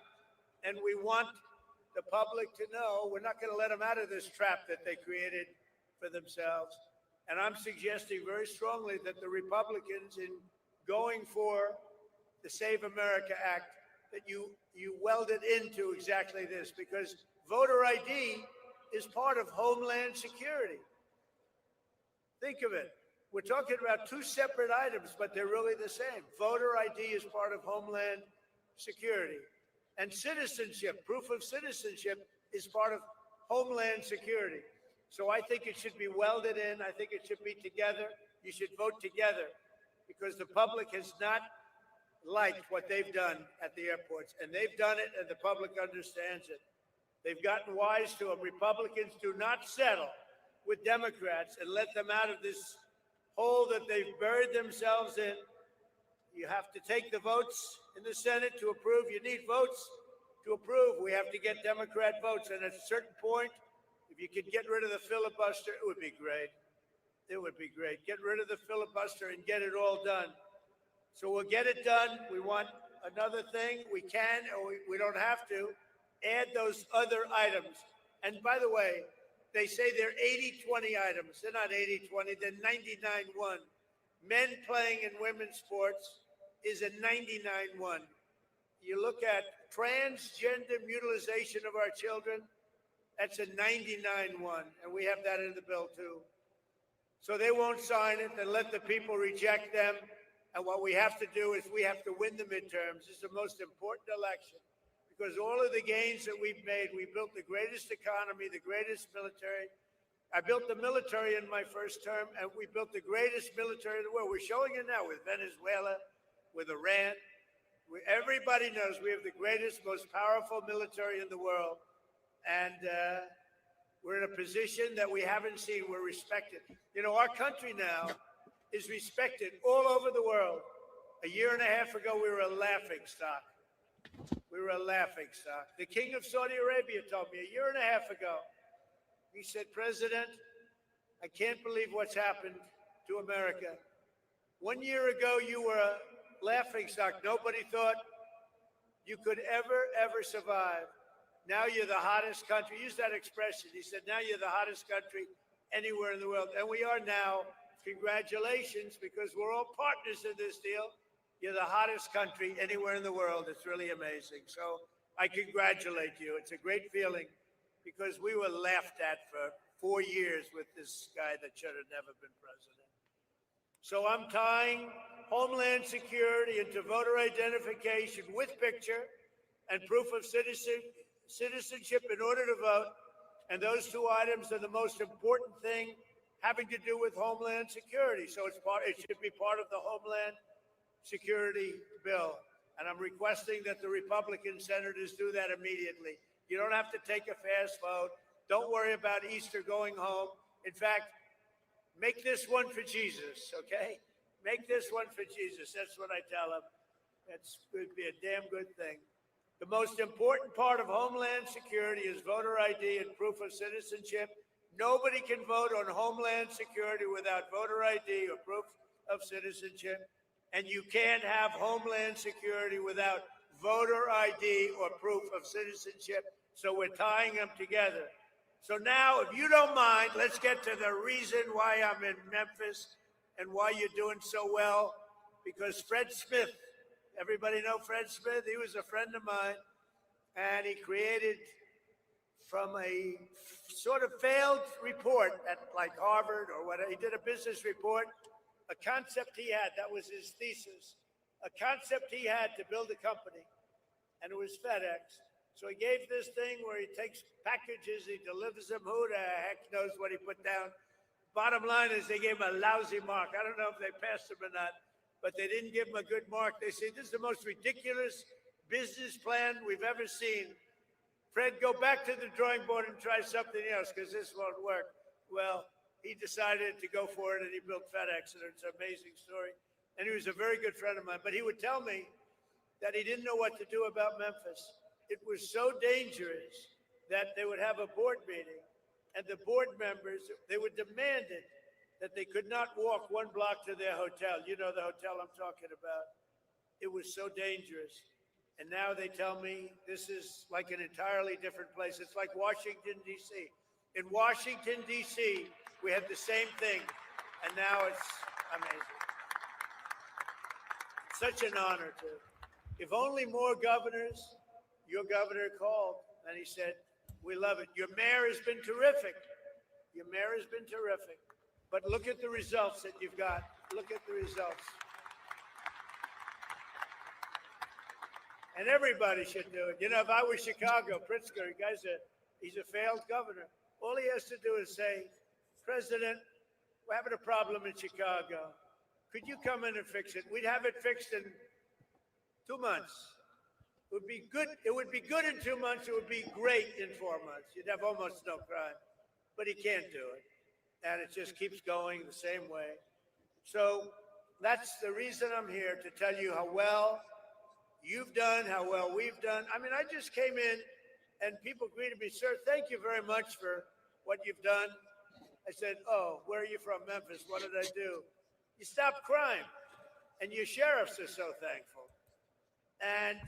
[SPEAKER 14] And we want the public to know we're not going to let them out of this trap that they created for themselves. And I'm suggesting very strongly that the Republicans, in going for the Save America Act, that you weld it into exactly this, because voter ID is part of Homeland Security. Think of it. We're talking about two separate items, but they're really the same. Voter ID is part of Homeland Security. And citizenship, proof of citizenship, is part of Homeland Security. So I think it should be welded in. I think it should be together. You should vote together, because the public has not liked what they've done at the airports. And they've done it, and the public understands it. They've gotten wise to them. Republicans do not settle with Democrats and let them out of this hole that they've buried themselves in. You have to take the votes in the Senate to approve. You need votes to approve. We have to get Democrat votes. And at a certain point, if you could get rid of the filibuster, it would be great. It would be great. Get rid of the filibuster and get it all done. So we'll get it done. We want another thing. We can, or we don't have to, add those other items. And by the way, they say they're 80-20 items. They're not 80-20. They're 99-1. Men playing in women's sports is a 99-1. You look at transgender mutilization of our children, that's a 99-1. And we have that in the bill too. So they won't sign it and let the people reject them. And what we have to do is we have to win the midterms. It's the most important election, because all of the gains that we've made, we built the greatest economy, the greatest military. I built the military in my first term, and we built the greatest military in the world. We're showing it now with Venezuela, with Iran. Everybody knows we have the greatest, most powerful military in the world. And we're in a position that we haven't seen. We're respected. You know, our country now is respected all over the world. A year and a half ago, we were a laughing stock. We were a laughing stock. The King of Saudi Arabia told me a year and a half ago, he said, "President, I can't believe what's happened to America. 1 year ago, you were a laughing stock. Nobody thought you could ever survive. Now you're the hottest country." Use that expression. He said, "Now you're the hottest country anywhere in the world." And we are now. Congratulations, because we're all partners in this deal. You're the hottest country anywhere in the world. It's really amazing. So I congratulate you. It's a great feeling, because we were laughed at for 4 years with this guy that should have never been president. So I'm tying Homeland Security into voter identification with picture and proof of citizenship in order to vote. And those two items are the most important thing having to do with Homeland Security. So it should be part of the Homeland Security bill. And I'm requesting that the Republican senators do that immediately. You don't have to take a fast vote. Don't worry about Easter going home. In fact, make this one for Jesus, okay? Make this one for Jesus. That's what I tell them. That's would be a damn good thing. The most important part of Homeland Security is voter ID and proof of citizenship. Nobody can vote on Homeland Security without voter ID or proof of citizenship. And you can't have Homeland Security without voter ID or proof of citizenship. So we're tying them together. So now, if you don't mind, let's get to the reason why I'm in Memphis and why you're doing so well. Because Fred Smith, everybody know Fred Smith? He was a friend of mine, and he created, from a sort of failed report at like Harvard or whatever, he did a business report, a concept he had, that was his thesis, a concept he had to build a company, and it was FedEx. So he gave this thing where he takes packages, he delivers them, who the heck knows what he put down. Bottom line is they gave him a lousy mark. I don't know if they passed him or not, but they didn't give him a good mark. They say, this is the most ridiculous business plan we've ever seen. Fred, go back to the drawing board and try something else because this won't work. Well, he decided to go for it and he built FedEx, and it's an amazing story. And he was a very good friend of mine, but he would tell me that he didn't know what to do about Memphis. It was so dangerous that they would have a board meeting and the board members, they would demand it, that they could not walk 1 block to their hotel. You know the hotel I'm talking about. It was so dangerous. And now they tell me this is like an entirely different place. It's like Washington, D.C. In Washington, D.C., we had the same thing, and now it's amazing. Such an honor to. If only more governors, your governor called, and he said, we love it. Your mayor has been terrific. Your mayor has been terrific. But look at the results that you've got. Look at the results. And everybody should do it. You know, if I was Chicago, Pritzker, he's a failed governor. All he has to do is say, President, we're having a problem in Chicago. Could you come in and fix it? We'd have it fixed in 2 months. It would be good. It would be good in 2 months. It would be great in 4 months. You'd have almost no crime, but he can't do it. And it just keeps going the same way. So that's the reason I'm here, to tell you how well you've done, how well we've done. I mean, I just came in and people greeted me, sir, thank you very much for what you've done. I said, oh, where are you from? Memphis. What did I do? You stopped crime. And your sheriffs are so thankful. And,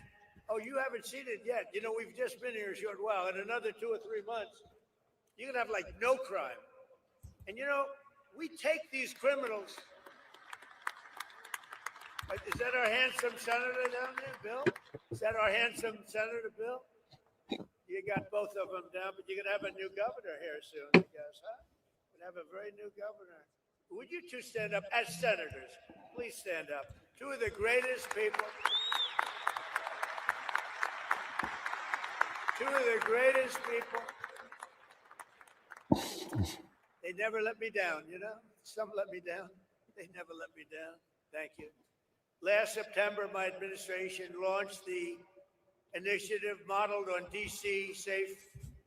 [SPEAKER 14] oh, you haven't seen it yet. You know, we've just been here a short while. In another 2 or 3 months, you're going to have like no crime. And, you know, we take these criminals. Is that our handsome senator down there, Bill? Is that our handsome senator, Bill? You got both of them down, but you're going to have a new governor here soon, I guess, huh? We're going to have a very new governor. Would you two stand up as senators? Please stand up. Two of the greatest people. Two of the greatest people. They never let me down, you know? Some let me down. They never let me down. Thank you. Last September, my administration launched the initiative modeled on DC Safe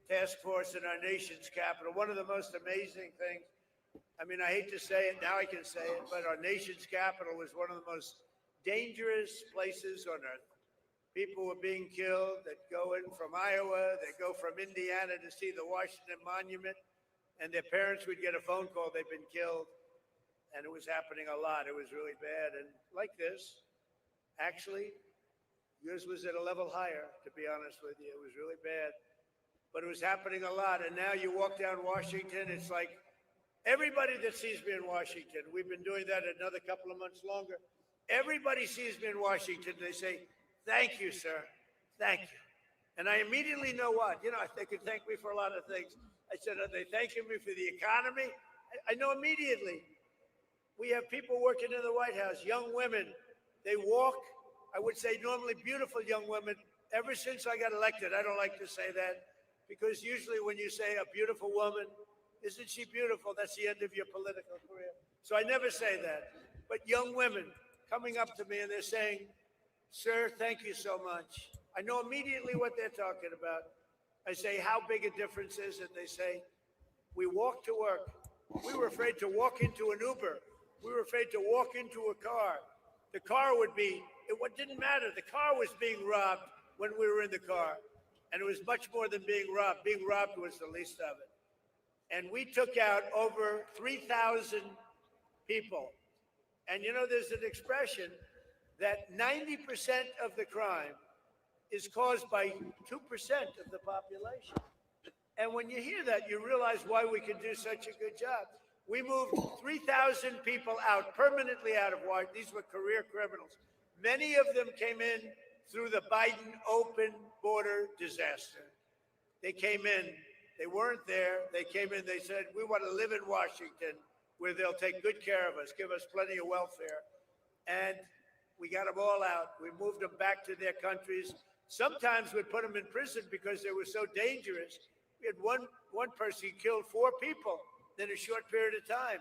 [SPEAKER 14] Task Force in our nation's capital. One of the most amazing things, I mean, I hate to say it, now I can say it, but our nation's capital was one of the most dangerous places on earth. People were being killed that go in from Iowa, they go from Indiana to see the Washington Monument, and their parents would get a phone call, they've been killed. And it was happening a lot. It was really bad. And like this, actually, yours was at a level higher, to be honest with you. It was really bad. But it was happening a lot. And now you walk down Washington, it's like everybody that sees me in Washington, we've been doing that another couple of months longer. Everybody sees me in Washington, they say, thank you, sir. Thank you. And I immediately know what. You know, they could thank me for a lot of things. I said, are they thanking me for the economy? I know immediately. We have people working in the White House, young women. They walk, I would say normally beautiful young women. Ever since I got elected, I don't like to say that, because usually when you say a beautiful woman, isn't she beautiful? That's the end of your political career. So I never say that. But young women coming up to me and they're saying, sir, thank you so much. I know immediately what they're talking about. I say, how big a difference is it? They say, we walk to work. We were afraid to walk into an Uber. We were afraid to walk into a car. The car would be, it didn't matter. The car was being robbed when we were in the car. And it was much more than being robbed. Being robbed was the least of it. And we took out over 3,000 people. And you know, there's an expression that 90% of the crime is caused by 2% of the population. And when you hear that, you realize why we can do such a good job. We moved 3,000 people out, permanently out of Washington. These were career criminals. Many of them came in through the Biden open border disaster. They came in, they weren't there. They came in, they said, we want to live in Washington where they'll take good care of us, give us plenty of welfare. And we got them all out. We moved them back to their countries. Sometimes we'd put them in prison because they were so dangerous. We had one person who killed 4 people. than a short period of time.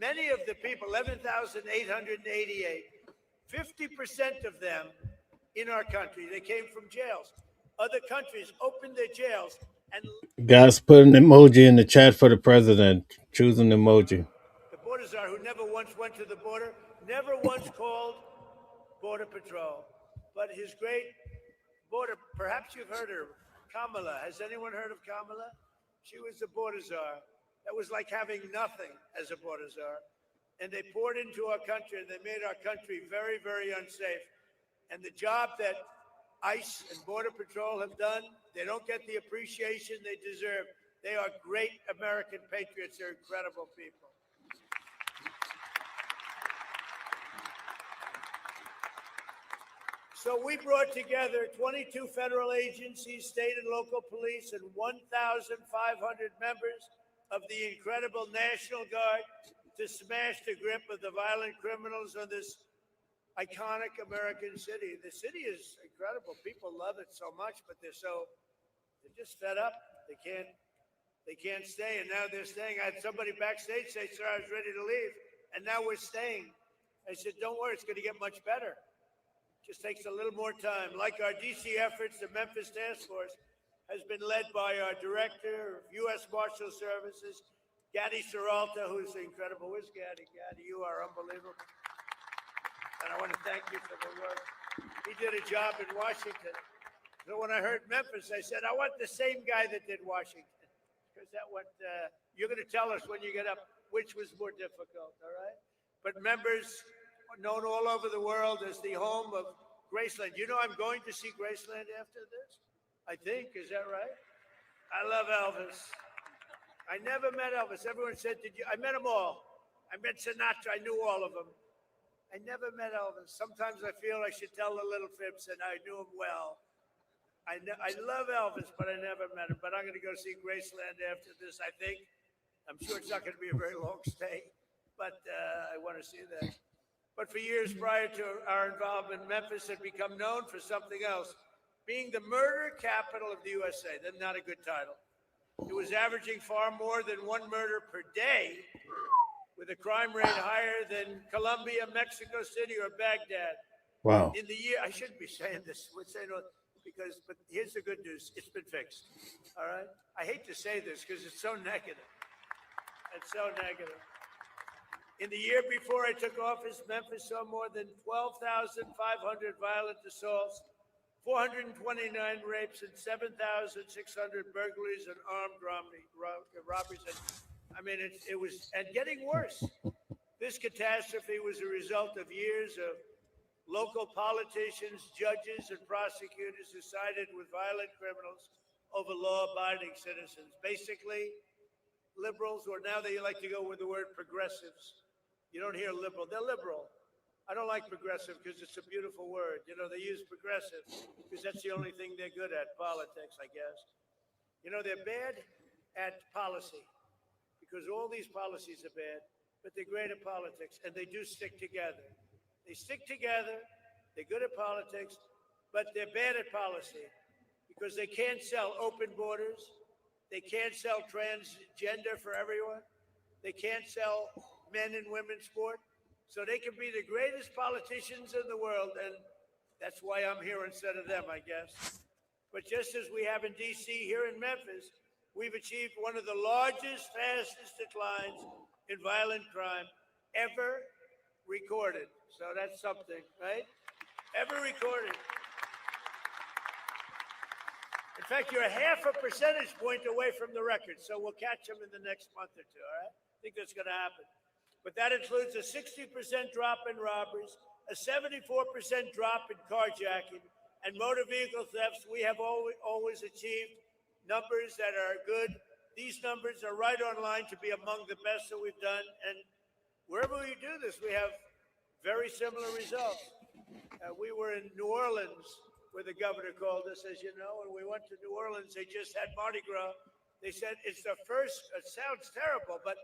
[SPEAKER 14] Many of the people, 11,888, 50% of them in our country, they came from jails. Other countries opened their jails and
[SPEAKER 1] Guys, put an emoji in the chat for the president. Choose an emoji.
[SPEAKER 14] the border czar, who never once went to the border, never once called Border Patrol. But his great border, perhaps you've heard her, Kamala. Has anyone heard of Kamala? She was the border czar. That was like having nothing as a border czar. And they poured into our country and they made our country very, very unsafe. And the job that ICE and Border Patrol have done, they don't get the appreciation they deserve. They are great American patriots. They're incredible people. So we brought together 22 federal agencies, state and local police, and 1,500 members of the incredible National Guard to smash the grip of the violent criminals on this iconic American city. The city is incredible. People love it so much, but they're just fed up. They can't stay, and now they're staying. I had somebody backstage say, "Sir, I was ready to leave, and now we're staying." I said, "Don't worry, it's going to get much better. Just takes a little more time." Like our DC efforts, the Memphis Task Force has been led by our Director of U.S. Marshal Services, Gaddy Seralta, who's incredible. Where's Gaddy? Gaddy, you are unbelievable. And I want to thank you for the work. He did a job in Washington. So when I heard Memphis, I said, I want the same guy that did Washington. Because that what you're going to tell us when you get up, which was more difficult, all right? But members known all over the world as the home of Graceland. You know I'm going to see Graceland after this? I think, is that right? I love Elvis. I never met Elvis. Everyone said, did you? I met them all. I met Sinatra. I knew all of them. I never met Elvis. Sometimes I feel I should tell the little fibs and I knew him well. I love Elvis, but I never met him. But I'm going to go see Graceland after this, I think. I'm sure it's not going to be a very long stay, but I want to see that. But for years prior to our involvement, Memphis had become known for something else, being the murder capital of the USA. That's not a good title. It was averaging far more than one murder per day, with a crime rate higher than Colombia, Mexico City, or Baghdad.
[SPEAKER 1] Wow.
[SPEAKER 14] In the year, I shouldn't be saying this, but here's the good news. It's been fixed, all right? I hate to say this because it's so negative. It's so negative. In the year before I took office, Memphis saw more than 12,500 violent assaults, 429 rapes, and 7,600 burglaries and armed robberies. I mean, it was, and getting worse. This catastrophe was a result of years of local politicians, judges, and prosecutors who sided with violent criminals over law-abiding citizens. Basically, liberals, or now they like to go with the word progressives. You don't hear liberal. They're liberal. I don't like progressive because it's a beautiful word. You know, they use progressive because that's the only thing they're good at, politics, I guess. You know, they're bad at policy, because all these policies are bad, but they're great at politics, and they do stick together. They stick together, they're good at politics, but they're bad at policy because they can't sell open borders, they can't sell transgender for everyone, they can't sell men and women's sport, so they can be the greatest politicians in the world, and that's why I'm here instead of them, I guess. But just as we have in D.C., here in Memphis, we've achieved one of the largest, fastest declines in violent crime ever recorded. So that's something, right? Ever recorded. In fact, you're half a percentage point away from the record, so we'll catch them in the next month or two, all right? I think that's going to happen. But that includes a 60% drop in robberies, a 74% drop in carjacking, and motor vehicle thefts. We have always achieved numbers that are good. These numbers are right on line to be among the best that we've done. And wherever we do this, we have very similar results. We were in New Orleans, where the governor called us, as you know, and we went to New Orleans. They just had Mardi Gras. They said it's the first, it sounds terrible, but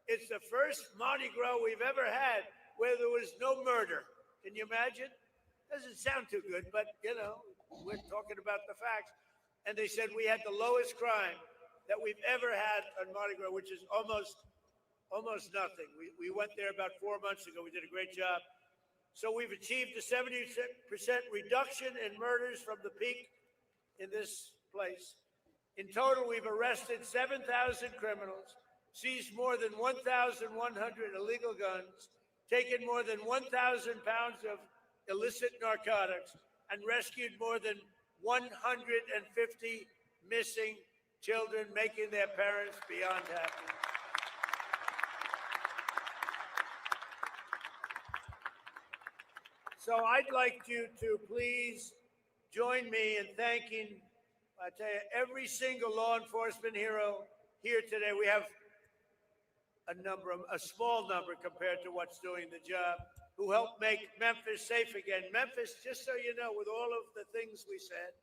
[SPEAKER 14] it's the first Mardi Gras we've ever had where there was no murder. Can you imagine? Doesn't sound too good, but, you know, we're talking about the facts. And they said we had the lowest crime that we've ever had on Mardi Gras, which is almost almost nothing. We went there about 4 months ago. We did a great job. So we've achieved a 70% reduction in murders from the peak in this place. In total, we've arrested 7,000 criminals, seized more than 1,100 illegal guns, taken more than 1,000 pounds of illicit narcotics, and rescued more than 150 missing children, making their parents beyond happy. So I'd like you to please join me in thanking, I tell you, every single law enforcement hero here today. We have a small number compared to what's doing the job, who helped make Memphis safe again. Memphis, just so you know, with all of the things we said,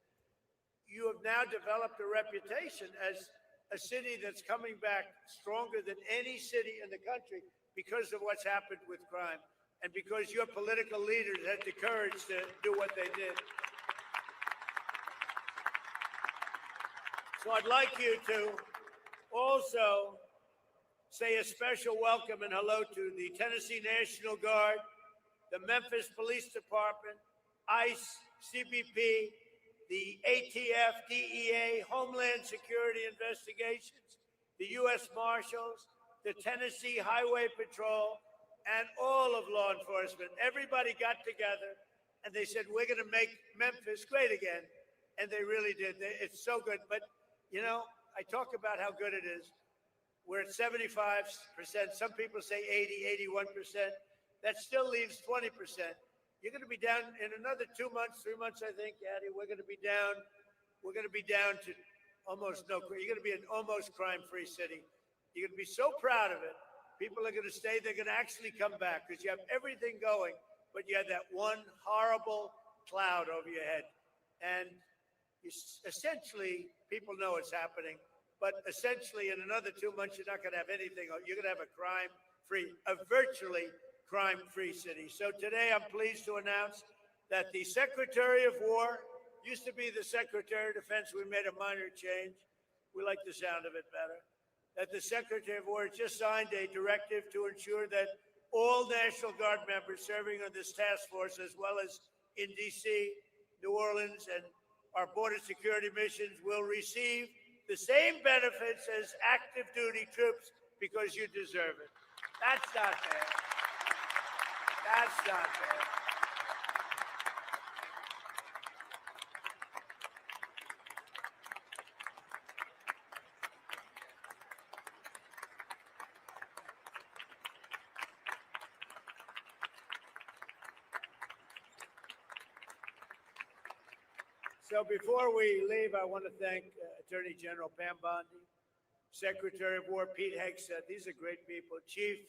[SPEAKER 14] you have now developed a reputation as a city that's coming back stronger than any city in the country because of what's happened with crime and because your political leaders had the courage to do what they did. So I'd like you to also say a special welcome and hello to the Tennessee National Guard, the Memphis Police Department, ICE, CBP, the ATF, DEA, Homeland Security Investigations, the U.S. Marshals, the Tennessee Highway Patrol, and all of law enforcement. Everybody got together and they said, we're going to make Memphis great again. And they really did. It's so good. But, you know, I talk about how good it is. We're at 75%. Some people say 80, 81%. That still leaves 20%. You're going to be down in another 2 months, 3 months, I think, Addie. We're going to be down. We're going to be down to almost no. You're going to be an almost crime-free city. You're going to be so proud of it. People are going to stay. They're going to actually come back because you have everything going, but you have that one horrible cloud over your head. And essentially, people know it's happening, but essentially in another 2 months, you're not going to have anything. You're going to have a virtually crime-free city. So today I'm pleased to announce that the Secretary of War used to be the Secretary of Defense. We made a minor change. We like the sound of it better. That the Secretary of War just signed a directive to ensure that all National Guard members serving on this task force, as well as in D.C., New Orleans, and our border security missions, will receive the same benefits as active duty troops because you deserve it. That's not fair. That's not fair. So before we leave, I want to thank Attorney General Pam Bondi, Secretary of War Pete Hegseth. These are great people. Chief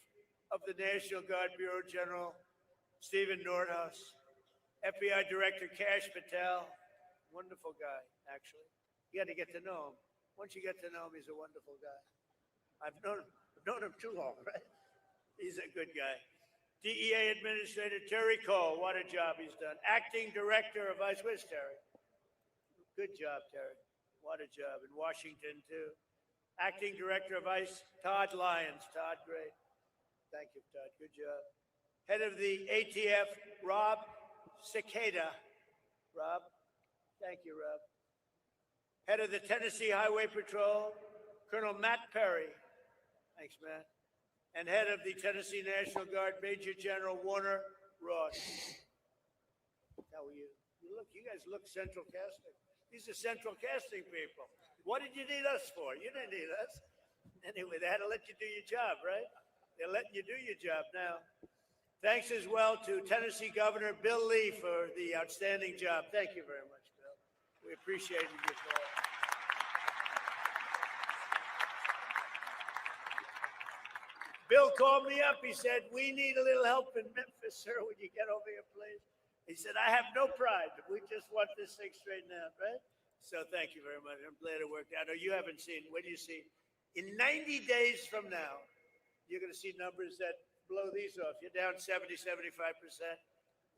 [SPEAKER 14] of the National Guard Bureau General Stephen Nordhaus, FBI Director Kash Patel, wonderful guy, actually. You got to get to know him. Once you get to know him, he's a wonderful guy. I've known him too long, right? He's a good guy. DEA Administrator Terry Cole, what a job he's done. Acting Director of ICE, where's Terry? Good job, Terry. What a job. In Washington, too. Acting Director of ICE, Todd Lyons. Todd, great. Thank you, Todd. Good job. Head of the ATF, Rob Cicada. Rob, thank you, Rob. Head of the Tennessee Highway Patrol, Colonel Matt Perry. Thanks, Matt. And head of the Tennessee National Guard, Major General Warner Ross. How are you? You guys look central casting. These are central casting people. What did you need us for? You didn't need us. Anyway, they had to let you do your job, right? They're letting you do your job now. Thanks as well to Tennessee Governor Bill Lee for the outstanding job. Thank you very much, Bill. We appreciate your call. Bill called me up. He said, we need a little help in Memphis, sir. Would you get over here, please? He said, I have no pride. We just want this thing straightened out, right? So thank you very much. I'm glad it worked out. Oh, you haven't seen, what do you see? In 90 days from now, you're going to see numbers that blow these off. You're down 70, 75%.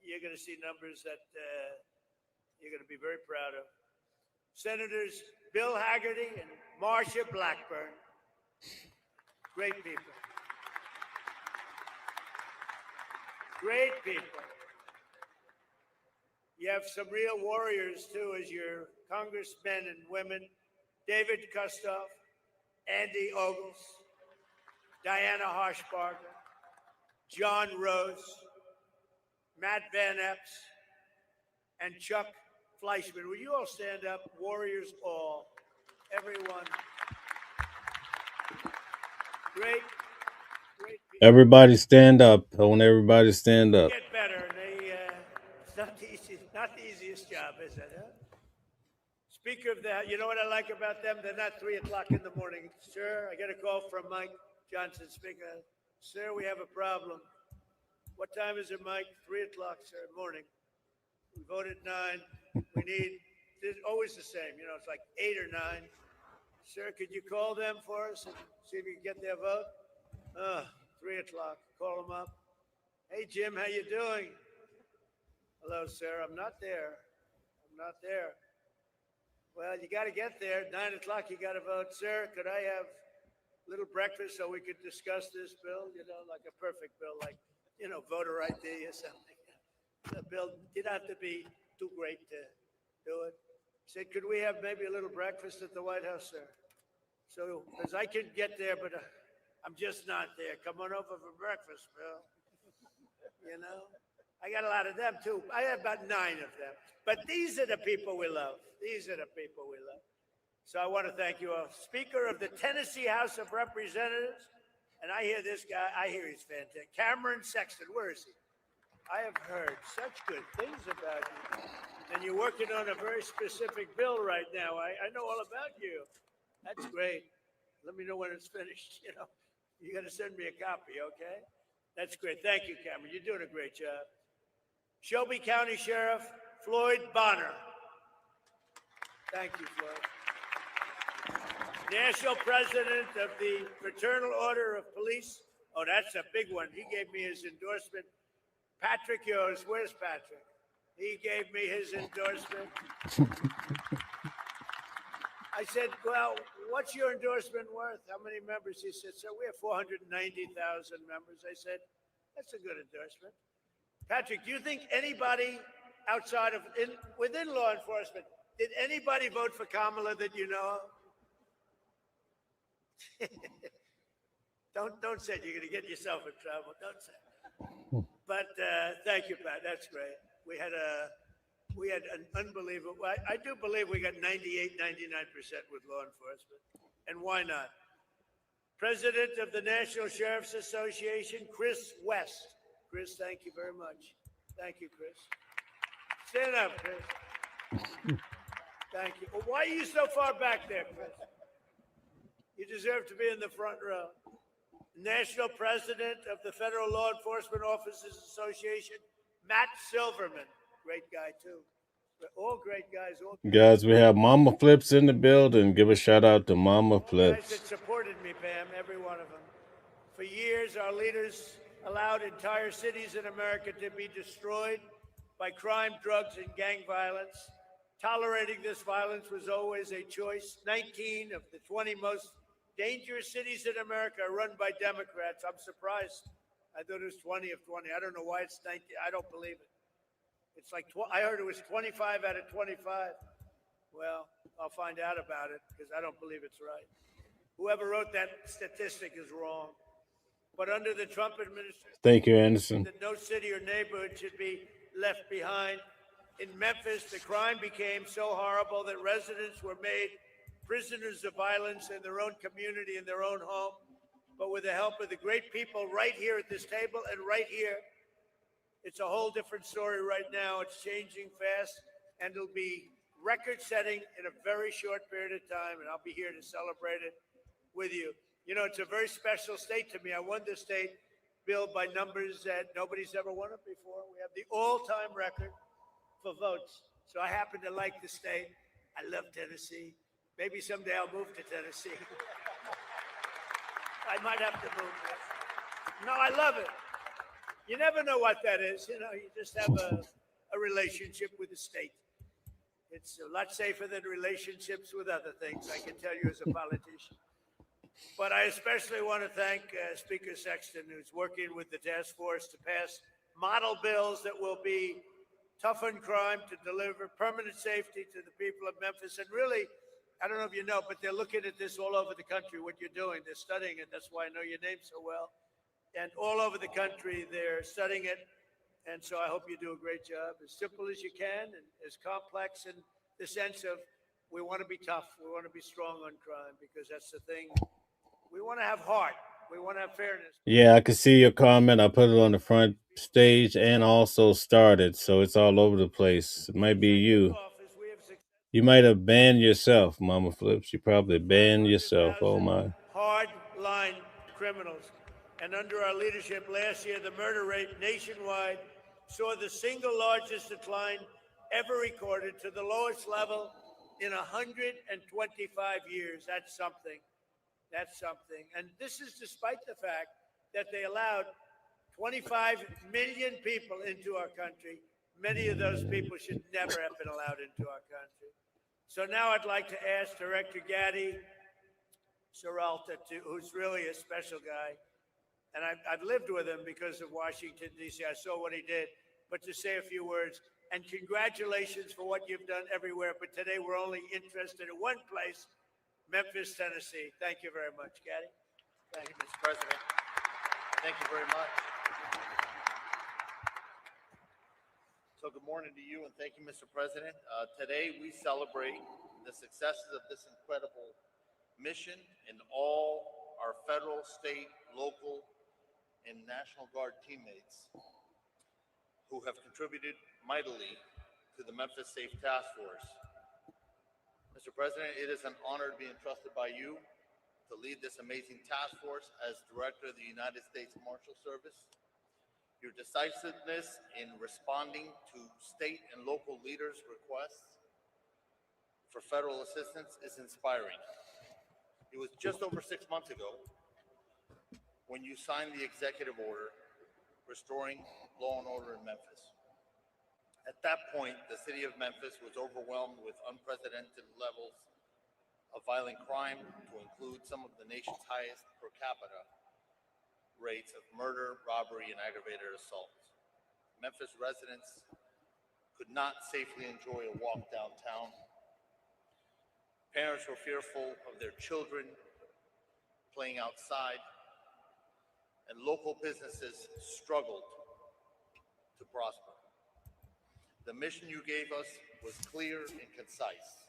[SPEAKER 14] You're going to see numbers that you're going to be very proud of. Senators Bill Hagerty and Marsha Blackburn. Great people. Great people. You have some real warriors, too, as your congressmen and women. David Kustoff, Andy Ogles, Diana Harshbarger, John Rose, Matt Van Epps, and Chuck Fleischman. Will you all stand up? Warriors all. Everyone. Great.
[SPEAKER 1] Everybody stand up. I want everybody to stand up.
[SPEAKER 14] Get better. It's not the easiest job, is it? Huh? Speaker of that, you know what I like about them? They're not 3 o'clock in the morning. Sir, I get a call from Mike Johnson, Speaker. Sir, we have a problem. What time is it, Mike? 3 o'clock, sir, morning. We voted 9. We need, it's always the same, it's like 8 or 9. Sir, could you call them for us and see if you can get their vote? 3 o'clock. Call them up. Hey, Jim, how you doing? Hello, sir. I'm not there. Well, you got to get there. 9 o'clock, you got to vote. Sir, could I have a little breakfast so we could discuss this bill? Like a perfect bill, like, voter ID or something. The bill didn't have to be too great to do it. Said, could we have maybe a little breakfast at the White House, sir? So, because I could get there, but I'm just not there. Come on over for breakfast, Bill. I got a lot of them too. I have about 9 of them. But these are the people we love. So I want to thank you all. Speaker of the Tennessee House of Representatives, and I hear this guy, he's fantastic. Cameron Sexton, where is he? I have heard such good things about you. And you're working on a very specific bill right now. I know all about you. That's great. Let me know when it's finished. You got to send me a copy, okay? That's great. Thank you, Cameron. You're doing a great job. Shelby County Sheriff Floyd Bonner. Thank you, Floyd. National President of the Fraternal Order of Police. Oh, that's a big one. He gave me his endorsement. Patrick Yost. Where's Patrick? He gave me his endorsement. I said, well, what's your endorsement worth? How many members? He said, so we have 490,000 members. I said, that's a good endorsement. Patrick, do you think anybody outside of, within law enforcement, did anybody vote for Kamala that you know of? Don't say it. You're going to get yourself in trouble. Don't say it. But thank you, Pat. That's great. We had an unbelievable, I do believe we got 98, 99% with law enforcement. And why not? President of the National Sheriff's Association, Chris West. Chris, thank you very much. Thank you, Chris. Stand up, Chris. Thank you. Well, why are you so far back there, Chris? You deserve to be in the front row. National President of the Federal Law Enforcement Officers Association, Matt Silverman. Great guy, too. All great guys.
[SPEAKER 1] Guys, we have Mama Flips in the building. Give a shout out to Mama
[SPEAKER 14] Guys
[SPEAKER 1] Flips.
[SPEAKER 14] that supported me, Pam, every one of them. For years, our leaders allowed entire cities in America to be destroyed by crime, drugs, and gang violence. Tolerating this violence was always a choice. 19 of the 20 most dangerous cities in America are run by Democrats. I'm surprised. I thought it was 20 of 20. I don't know why it's 19. I don't believe it. It's like, I heard it was 25 out of 25. Well, I'll find out about it because I don't believe it's right. Whoever wrote that statistic is wrong. But under the Trump administration,
[SPEAKER 1] Thank you, Anderson.
[SPEAKER 14] that no city or neighborhood should be left behind. In Memphis, the crime became so horrible that residents were made prisoners of violence in their own community, in their own home. But with the help of the great people right here at this table and right here, it's a whole different story right now. It's changing fast, and it'll be record-setting in a very short period of time, and I'll be here to celebrate it with you. You know, it's a very special state to me. I won this state bill by numbers that nobody's ever won it before. We have the all-time record for votes. So I happen to like the state. I love Tennessee. Maybe someday I'll move to Tennessee. I might have to move there. No, I love it. You never know what that is. You know, you just have a relationship with the state. It's a lot safer than relationships with other things, I can tell you as a politician. But I especially want to thank Speaker Sexton, who's working with the task force to pass model bills that will be tough on crime to deliver permanent safety to the people of Memphis. And really, I don't know if you know, but they're looking at this all over the country, what you're doing. They're studying it. That's why I know your name so well. And all over the country, they're studying it. And so I hope you do a great job, as simple as you can and as complex in the sense of we want to be tough. We want to be strong on crime because that's the thing. We want to have heart. We want to have fairness.
[SPEAKER 1] Yeah, I can see your comment. I put it on the front stage and also started, so it's all over the place. It might be you. You might have banned yourself, Mama Flips. You probably banned yourself. Oh my.
[SPEAKER 14] Hard-line criminals. And under our leadership last year, the murder rate nationwide saw the single largest decline ever recorded to the lowest level in 125 years. That's something. That's something. And this is despite the fact that they allowed 25 million people into our country. Many of those people should never have been allowed into our country. So now I'd like to ask Director Gaddy Seralta, who's really a special guy, and I've lived with him because of Washington, D.C. I saw what he did, but to say a few words. And congratulations for what you've done everywhere. But today we're only interested in one place, Memphis, Tennessee. Thank you very much, Gaddy.
[SPEAKER 8] Thank you, Mr. President. Thank you very much. So good morning to you, and thank you, Mr. President. Today we celebrate the successes of this incredible mission and all our federal, state, local, and National Guard teammates who have contributed mightily to the Memphis Safe Task Force. Mr. President, it is an honor to be entrusted by you to lead this amazing task force as Director of the United States Marshal Service. Your decisiveness in responding to state and local leaders' requests for federal assistance is inspiring. It was just over 6 months ago when you signed the executive order restoring law and order in Memphis. At that point, the city of Memphis was overwhelmed with unprecedented levels of violent crime, to include some of the nation's highest per capita rates of murder, robbery, and aggravated assault. Memphis residents could not safely enjoy a walk downtown. Parents were fearful of their children playing outside, and local businesses struggled to prosper. The mission you gave us was clear and concise.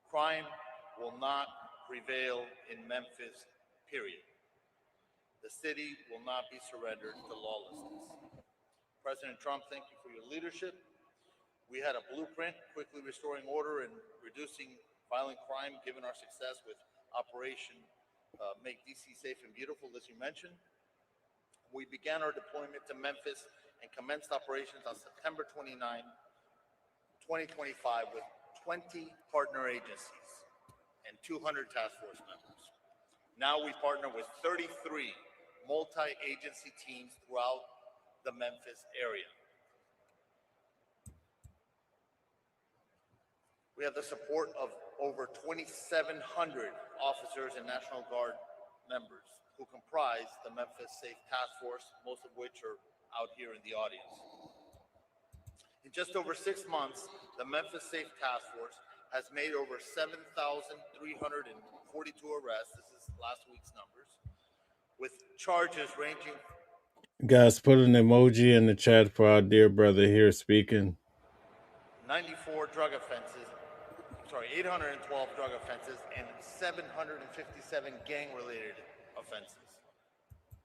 [SPEAKER 8] Crime will not prevail in Memphis, period. The city will not be surrendered to lawlessness. President Trump, thank you for your leadership. We had a blueprint, quickly restoring order and reducing violent crime, given our success with Operation Make DC Safe and Beautiful, as you mentioned. We began our deployment to Memphis and commenced operations on September 29, 2025 with 20 partner agencies and 200 task force members. Now we partner with 33 multi-agency teams throughout the Memphis area. We have the support of over 2,700 officers and National Guard members who comprise the Memphis Safe Task Force, most of which are out here in the audience. In just over 6 months, the Memphis Safe Task Force has made over 7,342 arrests. This is last week's numbers, with charges ranging.
[SPEAKER 1] Guys, put an emoji in the chat for our dear brother here speaking.
[SPEAKER 8] 812 drug offenses, and 757 gang-related offenses.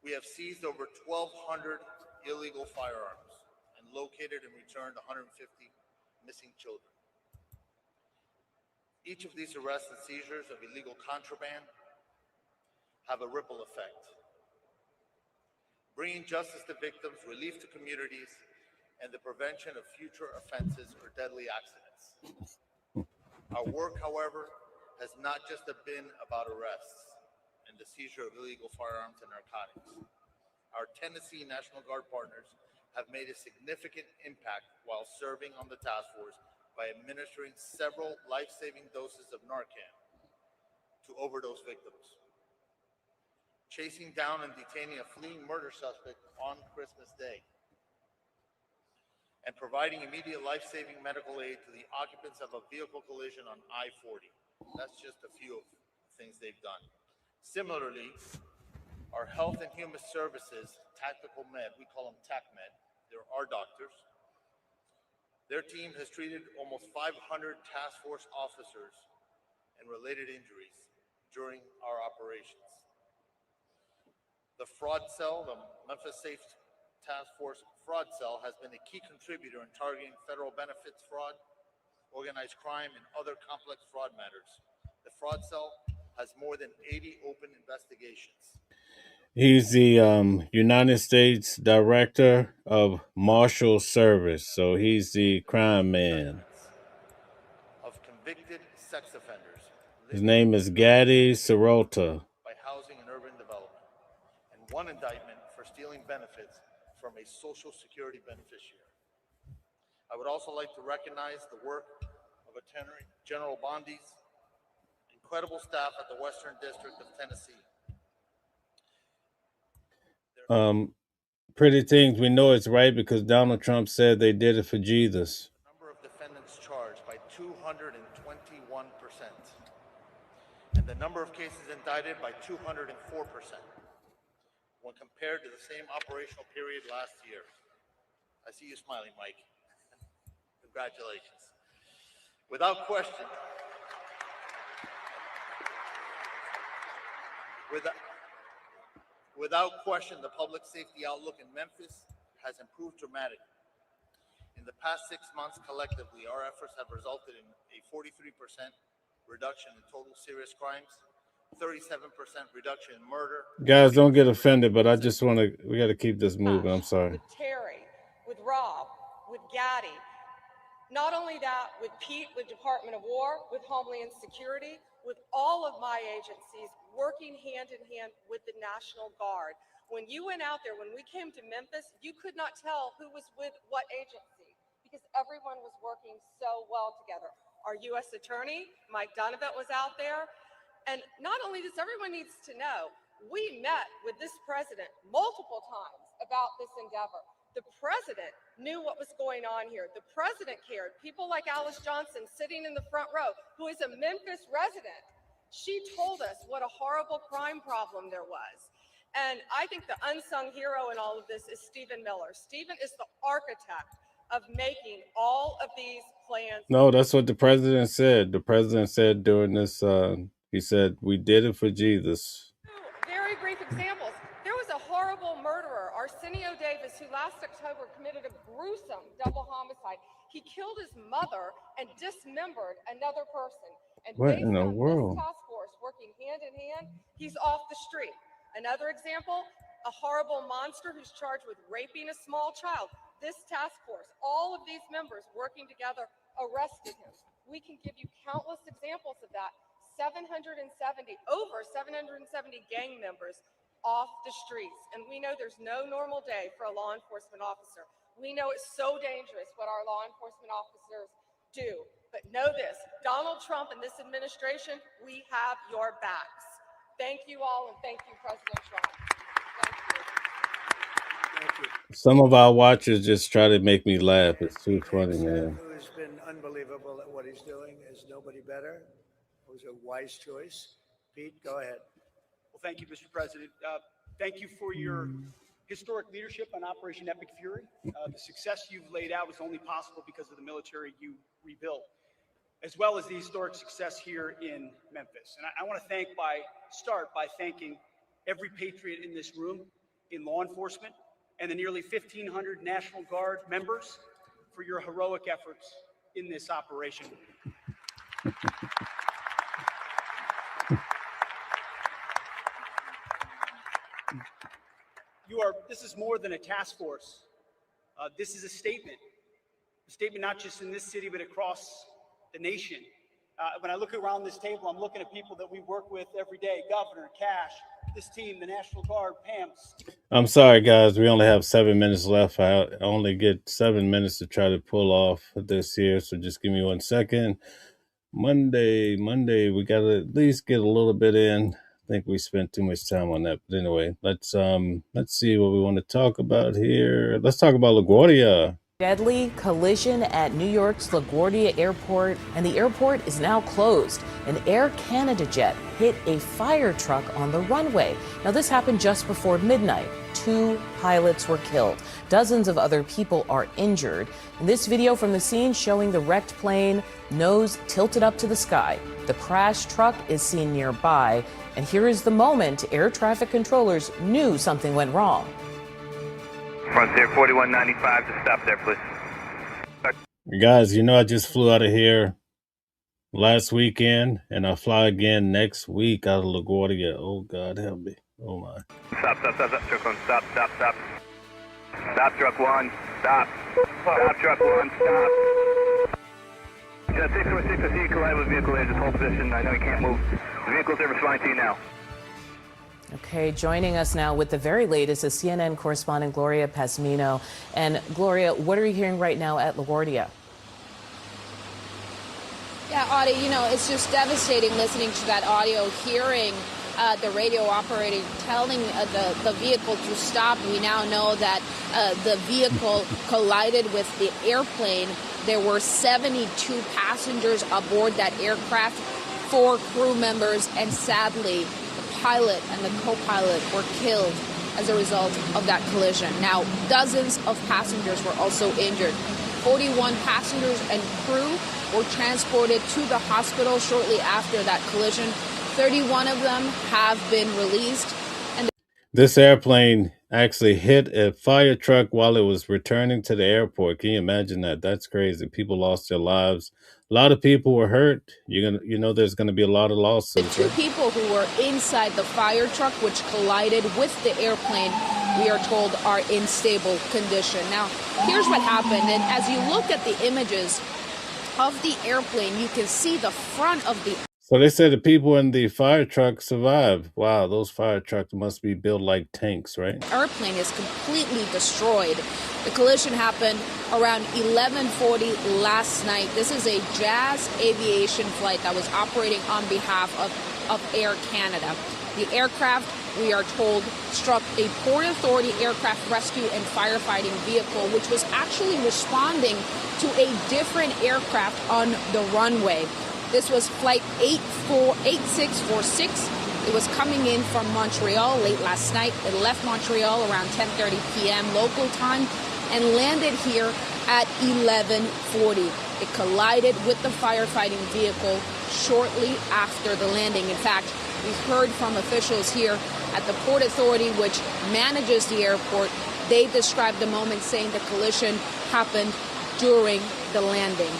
[SPEAKER 8] We have seized over 1,200 illegal firearms and located and returned 150 missing children. Each of these arrests and seizures of illegal contraband have a ripple effect, bringing justice to victims, relief to communities, and the prevention of future offenses or deadly accidents. Our work, however, has not just been about arrests and the seizure of illegal firearms and narcotics. Our Tennessee National Guard partners have made a significant impact while serving on the task force by administering several life-saving doses of Narcan to overdose victims, chasing down and detaining a fleeing murder suspect on Christmas Day,
[SPEAKER 13] and providing immediate life-saving medical aid to the occupants of a vehicle collision on I-40. That's just a few of the things they've done. Similarly, our Health and Human Services Tactical Med, we call them TACMED, they're our doctors. Their team has treated almost 500 task force officers and related injuries during our operations. The fraud cell, the Memphis Safe Task Force Fraud Cell, has been a key contributor in targeting federal benefits fraud, organized crime, and other complex fraud matters. The fraud cell has more than 80 open investigations.
[SPEAKER 1] He's the United States Director of Marshal Service, so he's the crime man.
[SPEAKER 13] Of convicted sex offenders.
[SPEAKER 1] His name is Gadi Sirota.
[SPEAKER 13] By Housing and Urban Development, and one indictment for stealing benefits from a Social Security beneficiary. I would also like to recognize the work of Attorney General Bondi's incredible staff at the Western District of Tennessee.
[SPEAKER 1] Pretty things, we know it's right because Donald Trump said they did it for Jesus.
[SPEAKER 13] The number of defendants charged by 221%, and the number of cases indicted by 204%, when compared to the same operational period last year. I see you smiling, Mike. Congratulations. Without question, the public safety outlook in Memphis has improved dramatically. In the past 6 months, collectively, our efforts have resulted in a 43% reduction in total serious crimes, 37% reduction in murder.
[SPEAKER 1] Guys, don't get offended, but I just want to, we got to keep this moving. I'm sorry.
[SPEAKER 16] With Terry, with Rob, with Gadi. Not only that, with Pete, with Department of War, with Homeland Security, with all of my agencies working hand in hand with the National Guard. When you went out there, when we came to Memphis, you could not tell who was with what agency because everyone was working so well together. Our U.S. Attorney, Mike Donovan, was out there. And not only this, everyone needs to know, we met with this president multiple times about this endeavor. The president knew what was going on here. The president cared. People like Alice Johnson sitting in the front row, who is a Memphis resident, she told us what a horrible crime problem there was. And I think the unsung hero in all of this is Stephen Miller. Stephen is the architect of making all of these plans.
[SPEAKER 1] No, that's what the president said. The president said during this, he said, we did it for Jesus.
[SPEAKER 16] Very brief examples. There was a horrible murderer, Arsenio Davis, who last October committed a gruesome double homicide. He killed his mother and dismembered another person. And
[SPEAKER 1] What
[SPEAKER 16] based
[SPEAKER 1] in the
[SPEAKER 16] on
[SPEAKER 1] world?
[SPEAKER 16] this task force working hand in hand, he's off the street. Another example, a horrible monster who's charged with raping a small child. This task force, all of these members working together, arrested him. We can give you countless examples of that. Over 770 gang members off the streets. And we know there's no normal day for a law enforcement officer. We know it's so dangerous what our law enforcement officers do. But know this, Donald Trump and this administration, we have your backs. Thank you all, and thank you, President Trump.
[SPEAKER 14] Thank you.
[SPEAKER 1] Some of our watchers just try to make me laugh. It's too funny, man.
[SPEAKER 14] Who has been unbelievable at what he's doing. There's nobody better. It was a wise choice. Pete, go ahead.
[SPEAKER 17] Well, thank you, Mr. President. Thank you for your historic leadership on Operation Epic Fury. The success you've laid out was only possible because of the military you rebuilt, as well as the historic success here in Memphis. And I want to start by thanking every patriot in this room, in law enforcement, and the nearly 1,500 National Guard members for your heroic efforts in this operation. This is more than a task force. This is a statement not just in this city, but across the nation. When I look around this table, I'm looking at people that we work with every day, Governor, Cash, this team, the National Guard, Pam.
[SPEAKER 1] I'm sorry, guys. We only have 7 minutes left. I only get 7 minutes to try to pull off this here, so just give me 1 second. Monday, we got to at least get a little bit in. I think we spent too much time on that. But anyway, let's see what we want to talk about here. Let's talk about LaGuardia.
[SPEAKER 12] Deadly collision at New York's LaGuardia Airport, and the airport is now closed. An Air Canada jet hit a fire truck on the runway. Now, this happened just before midnight. 2 pilots were killed. Dozens of other people are injured. In this video from the scene showing the wrecked plane, nose tilted up to the sky. The crashed truck is seen nearby, and here is the moment air traffic controllers knew something went wrong.
[SPEAKER 18] Frontier 4195 to stop there, please.
[SPEAKER 1] Guys, you know I just flew out of here last weekend, and I fly again next week out of LaGuardia. Oh, God help me. Oh, my.
[SPEAKER 18] Stop, truck one, stop. Stop, truck one, stop. Stop, truck one, stop. Jet 646, I see you collide with vehicle here, just hold position. I know you can't move. The vehicle's there responding to you now.
[SPEAKER 12] Okay, joining us now with the very latest is CNN correspondent Gloria Pasmino. And Gloria, what are you hearing right now at LaGuardia?
[SPEAKER 22] Yeah, Audie, you know, it's just devastating listening to that audio, hearing the radio operator telling the vehicle to stop. We now know that the vehicle collided with the airplane. There were 72 passengers aboard that aircraft, 4 crew members, and sadly, pilot and the co-pilot were killed as a result of that collision. Now, dozens of passengers were also injured. 41 passengers and crew were transported to the hospital shortly after that collision. 31 of them have been released. And
[SPEAKER 1] this airplane actually hit a fire truck while it was returning to the airport. Can you imagine that? That's crazy. People lost their lives. A lot of people were hurt. You know there's going to be a lot of lawsuits.
[SPEAKER 22] The 2 people who were inside the fire truck, which collided with the airplane, we are told are in stable condition. Now, here's what happened. And as you look at the images of the airplane, you can see the front of the
[SPEAKER 1] So they said the people in the fire truck survived. Wow, those fire trucks must be built like tanks, right?
[SPEAKER 22] airplane is completely destroyed. The collision happened around 11:40 last night. This is a Jazz Aviation flight that was operating on behalf of Air Canada. The aircraft, we are told, struck a Port Authority aircraft rescue and firefighting vehicle, which was actually responding to a different aircraft on the runway. This was flight 8646. It was coming in from Montreal late last night. It left Montreal around 10:30 p.m. local time and landed here at 11:40. It collided with the firefighting vehicle shortly after the landing. In fact, we heard from officials here at the Port Authority, which manages the airport. They described the moment saying the collision happened during the landing.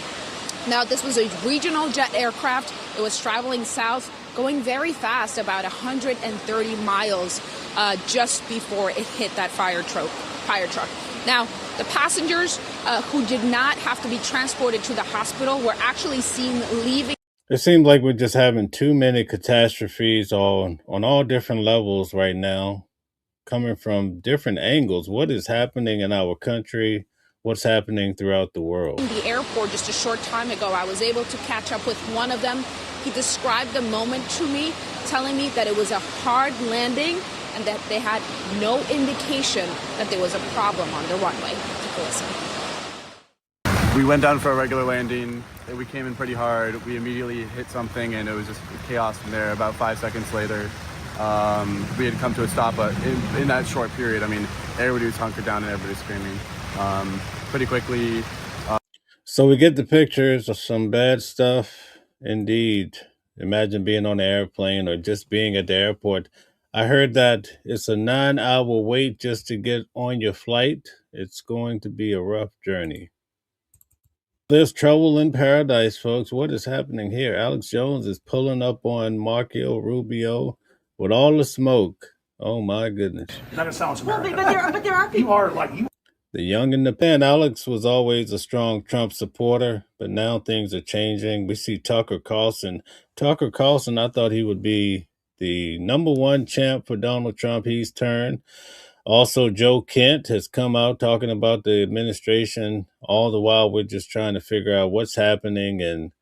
[SPEAKER 22] Now, this was a regional jet aircraft. It was traveling south, going very fast, about 130 miles just before it hit that fire truck. Now, the passengers who did not have to be transported to the hospital were actually seen leaving.
[SPEAKER 1] It seems like we're just having too many catastrophes on all different levels right now, coming from different angles. What is happening in our country? What's happening throughout the world?
[SPEAKER 22] In the airport just a short time ago, I was able to catch up with one of them. He described the moment to me, telling me that it was a hard landing and that they had no indication that there was a problem on the runway. Take a listen.
[SPEAKER 24] We went down for a regular landing. We came in pretty hard. We immediately hit something, and it was just chaos from there. About 5 seconds later, we had come to a stop, but in that short period, I mean, everybody was hunkered down and everybody was screaming. Pretty quickly.
[SPEAKER 1] So we get the pictures of some bad stuff. Indeed. Imagine being on an airplane or just being at the airport. I heard that it's a 9-hour wait just to get on your flight. It's going to be a rough journey. There's trouble in paradise, folks. What is happening here? Alex Jones is pulling up on Marco Rubio with all the smoke. Oh, my goodness.
[SPEAKER 4] That sounds American.
[SPEAKER 22] But there are people.
[SPEAKER 4] You are like you.
[SPEAKER 1] The young and the pen. Alex was always a strong Trump supporter, but now things are changing. We see Tucker Carlson. Tucker Carlson, I thought he would be the #1 champ for Donald Trump. He's turned. Also, Joe Kent has come out talking about the administration. All the while, we're just trying to figure out what's happening and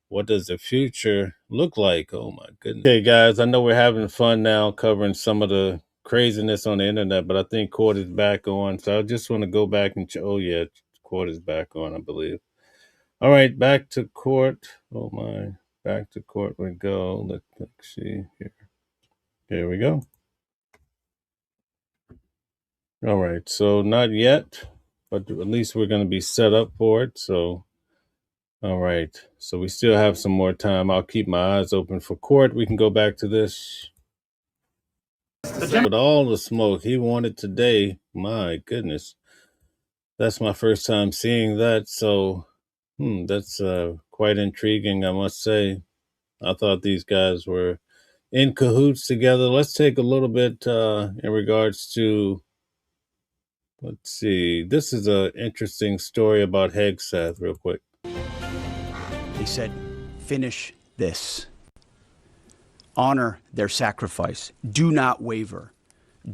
[SPEAKER 1] what does the future look like. Oh, my goodness. Hey, guys, I know we're having fun now covering some of the craziness on the internet, but I think court is back on. So I just want to go back and oh yeah, court is back on, I believe. All right, back to court. Oh my, back to court we go. Let's see here. Here we go. All right, so not yet, but at least we're going to be set up for it. So, all right, so we still have some more time. I'll keep my eyes open for court. We can go back to this. With all the smoke he wanted today, my goodness. That's my first time seeing that. So, that's quite intriguing, I must say. I thought these guys were in cahoots together. Let's take a little bit in regards to, let's see. This is an interesting story about Hegseth, real quick.
[SPEAKER 3] He said, finish this. Honor their sacrifice. Do not waver.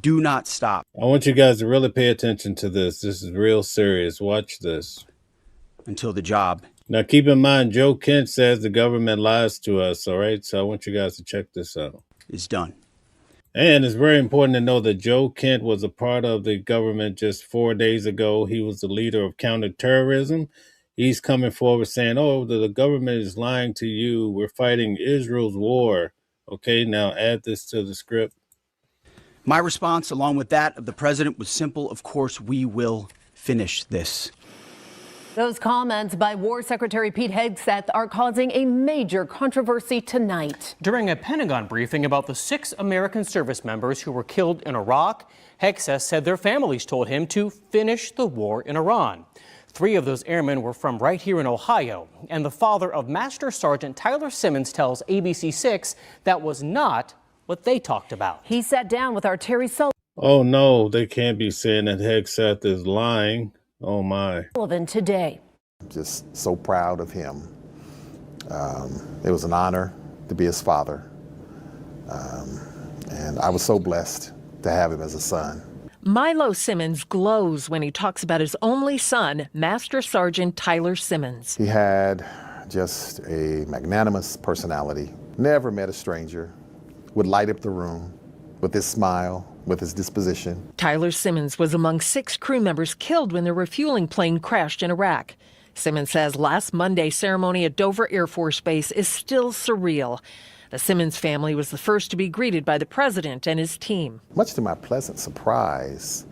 [SPEAKER 3] Do not stop.
[SPEAKER 1] I want you guys to really pay attention to this. This is real serious. Watch this.
[SPEAKER 3] Until the job.
[SPEAKER 1] Now, keep in mind, Joe Kent says the government lies to us, all right? So I want you guys to check this out.
[SPEAKER 3] Is done.
[SPEAKER 1] And it's very important to know that Joe Kent was a part of the government just 4 days ago. He was the leader of counterterrorism. He's coming forward saying, oh, the government is lying to you. We're fighting Israel's war. Okay, now add this to the script.
[SPEAKER 3] My response, along with that of the president, was simple. Of course, we will finish this.
[SPEAKER 20] Those comments by War Secretary Pete Hegseth are causing a major controversy tonight.
[SPEAKER 21] During a Pentagon briefing about the 6 American service members who were killed in Iraq, Hegseth said their families told him to finish the war in Iran. 3 of those airmen were from right here in Ohio, and the father of Master Sergeant Tyler Simmons tells ABC6 that was not what they talked about.
[SPEAKER 20] He sat down with our Terry Sullivan.
[SPEAKER 1] Oh, no, they can't be saying that Hegseth is lying. Oh, my.
[SPEAKER 20] Today.
[SPEAKER 23] Just so proud of him. It was an honor to be his father. And I was so blessed to have him as a son.
[SPEAKER 25] Milo Simmons glows when he talks about his only son, Master Sergeant Tyler Simmons.
[SPEAKER 23] He had just a magnanimous personality, never met a stranger, would light up the room with his smile, with his disposition.
[SPEAKER 25] Tyler Simmons was among 6 crew members killed when their refueling plane crashed in Iraq. Simmons says last Monday's ceremony at Dover Air Force Base is still surreal. The Simmons family was the first to be greeted by the president and his team.
[SPEAKER 23] Much to my pleasant surprise,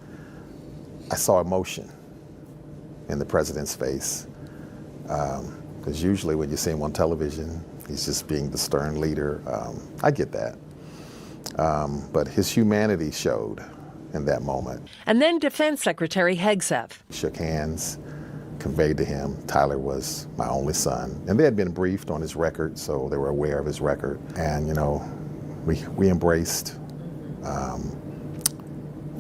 [SPEAKER 23] I saw emotion in the president's face. Because usually when you see him on television, he's just being the stern leader. I get that. But his humanity showed in that moment.
[SPEAKER 25] And then Defense Secretary Hegseth
[SPEAKER 23] Shook hands, conveyed to him Tyler was my only son. And they had been briefed on his record, so they were aware of his record. And, you know, we embraced,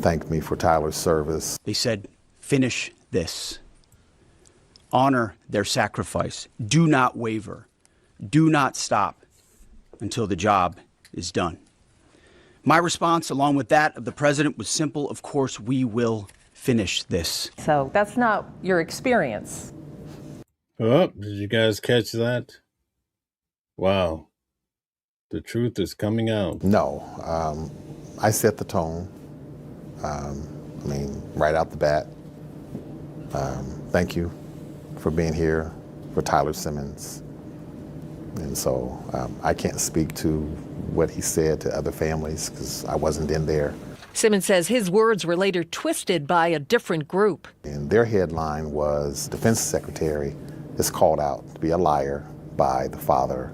[SPEAKER 23] thanked me for Tyler's service.
[SPEAKER 3] They said, finish this. Honor their sacrifice. Do not waver. Do not stop until the job is done. My response, along with that of the president, was simple. Of course, we will finish this.
[SPEAKER 20] So that's not your experience.
[SPEAKER 1] Oh, did you guys catch that? Wow. The truth is coming out.
[SPEAKER 23] No, I set the tone. Right out the bat. Thank you for being here for Tyler Simmons. And so I can't speak to what he said to other families because I wasn't in there.
[SPEAKER 25] Simmons says his words were later twisted by a different group.
[SPEAKER 23] And their headline was, Defense Secretary is called out to be a liar by the father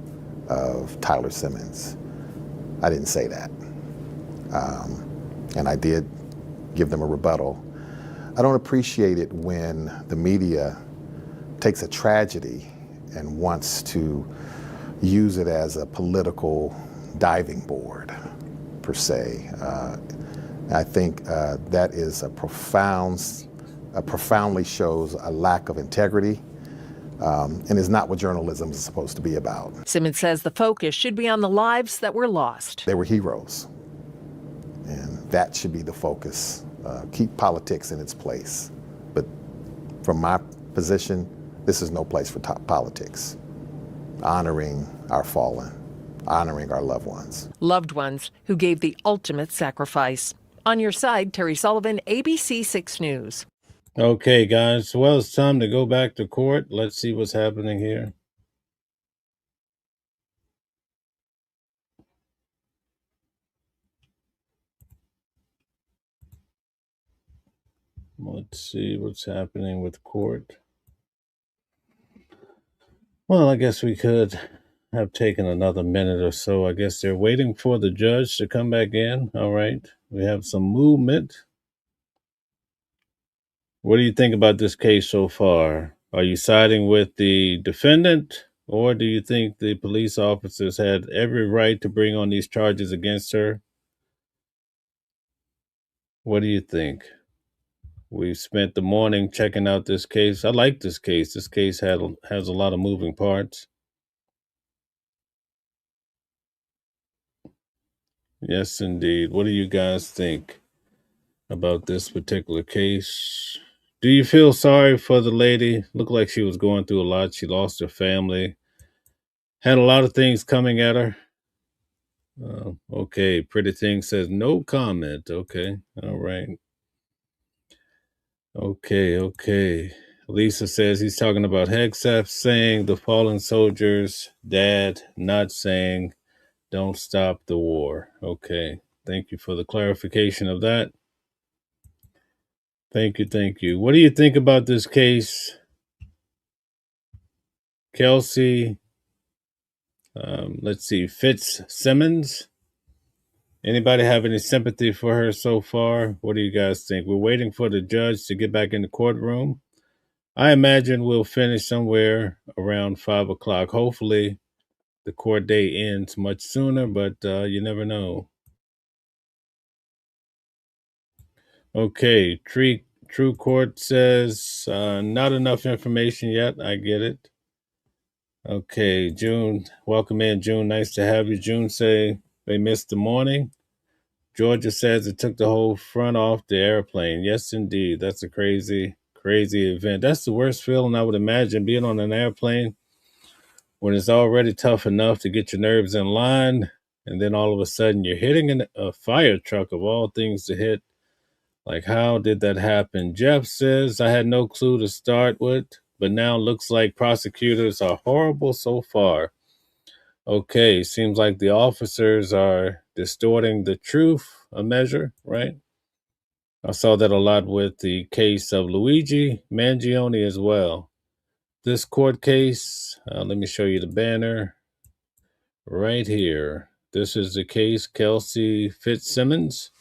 [SPEAKER 23] of Tyler Simmons. I didn't say that. And I did give them a rebuttal. I don't appreciate it when the media takes a tragedy and wants to use it as a political diving board, per se. I think that is profoundly shows a lack of integrity and is not what journalism is supposed to be about.
[SPEAKER 25] Simmons says the focus should be on the lives that were lost.
[SPEAKER 23] They were heroes, and that should be the focus. Keep politics in its place. But from my position, this is no place for politics. Honoring our fallen, honoring our loved ones.
[SPEAKER 25] Loved ones who gave the ultimate sacrifice. On your side, Terry Sullivan, ABC 6 News.
[SPEAKER 1] Okay, guys. Well, it's time to go back to court. Let's see what's happening here. Let's see what's happening with court. Well, I guess we could have taken another minute or so. I guess they're waiting for the judge to come back in. All right. We have some movement. What do you think about this case so far? Are you siding with the defendant, or do you think the police officers had every right to bring on these charges against her? What do you think? We spent the morning checking out this case. I like this case. This case has a lot of moving parts. Yes, indeed. What do you guys think about this particular case? Do you feel sorry for the lady? Looked like she was going through a lot. She lost her family, had a lot of things coming at her. Okay, Pretty Thing says no comment. Okay, all right. Okay. Lisa says he's talking about Hegseth saying the fallen soldiers' dad, not saying don't stop the war. Okay, thank you for the clarification of that. Thank you. What do you think about this case, Kelsey? Let's see, Fitzsimmons. Anybody have any sympathy for her so far? What do you guys think? We're waiting for the judge to get back in the courtroom. I imagine we'll finish somewhere around 5 o'clock. Hopefully, the court day ends much sooner, but you never know. Okay, True Court says not enough information yet. I get it. Okay, June, welcome in, June. Nice to have you. June say they missed the morning. Georgia says it took the whole front off the airplane. Yes, indeed. That's a crazy event. That's the worst feeling I would imagine, being on an airplane when it's already tough enough to get your nerves in line. And then all of a sudden you're hitting a fire truck, of all things to hit. Like, how did that happen? Jeff says, I had no clue to start with, but now looks like prosecutors are horrible so far. Okay, seems like the officers are distorting the truth a measure, right? I saw that a lot with the case of Luigi Mangione as well. This court case, let me show you the banner right here. This is the case, Kelsey Fitzsimmons.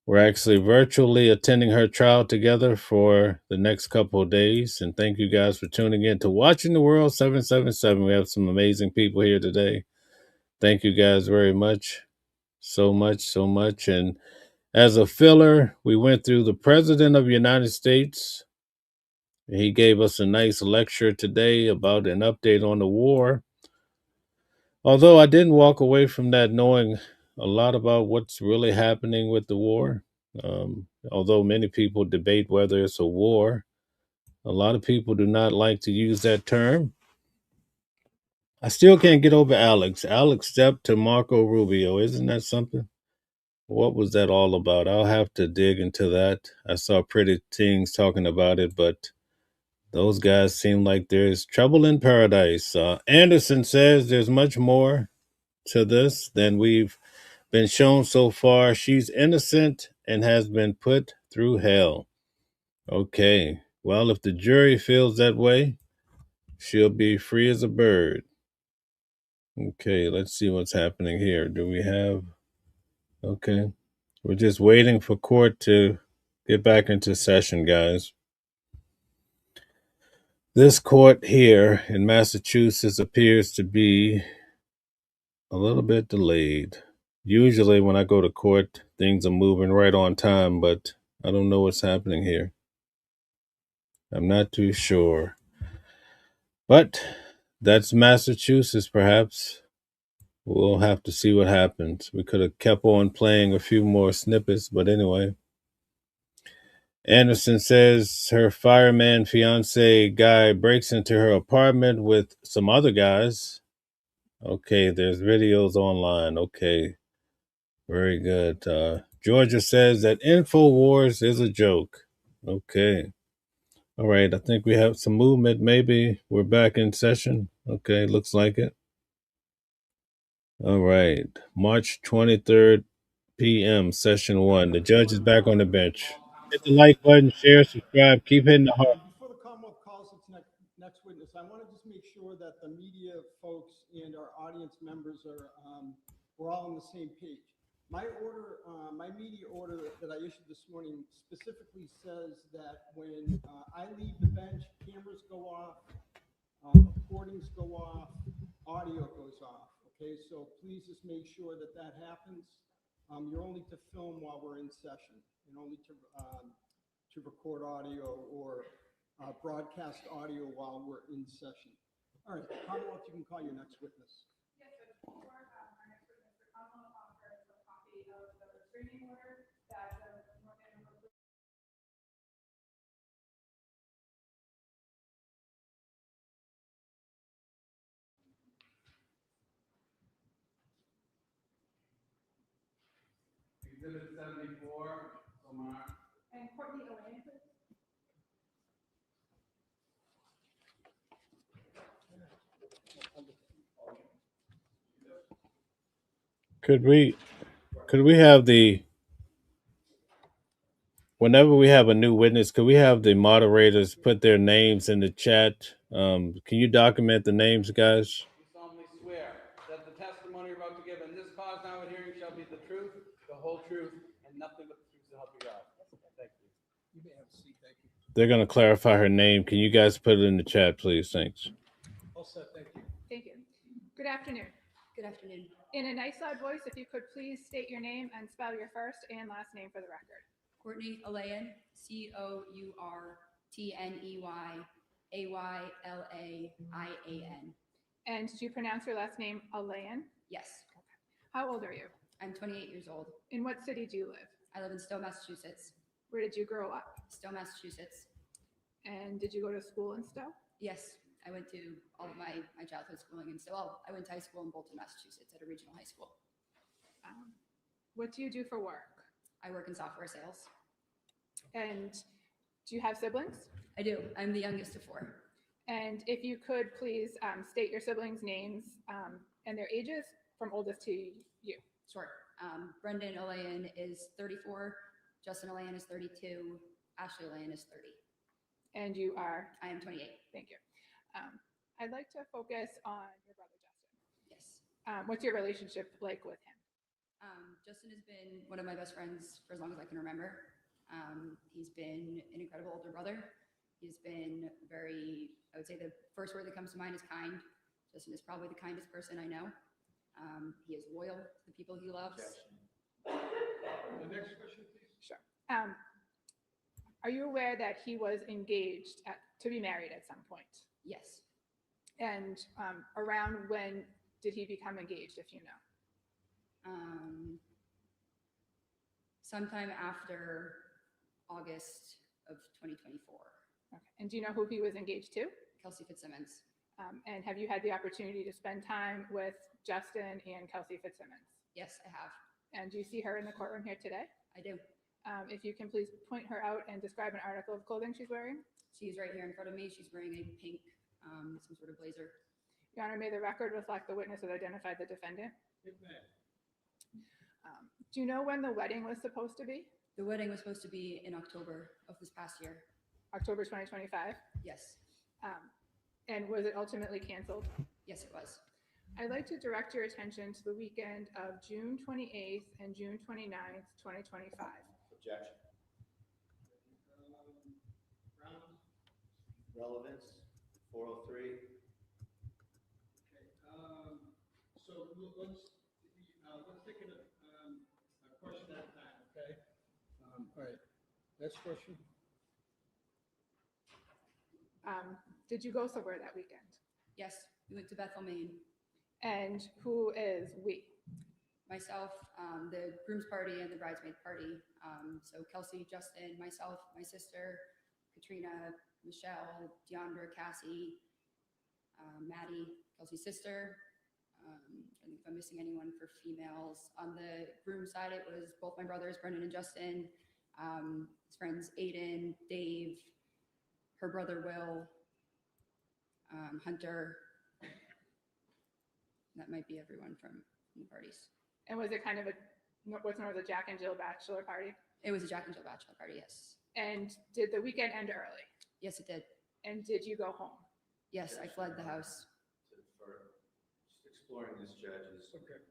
[SPEAKER 1] We're actually virtually attending her trial together for the next couple of days. And thank you guys for tuning in to Watching the World 777. We have some amazing people here today. Thank you guys very much. So much. And as a filler, we went through the President of the United States. He gave us a nice lecture today about an update on the war. Although I didn't walk away from that knowing a lot about what's really happening with the war. Although many people debate whether it's a war, a lot of people do not like to use that term. I still can't get over Alex. Alex stepped to Marco Rubio. Isn't that something? What was that all about? I'll have to dig into that. I saw Pretty Things talking about it, but those guys seem like there's trouble in paradise. Anderson says there's much more to this than we've been shown so far. She's innocent and has been put through hell. Okay, well, if the jury feels that way, she'll be free as a bird. Okay, let's see what's happening here. Do we have... Okay, we're just waiting for court to get back into session, guys. This court here in Massachusetts appears to be a little bit delayed. Usually when I go to court, things are moving right on time, but I don't know what's happening here. I'm not too sure. But that's Massachusetts, perhaps. We'll have to see what happens. We could have kept on playing a few more snippets, but anyway. Anderson says her fireman fiance guy breaks into her apartment with some other guys. Okay, there's videos online. Okay, very good. Georgia says that InfoWars is a joke. Okay. All right. I think we have some movement. Maybe we're back in session. Okay. Looks like it. All right. March 23rd p.m. Session 1. The judge is back on the bench. Hit the like button, share, subscribe. Keep hitting the heart.
[SPEAKER 9] Before the Commonwealth calls its next witness, I want to just make sure that the media folks and our audience members are, we're all on the same page. My order, my media order that I issued this morning specifically says that when I leave the bench, cameras go off, recordings go off, audio goes off. Okay, so please just make sure that that happens. You're only to film while we're in session, and only to record audio or broadcast audio while we're in session. All right, Commonwealth, you can call your next witness.
[SPEAKER 2] Yes, but before our next witness, the Commonwealth offers a copy of the restraining order that the
[SPEAKER 4] Exhibit 74, Omar.
[SPEAKER 2] and Courtney Elaine, please.
[SPEAKER 1] Could we have whenever we have a new witness, could we have the moderators put their names in the chat? Can you document the names, guys?
[SPEAKER 4] You solemnly swear that the testimony you're about to give in this cause now and hearing shall be the truth, the whole truth, and nothing but the truth to help you God. Thank you.
[SPEAKER 9] You may have a seat. Thank you.
[SPEAKER 1] They're going to clarify her name. Can you guys put it in the chat, please? Thanks.
[SPEAKER 9] All set. Thank you.
[SPEAKER 2] Thank you. Good afternoon.
[SPEAKER 22] Good afternoon.
[SPEAKER 2] In a nice loud voice, if you could please state your name and spell your first and last name for the record.
[SPEAKER 22] Courtney Elaine, COURTNEYAYLAIAN.
[SPEAKER 2] And do you pronounce your last name Elaine?
[SPEAKER 22] Yes.
[SPEAKER 2] How old are you?
[SPEAKER 22] I'm 28 years old.
[SPEAKER 2] In what city do you live?
[SPEAKER 22] I live in Stowe, Massachusetts.
[SPEAKER 2] Where did you grow up?
[SPEAKER 22] Stowe, Massachusetts.
[SPEAKER 2] And did you go to school in Stowe?
[SPEAKER 22] Yes, I went to all of my childhood schooling in Stowe. I went to high school in Bolton, Massachusetts at a regional high school.
[SPEAKER 2] What do you do for work?
[SPEAKER 22] I work in software sales.
[SPEAKER 2] And do you have siblings?
[SPEAKER 22] I do. I'm the youngest of 4.
[SPEAKER 2] And if you could please state your siblings' names and their ages from oldest to you.
[SPEAKER 22] Sure. Brendan Elaine is 34. Justin Elaine is 32. Ashley Elaine is 30.
[SPEAKER 2] And you are?
[SPEAKER 22] I am 28.
[SPEAKER 2] Thank you. I'd like to focus on your brother, Justin.
[SPEAKER 22] Yes.
[SPEAKER 2] What's your relationship like with him?
[SPEAKER 22] Justin has been one of my best friends for as long as I can remember. He's been an incredible older brother. He's been very, I would say the first word that comes to mind is kind. Justin is probably the kindest person I know. He is loyal to the people he loves.
[SPEAKER 9] The next question, please.
[SPEAKER 2] Sure. Are you aware that he was engaged to be married at some point?
[SPEAKER 22] Yes.
[SPEAKER 2] And around when did he become engaged, if you know?
[SPEAKER 22] Sometime after August of 2024.
[SPEAKER 2] Okay. And do you know who he was engaged to?
[SPEAKER 22] Kelsey Fitzsimmons.
[SPEAKER 2] And have you had the opportunity to spend time with Justin and Kelsey Fitzsimmons?
[SPEAKER 22] Yes, I have.
[SPEAKER 2] And do you see her in the courtroom here today?
[SPEAKER 22] I do.
[SPEAKER 2] If you can please point her out and describe an article of clothing she's wearing.
[SPEAKER 22] She's right here in front of me. She's wearing a pink, some sort of blazer.
[SPEAKER 2] Your Honor, may the record reflect the witness has identified the defendant.
[SPEAKER 9] It may.
[SPEAKER 2] Do you know when the wedding was supposed to be?
[SPEAKER 22] The wedding was supposed to be in October of this past year.
[SPEAKER 2] October 2025?
[SPEAKER 22] Yes.
[SPEAKER 2] And was it ultimately canceled?
[SPEAKER 22] Yes, it was.
[SPEAKER 2] I'd like to direct your attention to the weekend of June 28th and June 29th, 2025.
[SPEAKER 8] Objection. Relevance, 403.
[SPEAKER 9] So let's take a question at a time, okay? All right. Next question.
[SPEAKER 2] Did you go somewhere that weekend?
[SPEAKER 22] Yes, we went to Bethel, Maine.
[SPEAKER 2] And who is we?
[SPEAKER 22] Myself, the groom's party and the bridesmaid party. So Kelsey, Justin, myself, my sister, Katrina, Michelle, Deandra, Cassie, Maddie, Kelsey's sister. I don't think if I'm missing anyone for females. On the groom side, it was both my brothers, Brendan and Justin,
[SPEAKER 5] his friends Aiden, Dave, her brother Will, Hunter. That might be everyone from the parties.
[SPEAKER 2] And was it kind of what's known as a Jack and Jill bachelor party?
[SPEAKER 5] It was a Jack and Jill bachelor party, yes.
[SPEAKER 2] And did the weekend end early?
[SPEAKER 5] Yes, it did.
[SPEAKER 2] And did you go home?
[SPEAKER 5] Yes, I fled the house.
[SPEAKER 8] For just exploring this, judges.
[SPEAKER 9] Okay.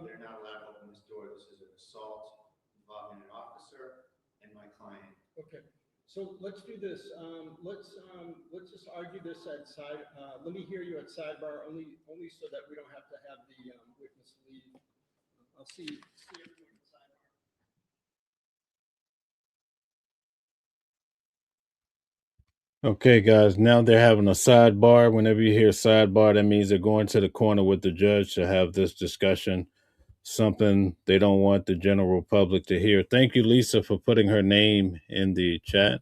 [SPEAKER 8] They're not allowed to open this door. This is an assault involving an officer and my client.
[SPEAKER 9] Okay, so let's do this. Let's just argue this at side. Let me hear you at sidebar, only so that we don't have to have the witness leave. I'll see everyone at sidebar.
[SPEAKER 1] Okay, guys, now they're having a sidebar. Whenever you hear sidebar, that means they're going to the corner with the judge to have this discussion, something they don't want the general public to hear. Thank you, Lisa, for putting her name in the chat.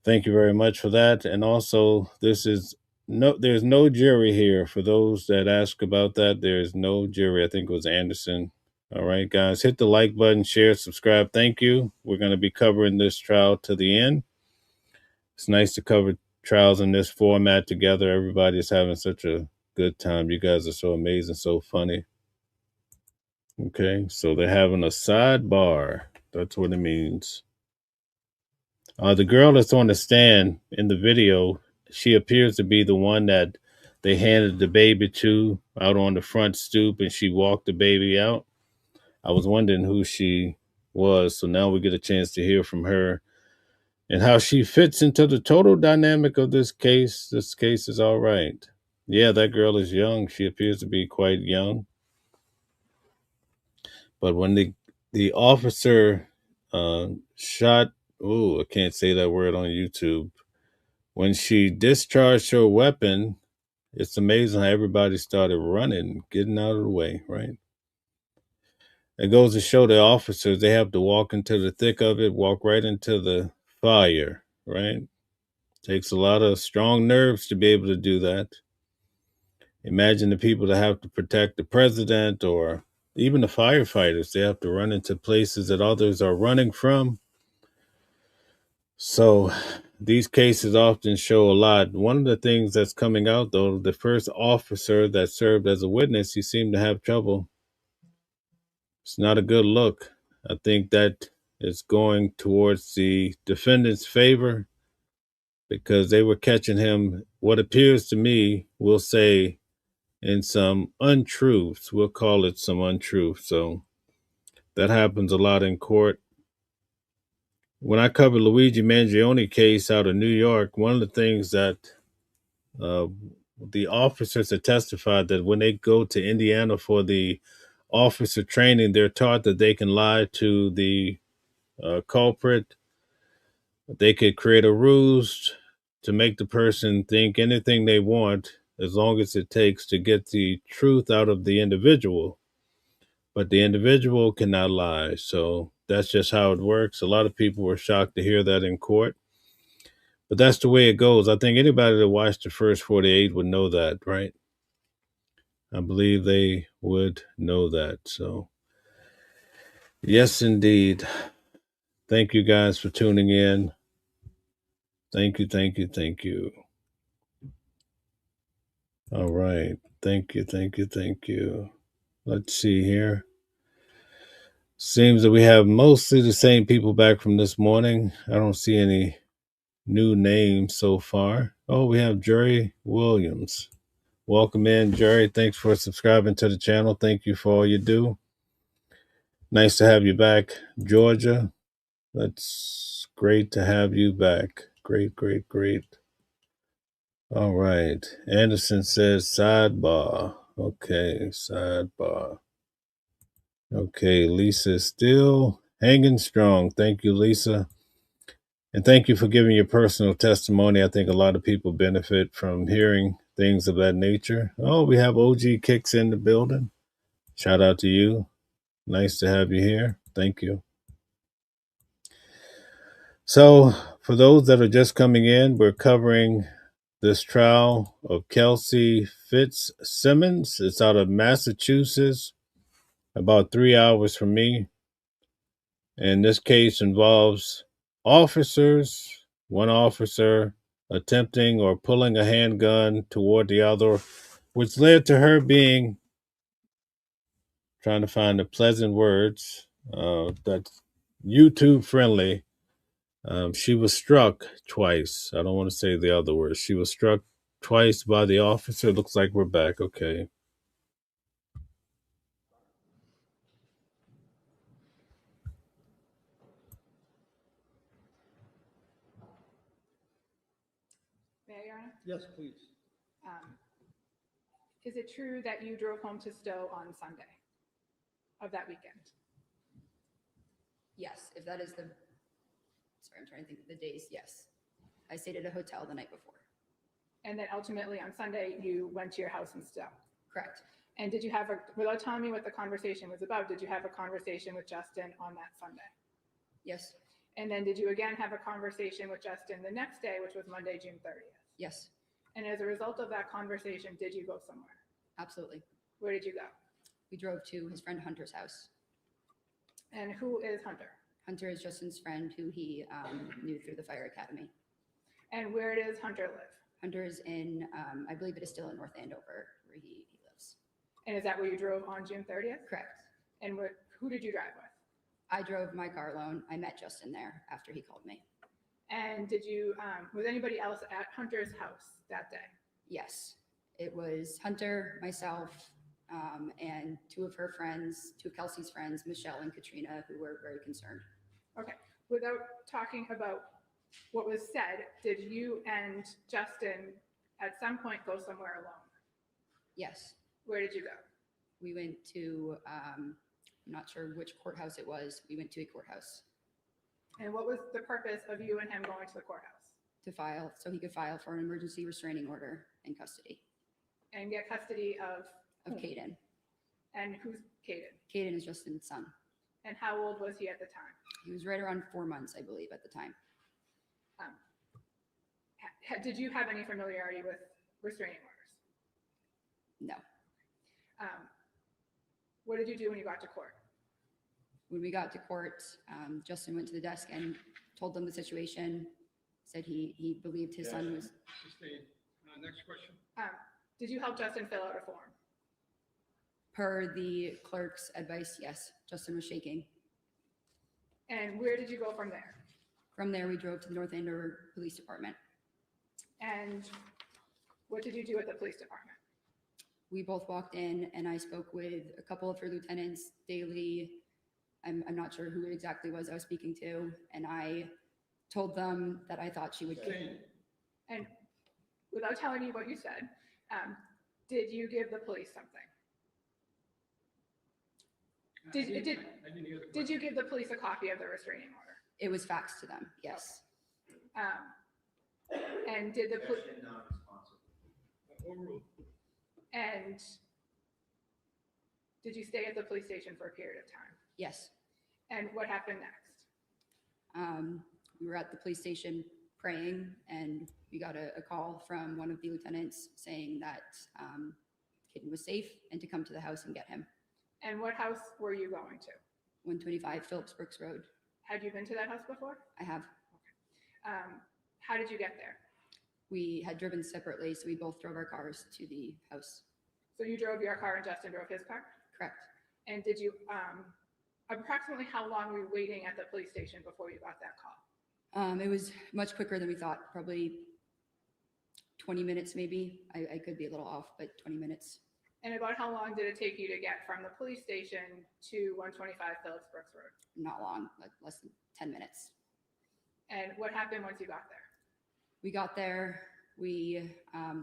[SPEAKER 1] Thank you very much for that. And also, there's no jury here. For those that ask about that, there's no jury. I think it was Anderson. All right, guys, hit the like button, share, subscribe. Thank you. We're going to be covering this trial to the end. It's nice to cover trials in this format together. Everybody's having such a good time. You guys are so amazing, so funny. Okay, so they're having a sidebar. That's what it means. The girl that's on the stand in the video, she appears to be the one that they handed the baby to out on the front stoop, and she walked the baby out. I was wondering who she was, so now we get a chance to hear from her and how she fits into the total dynamic of this case. This case is all right. Yeah, that girl is young. She appears to be quite young. But when the officer shot, I can't say that word on YouTube. When she discharged her weapon, it's amazing how everybody started running, getting out of the way, right? It goes to show the officers, they have to walk into the thick of it, walk right into the fire, right? Takes a lot of strong nerves to be able to do that. Imagine the people that have to protect the president or even the firefighters. They have to run into places that others are running from. So these cases often show a lot. One of the things that's coming out, though, the first officer that served as a witness, he seemed to have trouble. It's not a good look. I think that is going towards the defendant's favor because they were catching him, what appears to me, we'll say, in some untruths. We'll call it some untruth. So that happens a lot in court. When I covered Luigi Mangione case out of New York, one of the things that the officers have testified that when they go to Indiana for the officer training, they're taught that they can lie to the culprit. They could create a ruse to make the person think anything they want as long as it takes to get the truth out of the individual. But the individual cannot lie. So that's just how it works. A lot of people were shocked to hear that in court. But that's the way it goes. I think anybody that watched the first 48 would know that, right? I believe they would know that. So, yes, indeed. Thank you guys for tuning in. Thank you, thank you, thank you. All right. Thank you, thank you, thank you. Let's see here. Seems that we have mostly the same people back from this morning. I don't see any new names so far. Oh, we have Jerry Williams. Welcome in, Jerry. Thanks for subscribing to the channel. Thank you for all you do. Nice to have you back, Georgia. That's great to have you back. Great, great, great. All right. Anderson says sidebar. Okay, sidebar. Okay, Lisa is still hanging strong. Thank you, Lisa. And thank you for giving your personal testimony. I think a lot of people benefit from hearing things of that nature. Oh, we have OG Kicks in the building. Shout out to you. Nice to have you here. Thank you. So, for those that are just coming in, we're covering this trial of Kelsey Fitzsimmons. It's out of Massachusetts, about 3 hours from me. And this case involves one officer attempting or pulling a handgun toward the other, which led to her trying to find the pleasant words that's YouTube friendly. She was struck twice. I don't want to say the other words. She was struck twice by the officer. Looks like we're back. Okay.
[SPEAKER 2] May I, Your Honor?
[SPEAKER 9] Yes, please.
[SPEAKER 2] Is it true that you drove home to Stowe on Sunday of that weekend?
[SPEAKER 5] Yes, if that is the, sorry, I'm trying to think of the days, yes. I stayed at a hotel the night before.
[SPEAKER 2] And then ultimately on Sunday, you went to your house in Stowe?
[SPEAKER 5] Correct.
[SPEAKER 2] And did you have without telling me what the conversation was about, did you have a conversation with Justin on that Sunday?
[SPEAKER 5] Yes.
[SPEAKER 2] And then did you again have a conversation with Justin the next day, which was Monday, June 30th?
[SPEAKER 5] Yes,
[SPEAKER 2] And as a result of that conversation, did you go somewhere?
[SPEAKER 5] absolutely.
[SPEAKER 2] Where did you go?
[SPEAKER 5] We drove to his friend Hunter's house.
[SPEAKER 2] And who is Hunter?
[SPEAKER 5] Hunter is Justin's friend who he knew through the fire academy.
[SPEAKER 2] And where does Hunter live?
[SPEAKER 5] Hunter is in, I believe it is still in North Andover where he lives.
[SPEAKER 2] And is that where you drove on June 30th?
[SPEAKER 5] Correct.
[SPEAKER 2] And who did you drive with?
[SPEAKER 5] I drove my car alone. I met Justin there after he called me.
[SPEAKER 2] And did you, was anybody else at Hunter's house that day?
[SPEAKER 5] Yes, it was Hunter, myself, and two of her friends, two of Kelsey's friends, Michelle and Katrina, who were very concerned.
[SPEAKER 2] Okay, without talking about what was said, did you and Justin at some point go somewhere alone?
[SPEAKER 5] Yes,
[SPEAKER 2] Where did you go?
[SPEAKER 5] we went to, I'm not sure which courthouse it was. We went to a courthouse
[SPEAKER 2] And what was the purpose of you and him going to the courthouse?
[SPEAKER 5] to file, so he could file for an emergency restraining order and custody
[SPEAKER 2] And get custody of
[SPEAKER 5] of
[SPEAKER 2] whom?
[SPEAKER 5] Caden.
[SPEAKER 2] And who's Caden?
[SPEAKER 5] Caden is Justin's son.
[SPEAKER 2] And how old was he at the time?
[SPEAKER 5] He was right around 4 months, I believe, at the time.
[SPEAKER 2] Did you have any familiarity with restraining orders?
[SPEAKER 5] No.
[SPEAKER 2] What did you do when you got to court?
[SPEAKER 5] When we got to court, Justin went to the desk and told them the situation, said he believed his son was.
[SPEAKER 9] Sustained. Next question.
[SPEAKER 2] Did you help Justin fill out a form?
[SPEAKER 5] Per the clerk's advice, yes, Justin was shaking.
[SPEAKER 2] And where did you go from there?
[SPEAKER 5] From there, we drove to the North Andover Police Department.
[SPEAKER 2] And what did you do at the police department?
[SPEAKER 5] We both walked in and I spoke with a couple of her lieutenants, Daly. I'm not sure who it exactly was I was speaking to. And I told them that I thought she would.
[SPEAKER 2] And without telling me what you said, did you give the police something? Did you give the police a copy of the restraining order?
[SPEAKER 5] It was faxed to them, yes.
[SPEAKER 2] And did the police? And did you stay at the police station for a period of time?
[SPEAKER 5] Yes.
[SPEAKER 2] And what happened next?
[SPEAKER 5] We were at the police station praying and we got a call from one of the lieutenants saying that Caden was safe and to come to the house and get him.
[SPEAKER 2] And what house were you going to?
[SPEAKER 5] 125 Phillips Brooks Road.
[SPEAKER 2] Had you been to that house before?
[SPEAKER 5] I have.
[SPEAKER 2] How did you get there?
[SPEAKER 5] We had driven separately, so we both drove our cars to the house.
[SPEAKER 2] So you drove your car and Justin drove his car?
[SPEAKER 5] Correct.
[SPEAKER 2] And did you, approximately how long were you waiting at the police station before you got that call?
[SPEAKER 5] It was much quicker than we thought, probably 20 minutes maybe. I could be a little off, but 20 minutes.
[SPEAKER 2] And about how long did it take you to get from the police station to 125 Phillips Brooks Road?
[SPEAKER 5] Not long, like less than 10 minutes.
[SPEAKER 2] And what happened once you got there?
[SPEAKER 5] We got there, we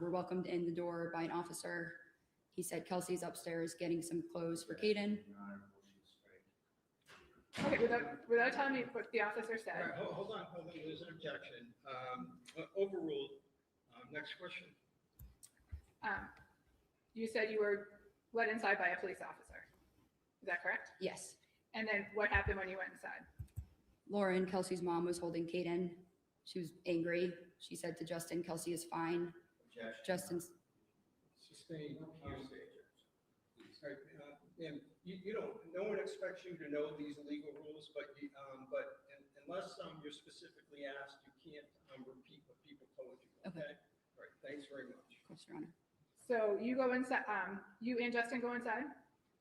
[SPEAKER 5] were welcomed in the door by an officer. He said, Kelsey's upstairs getting some clothes for Caden.
[SPEAKER 2] Okay, without telling me what the officer said.
[SPEAKER 9] All right, hold on, there's an objection. Overruled. Next question.
[SPEAKER 2] You said you were let inside by a police officer. Is that correct?
[SPEAKER 5] Yes.
[SPEAKER 2] And then what happened when you went inside?
[SPEAKER 5] Lauren, Kelsey's mom, was holding Caden. She was angry. She said to Justin, Kelsey is fine. Justin's.
[SPEAKER 9] Sustained. All right, ma'am, no one expects you to know these legal rules, but unless you're specifically asked, you can't repeat what people told you. Okay. All right. Thanks very much.
[SPEAKER 5] Of course, Your Honor.
[SPEAKER 2] So you go inside, you and Justin go inside,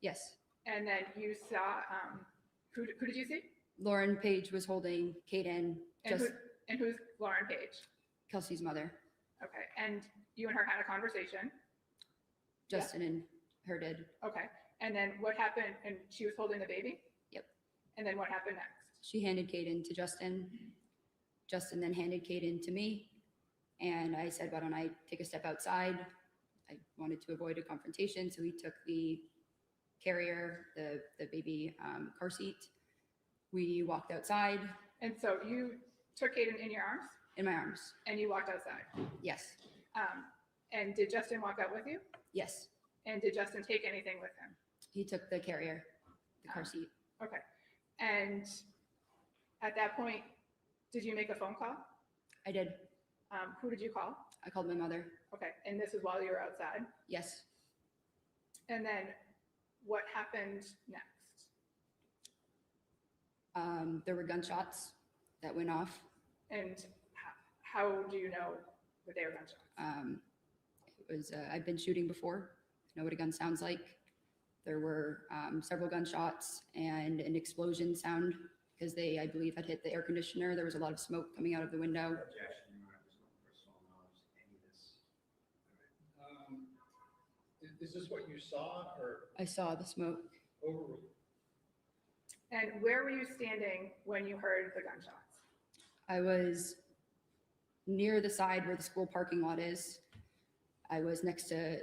[SPEAKER 5] Yes.
[SPEAKER 2] and then you saw, who did you see?
[SPEAKER 5] Lauren Page was holding Kaden,
[SPEAKER 2] And, and who's Lauren Page?
[SPEAKER 5] Kelsey's mother.
[SPEAKER 2] Okay, and you and her had a conversation.
[SPEAKER 5] Justin and her did.
[SPEAKER 2] Okay, and then what happened? And she was holding the baby?
[SPEAKER 5] Yep.
[SPEAKER 2] And then what happened next?
[SPEAKER 5] She handed Kaden to Justin. Justin then handed Kaden to me. And I said, why don't I take a step outside? I wanted to avoid a confrontation. So he took the carrier, the baby car seat. We walked outside.
[SPEAKER 2] And so you took Kaden in your arms?
[SPEAKER 5] In my arms.
[SPEAKER 2] And you walked outside?
[SPEAKER 5] Yes.
[SPEAKER 2] And did Justin walk out with you?
[SPEAKER 5] Yes.
[SPEAKER 2] And did Justin take anything with him?
[SPEAKER 5] He took the carrier, the car seat.
[SPEAKER 2] Okay. And at that point, did you make a phone call?
[SPEAKER 5] I did.
[SPEAKER 2] Who did you call?
[SPEAKER 5] I called my mother.
[SPEAKER 2] Okay. And this is while you were outside?
[SPEAKER 5] Yes.
[SPEAKER 2] And then what happened next?
[SPEAKER 5] There were gunshots that went off.
[SPEAKER 2] And how do you know that they were gunshots?
[SPEAKER 5] It was, I've been shooting before. I know what a gun sounds like. There were several gunshots and an explosion sound because they, I believe, had hit the air conditioner. There was a lot of smoke coming out of the window.
[SPEAKER 8] Objection, Your Honor, there's no personal knowledge of any of this.
[SPEAKER 9] Is this what you saw or?
[SPEAKER 5] I saw the smoke.
[SPEAKER 9] Overruled.
[SPEAKER 2] And where were you standing when you heard the gunshots?
[SPEAKER 5] I was near the side where the school parking lot is. I was next to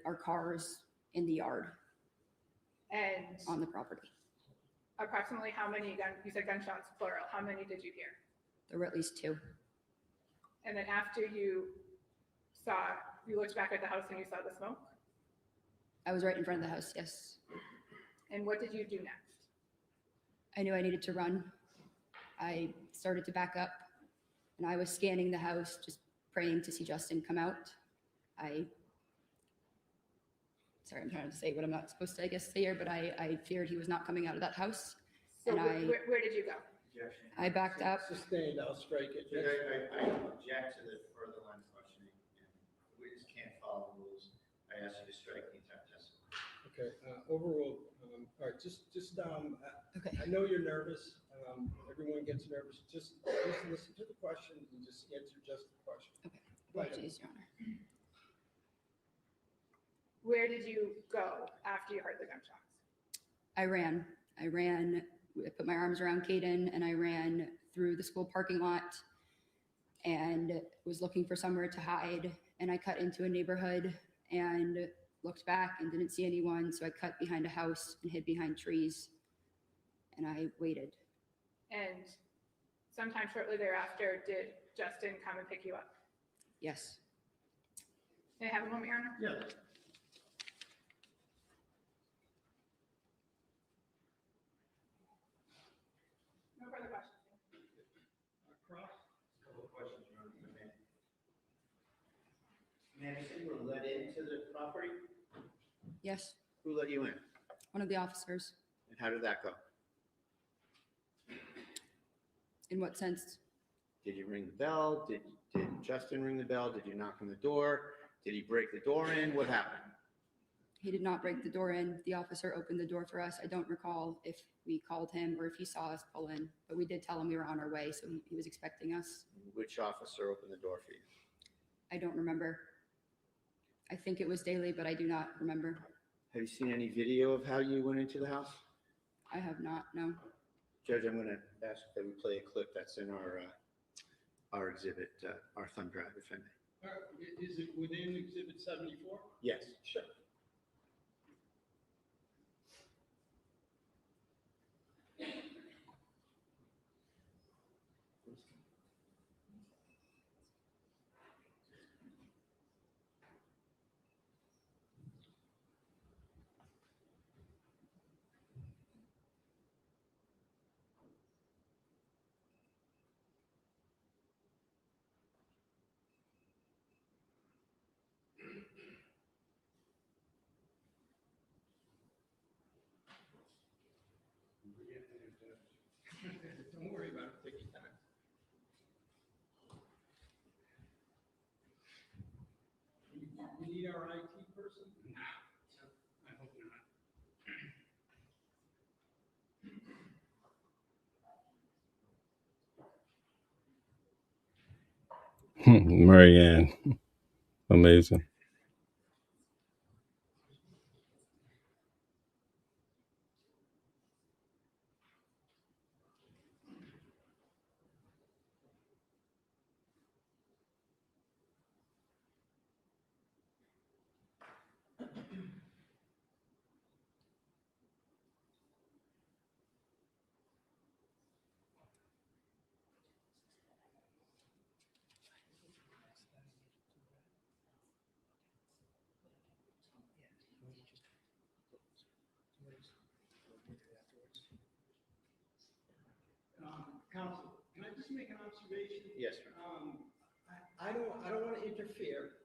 [SPEAKER 5] our cars in the yard.
[SPEAKER 2] And
[SPEAKER 5] on the property.
[SPEAKER 2] Approximately how many you said gunshots plural, how many did you hear?
[SPEAKER 5] There were at least 2.
[SPEAKER 2] And then after you looked back at the house and you saw the smoke?
[SPEAKER 5] I was right in front of the house, yes.
[SPEAKER 2] And what did you do next?
[SPEAKER 5] I knew I needed to run. I started to back up and I was scanning the house, just praying to see Justin come out. Sorry, I'm trying to say what I'm not supposed to, I guess, say here, but I feared he was not coming out of that house.
[SPEAKER 2] So
[SPEAKER 5] and
[SPEAKER 2] where did you go?
[SPEAKER 8] Objection.
[SPEAKER 5] I backed up.
[SPEAKER 9] Sustained, I'll strike it.
[SPEAKER 8] I object to the further line of questioning, and we just can't follow the rules. I ask you to strike the entire testimony.
[SPEAKER 9] Okay, overruled. All right, just
[SPEAKER 5] okay.
[SPEAKER 9] I know you're nervous. Everyone gets nervous. Just listen to the questions and just answer just the question.
[SPEAKER 5] Okay, apologies, Your Honor.
[SPEAKER 2] Where did you go after you heard the gunshots?
[SPEAKER 5] I ran. I put my arms around Kaden and I ran through the school parking lot and was looking for somewhere to hide. And I cut into a neighborhood and looked back and didn't see anyone. So I cut behind a house and hid behind trees and I waited.
[SPEAKER 2] And sometime shortly thereafter, did Justin come and pick you up?
[SPEAKER 5] Yes.
[SPEAKER 2] May I have a moment, Your Honor?
[SPEAKER 8] Yeah.
[SPEAKER 2] No further questions.
[SPEAKER 8] Couple of questions, Your Honor, if I may. Ma'am, you said you were let into the property?
[SPEAKER 5] Yes.
[SPEAKER 8] Who let you in?
[SPEAKER 5] One of the officers.
[SPEAKER 8] And how did that go?
[SPEAKER 5] In what sense?
[SPEAKER 8] Did you ring the bell? Did Justin ring the bell? Did you knock on the door? Did he break the door in? What happened?
[SPEAKER 5] He did not break the door in. The officer opened the door for us. I don't recall if we called him or if he saw us pull in, but we did tell him we were on our way, so he was expecting us.
[SPEAKER 8] Which officer opened the door for you?
[SPEAKER 5] I don't remember. I think it was Daly, but I do not remember.
[SPEAKER 8] Have you seen any video of how you went into the house?
[SPEAKER 5] I have not, no.
[SPEAKER 8] Judge, I'm going to ask that we play a clip that's in our exhibit, our thumb drive, if I may.
[SPEAKER 9] Is it within Exhibit 74?
[SPEAKER 8] Yes.
[SPEAKER 9] Sure. Don't worry about it, take your time. You need our IT person?
[SPEAKER 10] No, I hope not.
[SPEAKER 1] Marianne, amazing.
[SPEAKER 9] Counsel, can I just make an observation?
[SPEAKER 8] Yes, sir.
[SPEAKER 9] I don't want to interfere.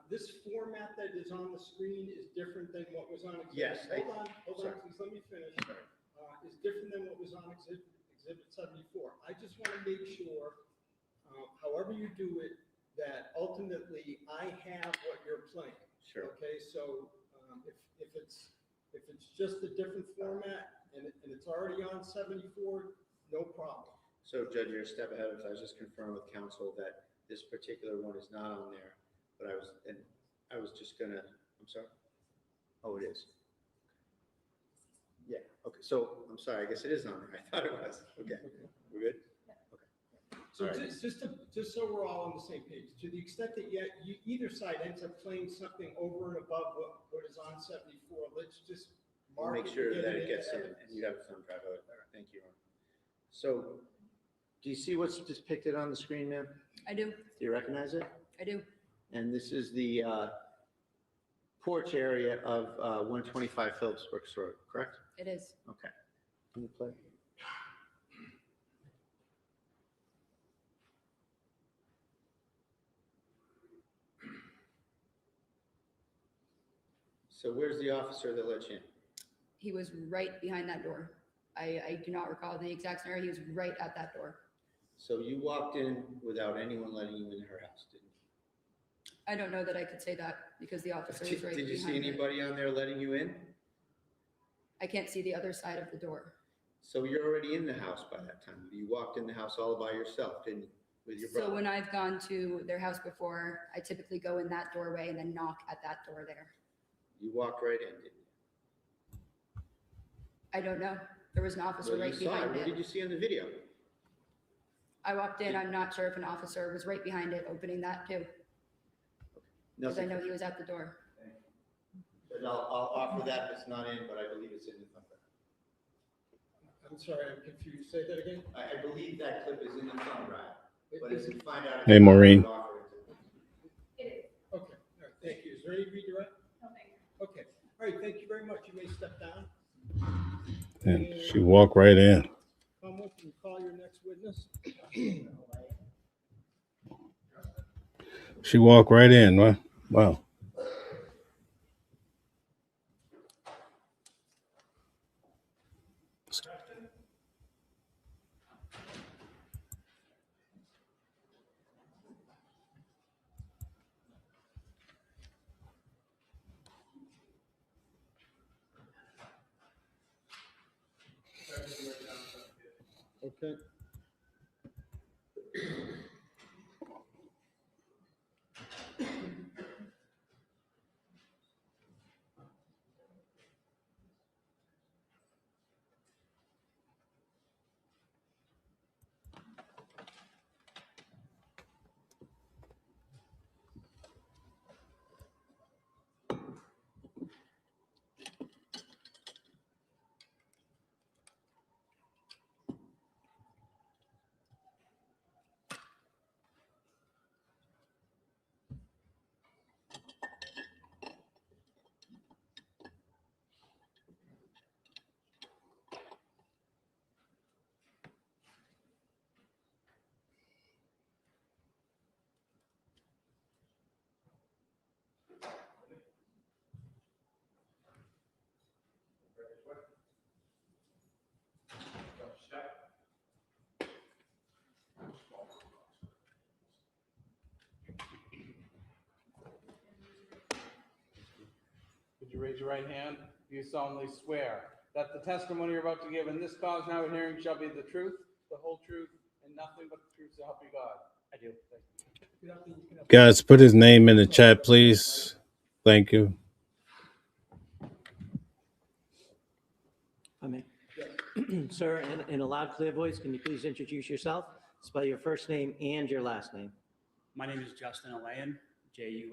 [SPEAKER 9] This format that is on the screen is different than what was on exhibit.
[SPEAKER 8] Yes,
[SPEAKER 9] Hold on, please let me finish. Is different than what was on exhibit 74. I just want to make sure, however you do it, that ultimately I have what you're playing.
[SPEAKER 8] Sure.
[SPEAKER 9] Okay, so if it's just a different format and it's already on 74, no problem.
[SPEAKER 8] So Judge, you're a step ahead of us. I was just confirming with counsel that this particular one is not on there, but I was just gonna, I'm sorry? Oh, it is. Yeah, okay, so, I'm sorry, I guess it is on there. I thought it was. Okay, we're good?
[SPEAKER 9] So
[SPEAKER 8] All right.
[SPEAKER 9] just so we're all on the same page, to the extent that either side ends up playing something over and above what is on 74, let's just
[SPEAKER 8] We'll
[SPEAKER 9] mark
[SPEAKER 8] make
[SPEAKER 9] it
[SPEAKER 8] sure
[SPEAKER 9] and
[SPEAKER 8] that
[SPEAKER 9] get
[SPEAKER 8] it gets in,
[SPEAKER 9] evidence.
[SPEAKER 8] and you have a thumb drive of it. Thank you, Ron. So, do you see what's depicted on the screen, ma'am?
[SPEAKER 5] I do.
[SPEAKER 8] Do you recognize it?
[SPEAKER 5] I do.
[SPEAKER 8] And this is the porch area of 125 Phillips Brooks Road, correct?
[SPEAKER 5] It is.
[SPEAKER 8] Okay. Can you play? So where's the officer that let you in?
[SPEAKER 5] He was right behind that door. I do not recall the exact scenario. He was right at that door.
[SPEAKER 8] So you walked in without anyone letting you in her house, didn't you?
[SPEAKER 5] I don't know that I could say that because the officer was right
[SPEAKER 8] Did you see
[SPEAKER 5] behind it.
[SPEAKER 8] anybody on there letting you in?
[SPEAKER 5] I can't see the other side of the door.
[SPEAKER 8] So you're already in the house by that time. You walked in the house all by yourself, didn't you? With your brother?
[SPEAKER 5] So when I've gone to their house before, I typically go in that doorway and then knock at that door there.
[SPEAKER 8] You walked right in, didn't you?
[SPEAKER 5] I don't know. There was an officer
[SPEAKER 8] Well, you
[SPEAKER 5] right
[SPEAKER 8] saw it.
[SPEAKER 5] behind
[SPEAKER 8] What
[SPEAKER 5] it.
[SPEAKER 8] did you see on the video?
[SPEAKER 5] I walked in. I'm not sure if an officer was right behind it opening that too. Because I know he was at the door.
[SPEAKER 8] But I'll offer that. It's not in, but I believe it's in the thumb drive.
[SPEAKER 9] I'm sorry, I'm confused. Say that again?
[SPEAKER 8] I believe that clip is in the thumb drive. But if you find out.
[SPEAKER 1] Hey, Maureen.
[SPEAKER 9] Okay, all right, thank you. Is there any redirect?
[SPEAKER 2] No, thank you.
[SPEAKER 9] Okay, all right, thank you very much. You may step down.
[SPEAKER 1] And she walked right in.
[SPEAKER 9] Come up and call your next witness.
[SPEAKER 1] She walked right in. Huh? Wow.
[SPEAKER 9] Okay.
[SPEAKER 4] you raise your right hand? Do you solemnly swear that the testimony you're about to give in this cause now and hearing shall be the truth, the whole truth, and nothing but the truth so help you God? I do. Thank you.
[SPEAKER 1] Guys, put his name in the chat, please. Thank you.
[SPEAKER 6] I may. Sir, in a loud, clear voice, can you please introduce yourself? Spell your first name and your last name.
[SPEAKER 7] My name is Justin Alain, Justin,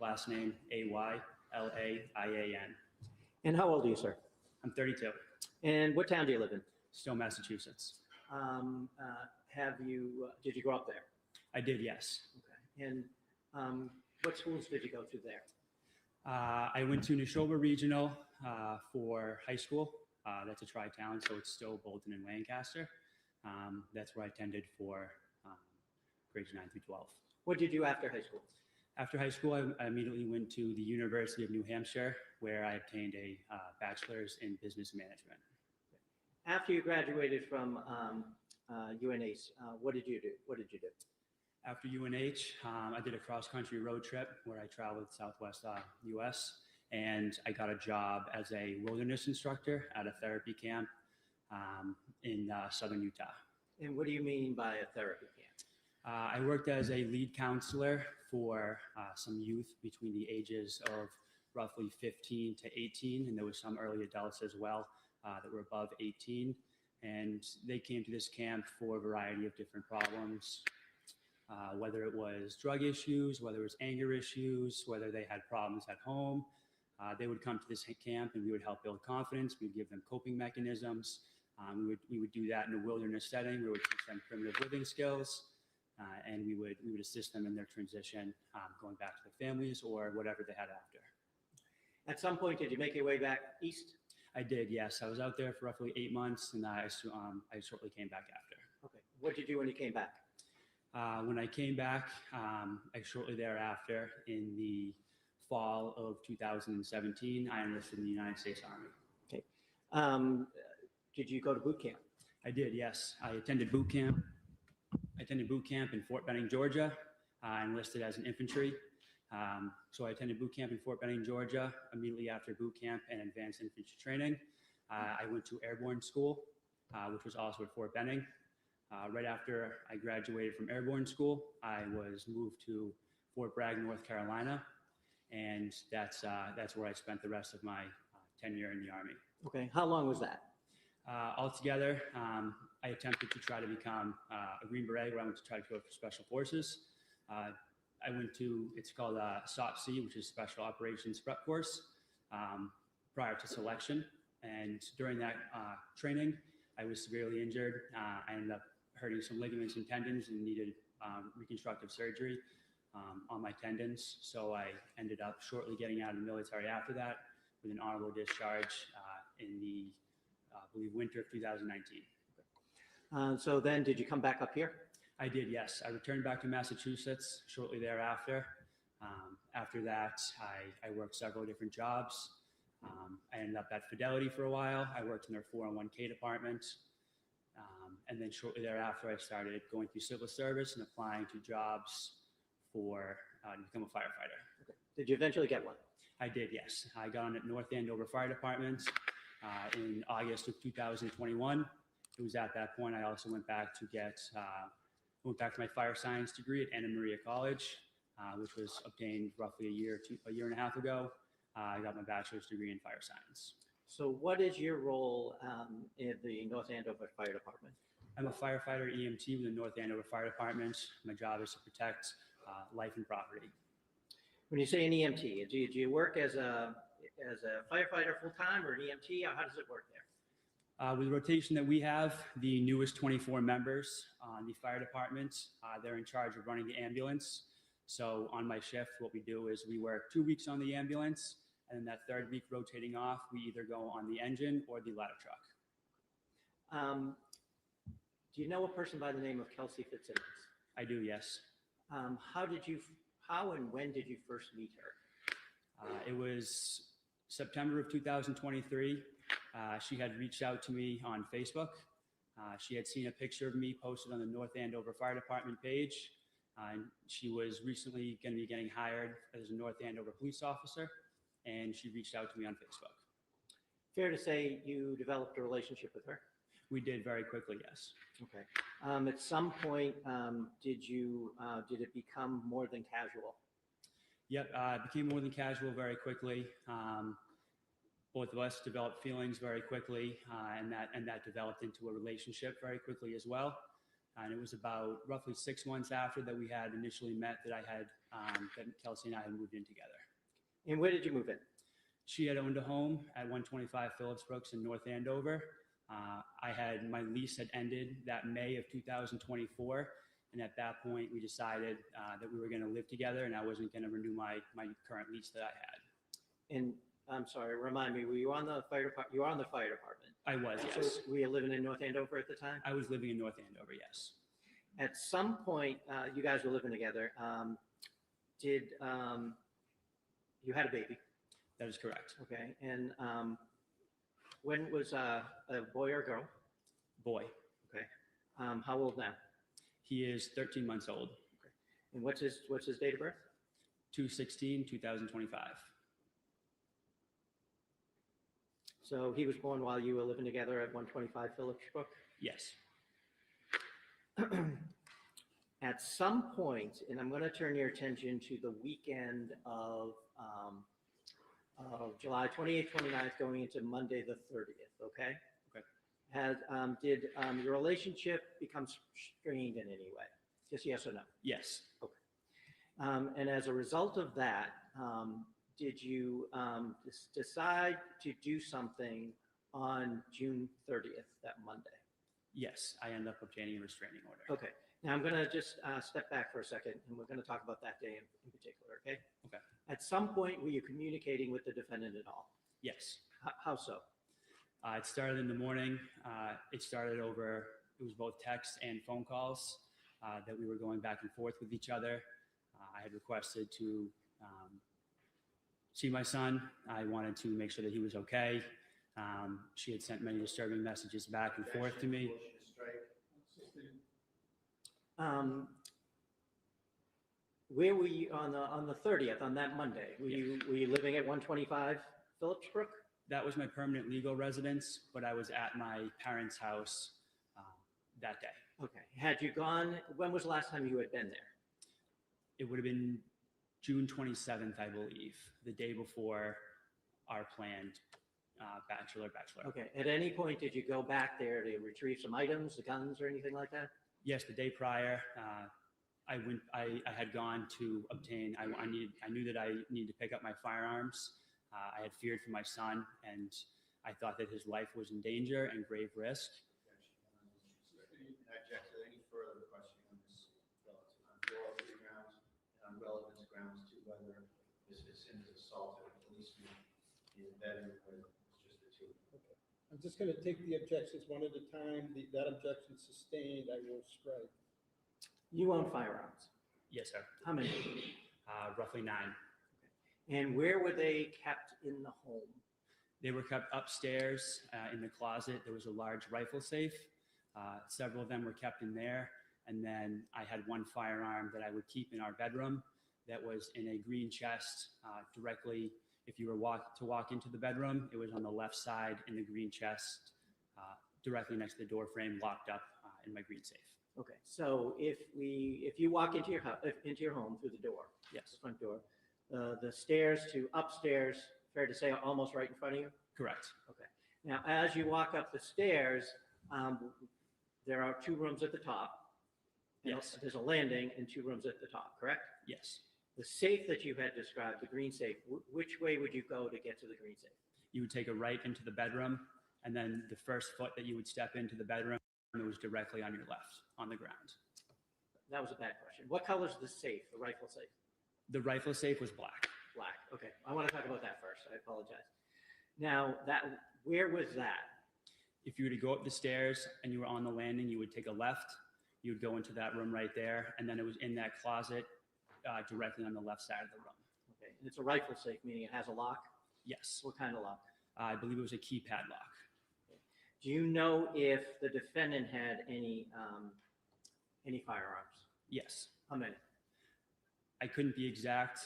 [SPEAKER 7] last name Aylaian.
[SPEAKER 6] And how old are you, sir?
[SPEAKER 7] I'm 32,
[SPEAKER 6] And what town do you live in?
[SPEAKER 7] still Massachusetts.
[SPEAKER 6] Did you grow up there?
[SPEAKER 7] I did, yes.
[SPEAKER 6] Okay. And what schools did you go to there?
[SPEAKER 7] I went to Neshoba Regional for high school. That's a tri-town, so it's still Bolton and Lancaster. That's where I attended for grades 9 through 12.
[SPEAKER 6] What did you do after high school?
[SPEAKER 7] After high school, I immediately went to the University of New Hampshire, where I obtained a bachelor's in business management.
[SPEAKER 6] After you graduated from UNH, what did you do?
[SPEAKER 7] After UNH, I did a cross-country road trip where I traveled Southwest U.S., and I got a job as a wilderness instructor at a therapy camp in southern Utah.
[SPEAKER 6] And what do you mean by a therapy camp?
[SPEAKER 7] I worked as a lead counselor for some youth between the ages of roughly 15 to 18, and there was some early adults as well that were above 18. And they came to this camp for a variety of different problems, whether it was drug issues, whether it was anger issues, whether they had problems at home. They would come to this camp and we would help build confidence. We'd give them coping mechanisms. We would do that in a wilderness setting. We would teach them primitive living skills. And we would assist them in their transition, going back to their families or whatever they had after.
[SPEAKER 6] At some point, did you make your way back east?
[SPEAKER 7] I did, yes. I was out there for roughly 8 months, and I shortly came back after.
[SPEAKER 6] Okay. What did you do when you came back?
[SPEAKER 7] When I came back, I shortly thereafter, in the fall of 2017, I enlisted in the United States Army.
[SPEAKER 6] Okay. Did you go to boot camp?
[SPEAKER 7] I did, yes. I attended boot camp. In Fort Benning, Georgia. I enlisted as an infantry. So I attended boot camp in Fort Benning, Georgia. Immediately after boot camp and advanced infantry training, I went to airborne school, which was also at Fort Benning. Right after I graduated from airborne school, I was moved to Fort Bragg, North Carolina, and that's where I spent the rest of my tenure in the Army.
[SPEAKER 6] Okay. How long was that?
[SPEAKER 7] Altogether, I attempted to try to become a Green Beret, where I went to try to go for Special Forces. I went to, it's called SOPC, which is Special Operations Prep Course, prior to selection. And during that training, I was severely injured. I ended up hurting some ligaments and tendons and needed reconstructive surgery on my tendons. So I ended up shortly getting out of the military after that with an honorable discharge in the, I believe, winter of 2019.
[SPEAKER 6] So then did you come back up here?
[SPEAKER 7] I did, yes. I returned back to Massachusetts shortly thereafter. After that, I worked several different jobs. I ended up at Fidelity for a while. I worked in their 401k department. And then shortly thereafter, I started going through civil service and applying to jobs for to become a firefighter.
[SPEAKER 6] Okay. Did you eventually get one?
[SPEAKER 7] I did, yes. I got on at North Andover Fire Department in August of 2021. It was at that point I also went back to my fire science degree at Anna Maria College, which was obtained roughly a year and a half ago. I got my bachelor's degree in fire science.
[SPEAKER 6] So what is your role in the North Andover Fire Department?
[SPEAKER 7] I'm a firefighter EMT with the North Andover Fire Department. My job is to protect life and property.
[SPEAKER 6] When you say an EMT, do you work as a firefighter full-time or an EMT? How does it work there?
[SPEAKER 7] With the rotation that we have, the newest 24 members on the fire department, they're in charge of running the ambulance. So on my shift, what we do is we work 2 weeks on the ambulance, and then that third week rotating off, we either go on the engine or the ladder truck.
[SPEAKER 6] Do you know a person by the name of Kelsey Fitzsimmons?
[SPEAKER 7] I do, yes.
[SPEAKER 6] How and when did you first meet her?
[SPEAKER 7] It was September of 2023. She had reached out to me on Facebook. She had seen a picture of me posted on the North Andover Fire Department page. And she was recently going to be getting hired as a North Andover police officer. and she reached out to me on Facebook.
[SPEAKER 6] Fair to say you developed a relationship with her?
[SPEAKER 7] We did very quickly, yes.
[SPEAKER 6] Okay. At some point, did it become more than casual?
[SPEAKER 7] Yep, it became more than casual very quickly. Both of us developed feelings very quickly, and that developed into a relationship very quickly as well. And it was about roughly 6 months after that we had initially met that that Kelsey and I had moved in together.
[SPEAKER 6] And where did you move in?
[SPEAKER 7] She had owned a home at 125 Phillips Brooks in North Andover. My lease had ended that May of 2024. And at that point, we decided that we were going to live together and I wasn't going to renew my current lease that I had.
[SPEAKER 6] And I'm sorry, remind me, were you on the fire department? You were on the fire department.
[SPEAKER 7] I was,
[SPEAKER 6] So
[SPEAKER 7] yes.
[SPEAKER 6] were you living in North Andover at the time?
[SPEAKER 7] I was living in North Andover, yes.
[SPEAKER 6] At some point, you guys were living together. You had a baby?
[SPEAKER 7] That is correct.
[SPEAKER 6] Okay. And when was a boy or girl?
[SPEAKER 7] Boy.
[SPEAKER 6] Okay. How old now?
[SPEAKER 7] He is 13 months old.
[SPEAKER 6] Okay. And what's his date of birth?
[SPEAKER 7] 2/16/2025.
[SPEAKER 6] So he was born while you were living together at 125 Phillips Brook?
[SPEAKER 7] Yes.
[SPEAKER 6] At some point, and I'm going to turn your attention to the weekend of July 28th, 29th, going into Monday the 30th, okay?
[SPEAKER 7] Okay.
[SPEAKER 6] Did your relationship become strained in any way? Just yes or no?
[SPEAKER 7] Yes.
[SPEAKER 6] Okay. And as a result of that, did you decide to do something on June 30th, that Monday?
[SPEAKER 7] Yes, I ended up obtaining a restraining order.
[SPEAKER 6] Okay. Now I'm going to just step back for a second, and we're going to talk about that day in particular, okay?
[SPEAKER 7] Okay.
[SPEAKER 6] At some point, were you communicating with the defendant at all?
[SPEAKER 7] Yes.
[SPEAKER 6] How so?
[SPEAKER 7] It started in the morning. It was both text and phone calls that we were going back and forth with each other. I had requested to see my son. I wanted to make sure that he was okay. She had sent many disturbing messages back and forth to me.
[SPEAKER 6] Where were you on the 30th, on that Monday? Were you living at 125 Phillips Brook?
[SPEAKER 7] That was my permanent legal residence, but I was at my parents' house that day.
[SPEAKER 6] Okay. Had you gone, when was the last time you had been there?
[SPEAKER 7] It would have been June 27th, I believe, the day before our planned bachelor.
[SPEAKER 6] Okay. At any point, did you go back there to retrieve some items, the guns or anything like that?
[SPEAKER 7] Yes, the day prior, I had gone to obtain, I knew that I needed to pick up my firearms. I had feared for my son, and I thought that his life was in danger and grave risk.
[SPEAKER 8] I object to any further questioning on this relative on grounds and on relevance grounds to whether Ms. Fitzsimmons assaulted a policeman in the bedroom with just the two.
[SPEAKER 11] Okay. I'm just going to take the objections one at a time. That objection sustained, I will strike.
[SPEAKER 6] You own firearms?
[SPEAKER 7] Yes, sir.
[SPEAKER 6] How many?
[SPEAKER 7] Roughly 9.
[SPEAKER 6] And where were they kept in the home?
[SPEAKER 7] They were kept upstairs in the closet. There was a large rifle safe. Several of them were kept in there. And then I had one firearm that I would keep in our bedroom that was in a green chest directly. If you were to walk into the bedroom, it was on the left side in the green chest, directly next to the door frame, locked up in my green safe.
[SPEAKER 6] Okay, so if you walk into your home through the door,
[SPEAKER 7] yes,
[SPEAKER 6] the front door, the stairs to upstairs, fair to say, are almost right in front of you?
[SPEAKER 7] Correct.
[SPEAKER 6] Okay. Now, as you walk up the stairs, there are 2 rooms at the top.
[SPEAKER 7] Yes.
[SPEAKER 6] There's a landing and 2 rooms at the top, correct?
[SPEAKER 7] Yes.
[SPEAKER 6] The safe that you had described, the green safe, which way would you go to get to the green safe?
[SPEAKER 7] You would take a right into the bedroom, and then the first foot that you would step into the bedroom, it was directly on your left, on the ground.
[SPEAKER 6] That was a bad question. What color is the safe, the rifle safe?
[SPEAKER 7] The rifle safe was black.
[SPEAKER 6] Black. Okay. I want to talk about that first. I apologize. Now, where was that?
[SPEAKER 7] If you were to go up the stairs and you were on the landing, you would take a left. You would go into that room right there, and then it was in that closet directly on the left side of the room.
[SPEAKER 6] Okay. And it's a rifle safe, meaning it has a lock?
[SPEAKER 7] Yes.
[SPEAKER 6] What kind of lock?
[SPEAKER 7] I believe it was a keypad lock.
[SPEAKER 6] Okay. Do you know if the defendant had any firearms?
[SPEAKER 7] Yes.
[SPEAKER 6] How many?
[SPEAKER 7] I couldn't be exact.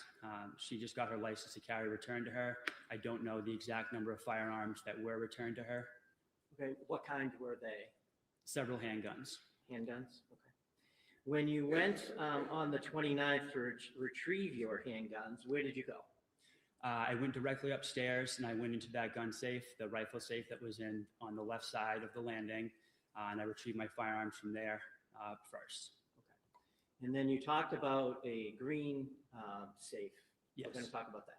[SPEAKER 7] She just got her license to carry returned to her. I don't know the exact number of firearms that were returned to her.
[SPEAKER 6] Okay, what kind were they?
[SPEAKER 7] Several handguns.
[SPEAKER 6] Handguns? Okay. When you went on the 29th to retrieve your handguns, where did you go?
[SPEAKER 7] I went directly upstairs and I went into that gun safe, the rifle safe that was on the left side of the landing, and I retrieved my firearms from there first.
[SPEAKER 6] Okay. And then you talked about a green safe.
[SPEAKER 7] Yes.
[SPEAKER 6] We're going to talk about that.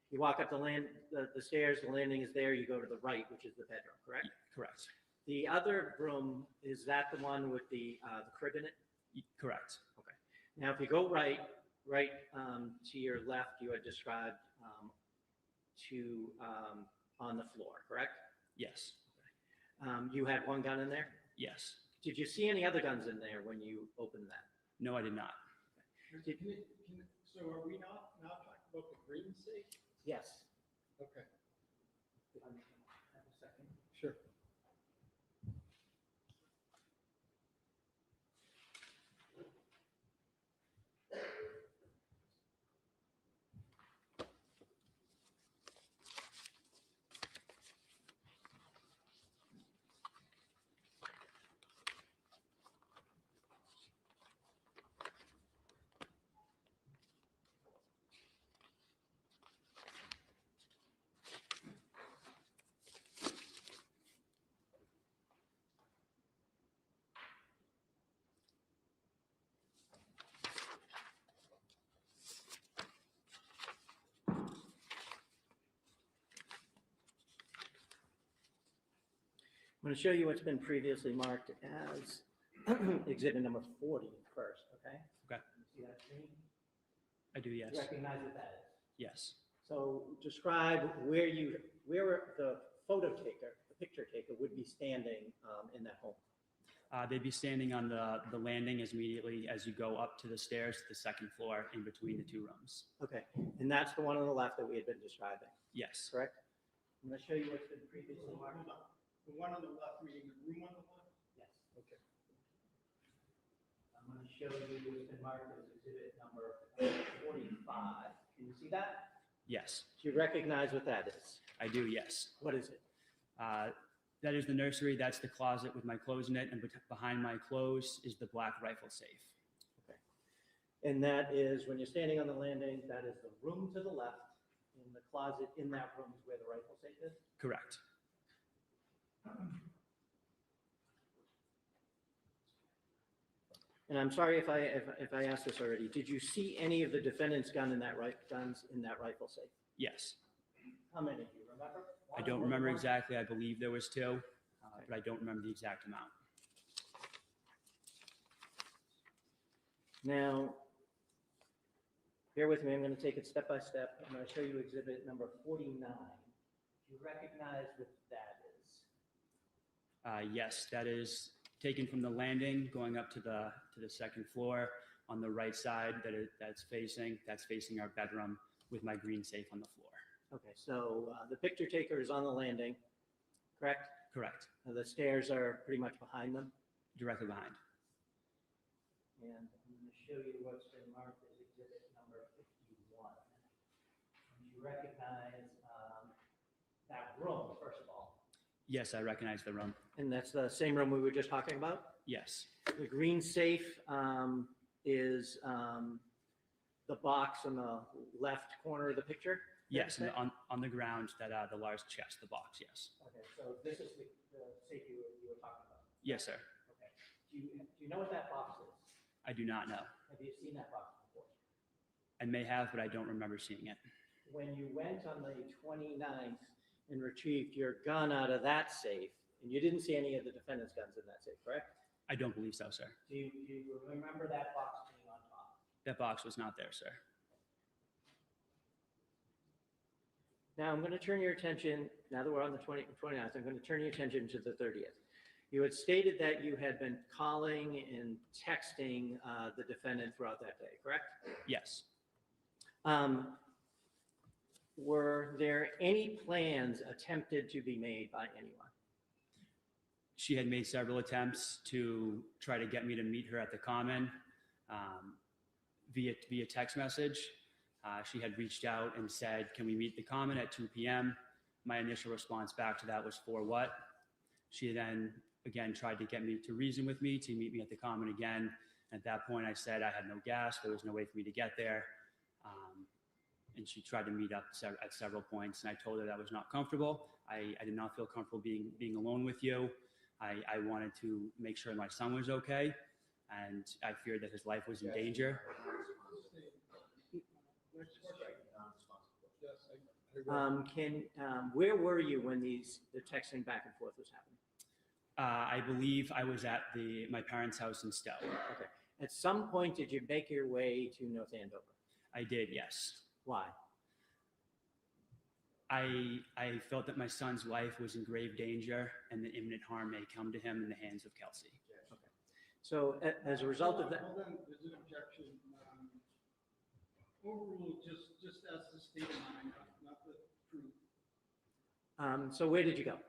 [SPEAKER 6] You walk up the stairs, the landing is there, you go to the right, which is the bedroom, correct?
[SPEAKER 7] Correct.
[SPEAKER 6] The other room, is that the one with the crib in it?
[SPEAKER 7] Correct.
[SPEAKER 6] Okay. Now, if you go right to your left, you had described on the floor, correct?
[SPEAKER 7] Yes.
[SPEAKER 6] You had one gun in there?
[SPEAKER 7] Yes.
[SPEAKER 6] Did you see any other guns in there when you opened that?
[SPEAKER 7] No, I did not.
[SPEAKER 11] So are we now talking about the green safe?
[SPEAKER 6] Yes.
[SPEAKER 11] Okay.
[SPEAKER 6] Have a second.
[SPEAKER 11] Sure.
[SPEAKER 6] I'm going to show you what's been previously marked as exhibit number 40 first, okay?
[SPEAKER 7] Okay.
[SPEAKER 6] See that screen?
[SPEAKER 7] I do, yes.
[SPEAKER 6] You recognize what that is?
[SPEAKER 7] Yes.
[SPEAKER 6] So describe where the photo taker, the picture taker would be standing in that home.
[SPEAKER 7] They'd be standing on the landing as immediately as you go up to the stairs to the second floor in between the two rooms.
[SPEAKER 6] Okay, and that's the one on the left that we had been describing,
[SPEAKER 7] Yes.
[SPEAKER 6] correct? I'm going to show you what's been previously marked.
[SPEAKER 11] The one on the left, meaning the room on the left?
[SPEAKER 6] Yes.
[SPEAKER 11] Okay.
[SPEAKER 6] I'm going to show you what's been marked as exhibit number 45. Can you see that?
[SPEAKER 7] Yes.
[SPEAKER 6] Do you recognize what that is?
[SPEAKER 7] I do, yes.
[SPEAKER 6] What is it?
[SPEAKER 7] That is the nursery. That's the closet with my clothes in it. And behind my clothes is the black rifle safe.
[SPEAKER 6] Okay. And that is, when you're standing on the landing, that is the room to the left. And the closet in that room is where the rifle safe is?
[SPEAKER 7] Correct.
[SPEAKER 6] And I'm sorry if I asked this already. Did you see any of the defendant's guns in that rifle safe?
[SPEAKER 7] Yes.
[SPEAKER 6] How many? Do you remember?
[SPEAKER 7] I don't remember exactly. I believe there was two, but I don't remember the exact amount.
[SPEAKER 6] Now, bear with me. I'm going to take it step by step. I'm going to show you exhibit number 49. Do you recognize what that is?
[SPEAKER 7] Yes, that is taken from the landing going up to the second floor on the right side that's facing our bedroom with my green safe on the floor.
[SPEAKER 6] Okay, so the picture taker is on the landing, correct?
[SPEAKER 7] Correct.
[SPEAKER 6] The stairs are pretty much behind them.
[SPEAKER 7] Directly behind.
[SPEAKER 6] And I'm going to show you what's been marked as exhibit number 51. Do you recognize that room, first of all?
[SPEAKER 7] Yes, I recognize the room.
[SPEAKER 6] And that's the same room we were just talking about?
[SPEAKER 7] Yes.
[SPEAKER 6] The green safe is the box on the left corner of the picture?
[SPEAKER 7] Yes, on the ground, that the large chest, the box, yes.
[SPEAKER 6] Okay, so this is the safe you were talking about?
[SPEAKER 7] Yes, sir.
[SPEAKER 6] Okay. Do you know what that box is?
[SPEAKER 7] I do not know.
[SPEAKER 6] Have you seen that box before?
[SPEAKER 7] I may have, but I don't remember seeing it.
[SPEAKER 6] When you went on the 29th and retrieved your gun out of that safe, and you didn't see any of the defendant's guns in that safe, correct?
[SPEAKER 7] I don't believe so, sir.
[SPEAKER 6] Do you remember that box being on top?
[SPEAKER 7] That box was not there, sir.
[SPEAKER 6] Now I'm going to turn your attention, now that we're on the 29th, I'm going to turn your attention to the 30th. You had stated that you had been calling and texting the defendant throughout that day, correct?
[SPEAKER 7] Yes.
[SPEAKER 6] Were there any plans attempted to be made by anyone?
[SPEAKER 7] She had made several attempts to try to get me to meet her at the Common. via text message. She had reached out and said, can we meet the Common at 2 p.m.? My initial response back to that was, for what? She then again tried to get me to reason with me, to meet me at the Common again. At that point, I said I had no gas. There was no way for me to get there. And she tried to meet up at several points. And I told her that I was not comfortable. I did not feel comfortable being alone with you. I wanted to make sure my son was okay. And I feared that his life was in danger.
[SPEAKER 6] Where were you when the texting back and forth was happening?
[SPEAKER 7] I believe I was at my parents' house in Stowe.
[SPEAKER 6] Okay. At some point, did you make your way to North Andover?
[SPEAKER 7] I did, yes.
[SPEAKER 6] Why?
[SPEAKER 7] I felt that my son's life was in grave danger and that imminent harm may come to him in the hands of Kelsey.
[SPEAKER 6] Okay. So as a result of that.
[SPEAKER 11] Hold on, there's an objection. Overruled, just as the state of mind, not the truth.
[SPEAKER 6] So where did you go?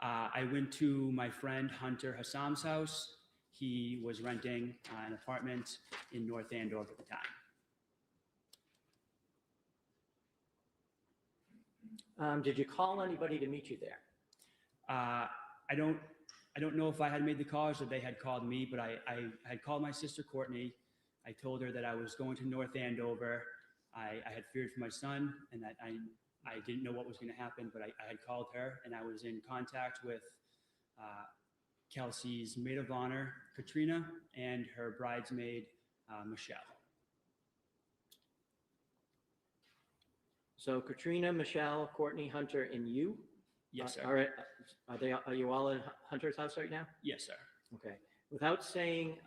[SPEAKER 7] I went to my friend Hunter Hassam's house. He was renting an apartment in North Andover at the time.
[SPEAKER 6] Did you call anybody to meet you there?
[SPEAKER 7] I don't know if I had made the calls or they had called me, but I had called my sister Courtney. I told her that I was going to North Andover. I had feared for my son and that I didn't know what was going to happen, but I had called her and I was in contact with Kelsey's maid of honor, Katrina, and her bridesmaid, Michelle.
[SPEAKER 6] So Katrina, Michelle, Courtney, Hunter, and you?
[SPEAKER 7] Yes, sir.
[SPEAKER 6] All right. Are you all in Hunter's house right now?
[SPEAKER 7] Yes, sir.
[SPEAKER 6] Okay. Without saying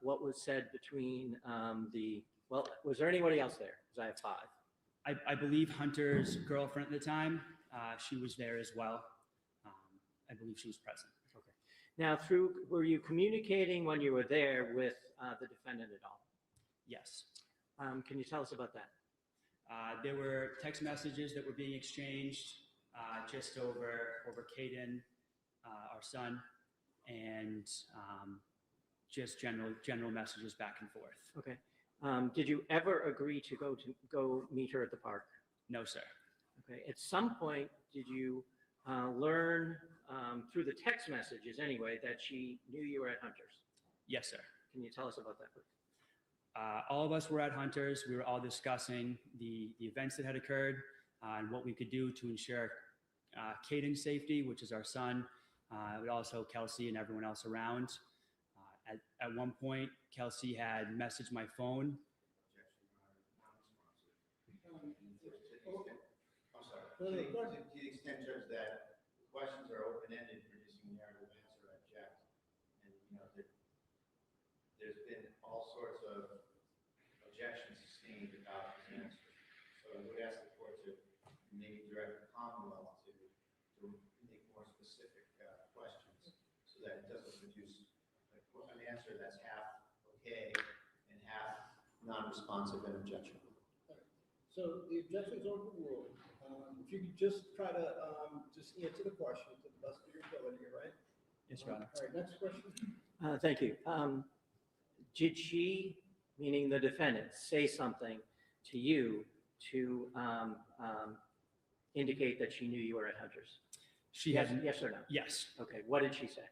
[SPEAKER 6] what was said between was there anybody else there? Because I have 5.
[SPEAKER 7] I believe Hunter's girlfriend at the time, she was there as well. I believe she was present.
[SPEAKER 6] Okay. Now, were you communicating when you were there with the defendant at all?
[SPEAKER 7] Yes.
[SPEAKER 6] Can you tell us about that?
[SPEAKER 7] There were text messages that were being exchanged just over Caden, our son, and just general messages back and forth.
[SPEAKER 6] Okay. Did you ever agree to go meet her at the park?
[SPEAKER 7] No, sir.
[SPEAKER 6] Okay. At some point, did you learn through the text messages anyway that she knew you were at Hunter's?
[SPEAKER 7] Yes, sir.
[SPEAKER 6] Can you tell us about that, please?
[SPEAKER 7] All of us were at Hunter's. We were all discussing the events that had occurred and what we could do to ensure Caden's safety, which is our son, but also Kelsey and everyone else around. At one point, Kelsey had messaged my phone.
[SPEAKER 8] I'm sorry. To the extent, Judge, that questions are open-ended, producing narrative answer, I object. And, there's been all sorts of objections sustained about his answer. So I would ask the court to maybe direct the Commonwealth to make more specific questions so that it doesn't produce an answer that's half okay and half non-responsive and objectionable.
[SPEAKER 11] So the objection's overruled. If you could just try to just answer the question to the best of your ability, right?
[SPEAKER 7] Yes, Your Honor.
[SPEAKER 11] All right, next question.
[SPEAKER 6] Thank you. Did she, meaning the defendant, say something to you to indicate that she knew you were at Hunter's?
[SPEAKER 7] She
[SPEAKER 6] yes,
[SPEAKER 7] had,
[SPEAKER 6] yes or no?
[SPEAKER 7] Yes.
[SPEAKER 6] Okay. What did she say?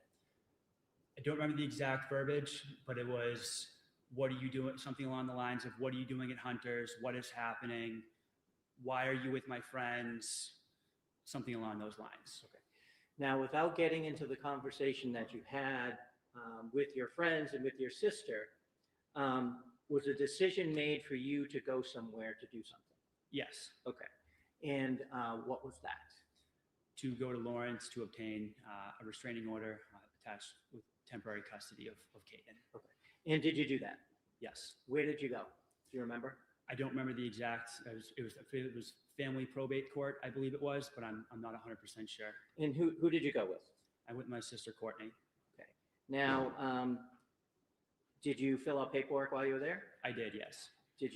[SPEAKER 7] I don't remember the exact verbiage, but it was, what are you doing? Something along the lines of, what are you doing at Hunter's? What is happening? Why are you with my friends? Something along those lines.
[SPEAKER 6] Okay. Now, without getting into the conversation that you had with your friends and with your sister, was a decision made for you to go somewhere to do something?
[SPEAKER 7] Yes.
[SPEAKER 6] Okay. And what was that?
[SPEAKER 7] To go to Lawrence to obtain a restraining order attached with temporary custody of Caden.
[SPEAKER 6] Okay. And did you do that?
[SPEAKER 7] Yes.
[SPEAKER 6] Where did you go? Do you remember?
[SPEAKER 7] I don't remember the exact, it was family probate court, I believe it was, but I'm not 100% sure.
[SPEAKER 6] And who did you go with?
[SPEAKER 7] I went with my sister Courtney.
[SPEAKER 6] Okay. Now, did you fill out paperwork while you were there?
[SPEAKER 7] I did, yes.
[SPEAKER 6] Did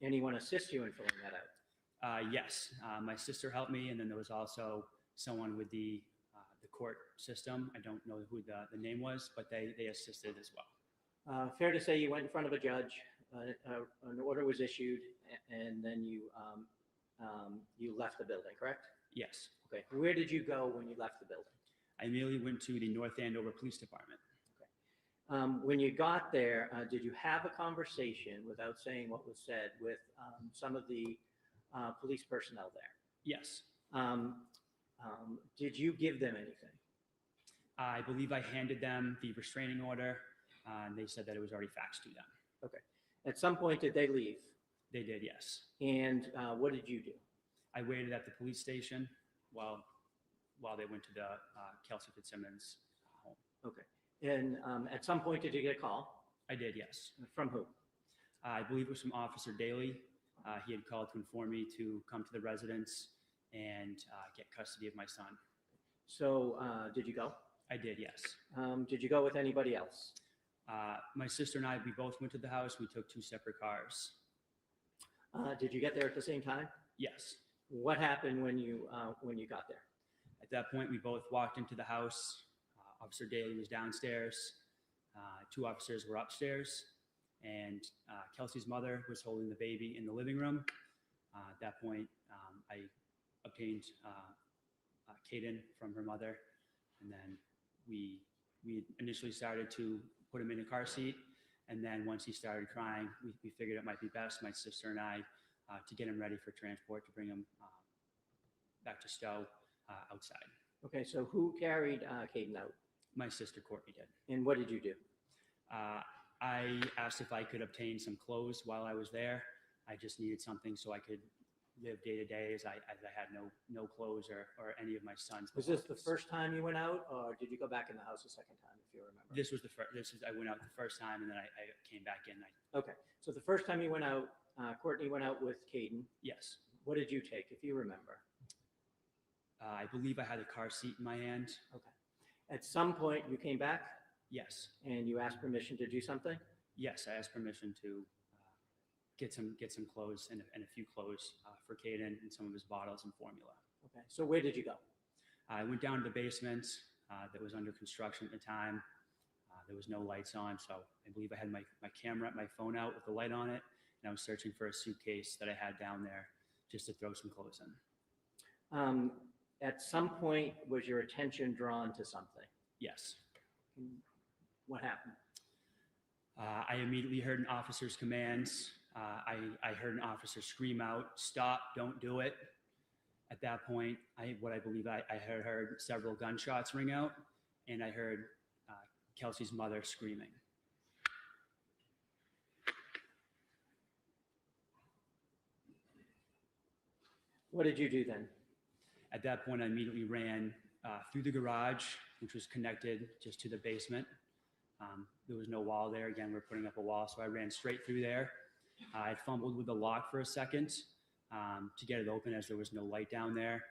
[SPEAKER 6] anyone assist you in filling that out?
[SPEAKER 7] Yes. My sister helped me, and then there was also someone with the court system. I don't know who the name was, but they assisted as well.
[SPEAKER 6] Fair to say you went in front of a judge, an order was issued, and then you left the building, correct?
[SPEAKER 7] Yes.
[SPEAKER 6] Okay. Where did you go when you left the building?
[SPEAKER 7] I immediately went to the North Andover Police Department.
[SPEAKER 6] When you got there, did you have a conversation, without saying what was said, with some of the police personnel there?
[SPEAKER 7] Yes.
[SPEAKER 6] Did you give them anything?
[SPEAKER 7] I believe I handed them the restraining order, and they said that it was already faxed to them.
[SPEAKER 6] Okay. At some point, did they leave?
[SPEAKER 7] They did, yes.
[SPEAKER 6] And what did you do?
[SPEAKER 7] I waited at the police station while they went to the Kelsey Fitzsimmons home.
[SPEAKER 6] Okay. And at some point, did you get a call?
[SPEAKER 7] I did, yes.
[SPEAKER 6] From who?
[SPEAKER 7] I believe it was from Officer Daly. He had called to inform me to come to the residence and get custody of my son.
[SPEAKER 6] So did you go?
[SPEAKER 7] I did, yes.
[SPEAKER 6] Did you go with anybody else?
[SPEAKER 7] My sister and I, we both went to the house. We took two separate cars.
[SPEAKER 6] Did you get there at the same time?
[SPEAKER 7] Yes.
[SPEAKER 6] What happened when you got there?
[SPEAKER 7] At that point, we both walked into the house. Officer Daly was downstairs. Two officers were upstairs. And Kelsey's mother was holding the baby in the living room. At that point, I obtained Caden from her mother. And then we initially started to put him in a car seat. And then once he started crying, we figured it might be best, my sister and I, to get him ready for transport, to bring him back to Stowe outside.
[SPEAKER 6] Okay, so who carried Caden out?
[SPEAKER 7] My sister Courtney did.
[SPEAKER 6] And what did you do?
[SPEAKER 7] I asked if I could obtain some clothes while I was there. I just needed something so I could live day to day, as I had no clothes or any of my son's.
[SPEAKER 6] Was this the first time you went out, or did you go back in the house a second time, if you remember?
[SPEAKER 7] This was the first. I went out the first time, and then I came back in.
[SPEAKER 6] Okay, so the first time you went out, Courtney went out with Caden.
[SPEAKER 7] Yes.
[SPEAKER 6] What did you take, if you remember?
[SPEAKER 7] I believe I had a car seat in my hand.
[SPEAKER 6] Okay. At some point, you came back?
[SPEAKER 7] Yes.
[SPEAKER 6] And you asked permission to do something?
[SPEAKER 7] Yes, I asked permission to get some clothes and a few clothes for Caden and some of his bottles and formula.
[SPEAKER 6] Okay, so where did you go?
[SPEAKER 7] I went down to the basement that was under construction at the time. There was no lights on, so I believe I had my camera, my phone out with the light on it, and I was searching for a suitcase that I had down there just to throw some clothes in.
[SPEAKER 6] At some point, was your attention drawn to something?
[SPEAKER 7] Yes.
[SPEAKER 6] What happened?
[SPEAKER 7] I immediately heard an officer's commands. I heard an officer scream out, "Stop, don't do it." At that point, I believe I had heard several gunshots ring out, and I heard Kelsey's mother screaming.
[SPEAKER 6] What did you do then?
[SPEAKER 7] At that point, I immediately ran through the garage, which was connected just to the basement. There was no wall there. Again, we're putting up a wall, so I ran straight through there. I fumbled with the lock for a second to get it open, as there was no light down there.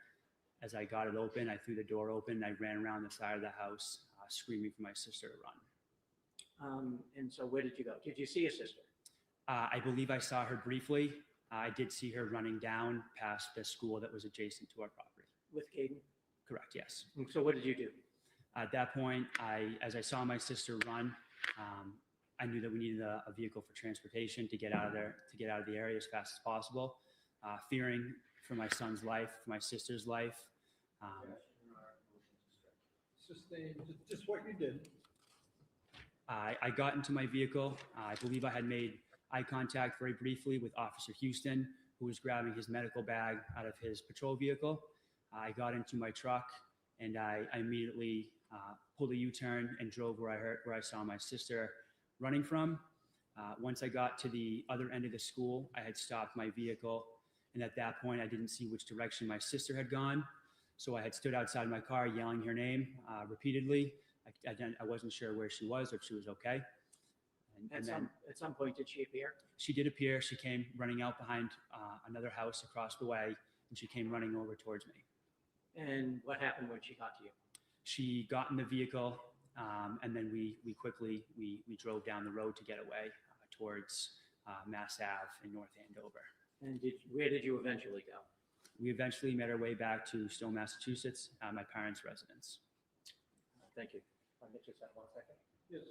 [SPEAKER 7] As I got it open, I threw the door open, and I ran around the side of the house, screaming for my sister to run.
[SPEAKER 6] And so where did you go? Did you see your sister?
[SPEAKER 7] I believe I saw her briefly. I did see her running down past the school that was adjacent to our property.
[SPEAKER 6] With Caden?
[SPEAKER 7] Correct, yes.
[SPEAKER 6] So what did you do?
[SPEAKER 7] At that point, as I saw my sister run, I knew that we needed a vehicle for transportation to get out of there, to get out of the area as fast as possible. Fearing for my son's life, for my sister's life.
[SPEAKER 11] Sustain, just what you did.
[SPEAKER 7] I got into my vehicle. I believe I had made eye contact very briefly with Officer Houston, who was grabbing his medical bag out of his patrol vehicle. I got into my truck, and I immediately pulled a U-turn and drove where I saw my sister running from. Once I got to the other end of the school, I had stopped my vehicle, and at that point, I didn't see which direction my sister had gone. So I had stood outside my car yelling her name repeatedly. I wasn't sure where she was or if she was okay.
[SPEAKER 6] At some point, did she appear?
[SPEAKER 7] She did appear. She came running out behind another house across the way, and she came running over towards me.
[SPEAKER 6] And what happened when she got to you?
[SPEAKER 7] She got in the vehicle, and then we quickly drove down the road to get away towards Mass Ave in North Andover.
[SPEAKER 6] And where did you eventually go?
[SPEAKER 7] We eventually made our way back to Stowe, Massachusetts, my parents' residence.
[SPEAKER 6] Thank you. I'll just have 1 second.
[SPEAKER 11] Yes.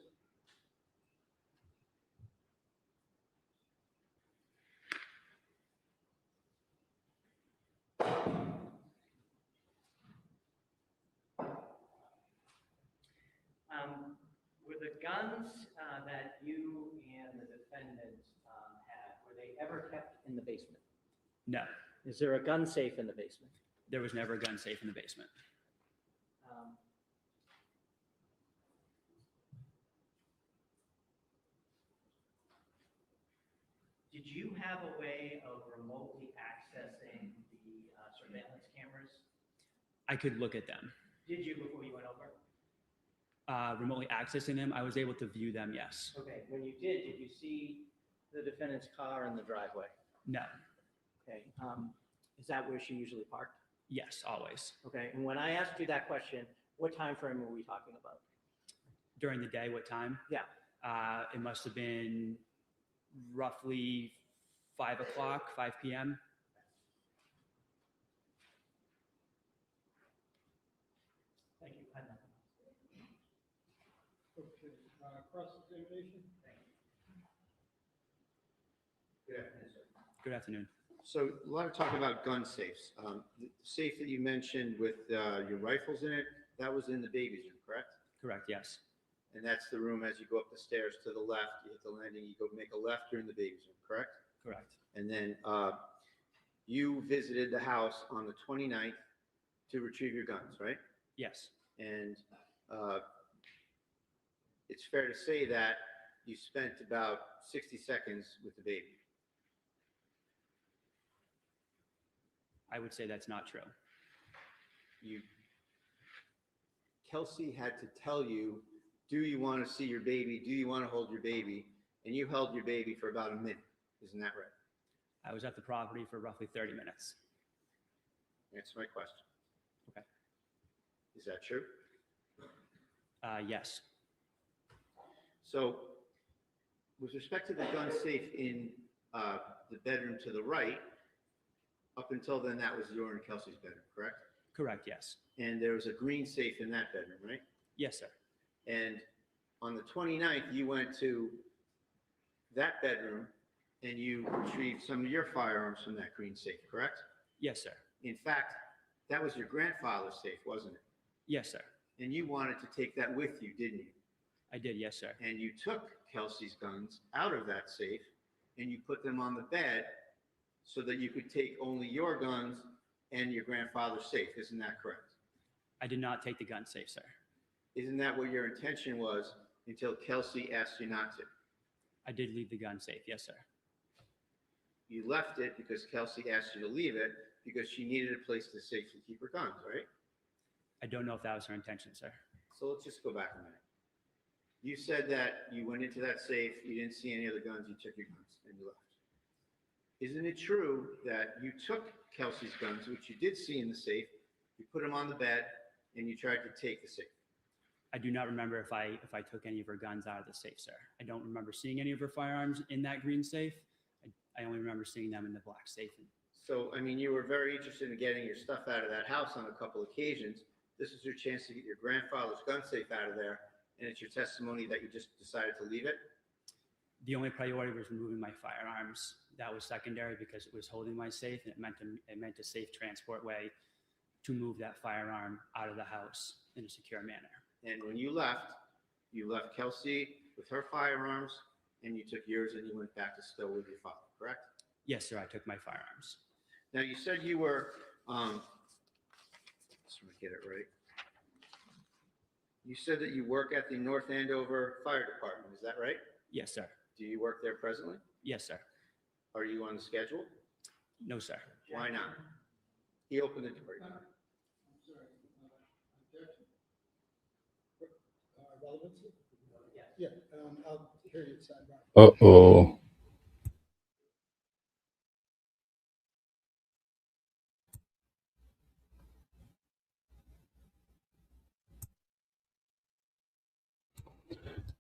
[SPEAKER 6] the guns that you and the defendant had, were they ever kept in the basement?
[SPEAKER 7] No,
[SPEAKER 6] Is there a gun safe in the basement?
[SPEAKER 7] there was never a gun safe in the basement.
[SPEAKER 6] Did you have a way of remotely accessing the surveillance cameras?
[SPEAKER 7] I could look at them.
[SPEAKER 6] Did you before you went over?
[SPEAKER 7] Remotely accessing them, I was able to view them, yes.
[SPEAKER 6] Okay, when you did you see the defendant's car in the driveway?
[SPEAKER 7] No,
[SPEAKER 6] Okay, is that where she usually parked?
[SPEAKER 7] yes, always.
[SPEAKER 6] Okay, and when I asked you that question, what time frame were we talking about?
[SPEAKER 7] During the day, what time?
[SPEAKER 6] Yeah.
[SPEAKER 7] It must have been roughly 5 o'clock, 5 p.m.
[SPEAKER 6] Thank you. I have nothing else.
[SPEAKER 11] Okay, cross-examination?
[SPEAKER 8] Good afternoon, sir.
[SPEAKER 7] Good afternoon.
[SPEAKER 8] So a lot of talk about gun safes. The safe that you mentioned with your rifles in it, that was in the baby's room, correct?
[SPEAKER 7] Correct, yes.
[SPEAKER 8] And that's the room as you go up the stairs to the left, you hit the landing, you go make a left, you're in the baby's room, correct?
[SPEAKER 7] Correct.
[SPEAKER 8] And then you visited the house on the 29th to retrieve your guns, right?
[SPEAKER 7] Yes.
[SPEAKER 8] And it's fair to say that you spent about 60 seconds with the baby.
[SPEAKER 7] I would say that's not true.
[SPEAKER 8] Kelsey had to tell you, do you want to see your baby? Do you want to hold your baby? And you held your baby for about a minute. Isn't that right?
[SPEAKER 7] I was at the property for roughly 30 minutes.
[SPEAKER 8] Answer my question.
[SPEAKER 7] Okay.
[SPEAKER 8] Is that true?
[SPEAKER 7] Yes.
[SPEAKER 8] So with respect to the gun safe in the bedroom to the right, up until then, that was your and Kelsey's bedroom, correct?
[SPEAKER 7] Correct, yes.
[SPEAKER 8] And there was a green safe in that bedroom, right?
[SPEAKER 7] Yes, sir.
[SPEAKER 8] And on the 29th, you went to that bedroom and you retrieved some of your firearms from that green safe, correct?
[SPEAKER 7] Yes, sir.
[SPEAKER 8] In fact, that was your grandfather's safe, wasn't it?
[SPEAKER 7] Yes, sir.
[SPEAKER 8] And you wanted to take that with you, didn't you?
[SPEAKER 7] I did, yes, sir.
[SPEAKER 8] And you took Kelsey's guns out of that safe and you put them on the bed so that you could take only your guns and your grandfather's safe. Isn't that correct?
[SPEAKER 7] I did not take the gun safe, sir.
[SPEAKER 8] Isn't that what your intention was until Kelsey asked you not to?
[SPEAKER 7] I did leave the gun safe, yes, sir.
[SPEAKER 8] You left it because Kelsey asked you to leave it because she needed a place to safely keep her guns, right?
[SPEAKER 7] I don't know if that was her intention, sir.
[SPEAKER 8] So let's just go back a minute. You said that you went into that safe, you didn't see any other guns, you took your guns and you left. Isn't it true that you took Kelsey's guns, which you did see in the safe, you put them on the bed, and you tried to take the safe?
[SPEAKER 7] I do not remember if I took any of her guns out of the safe, sir. I don't remember seeing any of her firearms in that green safe. I only remember seeing them in the black safe.
[SPEAKER 8] So, I mean, you were very interested in getting your stuff out of that house on a couple occasions. This is your chance to get your grandfather's gun safe out of there, and it's your testimony that you just decided to leave it?
[SPEAKER 7] The only priority was removing my firearms. That was secondary because it was holding my safe, and it meant a safe transport way to move that firearm out of the house in a secure manner.
[SPEAKER 8] And when you left Kelsey with her firearms, and you took yours and you went back to still with your father, correct?
[SPEAKER 7] Yes, sir, I took my firearms.
[SPEAKER 8] Now, you said you were, let's get it right. You said that you work at the North Andover Fire Department, is that right?
[SPEAKER 7] Yes, sir.
[SPEAKER 8] Do you work there presently?
[SPEAKER 7] Yes, sir.
[SPEAKER 8] Are you on the schedule?
[SPEAKER 7] No, sir.
[SPEAKER 8] Why not? He opened the door.
[SPEAKER 11] I'm sorry, objection. Relevancy? Yeah, I'll hear you sidebar.
[SPEAKER 1] Uh-oh.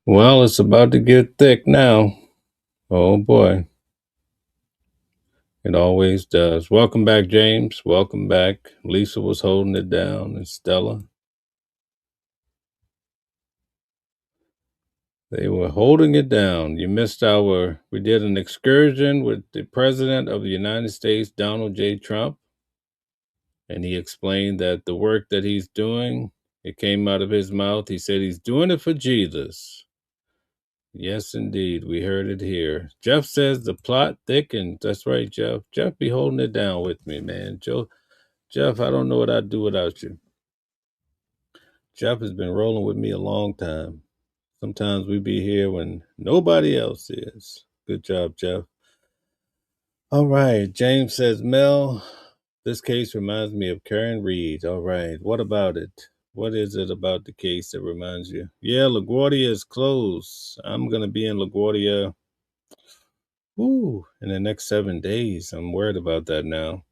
[SPEAKER 1] Well, it's about to get thick now. Oh, boy. It always does. Welcome back, James. Welcome back. Lisa was holding it down, and Stella. They were holding it down. You missed we did an excursion with the President of the United States, Donald J. Trump. And he explained that the work that he's doing, it came out of his mouth. He said he's doing it for Jesus. Yes, indeed. We heard it here. Jeff says the plot thickens. That's right, Jeff. Jeff be holding it down with me, man. Jeff, I don't know what I'd do without you. Jeff has been rolling with me a long time. Sometimes we be here when nobody else is. Good job, Jeff. All right. James says, Mel, this case reminds me of Karen Reed. All right. What about it? What is it about the case that reminds you? Yeah, LaGuardia is closed. I'm going to be in LaGuardia in the next 7 days. I'm worried about that now.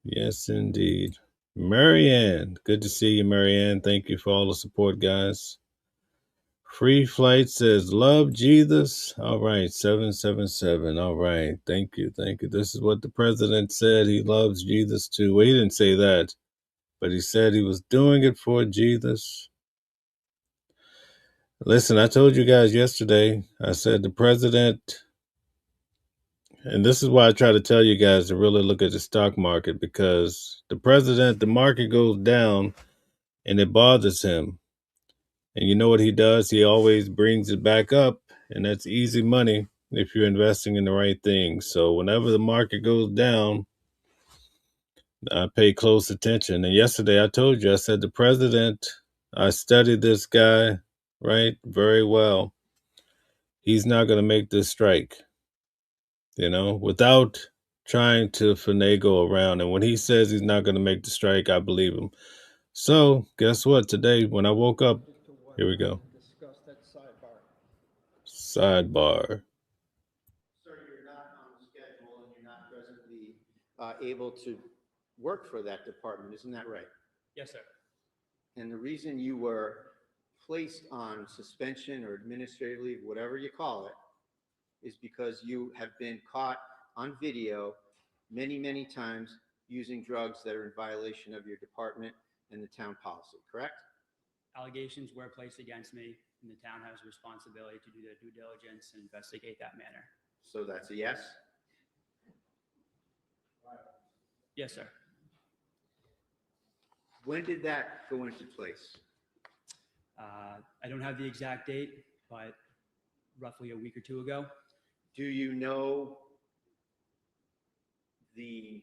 [SPEAKER 1] Yes, indeed. Marianne. Good to see you, Marianne. Thank you for all the support, guys. Free Flight says, love Jesus. All right, 777. All right, thank you, thank you. This is what the president said. He loves Jesus too. Well, he didn't say that, but he said he was doing it for Jesus. Listen, I told you guys yesterday, I said the president, and this is why I try to tell you guys to really look at the stock market, because the president, the market goes down and it bothers him. And you know what he does? He always brings it back up, and that's easy money if you're investing in the right things. So whenever the market goes down, I pay close attention. And yesterday I told you, I said, the president, I studied this guy, right, very well. He's not going to make this strike, without trying to finagle around. And when he says he's not going to make the strike, I believe him. So guess what? Today, when I woke up, here we go.
[SPEAKER 11] Discuss that sidebar.
[SPEAKER 1] Sidebar.
[SPEAKER 13] Sir, you're not on the schedule and you're not presently able to work for that department, isn't that right?
[SPEAKER 7] Yes, sir.
[SPEAKER 13] And the reason you were placed on suspension or administrative leave, whatever you call it, is because you have been caught on video many, many times using drugs that are in violation of your department and the town policy, correct?
[SPEAKER 7] Allegations were placed against me, and the town has a responsibility to do their due diligence and investigate that matter.
[SPEAKER 13] So that's a yes?
[SPEAKER 7] Yes, sir.
[SPEAKER 13] When did that go into place?
[SPEAKER 7] I don't have the exact date, but roughly a week or two ago.
[SPEAKER 13] Do you know the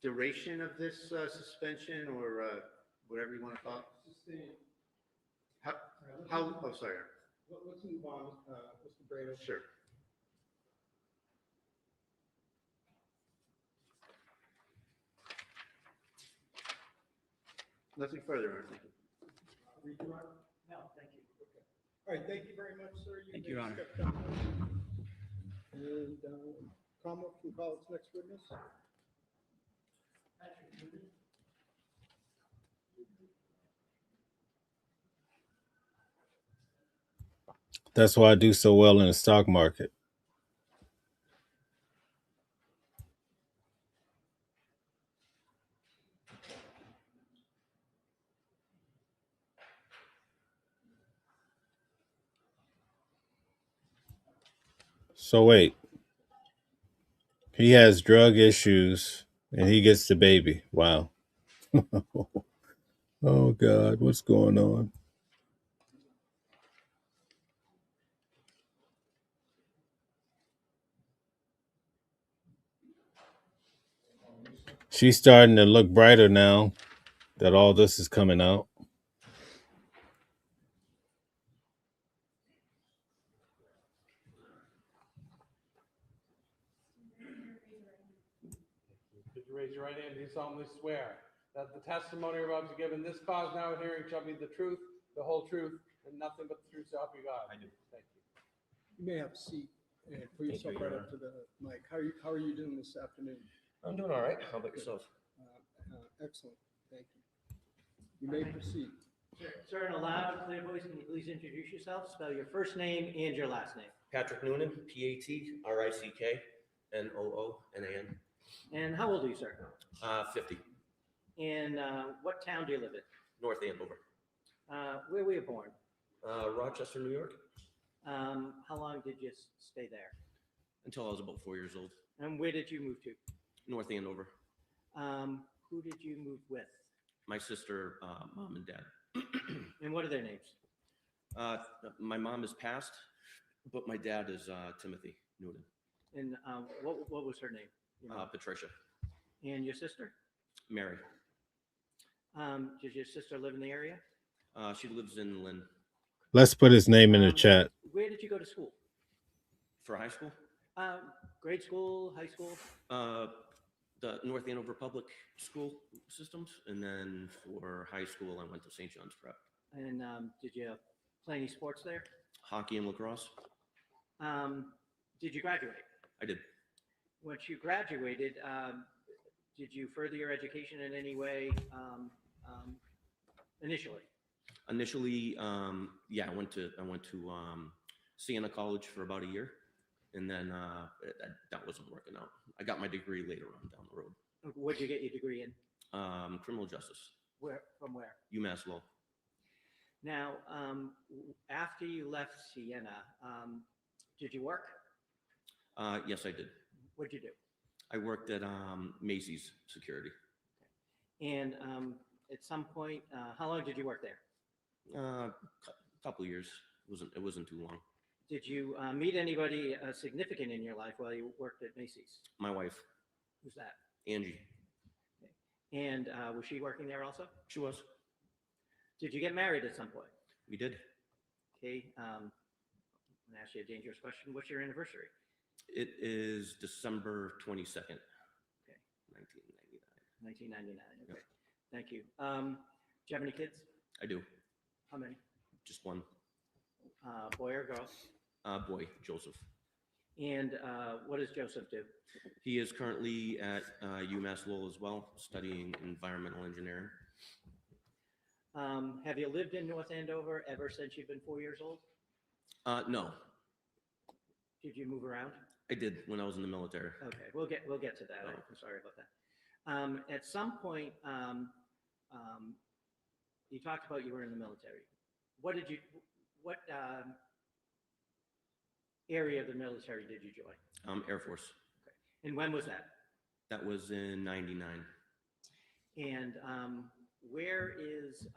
[SPEAKER 13] duration of this suspension or whatever you want to call it? Oh, sorry.
[SPEAKER 11] Let's move on, Mr. Brado.
[SPEAKER 13] Sure. Nothing further, thank you.
[SPEAKER 11] Redirect?
[SPEAKER 6] No, thank you.
[SPEAKER 11] Okay. All right, thank you very much, sir.
[SPEAKER 7] Thank you, Your Honor.
[SPEAKER 11] step down. And Commonwealth can call its next witness.
[SPEAKER 1] That's why I do so well in the stock market. So wait, he has drug issues and he gets the baby. Wow. Oh God, what's going on? She's starting to look brighter now that all this is coming out.
[SPEAKER 4] Could you raise your right hand? Do you solemnly swear that the testimony you're about to give in this cause now at hearing shall be the truth, the whole truth, and nothing but the truth, so help you God? I do. Thank you.
[SPEAKER 11] You may have a seat and put yourself right up to the mic. How are you doing this afternoon?
[SPEAKER 14] I'm doing all right. How about yourself?
[SPEAKER 11] Excellent, thank you. You may proceed.
[SPEAKER 6] Sir, in a loud and clear voice, can you please introduce yourself? Spell your first name and your last name.
[SPEAKER 14] Patrick Noonan, Patricknoonan.
[SPEAKER 6] And how old are you, sir?
[SPEAKER 14] 50,
[SPEAKER 6] And what town do you live in?
[SPEAKER 14] North Andover.
[SPEAKER 6] Where were you born?
[SPEAKER 14] Rochester, New York,
[SPEAKER 6] How long did you stay there?
[SPEAKER 14] until I was about 4 years old.
[SPEAKER 6] And where did you move to?
[SPEAKER 14] North Andover.
[SPEAKER 6] Who did you move with?
[SPEAKER 14] My sister, mom and dad.
[SPEAKER 6] And what are their names?
[SPEAKER 14] My mom is passed, but my dad is Timothy Newton.
[SPEAKER 6] And what was her name?
[SPEAKER 14] Patricia.
[SPEAKER 6] And your sister?
[SPEAKER 14] Mary.
[SPEAKER 6] Does your sister live in the area?
[SPEAKER 14] She lives in Lynn.
[SPEAKER 1] Let's put his name in the chat.
[SPEAKER 6] Where did you go to school?
[SPEAKER 14] For high school?
[SPEAKER 6] Grade school, high school?
[SPEAKER 14] The North Andover Public School systems. And then for high school, I went to St. John's Prep.
[SPEAKER 6] And did you play any sports there?
[SPEAKER 14] Hockey and lacrosse.
[SPEAKER 6] Did you graduate?
[SPEAKER 14] I did.
[SPEAKER 6] Once you graduated, did you further your education in any way initially?
[SPEAKER 14] Initially, yeah, I went to Siena College for about a year, and then that wasn't working out. I got my degree later on down the road.
[SPEAKER 6] What did you get your degree in?
[SPEAKER 14] Criminal justice.
[SPEAKER 6] Where? From where?
[SPEAKER 14] UMass Law.
[SPEAKER 6] Now, after you left Siena, did you work?
[SPEAKER 14] Yes, I did.
[SPEAKER 6] What'd you do?
[SPEAKER 14] I worked at Macy's Security.
[SPEAKER 6] And at some point, how long did you work there?
[SPEAKER 14] A couple of years. It wasn't too long.
[SPEAKER 6] Did you meet anybody significant in your life while you worked at Macy's?
[SPEAKER 14] My wife.
[SPEAKER 6] Who's that?
[SPEAKER 14] Angie.
[SPEAKER 6] And was she working there also?
[SPEAKER 14] She was.
[SPEAKER 6] Did you get married at some point?
[SPEAKER 14] We did.
[SPEAKER 6] Okay. I'm gonna ask you a dangerous question. What's your anniversary?
[SPEAKER 14] It is December 22nd.
[SPEAKER 6] Okay.
[SPEAKER 14] 1999.
[SPEAKER 6] 1999. Okay. Thank you. Do you have any kids?
[SPEAKER 14] I do.
[SPEAKER 6] How many?
[SPEAKER 14] Just one.
[SPEAKER 6] Boy or girl?
[SPEAKER 14] Boy, Joseph.
[SPEAKER 6] And what does Joseph do?
[SPEAKER 14] He is currently at UMass Lowell as well, studying environmental engineering.
[SPEAKER 6] Have you lived in North Andover ever since you've been 4 years old?
[SPEAKER 14] No,
[SPEAKER 6] Did you move around?
[SPEAKER 14] I did when I was in the military.
[SPEAKER 6] Okay, we'll get to that.
[SPEAKER 14] Oh.
[SPEAKER 6] I'm sorry about that. At some point, you talked about you were in the military. What area of the military did you join?
[SPEAKER 14] Air Force.
[SPEAKER 6] And when was that?
[SPEAKER 14] That was in '99.
[SPEAKER 6] And where is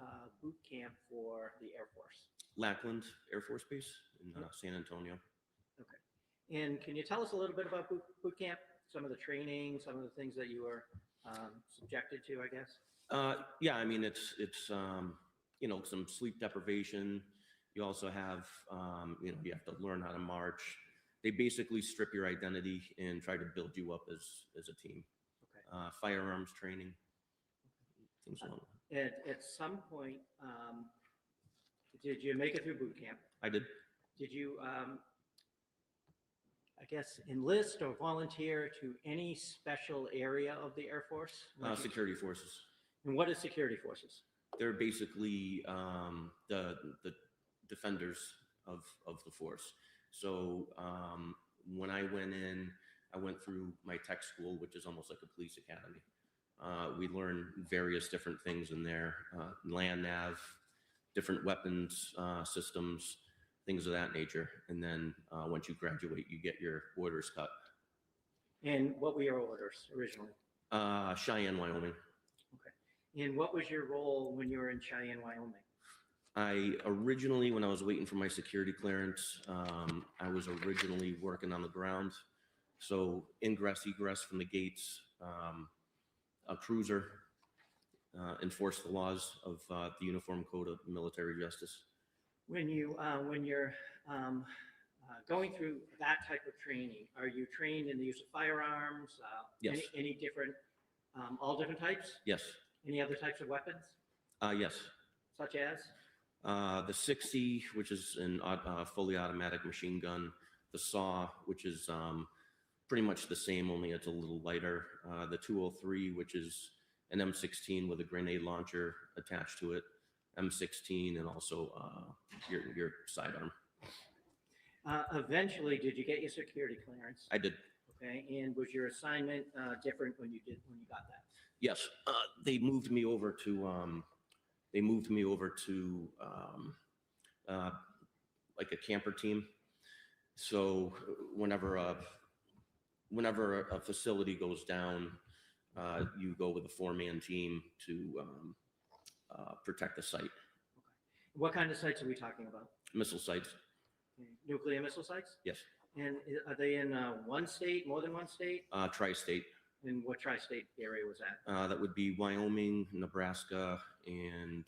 [SPEAKER 6] boot camp for the Air Force?
[SPEAKER 14] Lackland Air Force Base in San Antonio.
[SPEAKER 6] Okay. And can you tell us a little bit about boot camp? Some of the training, some of the things that you were subjected to, I guess?
[SPEAKER 14] Yeah, I mean, it's some sleep deprivation. You also have, you have to learn how to march. They basically strip your identity and try to build you up as a team.
[SPEAKER 6] Okay.
[SPEAKER 14] Firearms training, things along that.
[SPEAKER 6] At some point, did you make it through boot camp?
[SPEAKER 14] I did.
[SPEAKER 6] Did you, I guess, enlist or volunteer to any special area of the Air Force?
[SPEAKER 14] Security forces.
[SPEAKER 6] And what is security forces?
[SPEAKER 14] They're basically the defenders of the force. So when I went in, I went through my tech school, which is almost like a police academy. We learned various different things in there, land nav, different weapons systems, things of that nature. And then once you graduate, you get your orders cut.
[SPEAKER 6] And what were your orders originally?
[SPEAKER 14] Cheyenne, Wyoming.
[SPEAKER 6] Okay. And what was your role when you were in Cheyenne, Wyoming?
[SPEAKER 14] I originally, when I was waiting for my security clearance, I was originally working on the ground. So ingress, egress from the gates, a cruiser, enforce the laws of the Uniform Code of Military Justice.
[SPEAKER 6] When you're going through that type of training, are you trained in the use of firearms?
[SPEAKER 14] Yes.
[SPEAKER 6] Any different, all different types?
[SPEAKER 14] Yes.
[SPEAKER 6] Any other types of weapons?
[SPEAKER 14] Yes.
[SPEAKER 6] Such as?
[SPEAKER 14] The 60, which is a fully automatic machine gun. The SAW, which is pretty much the same, only it's a little lighter. The 203, which is an M16 with a grenade launcher attached to it. M16 and also your sidearm.
[SPEAKER 6] Eventually, did you get your security clearance?
[SPEAKER 14] I did.
[SPEAKER 6] Okay, and was your assignment different when you got that?
[SPEAKER 14] Yes, they moved me over to like a camper team. So whenever a facility goes down, you go with a 4-man team to protect the site.
[SPEAKER 6] What kind of sites are we talking about?
[SPEAKER 14] Missile sites.
[SPEAKER 6] Nuclear missile sites?
[SPEAKER 14] Yes.
[SPEAKER 6] And are they in one state, more than one state?
[SPEAKER 14] Tri-state.
[SPEAKER 6] And what tri-state area was that?
[SPEAKER 14] That would be Wyoming, Nebraska, and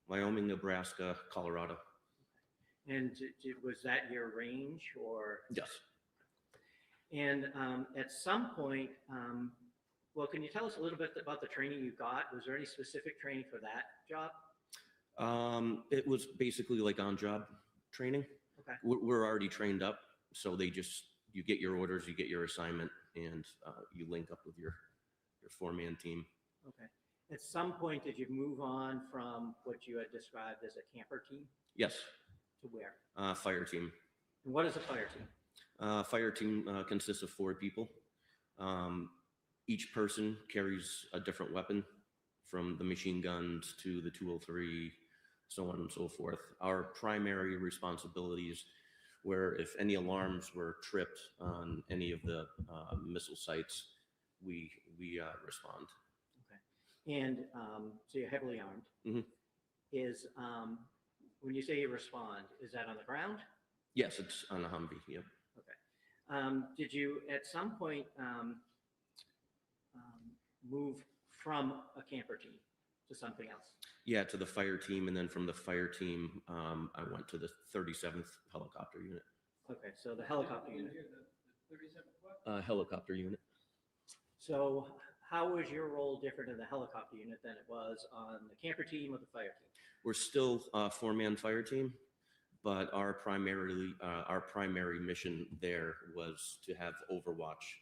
[SPEAKER 14] Wyoming, Nebraska, Colorado.
[SPEAKER 6] And was that your range or?
[SPEAKER 14] Yes.
[SPEAKER 6] And at some point, well, can you tell us a little bit about the training you got? Was there any specific training for that job?
[SPEAKER 14] It was basically like on-job training.
[SPEAKER 6] Okay.
[SPEAKER 14] We're already trained up, so you get your orders, you get your assignment, and you link up with your four-man team.
[SPEAKER 6] Okay. At some point, did you move on from what you had described as a camper team?
[SPEAKER 14] Yes.
[SPEAKER 6] To where?
[SPEAKER 14] Fire team.
[SPEAKER 6] And what is a fire team?
[SPEAKER 14] Fire team consists of 4 people. Each person carries a different weapon, from the machine guns to the 203, so on and so forth. Our primary responsibilities were if any alarms were tripped on any of the missile sites, we respond.
[SPEAKER 6] Okay. And so you're heavily armed.
[SPEAKER 14] Mm-hmm.
[SPEAKER 6] Is when you say you respond, is that on the ground?
[SPEAKER 14] Yes, it's on a Humvee. Yep.
[SPEAKER 6] Okay. Did you at some point move from a camper team to something else?
[SPEAKER 14] Yeah, to the fire team, and then from the fire team, I went to the 37th helicopter unit.
[SPEAKER 6] Okay, so the helicopter unit.
[SPEAKER 14] Helicopter unit.
[SPEAKER 6] So how was your role different in the helicopter unit than it was on the camper team or the fire team?
[SPEAKER 14] We're still a 4-man fire team, but our primary mission there was to have overwatch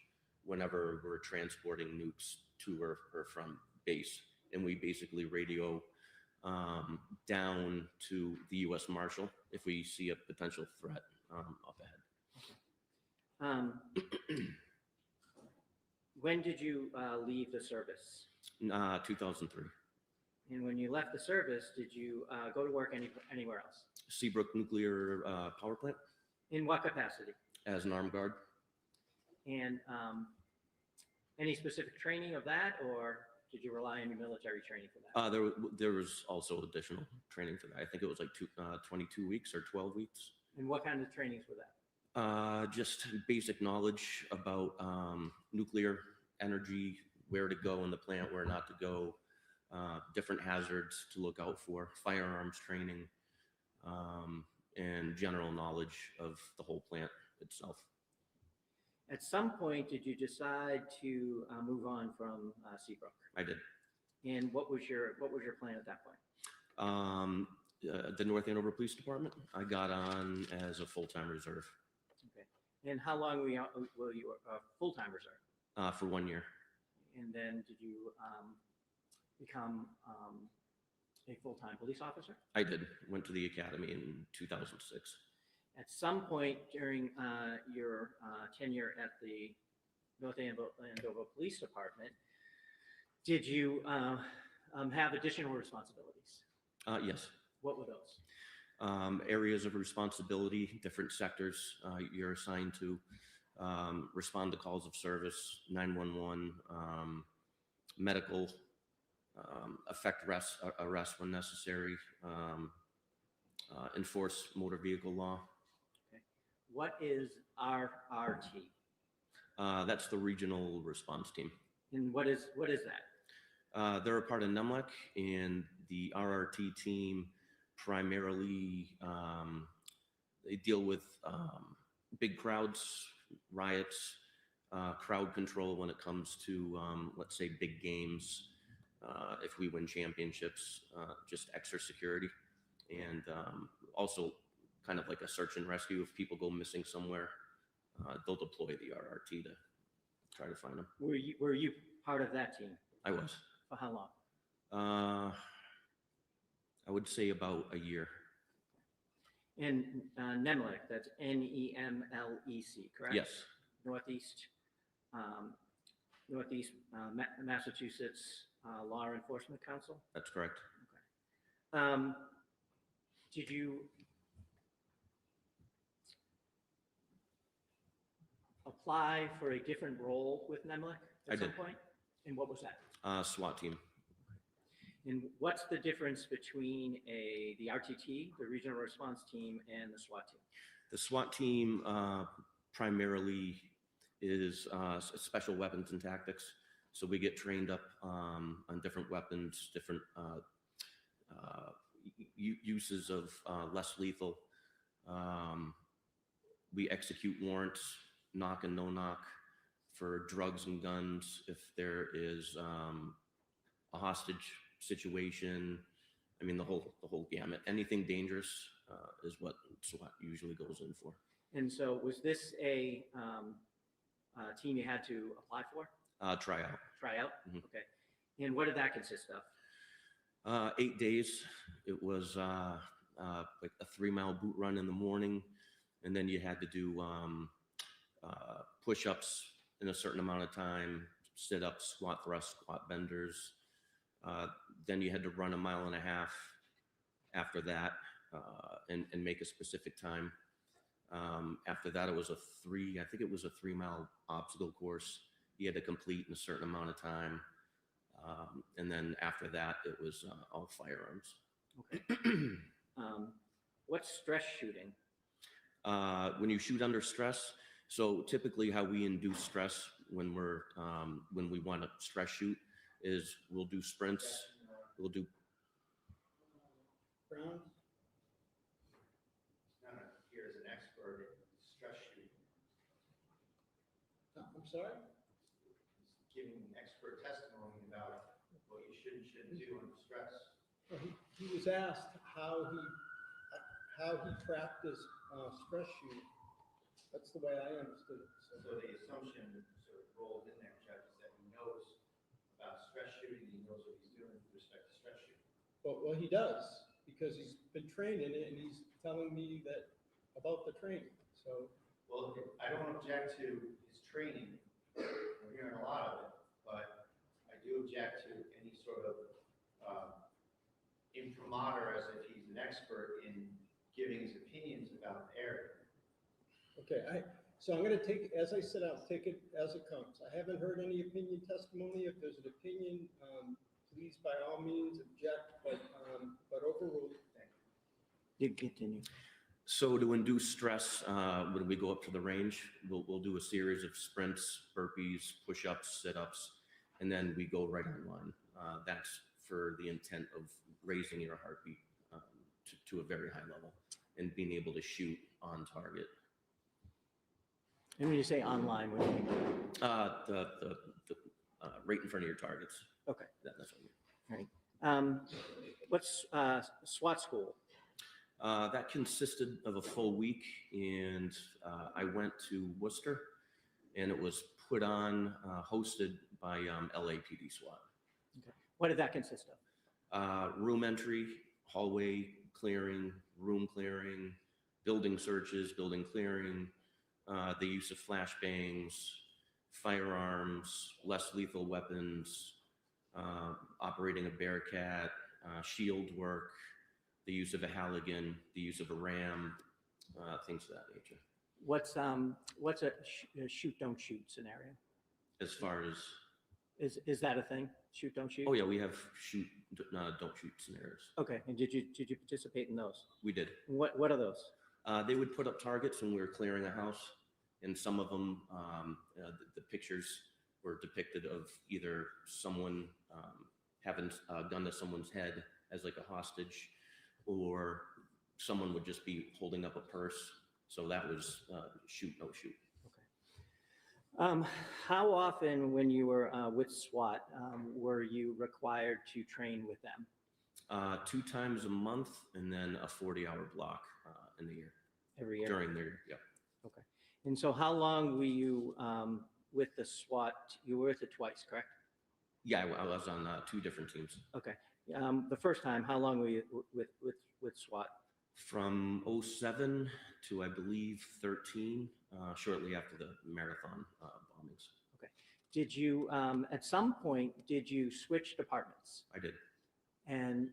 [SPEAKER 14] whenever we're transporting nukes to or from base. And we basically radio down to the U.S. Marshal if we see a potential threat up ahead.
[SPEAKER 6] When did you leave the service?
[SPEAKER 14] 2003.
[SPEAKER 6] And when you left the service, did you go to work anywhere else?
[SPEAKER 14] Seabrook Nuclear Power Plant.
[SPEAKER 6] In what capacity?
[SPEAKER 14] As an armed guard.
[SPEAKER 6] And any specific training of that, or did you rely on your military training for that?
[SPEAKER 14] There was also additional training for that. I think it was like 22 weeks or 12 weeks.
[SPEAKER 6] And what kind of trainings were that?
[SPEAKER 14] Just basic knowledge about nuclear energy, where to go in the plant, where not to go, different hazards to look out for, firearms training, and general knowledge of the whole plant itself.
[SPEAKER 6] At some point, did you decide to move on from Seabrook?
[SPEAKER 14] I did.
[SPEAKER 6] And what was your plan at that point?
[SPEAKER 14] The North Andover Police Department. I got on as a full-time reserve.
[SPEAKER 6] Okay. And how long were you full-time reserve?
[SPEAKER 14] For 1 year.
[SPEAKER 6] And then did you become a full-time police officer?
[SPEAKER 14] I did. Went to the academy in 2006.
[SPEAKER 6] At some point during your tenure at the North Andover Police Department, did you have additional responsibilities?
[SPEAKER 14] Yes.
[SPEAKER 6] What were those?
[SPEAKER 14] Areas of responsibility, different sectors you're assigned to. Respond to calls of service, 911, medical, effect arrest when necessary, enforce motor vehicle law.
[SPEAKER 6] Okay. What is RRT?
[SPEAKER 14] That's the regional response team.
[SPEAKER 6] And what is that?
[SPEAKER 14] They're a part of NEMLEC, and the RRT team primarily they deal with big crowds, riots, crowd control when it comes to let's say big games. If we win championships, just extra security, and also kind of like a search and rescue. If people go missing somewhere, they'll deploy the RRT to try to find them.
[SPEAKER 6] Were you part of that team?
[SPEAKER 14] I was.
[SPEAKER 6] For how long?
[SPEAKER 14] I would say about a year.
[SPEAKER 6] And NEMLEC, that's NEMLEC, correct?
[SPEAKER 14] Yes.
[SPEAKER 6] Northeast Massachusetts Law Enforcement Council?
[SPEAKER 14] That's correct.
[SPEAKER 6] Okay. Did you apply for a different role with NEMLEC at some point? And what was that?
[SPEAKER 14] SWAT team.
[SPEAKER 6] And what's the difference between the RTT, the Regional Response Team, and the SWAT team?
[SPEAKER 14] The SWAT team primarily is special weapons and tactics. So we get trained up on different weapons, different uses of less lethal. We execute warrants, knock and no knock, for drugs and guns. If there is a hostage situation, I mean the whole gamut. Anything dangerous is what SWAT usually goes in for.
[SPEAKER 6] And so, was this a team you had to apply for?
[SPEAKER 14] Try out.
[SPEAKER 6] Try out.
[SPEAKER 14] Mhm.
[SPEAKER 6] Okay. And what did that consist of?
[SPEAKER 14] 8 days. It was like a 3-mile boot run in the morning, and then you had to do push-ups in a certain amount of time, sit-ups, squat thrusts, squat benders. Then you had to run 1.5 miles after that and make a specific time. After that, it was a 3-mile obstacle course you had to complete in a certain amount of time. And then after that, it was all firearms.
[SPEAKER 6] Okay. What's stress shooting?
[SPEAKER 14] When you shoot under stress, so typically how we induce stress when we want to stress shoot is we'll do sprints, we'll do.
[SPEAKER 9] Brown?
[SPEAKER 8] Here as an expert in stress shooting.
[SPEAKER 9] I'm sorry?
[SPEAKER 8] Giving expert testimony about what you should and shouldn't do under stress.
[SPEAKER 11] Well, he was asked how he practiced stress shooting. That's the way I understood it.
[SPEAKER 8] So the assumption sort of rolled in there, Judge, is that he knows about stress shooting, he knows what he's doing with respect to stress shooting.
[SPEAKER 11] Well, he does, because he's been trained in it, and he's telling me that about the training. So,
[SPEAKER 8] well, I don't object to his training. We're hearing a lot of it, but I do object to any sort of imprimatur as if he's an expert in giving his opinions about the area.
[SPEAKER 11] okay, so I'm going to take, as I said, I'll take it as it comes. I haven't heard any opinion testimony. If there's an opinion, please by all means object, but overruled. Thank
[SPEAKER 6] You continue.
[SPEAKER 14] So to induce stress, when we go up to the range, we'll do a series of sprints, burpees, push-ups, sit-ups, and then we go right on line. That's for the intent of raising your heartbeat to a very high level and being able to shoot on target.
[SPEAKER 6] And when you say online, what do you mean?
[SPEAKER 14] The right in front of your targets.
[SPEAKER 6] Okay.
[SPEAKER 14] That's what I mean.
[SPEAKER 6] All right. What's SWAT school?
[SPEAKER 14] That consisted of a full week, and I went to Worcester, and it was put on, hosted by LAPD SWAT.
[SPEAKER 6] Okay. What did that consist of?
[SPEAKER 14] Room entry, hallway clearing, room clearing, building searches, building clearing, the use of flashbangs, firearms, less lethal weapons, operating a Bearcat, shield work, the use of a Halligan, the use of a ram, things of that nature.
[SPEAKER 6] What's a shoot don't shoot scenario?
[SPEAKER 14] As far as
[SPEAKER 6] is that a thing? Shoot don't shoot?
[SPEAKER 14] oh yeah, we have shoot don't shoot scenarios.
[SPEAKER 6] Okay. And did you participate in those?
[SPEAKER 14] We did.
[SPEAKER 6] What are those?
[SPEAKER 14] They would put up targets when we were clearing a house, and some of them, the pictures were depicted of either someone having a gun to someone's head as like a hostage, or someone would just be holding up a purse. So that was shoot, no shoot.
[SPEAKER 6] How often, when you were with SWAT, were you required to train with them?
[SPEAKER 14] 2 times a month, and then a 40-hour block in the year.
[SPEAKER 6] Every year?
[SPEAKER 14] During the year, yeah.
[SPEAKER 6] Okay. And so how long were you with the SWAT? You were with it twice, correct?
[SPEAKER 14] Yeah, I was on 2 different teams.
[SPEAKER 6] Okay. The first time, how long were you with SWAT?
[SPEAKER 14] From 07 to, I believe, 13, shortly after the marathon bombings.
[SPEAKER 6] Okay. Did you, at some point, did you switch departments?
[SPEAKER 14] I did.
[SPEAKER 6] And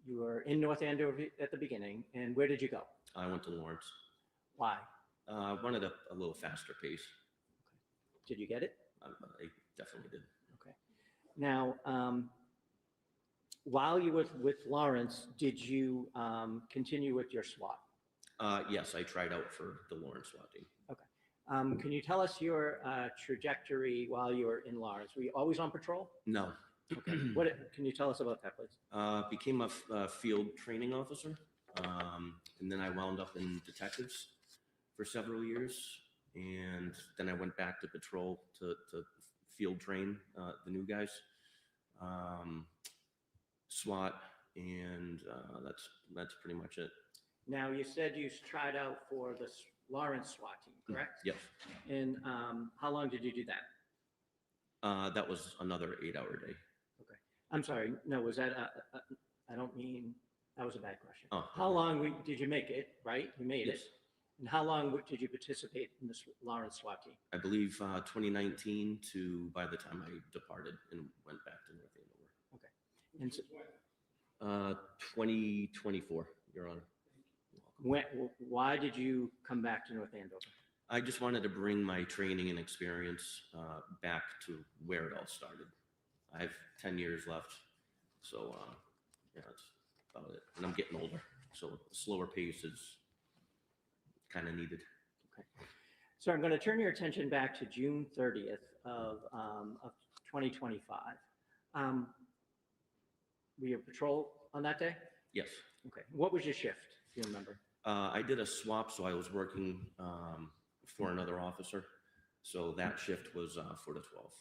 [SPEAKER 6] you were in North Andover at the beginning, and where did you go?
[SPEAKER 14] I went to Lawrence.
[SPEAKER 6] Why?
[SPEAKER 14] I wanted a little faster pace.
[SPEAKER 6] Okay. Did you get it?
[SPEAKER 14] I definitely did.
[SPEAKER 6] Okay. Now, While you were with Lawrence, did you continue with your SWAT?
[SPEAKER 14] Yes, I tried out for the Lawrence SWAT team.
[SPEAKER 6] Okay. Can you tell us your trajectory while you were in Lawrence? Were you always on patrol?
[SPEAKER 14] No.
[SPEAKER 6] Okay. Can you tell us about that, please?
[SPEAKER 14] Became a field training officer, and then I wound up in detectives for several years, and then I went back to patrol to field train the new guys, SWAT, and that's pretty much it.
[SPEAKER 6] Now, you said you tried out for the Lawrence SWAT team, correct?
[SPEAKER 14] Yes.
[SPEAKER 6] And how long did you do that?
[SPEAKER 14] That was another 8-hour day.
[SPEAKER 6] Okay. I'm sorry. No, was that, I don't mean, that was a bad question.
[SPEAKER 14] Oh,
[SPEAKER 6] How long did you make it, right? You made
[SPEAKER 14] Yes.
[SPEAKER 6] it. And how long did you participate in the Lawrence SWAT team?
[SPEAKER 14] I believe 2019 to by the time I departed and went back to North Andover.
[SPEAKER 6] Okay. And so,
[SPEAKER 14] 2024, Your Honor.
[SPEAKER 6] why did you come back to North Andover?
[SPEAKER 14] I just wanted to bring my training and experience back to where it all started. I have 10 years left, so yeah, that's about it. And I'm getting older, so a slower pace is kind of needed.
[SPEAKER 6] Okay. So I'm going to turn your attention back to June 30th of 2025. Were you patrol on that day?
[SPEAKER 14] Yes.
[SPEAKER 6] Okay. What was your shift, if you remember?
[SPEAKER 14] I did a swap, so I was working for another officer. So that shift was 4 to 12.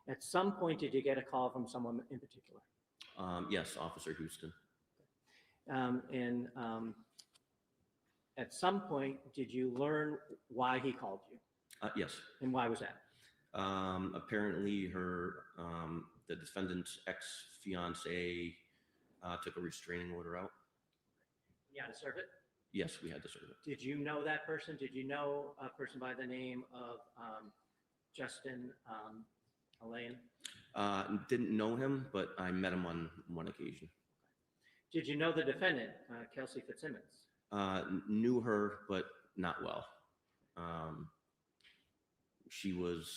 [SPEAKER 6] At some point, did you get a call from someone in particular?
[SPEAKER 14] Yes, Officer Houston.
[SPEAKER 6] At some point, did you learn why he called you?
[SPEAKER 14] Yes.
[SPEAKER 6] And why was that?
[SPEAKER 14] Apparently, the defendant's ex-fiance took a restraining order out.
[SPEAKER 6] You had to serve it?
[SPEAKER 14] Yes, we had to serve it.
[SPEAKER 6] Did you know that person? Did you know a person by the name of Justin Alain?
[SPEAKER 14] Didn't know him, but I met him on one occasion.
[SPEAKER 6] Did you know the defendant, Kelsey Fitzsimmons?
[SPEAKER 14] Knew her, but not well. She was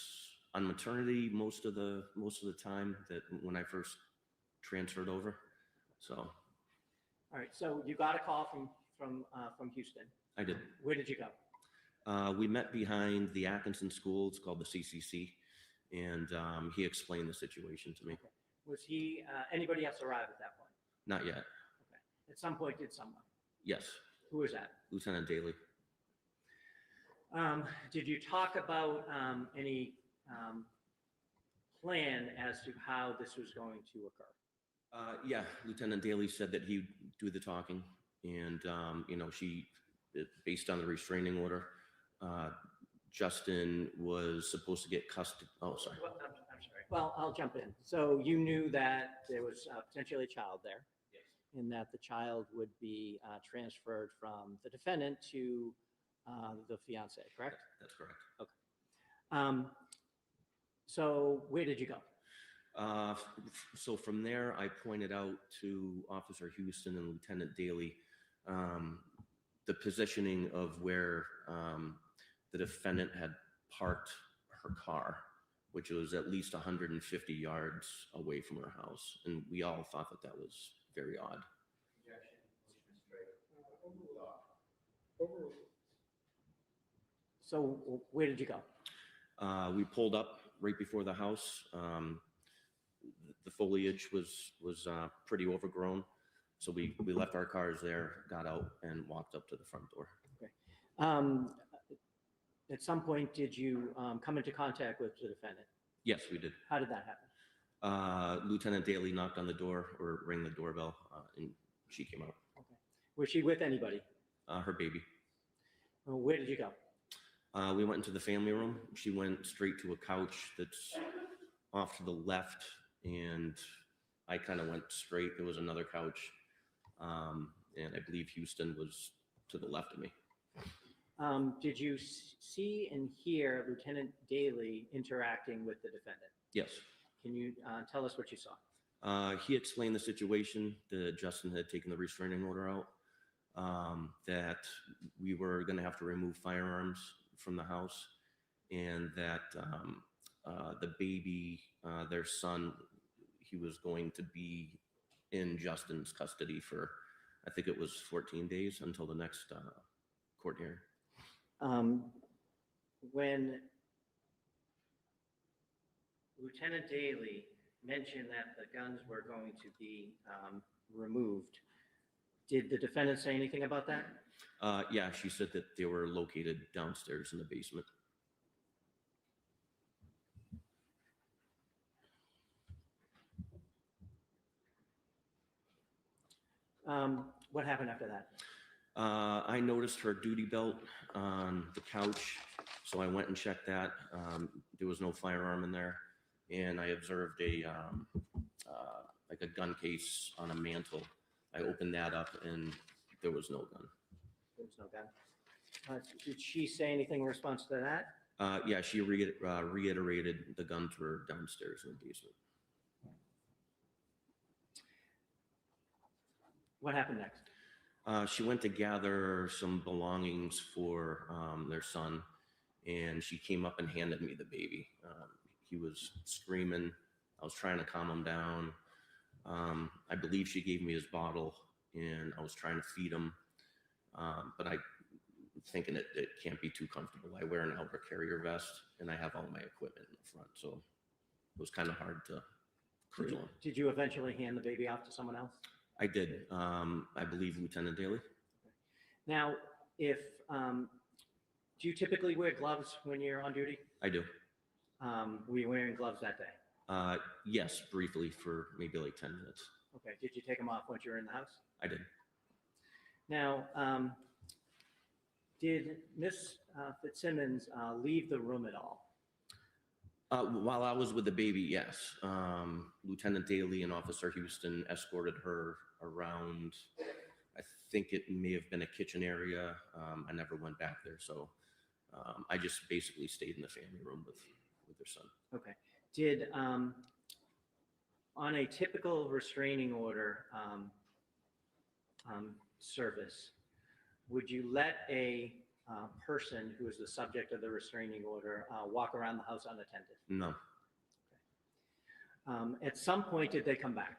[SPEAKER 14] on maternity most of the time that when I first transferred over. So.
[SPEAKER 6] All right. So you got a call from Houston.
[SPEAKER 14] I did.
[SPEAKER 6] Where did you go?
[SPEAKER 14] We met behind the Atkinson School. It's called the CCC, and he explained the situation to me.
[SPEAKER 6] Okay. Was he anybody else arrive at that point?
[SPEAKER 14] Not yet.
[SPEAKER 6] Okay. At some point, did someone?
[SPEAKER 14] Yes.
[SPEAKER 6] Who was that?
[SPEAKER 14] Lieutenant Daly.
[SPEAKER 6] Did you talk about any plan as to how this was going to occur?
[SPEAKER 14] Yeah, Lieutenant Daly said that he'd do the talking, and based on the restraining order, Justin was supposed to get custody. Oh, sorry.
[SPEAKER 6] Well, I'm sorry. Well, I'll jump in. So you knew that there was potentially a child there,
[SPEAKER 14] yes,
[SPEAKER 6] and that the child would be transferred from the defendant to the fiance, correct?
[SPEAKER 14] That's correct.
[SPEAKER 6] Okay. So where did you go?
[SPEAKER 14] So from there, I pointed out to Officer Houston and Lieutenant Daly the positioning of where the defendant had parked her car, which was at least 150 yards away from her house. And we all thought that that was very odd.
[SPEAKER 6] So where did you go?
[SPEAKER 14] We pulled up right before the house. The foliage was pretty overgrown. So we left our cars there, got out, and walked up to the front door.
[SPEAKER 6] Okay. At some point, did you come into contact with the defendant?
[SPEAKER 14] Yes, we did.
[SPEAKER 6] How did that happen?
[SPEAKER 14] Lieutenant Daly knocked on the door or rang the doorbell, and she came out.
[SPEAKER 6] Okay. Was she with anybody?
[SPEAKER 14] Her baby.
[SPEAKER 6] Well, where did you go?
[SPEAKER 14] We went into the family room. She went straight to a couch that's off to the left, and I kind of went straight. There was another couch, and I believe Houston was to the left of me.
[SPEAKER 6] Did you see and hear Lieutenant Daly interacting with the defendant?
[SPEAKER 14] Yes.
[SPEAKER 6] Can you tell us what you saw?
[SPEAKER 14] He explained the situation that Justin had taken the restraining order out, that we were going to have to remove firearms from the house, and that the baby, their son, he was going to be in Justin's custody for, I think it was 14 days until the next court hearing.
[SPEAKER 6] When Lieutenant Daley mentioned that the guns were going to be removed, did the defendant say anything about that?
[SPEAKER 14] Yeah, she said that they were located downstairs in the basement.
[SPEAKER 6] What happened after that?
[SPEAKER 14] I noticed her duty belt on the couch, so I went and checked that. There was no firearm in there, and I observed a like a gun case on a mantle. I opened that up, and there was no gun.
[SPEAKER 6] There was no gun. Did she say anything in response to that?
[SPEAKER 14] Yeah, she reiterated the guns were downstairs in the basement.
[SPEAKER 6] What happened next?
[SPEAKER 14] She went to gather some belongings for their son, and she came up and handed me the baby. He was screaming. I was trying to calm him down. I believe she gave me his bottle, and I was trying to feed him, but I'm thinking it can't be too comfortable. I wear an Albert carrier vest, and I have all my equipment in the front, so it was kind of hard to cradle him.
[SPEAKER 6] Did you eventually hand the baby off to someone else?
[SPEAKER 14] I did. I believe Lieutenant Daley.
[SPEAKER 6] Now, if do you typically wear gloves when you're on duty?
[SPEAKER 14] I do.
[SPEAKER 6] Were you wearing gloves that day?
[SPEAKER 14] Yes, briefly for maybe like 10 minutes.
[SPEAKER 6] Okay. Did you take them off once you were in the house?
[SPEAKER 14] I did.
[SPEAKER 6] Now, did Miss Fitzsimmons leave the room at all?
[SPEAKER 14] While I was with the baby, yes. Lieutenant Daley and Officer Houston escorted her around. I think it may have been a kitchen area. I never went back there, so I just basically stayed in the family room with their son.
[SPEAKER 6] Okay. Did on a typical restraining order service, would you let a person who is the subject of the restraining order walk around the house unattended?
[SPEAKER 14] No.
[SPEAKER 6] At some point, did they come back?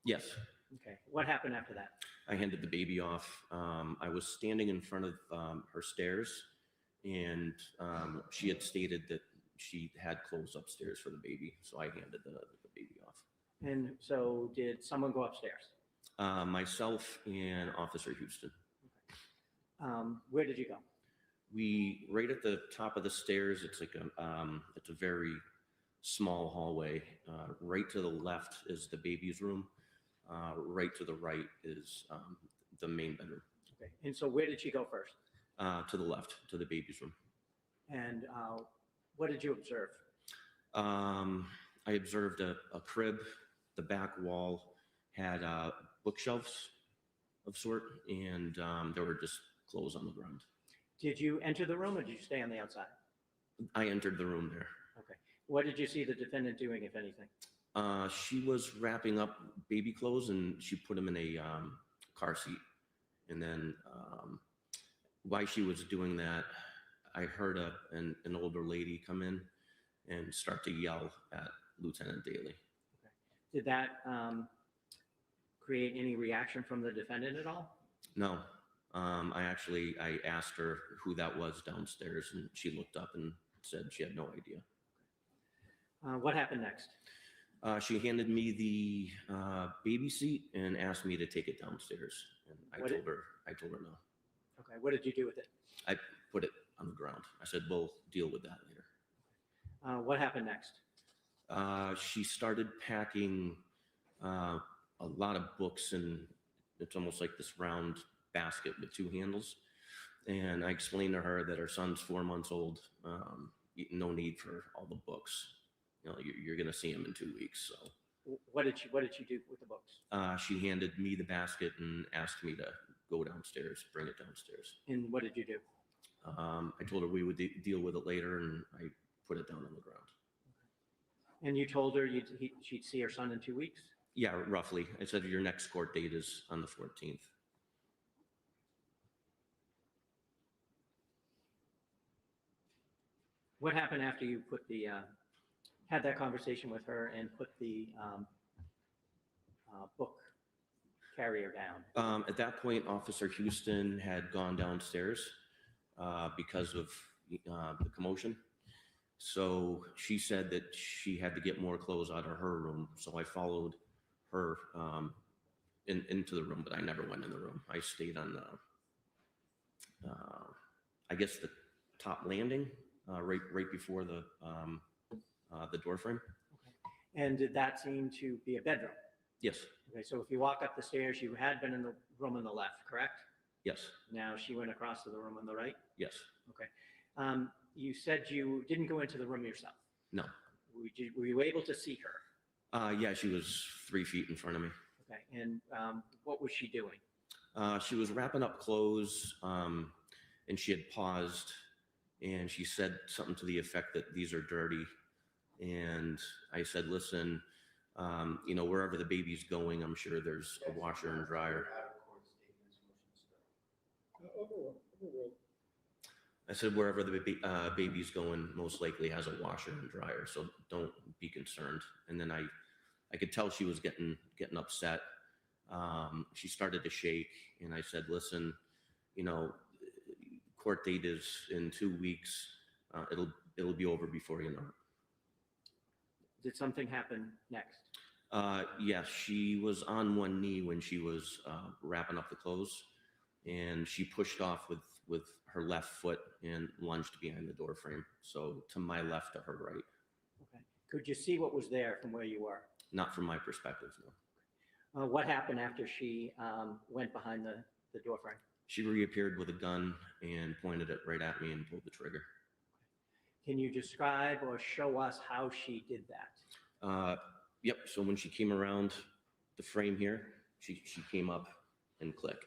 [SPEAKER 14] Yes.
[SPEAKER 6] Okay. What happened after that?
[SPEAKER 14] I handed the baby off. I was standing in front of her stairs, and she had stated that she had clothes upstairs for the baby, so I handed the baby off.
[SPEAKER 6] And so did someone go upstairs?
[SPEAKER 14] Myself and Officer Houston.
[SPEAKER 6] Where did you go?
[SPEAKER 14] We, right at the top of the stairs, it's like it's a very small hallway. Right to the left is the baby's room. Right to the right is the main bedroom.
[SPEAKER 6] Okay. And so where did she go first?
[SPEAKER 14] To the left, to the baby's room.
[SPEAKER 6] And what did you observe?
[SPEAKER 14] I observed a crib. The back wall had bookshelves of sort, and there were just clothes on the ground.
[SPEAKER 6] Did you enter the room or did you stay on the outside?
[SPEAKER 14] I entered the room there.
[SPEAKER 6] Okay. What did you see the defendant doing, if anything?
[SPEAKER 14] She was wrapping up baby clothes, and she put them in a car seat. And then while she was doing that, I heard an older lady come in and start to yell at Lieutenant Daley.
[SPEAKER 6] Okay. Did that create any reaction from the defendant at all?
[SPEAKER 14] No. I asked her who that was downstairs, and she looked up and said she had no idea.
[SPEAKER 6] What happened next?
[SPEAKER 14] She handed me the baby seat and asked me to take it downstairs, and I told her no.
[SPEAKER 6] Okay. What did you do with it?
[SPEAKER 14] I put it on the ground. I said, we'll deal with that later.
[SPEAKER 6] What happened next?
[SPEAKER 14] She started packing a lot of books, and it's almost like this round basket with two handles. And I explained to her that her son's 4 months old. No need for all the books. You know, you're going to see him in 2 weeks. So
[SPEAKER 6] What did she do with the books?
[SPEAKER 14] she handed me the basket and asked me to go downstairs, bring it downstairs.
[SPEAKER 6] And what did you do?
[SPEAKER 14] I told her we would deal with it later, and I put it down on the ground.
[SPEAKER 6] And you told her she'd see her son in 2 weeks?
[SPEAKER 14] Yeah, roughly. I said your next court date is on the 14th.
[SPEAKER 6] What happened after you put had that conversation with her and put the book carry her down?
[SPEAKER 14] At that point, Officer Houston had gone downstairs because of the commotion. So she said that she had to get more clothes out of her room. So I followed her into the room, but I never went in the room. I stayed on the, I guess the top landing, right before the door frame.
[SPEAKER 6] And did that seem to be a bedroom?
[SPEAKER 14] Yes.
[SPEAKER 6] Okay, so if you walk up the stairs, you had been in the room on the left, correct?
[SPEAKER 14] Yes.
[SPEAKER 6] Now she went across to the room on the right?
[SPEAKER 14] Yes.
[SPEAKER 6] Okay. You said you didn't go into the room yourself.
[SPEAKER 14] No.
[SPEAKER 6] Were you able to see her?
[SPEAKER 14] Yeah, she was 3 feet in front of me.
[SPEAKER 6] Okay, and what was she doing?
[SPEAKER 14] She was wrapping up clothes, and she had paused, and she said something to the effect that these are dirty. And I said, listen, you know, wherever the baby's going, I'm sure there's a washer and dryer. I said, wherever the baby's going, most likely has a washer and dryer, so don't be concerned. And then I could tell she was getting upset. She started to shake, and I said, listen, you know, court date is in 2 weeks. It'll be over before you know it.
[SPEAKER 6] Did something happen next?
[SPEAKER 14] Yes, she was on one knee when she was wrapping up the clothes, and she pushed off with her left foot and lunged behind the door frame. So to my left, to her right.
[SPEAKER 6] Okay. Could you see what was there from where you were?
[SPEAKER 14] Not from my perspective, no.
[SPEAKER 6] What happened after she went behind the door frame?
[SPEAKER 14] She reappeared with a gun and pointed it right at me and pulled the trigger.
[SPEAKER 6] Can you describe or show us how she did that?
[SPEAKER 14] Yep, so when she came around the frame here, she came up and clicked.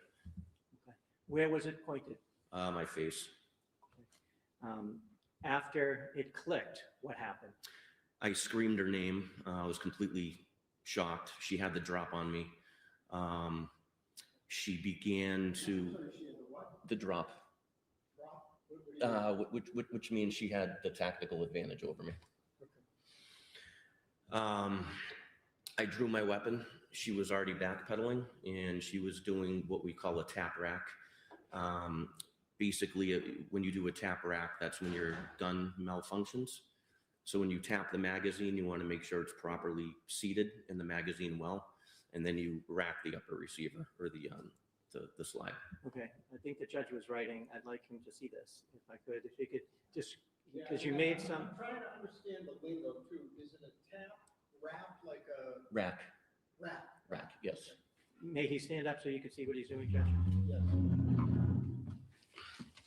[SPEAKER 6] Okay. Where was it pointed?
[SPEAKER 14] My face.
[SPEAKER 6] After it clicked, what happened?
[SPEAKER 14] I screamed her name. I was completely shocked. She had the drop on me. She began to, the drop, which means she had the tactical advantage over me. I drew my weapon. She was already backpedaling, and she was doing what we call a tap rack. Basically, when you do a tap rack, that's when your gun malfunctions. So when you tap the magazine, you want to make sure it's properly seated in the magazine well, and then you rack the upper receiver or the slide.
[SPEAKER 6] Okay, I think the judge was writing. I'd like him to see this, if I could. If you could just, because you made some.
[SPEAKER 11] I'm trying to understand the lingo too. Is it a tap, wrap, like a?
[SPEAKER 14] Rack.
[SPEAKER 11] Rack.
[SPEAKER 14] Rack, yes.
[SPEAKER 6] May he stand up so you can see what he's doing, Judge?
[SPEAKER 11] Yes.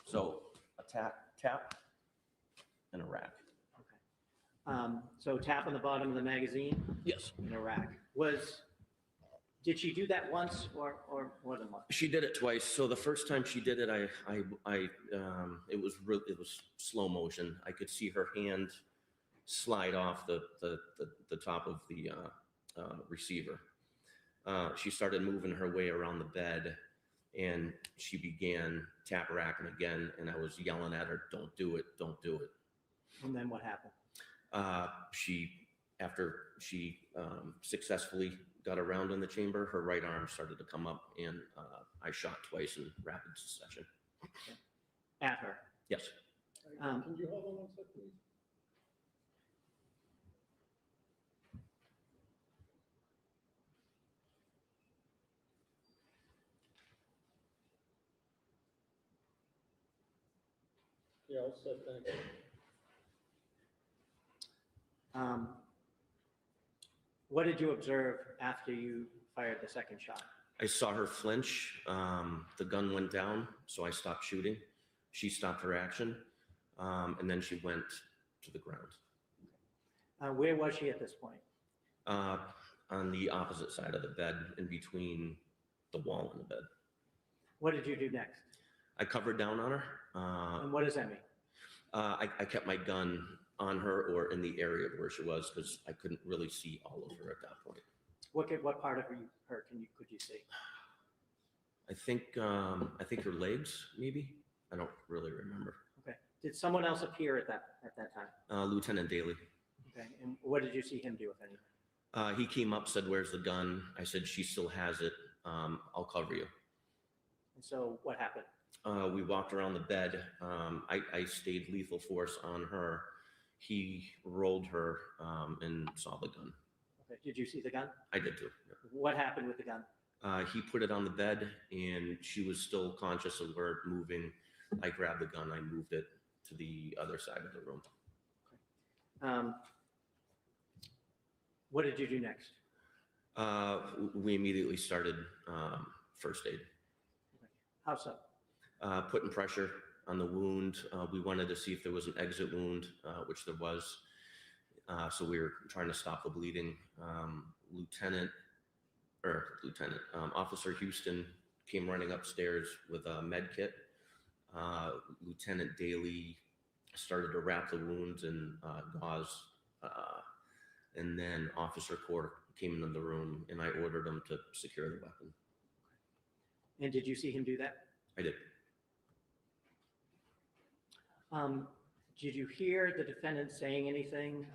[SPEAKER 14] So a tap, and a rack.
[SPEAKER 6] So tap on the bottom of the magazine?
[SPEAKER 14] Yes.
[SPEAKER 6] And a rack. Did she do that once or more than once?
[SPEAKER 14] She did it twice. So the first time she did it, it was slow motion. I could see her hand slide off the top of the receiver. She started moving her way around the bed, and she began tap racking again. And I was yelling at her, "Don't do it! Don't do it!"
[SPEAKER 6] And then what happened?
[SPEAKER 14] After she successfully got around in the chamber, her right arm started to come up, and I shot twice in rapid succession.
[SPEAKER 6] At her?
[SPEAKER 14] Yes.
[SPEAKER 11] Can you hold on one second, please? Yeah, I'll set that.
[SPEAKER 6] What did you observe after you fired the second shot?
[SPEAKER 14] I saw her flinch. The gun went down, so I stopped shooting. She stopped her action, and then she went to the ground.
[SPEAKER 6] Where was she at this point?
[SPEAKER 14] On the opposite side of the bed, in between the wall and the bed.
[SPEAKER 6] What did you do next?
[SPEAKER 14] I covered down on her.
[SPEAKER 6] And what does that mean?
[SPEAKER 14] I kept my gun on her or in the area where she was, because I couldn't really see all of her at that point.
[SPEAKER 6] What part of her could you see?
[SPEAKER 14] I think her legs, maybe. I don't really remember.
[SPEAKER 6] Okay. Did someone else appear at that time?
[SPEAKER 14] Lieutenant Daly.
[SPEAKER 6] Okay. And what did you see him do, if anything?
[SPEAKER 14] He came up, said, "Where's the gun?" I said, "She still has it." I'll cover you.
[SPEAKER 6] And so what happened?
[SPEAKER 14] We walked around the bed. I stayed lethal force on her. He rolled her and saw the gun.
[SPEAKER 6] Okay. Did you see the gun?
[SPEAKER 14] I did too. Yeah.
[SPEAKER 6] What happened with the gun?
[SPEAKER 14] He put it on the bed and she was still conscious, alert, moving. I grabbed the gun, I moved it to the other side of the room.
[SPEAKER 6] What did you do next?
[SPEAKER 14] We immediately started first aid.
[SPEAKER 6] How so?
[SPEAKER 14] Putting pressure on the wound. We wanted to see if there was an exit wound, which there was. So we were trying to stop the bleeding. Officer Houston came running upstairs with a med kit. Lieutenant Daly started to wrap the wounds in gauze. And then Officer Core came into the room and I ordered him to secure the weapon.
[SPEAKER 6] And did you see him do that?
[SPEAKER 14] I did.
[SPEAKER 6] Did you hear the defendant saying anything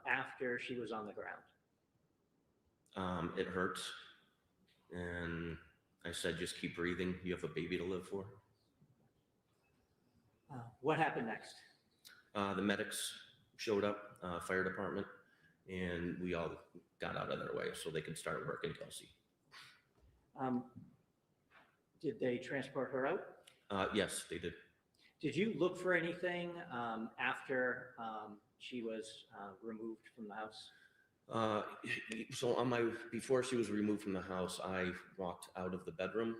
[SPEAKER 6] after she was on the ground?
[SPEAKER 14] It hurts. And I said, just keep breathing. You have a baby to live for.
[SPEAKER 6] What happened next?
[SPEAKER 14] The medics showed up, fire department, and we all got out of their way so they could start working Kelsey.
[SPEAKER 6] Did they transport her out?
[SPEAKER 14] Yes, they did.
[SPEAKER 6] Did you look for anything after she was removed from the house?
[SPEAKER 14] So before she was removed from the house, I walked out of the bedroom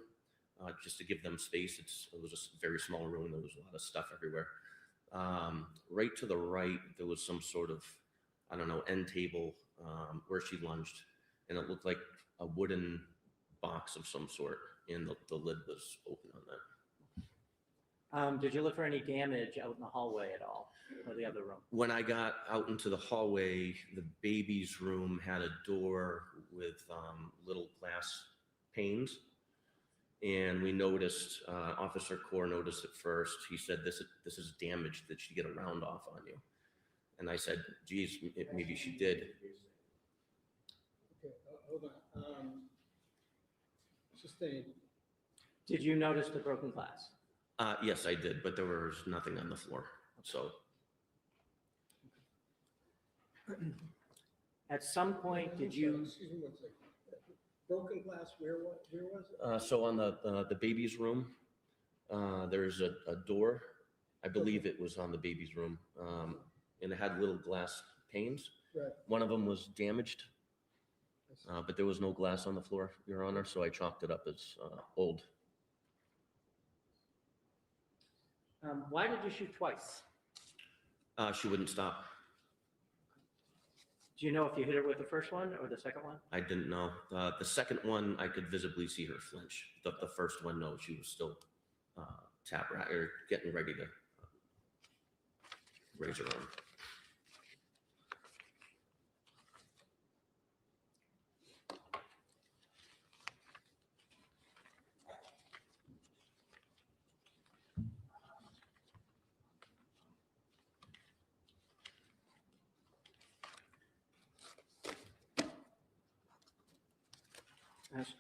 [SPEAKER 14] just to give them space. It was just a very small room. There was a lot of stuff everywhere. Right to the right, there was some sort of, I don't know, end table where she lunged, and it looked like a wooden box of some sort, and the lid was open on that.
[SPEAKER 6] Did you look for any damage out in the hallway at all, or the other room?
[SPEAKER 14] When I got out into the hallway, the baby's room had a door with little glass panes. And we noticed, Officer Core noticed it first. He said, this is damaged. Did she get a round off on you? And I said, geez, maybe she did.
[SPEAKER 11] Okay, hold on. Sustained.
[SPEAKER 6] Did you notice the broken glass?
[SPEAKER 14] Yes, I did, but there was nothing on the floor. So
[SPEAKER 6] at some point, did you?
[SPEAKER 11] Excuse me one second. Broken glass, where was it?
[SPEAKER 14] so on the baby's room, there's a door. I believe it was on the baby's room, and it had little glass panes.
[SPEAKER 11] Right.
[SPEAKER 14] One of them was damaged, but there was no glass on the floor, Your Honor, so I chalked it up as old.
[SPEAKER 6] Why did you shoot twice?
[SPEAKER 14] She wouldn't stop.
[SPEAKER 6] Do you know if you hit her with the first one or the second one?
[SPEAKER 14] I didn't know. The second one, I could visibly see her flinch. The first one, no, she was still getting ready to raise her arm.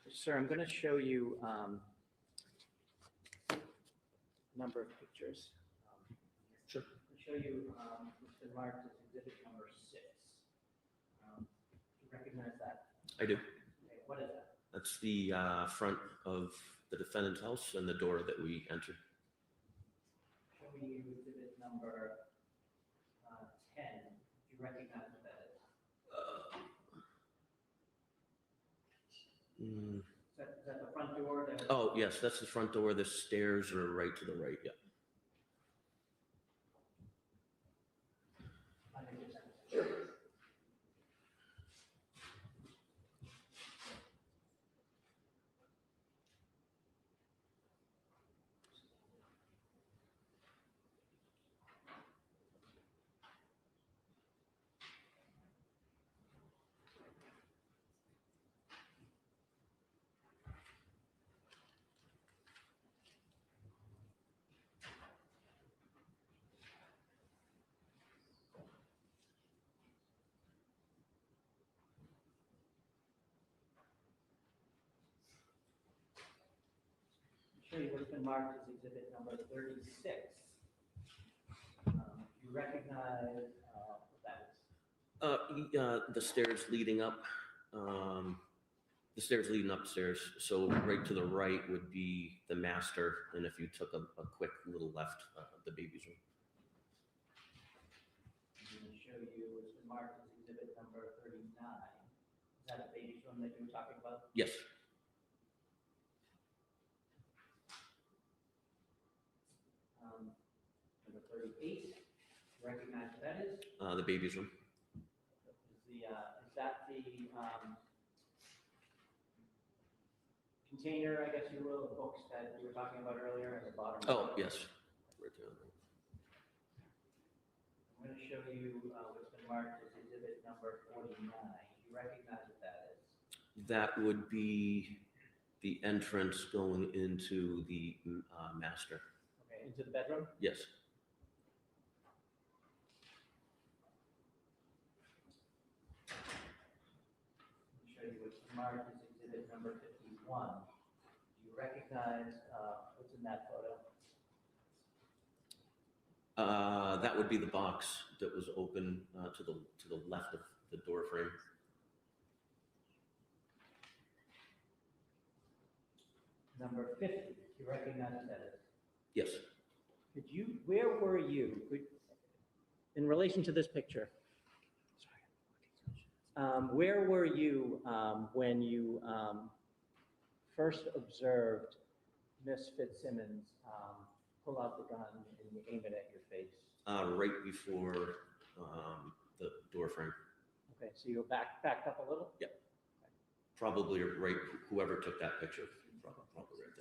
[SPEAKER 6] Sir, I'm going to show you a number of pictures.
[SPEAKER 14] Sure.
[SPEAKER 6] I'll show you what's been marked as exhibit number 6. Do you recognize that?
[SPEAKER 14] I do.
[SPEAKER 6] Okay, what is that?
[SPEAKER 14] That's the front of the defendant's house and the door that we entered.
[SPEAKER 6] Show you exhibit number 10. Do you recognize what that is? Is that the front door?
[SPEAKER 14] Oh, yes, that's the front door. The stairs are right to the right, yeah.
[SPEAKER 6] show you what's been marked as exhibit number 36. You recognize what that is?
[SPEAKER 14] The stairs leading up, upstairs. So right to the right would be the master, and if you took a quick little left, the baby's room.
[SPEAKER 6] I'm going to show you what's been marked as exhibit number 39. Is that the baby's room that you were talking about?
[SPEAKER 14] Yes.
[SPEAKER 6] Number 38. Recognize what that is?
[SPEAKER 14] The baby's room.
[SPEAKER 6] Is that the container, I guess you will, of books that you were talking about earlier at the bottom?
[SPEAKER 14] Oh, yes. Right there.
[SPEAKER 6] I'm going to show you what's been marked as exhibit number 49. You recognize what that is?
[SPEAKER 14] That would be the entrance going into the master.
[SPEAKER 6] Okay, into the bedroom?
[SPEAKER 14] Yes.
[SPEAKER 6] Marked as exhibit number 51. Do you recognize what's in that photo?
[SPEAKER 14] That would be the box that was open to the left of the door frame.
[SPEAKER 6] Number 50. Do you recognize what that is?
[SPEAKER 14] Yes.
[SPEAKER 6] Where were you in relation to this picture? Where were you when you first observed Miss Fitzsimmons pull out the gun and aim it at your face?
[SPEAKER 14] Right before the door frame.
[SPEAKER 6] Okay, so you were backed up a little?
[SPEAKER 14] Yep. Probably right, whoever took that picture, probably right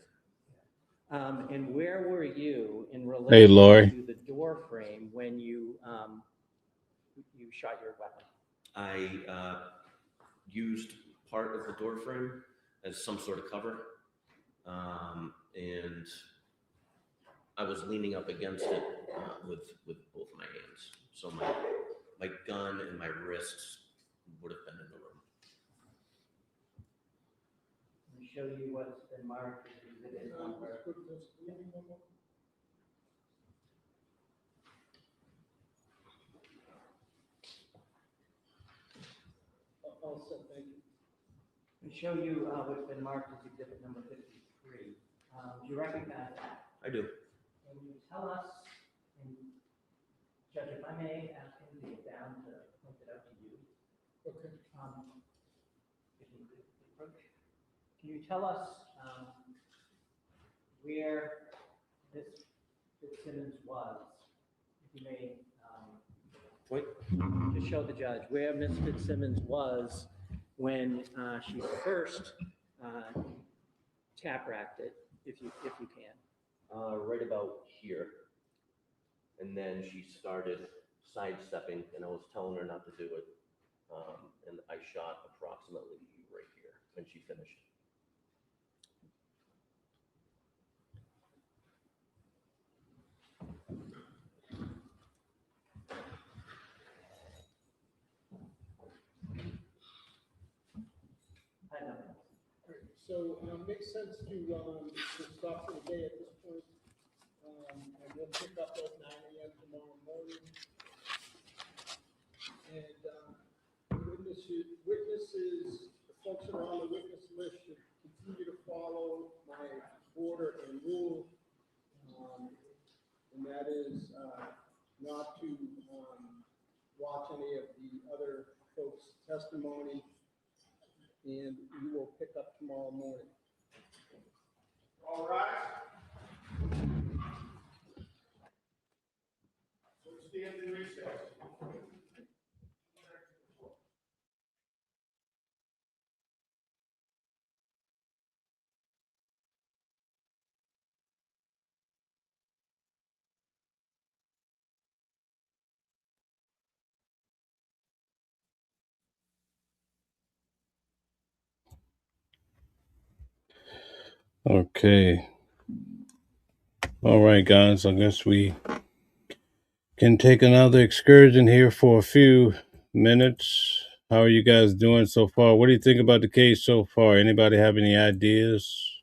[SPEAKER 14] there.
[SPEAKER 6] And where were you in relation to the door frame when you you shot your weapon?
[SPEAKER 14] I used part of the door frame as some sort of cover, and I was leaning up against it with both my hands. So my gun and my wrists would have been in the room.
[SPEAKER 6] Let me show you what's been marked as exhibit number.
[SPEAKER 11] Also, thank you.
[SPEAKER 6] Let me show you what's been marked as exhibit number 53. Do you recognize that?
[SPEAKER 14] I do.
[SPEAKER 6] Can you tell us, and Judge, if I may ask him to get down to point it out to you.
[SPEAKER 11] Okay.
[SPEAKER 6] If you could approach. Can you tell us where Miss Fitzsimmons was? If you may
[SPEAKER 14] point
[SPEAKER 6] to show the judge where Miss Fitzsimmons was when she first tap-racked it, if you can.
[SPEAKER 14] Right about here. And then she started sidestepping, and I was telling her not to do it. And I shot approximately right here when she finished.
[SPEAKER 11] So makes sense to stop for the day at this point. And we'll pick up at 9 a.m. tomorrow morning. And witnesses, the folks that are on the witness list should continue to follow my order and rule. And that is not to watch any of the other folks' testimony. And we will pick up tomorrow morning.
[SPEAKER 9] All right. We'll stand in recess.
[SPEAKER 1] Okay. All right, guys. I guess we can take another excursion here for a few minutes. How are you guys doing so far? What do you think about the case so far? Anybody have any ideas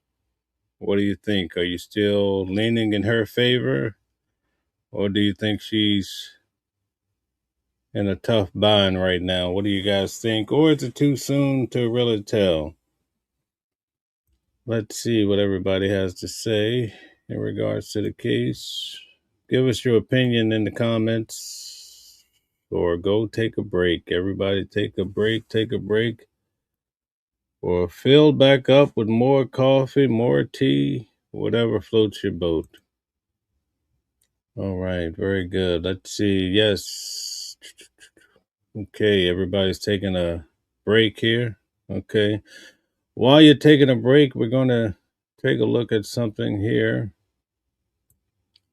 [SPEAKER 1] What do you think? Are you still leaning in her favor? Or do you think she's in a tough bind right now? What do you guys think? Or is it too soon to really tell? Let's see what everybody has to say in regards to the case. Give us your opinion in the comments or go take a break. Everybody take a break, or fill back up with more coffee, more tea, whatever floats your boat. All right, very good. Let's see. Yes. Okay, everybody's taking a break here. Okay. While you're taking a break, we're going to take a look at something here.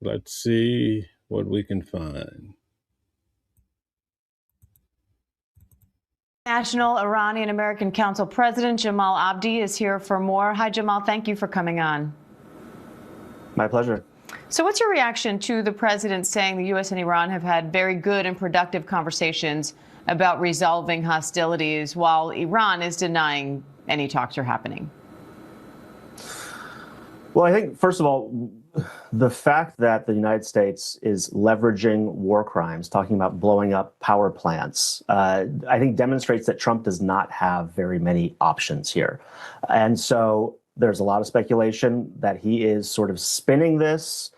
[SPEAKER 1] Let's see what we can find.
[SPEAKER 15] National Iranian American Council President Jamal Abdi is here for more. Hi, Jamal. Thank you for coming on.
[SPEAKER 16] My pleasure.
[SPEAKER 15] So what's your reaction to the president saying the U.S. and Iran have had very good and productive conversations about resolving hostilities, while Iran is denying any talks are happening?
[SPEAKER 16] Well, I think, first of all, the fact that the United States is leveraging war crimes, talking about blowing up power plants, I think demonstrates that Trump does not have very many options here. And so there's a lot of speculation that he is sort of spinning this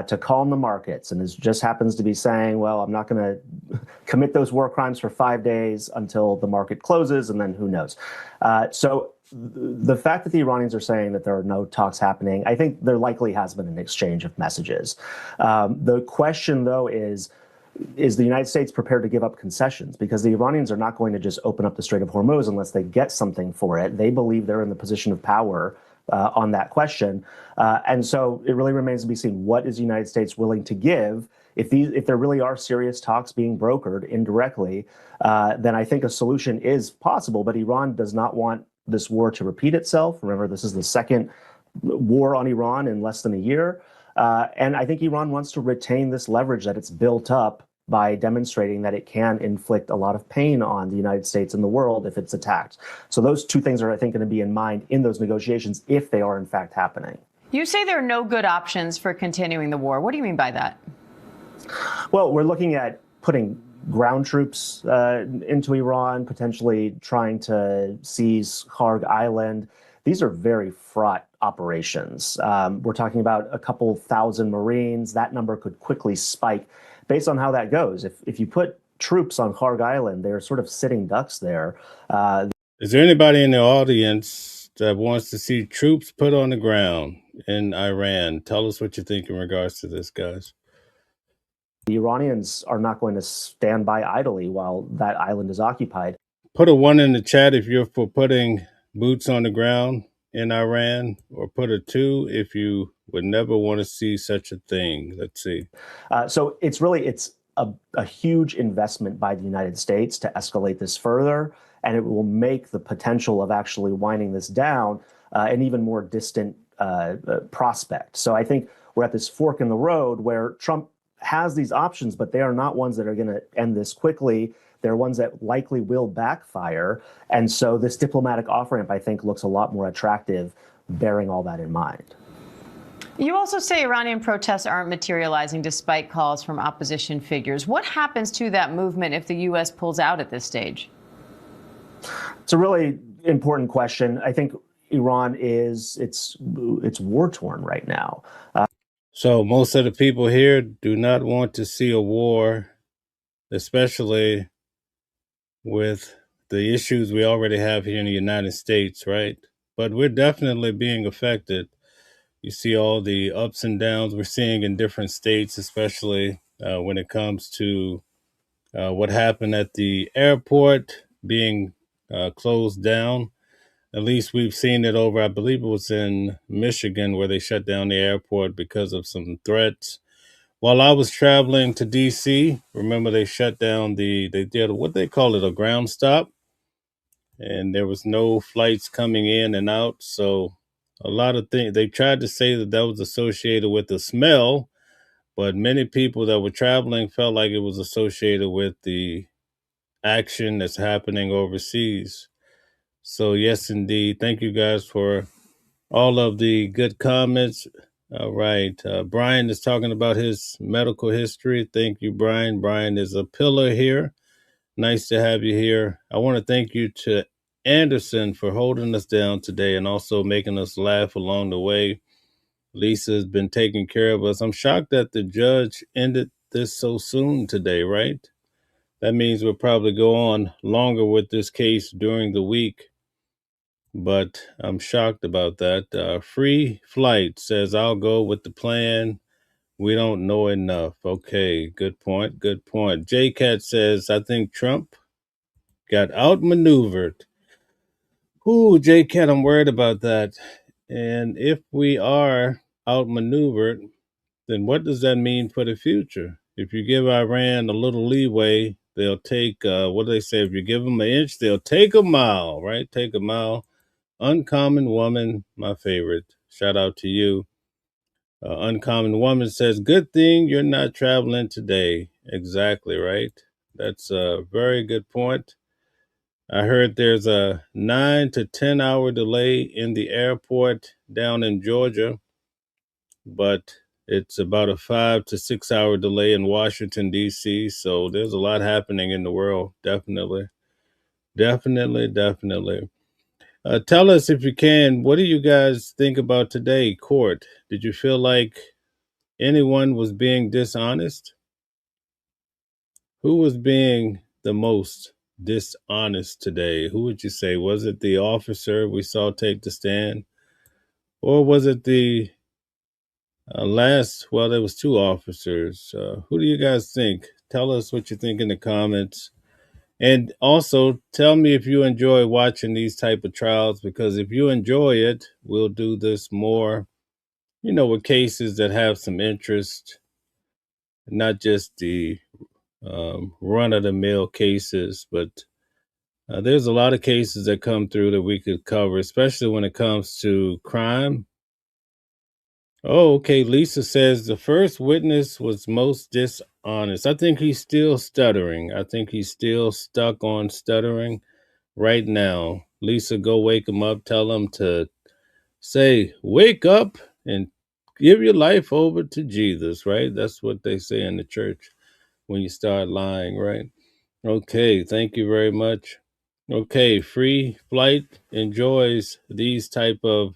[SPEAKER 16] to calm the markets, and this just happens to be saying, well, I'm not going to commit those war crimes for 5 days until the market closes, and then who knows. So the fact that the Iranians are saying that there are no talks happening, I think there likely has been an exchange of messages. The question, though, is the United States prepared to give up concessions? Because the Iranians are not going to just open up the Strait of Hormuz unless they get something for it. They believe they're in the position of power on that question. And so it really remains to be seen, what is the United States willing to give? If there really are serious talks being brokered indirectly, then I think a solution is possible. But Iran does not want this war to repeat itself. Remember, this is the second war on Iran in less than a year. And I think Iran wants to retain this leverage that it's built up by demonstrating that it can inflict a lot of pain on the United States and the world if it's attacked. So those two things are, I think, going to be in mind in those negotiations if they are in fact happening.
[SPEAKER 15] You say there are no good options for continuing the war. What do you mean by that?
[SPEAKER 16] Well, we're looking at putting ground troops into Iran, potentially trying to seize Kharg Island. These are very fraught operations. We're talking about a couple thousand Marines. That number could quickly spike based on how that goes. If you put troops on Kharg Island, they're sort of sitting ducks there.
[SPEAKER 1] Is there anybody in the audience that wants to see troops put on the ground in Iran? Tell us what you think in regards to this, guys.
[SPEAKER 16] The Iranians are not going to stand by idly while that island is occupied.
[SPEAKER 1] Put a 1 in the chat if you're for putting boots on the ground in Iran, or put a 2 if you would never want to see such a thing. Let's see.
[SPEAKER 16] So it's a huge investment by the United States to escalate this further, and it will make the potential of actually winding this down an even more distant prospect. So I think we're at this fork in the road where Trump has these options, but they are not ones that are going to end this quickly. They're ones that likely will backfire. And so this diplomatic off-ramp, I think, looks a lot more attractive, bearing all that in mind.
[SPEAKER 15] You also say Iranian protests aren't materializing despite calls from opposition figures. What happens to that movement if the U.S. pulls out at this stage?
[SPEAKER 16] It's a really important question. I think Iran it's war-torn right now.
[SPEAKER 1] So most of the people here do not want to see a war, especially with the issues we already have here in the United States, right? But we're definitely being affected. You see all the ups and downs we're seeing in different states, especially when it comes to what happened at the airport being closed down. At least we've seen it over, I believe it was in Michigan, where they shut down the airport because of some threats. While I was traveling to D.C., remember they shut down they did what they call it, a ground stop. And there was no flights coming in and out. So a lot of things, they tried to say that was associated with the smell, but many people that were traveling felt like it was associated with the action that's happening overseas. So yes, indeed. Thank you guys for all of the good comments. All right. Brian is talking about his medical history. Thank you, Brian. Brian is a pillar here. Nice to have you here. I want to thank you to Anderson for holding us down today and also making us laugh along the way. Lisa has been taking care of us. I'm shocked that the judge ended this so soon today, right? That means we'll probably go on longer with this case during the week, but I'm shocked about that. Free Flight says, I'll go with the plan. We don't know enough. Okay, good point. Good point. JCat says, I think Trump got outmaneuvered. Ooh, JCat, I'm worried about that. And if we are outmaneuvered, then what does that mean for the future? If you give Iran a little leeway, they'll take, what do they say? If you give them an inch, they'll take a mile, right? Take a mile. Uncommon Woman, my favorite. Shout out to you. Uncommon Woman says, good thing you're not traveling today. Exactly, right? That's a very good point. I heard there's a 9 to 10 hour delay in the airport down in Georgia, but it's about a 5 to 6 hour delay in Washington, D.C. So there's a lot happening in the world. Definitely. Definitely. Tell us, if you can, what do you guys think about today, court? Did you feel like anyone was being dishonest? Who was being the most dishonest today? Who would you say? Was it the officer we saw take the stand? Or was it the well, there was two officers. Who do you guys think? Tell us what you think in the comments. And also tell me if you enjoy watching these type of trials, because if you enjoy it, we'll do this more, with cases that have some interest, not just the run-of-the-mill cases, but there's a lot of cases that come through that we could cover, especially when it comes to crime. Oh, okay. Lisa says the first witness was most dishonest. I think he's still stuttering. I think he's still stuck on stuttering right now. Lisa, go wake him up. Tell him to say, wake up and give your life over to Jesus, right? That's what they say in the church when you start lying, right? Okay, thank you very much. Okay, Free Flight enjoys these type of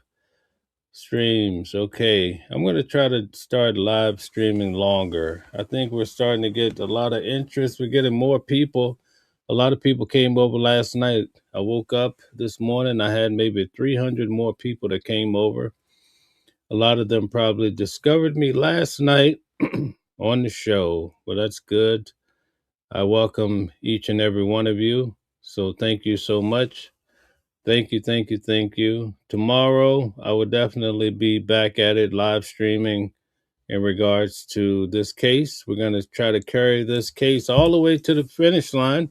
[SPEAKER 1] streams. Okay, I'm going to try to start live streaming longer. I think we're starting to get a lot of interest. We're getting more people. A lot of people came over last night. I woke up this morning, I had maybe 300 more people that came over. A lot of them probably discovered me last night on the show. Well, that's good. I welcome each and every one of you. So thank you so much. Thank you. Tomorrow, I will definitely be back at it, live streaming in regards to this case. We're going to try to carry this case all the way to the finish line.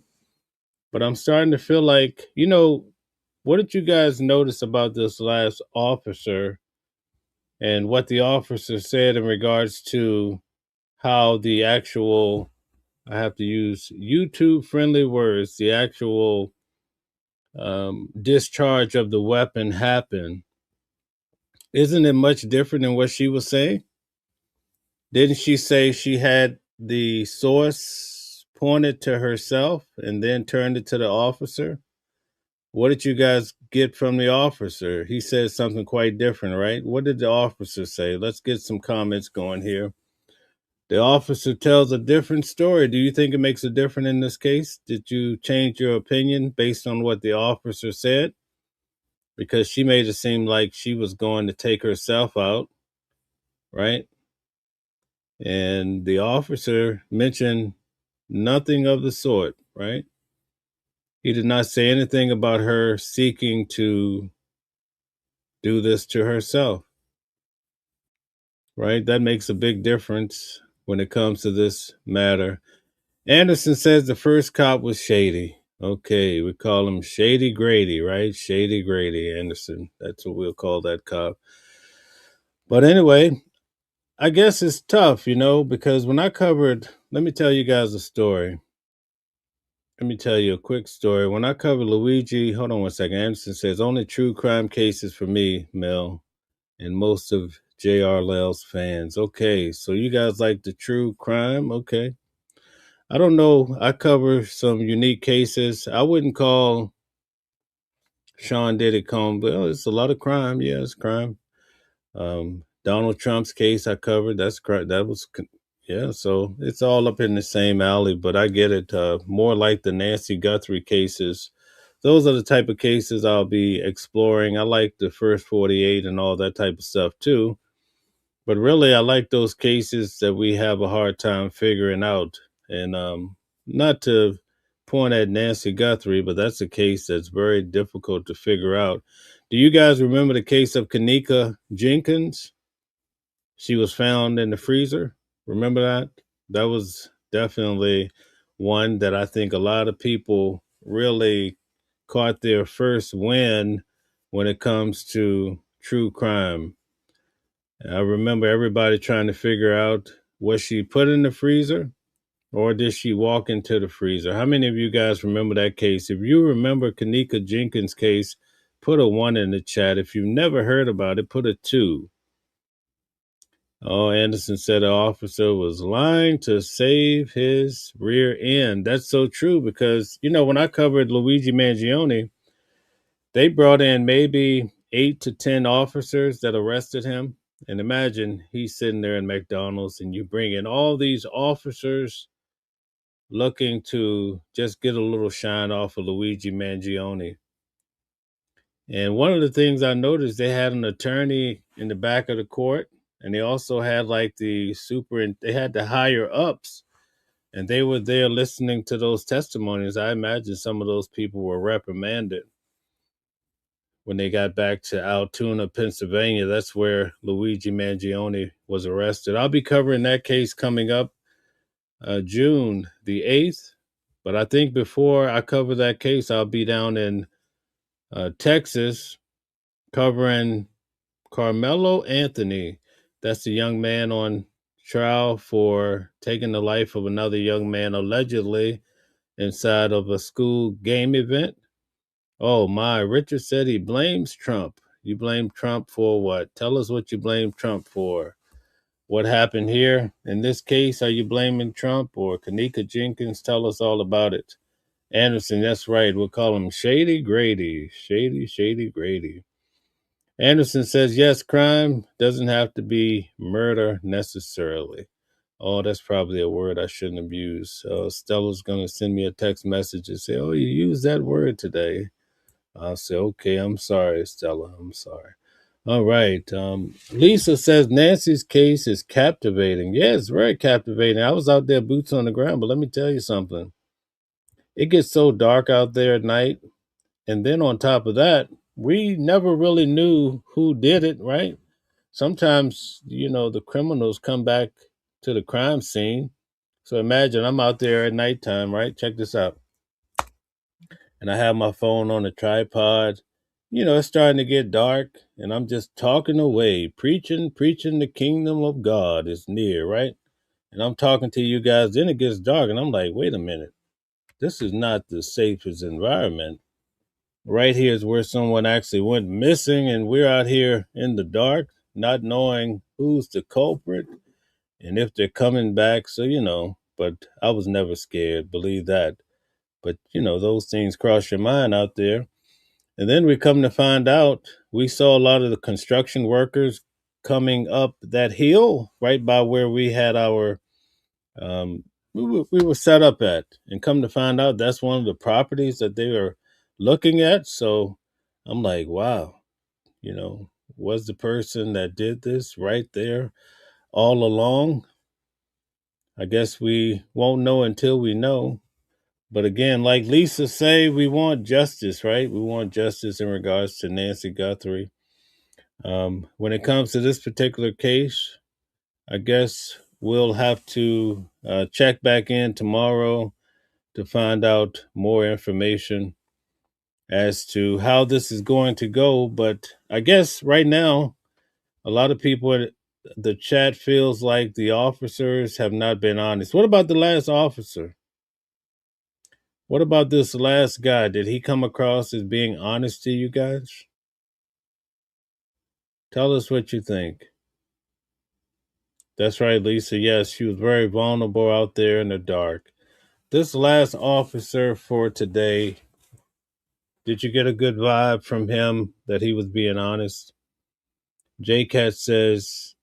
[SPEAKER 1] But I'm starting to feel like, what did you guys notice about this last officer and what the officer said in regards to how the actual, I have to use YouTube friendly words, the actual discharge of the weapon happened? Isn't it much different than what she was saying? Didn't she say she had the source pointed to herself and then turned it to the officer? What did you guys get from the officer? He said something quite different, right? What did the officer say? Let's get some comments going here. The officer tells a different story. Do you think it makes a difference in this case? Did you change your opinion based on what the officer said? Because she made it seem like she was going to take herself out, right? And the officer mentioned nothing of the sort, right? He did not say anything about her seeking to do this to herself, right? That makes a big difference when it comes to this matter. Anderson says the first cop was shady. Okay, we call him Shady Grady, right? Shady Grady Anderson. That's what we'll call that cop. But anyway, I guess it's tough, because when I covered, let me tell you guys a story. Let me tell you a quick story. When I covered Luigi, hold on one second. Anderson says, only true crime cases for me, Mel. and most of J.R. Lell's fans. Okay, so you guys like the true crime? Okay. I don't know. I cover some unique cases. I wouldn't call Sean Diddy Combs, well, it's a lot of crime. Yeah, it's crime. Donald Trump's case I covered. Yeah. So it's all up in the same alley. But I get it. More like the Nancy Guthrie cases. Those are the type of cases I'll be exploring. I like the first 48 and all that type of stuff too. But really, I like those cases that we have a hard time figuring out. And not to point at Nancy Guthrie, but that's a case that's very difficult to figure out. Do you guys remember the case of Kanika Jenkins? She was found in the freezer. Remember that? That was definitely one that I think a lot of people really caught their first win when it comes to true crime. I remember everybody trying to figure out, was she put in the freezer or did she walk into the freezer? How many of you guys remember that case? If you remember Kanika Jenkins' case, put a 1 in the chat. If you've never heard about it, put a 2. Oh, Anderson said the officer was lying to save his rear end. That's so true because, when I covered Luigi Mangione, they brought in maybe 8 to 10 officers that arrested him. And imagine he's sitting there in McDonald's and you bring in all these officers looking to just get a little shine off of Luigi Mangione. And one of the things I noticed, they had an attorney in the back of the court, and they also had like they had the higher ups, and they were there listening to those testimonies. I imagine some of those people were reprimanded when they got back to Altoona, Pennsylvania. That's where Luigi Mangione was arrested. I'll be covering that case coming up June the 8th. But I think before I cover that case, I'll be down in Texas covering Carmelo Anthony. That's the young man on trial for taking the life of another young man allegedly inside of a school game event. Oh my, Richard said he blames Trump. You blame Trump for what? Tell us what you blame Trump for. What happened here in this case? Are you blaming Trump or Kanika Jenkins? Tell us all about it. Anderson, that's right. We'll call him Shady Grady. Shady Grady. Anderson says, yes, crime doesn't have to be murder necessarily. Oh, that's probably a word I shouldn't have used. Stella's going to send me a text message and say, oh, you used that word today. I'll say, okay, I'm sorry, Stella. I'm sorry. All right. Lisa says Nancy's case is captivating. Yeah, it's very captivating. I was out there boots on the ground, but let me tell you something. It gets so dark out there at night. And then on top of that, we never really knew who did it, right? Sometimes, the criminals come back to the crime scene. So imagine I'm out there at nighttime, right? Check this out. And I have my phone on a tripod. It's starting to get dark, and I'm just talking away, preaching the kingdom of God is near, right? And I'm talking to you guys, then it gets dark, and I'm like, wait a minute. This is not the safest environment. Right here is where someone actually went missing, and we're out here in the dark, not knowing who's the culprit and if they're coming back. So, but I was never scared, believe that. But, those things cross your mind out there. And then we come to find out, we saw a lot of the construction workers coming up that hill right by where we had our, we were set up at. And come to find out, that's one of the properties that they were looking at. So I'm like, wow, was the person that did this right there all along? I guess we won't know until we know. But again, like Lisa say, we want justice, right? We want justice in regards to Nancy Guthrie. When it comes to this particular case, I guess we'll have to check back in tomorrow to find out more information as to how this is going to go. But I guess right now, a lot of people in the chat feels like the officers have not been honest. What about the last officer? What about this last guy? Did he come across as being honest to you guys? Tell us what you think. That's right, Lisa. Yes, she was very vulnerable out there in the dark. This last officer for today, did you get a good vibe from him that he was being honest? J-Cat says,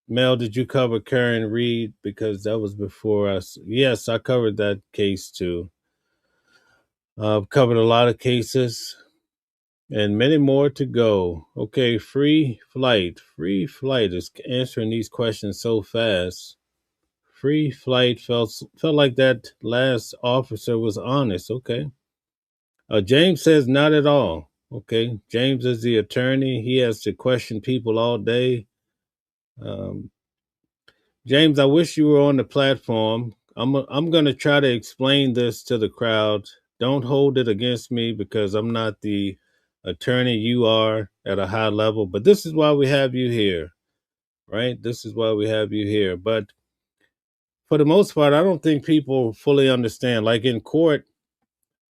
[SPEAKER 1] Mel, did you cover Karen Reed? Because that was before us. Yes, I covered that case too. I've covered a lot of cases and many more to go. Okay, Free Flight. Free Flight is answering these questions so fast. Free Flight felt like that last officer was honest. Okay. James says not at all. Okay. James is the attorney. He has to question people all day. James, I wish you were on the platform. I'm going to try to explain this to the crowd. Don't hold it against me because I'm not the attorney you are at a high level, but this is why we have you here, right? This is why we have you here. But for the most part, I don't think people fully understand. Like in court,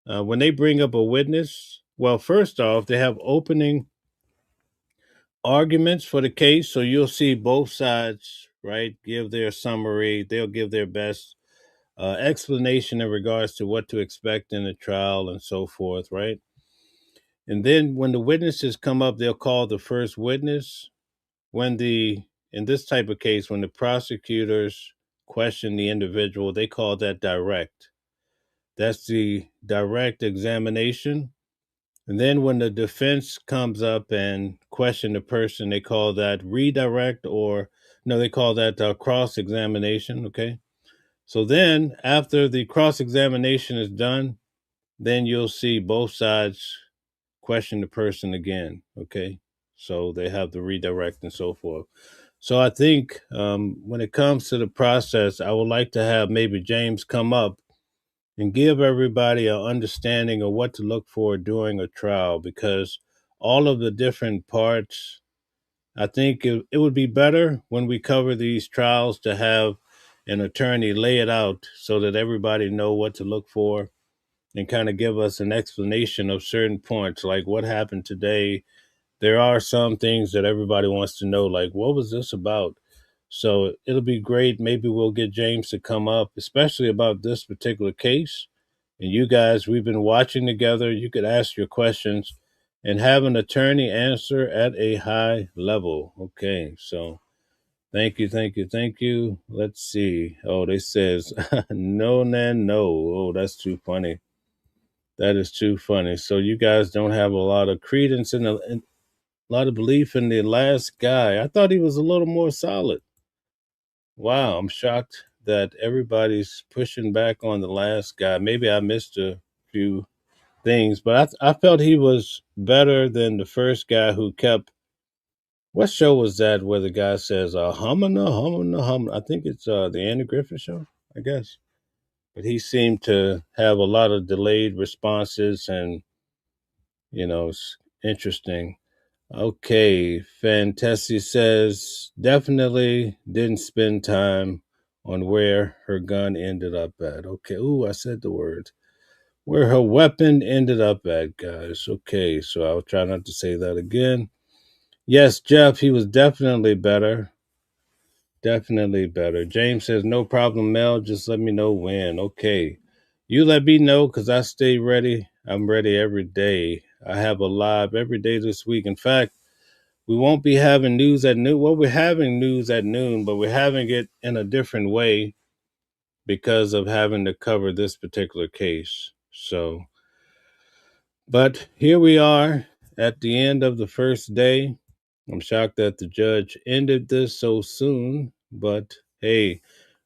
[SPEAKER 1] when they bring up a witness, well, first off, they have opening arguments for the case. So you'll see both sides, right, give their summary. They'll give their best explanation in regards to what to expect in the trial and so forth, right? And then when the witnesses come up, they'll call the first witness. In this type of case, when the prosecutors question the individual, they call that direct. That's the direct examination. And then when the defense comes up and question the person, they call that redirect, or no, they call that cross-examination, okay? So then after the cross-examination is done, then you'll see both sides question the person again, okay? So they have the redirect and so forth. So I think when it comes to the process, I would like to have maybe James come up and give everybody an understanding of what to look for during a trial, because all of the different parts, I think it would be better when we cover these trials to have an attorney lay it out so that everybody know what to look for and kind of give us an explanation of certain points, like what happened today. There are some things that everybody wants to know, like what was this about? So it'll be great. Maybe we'll get James to come up, especially about this particular case. And you guys, we've been watching together. You could ask your questions and have an attorney answer at a high level. Okay, so thank you, thank you, thank you. Let's see. Oh, they says no, nan, no. Oh, that's too funny. That is too funny. So you guys don't have a lot of credence in a lot of belief in the last guy. I thought he was a little more solid. Wow, I'm shocked that everybody's pushing back on the last guy. Maybe I missed a few things, but I felt he was better than the first guy who kept. What show was that where the guy says humana, humana, humana? I think it's the Andy Griffith show, I guess. But he seemed to have a lot of delayed responses, and it's interesting. Okay, Fantasy says definitely didn't spend time on where her gun ended up at. Okay, ooh, I said the word. Where her weapon ended up at, guys. Okay, so I'll try not to say that again. Yes, Jeff, he was definitely better. Definitely better. James says, no problem, Mel. Just let me know when. Okay. You let me know because I stay ready. I'm ready every day. I have a live every day this week. In fact, we won't be having news at noon. Well, we're having news at noon, but we're having it in a different way because of having to cover this particular case. So, but here we are at the end of the first day. I'm shocked that the judge ended this so soon, but hey,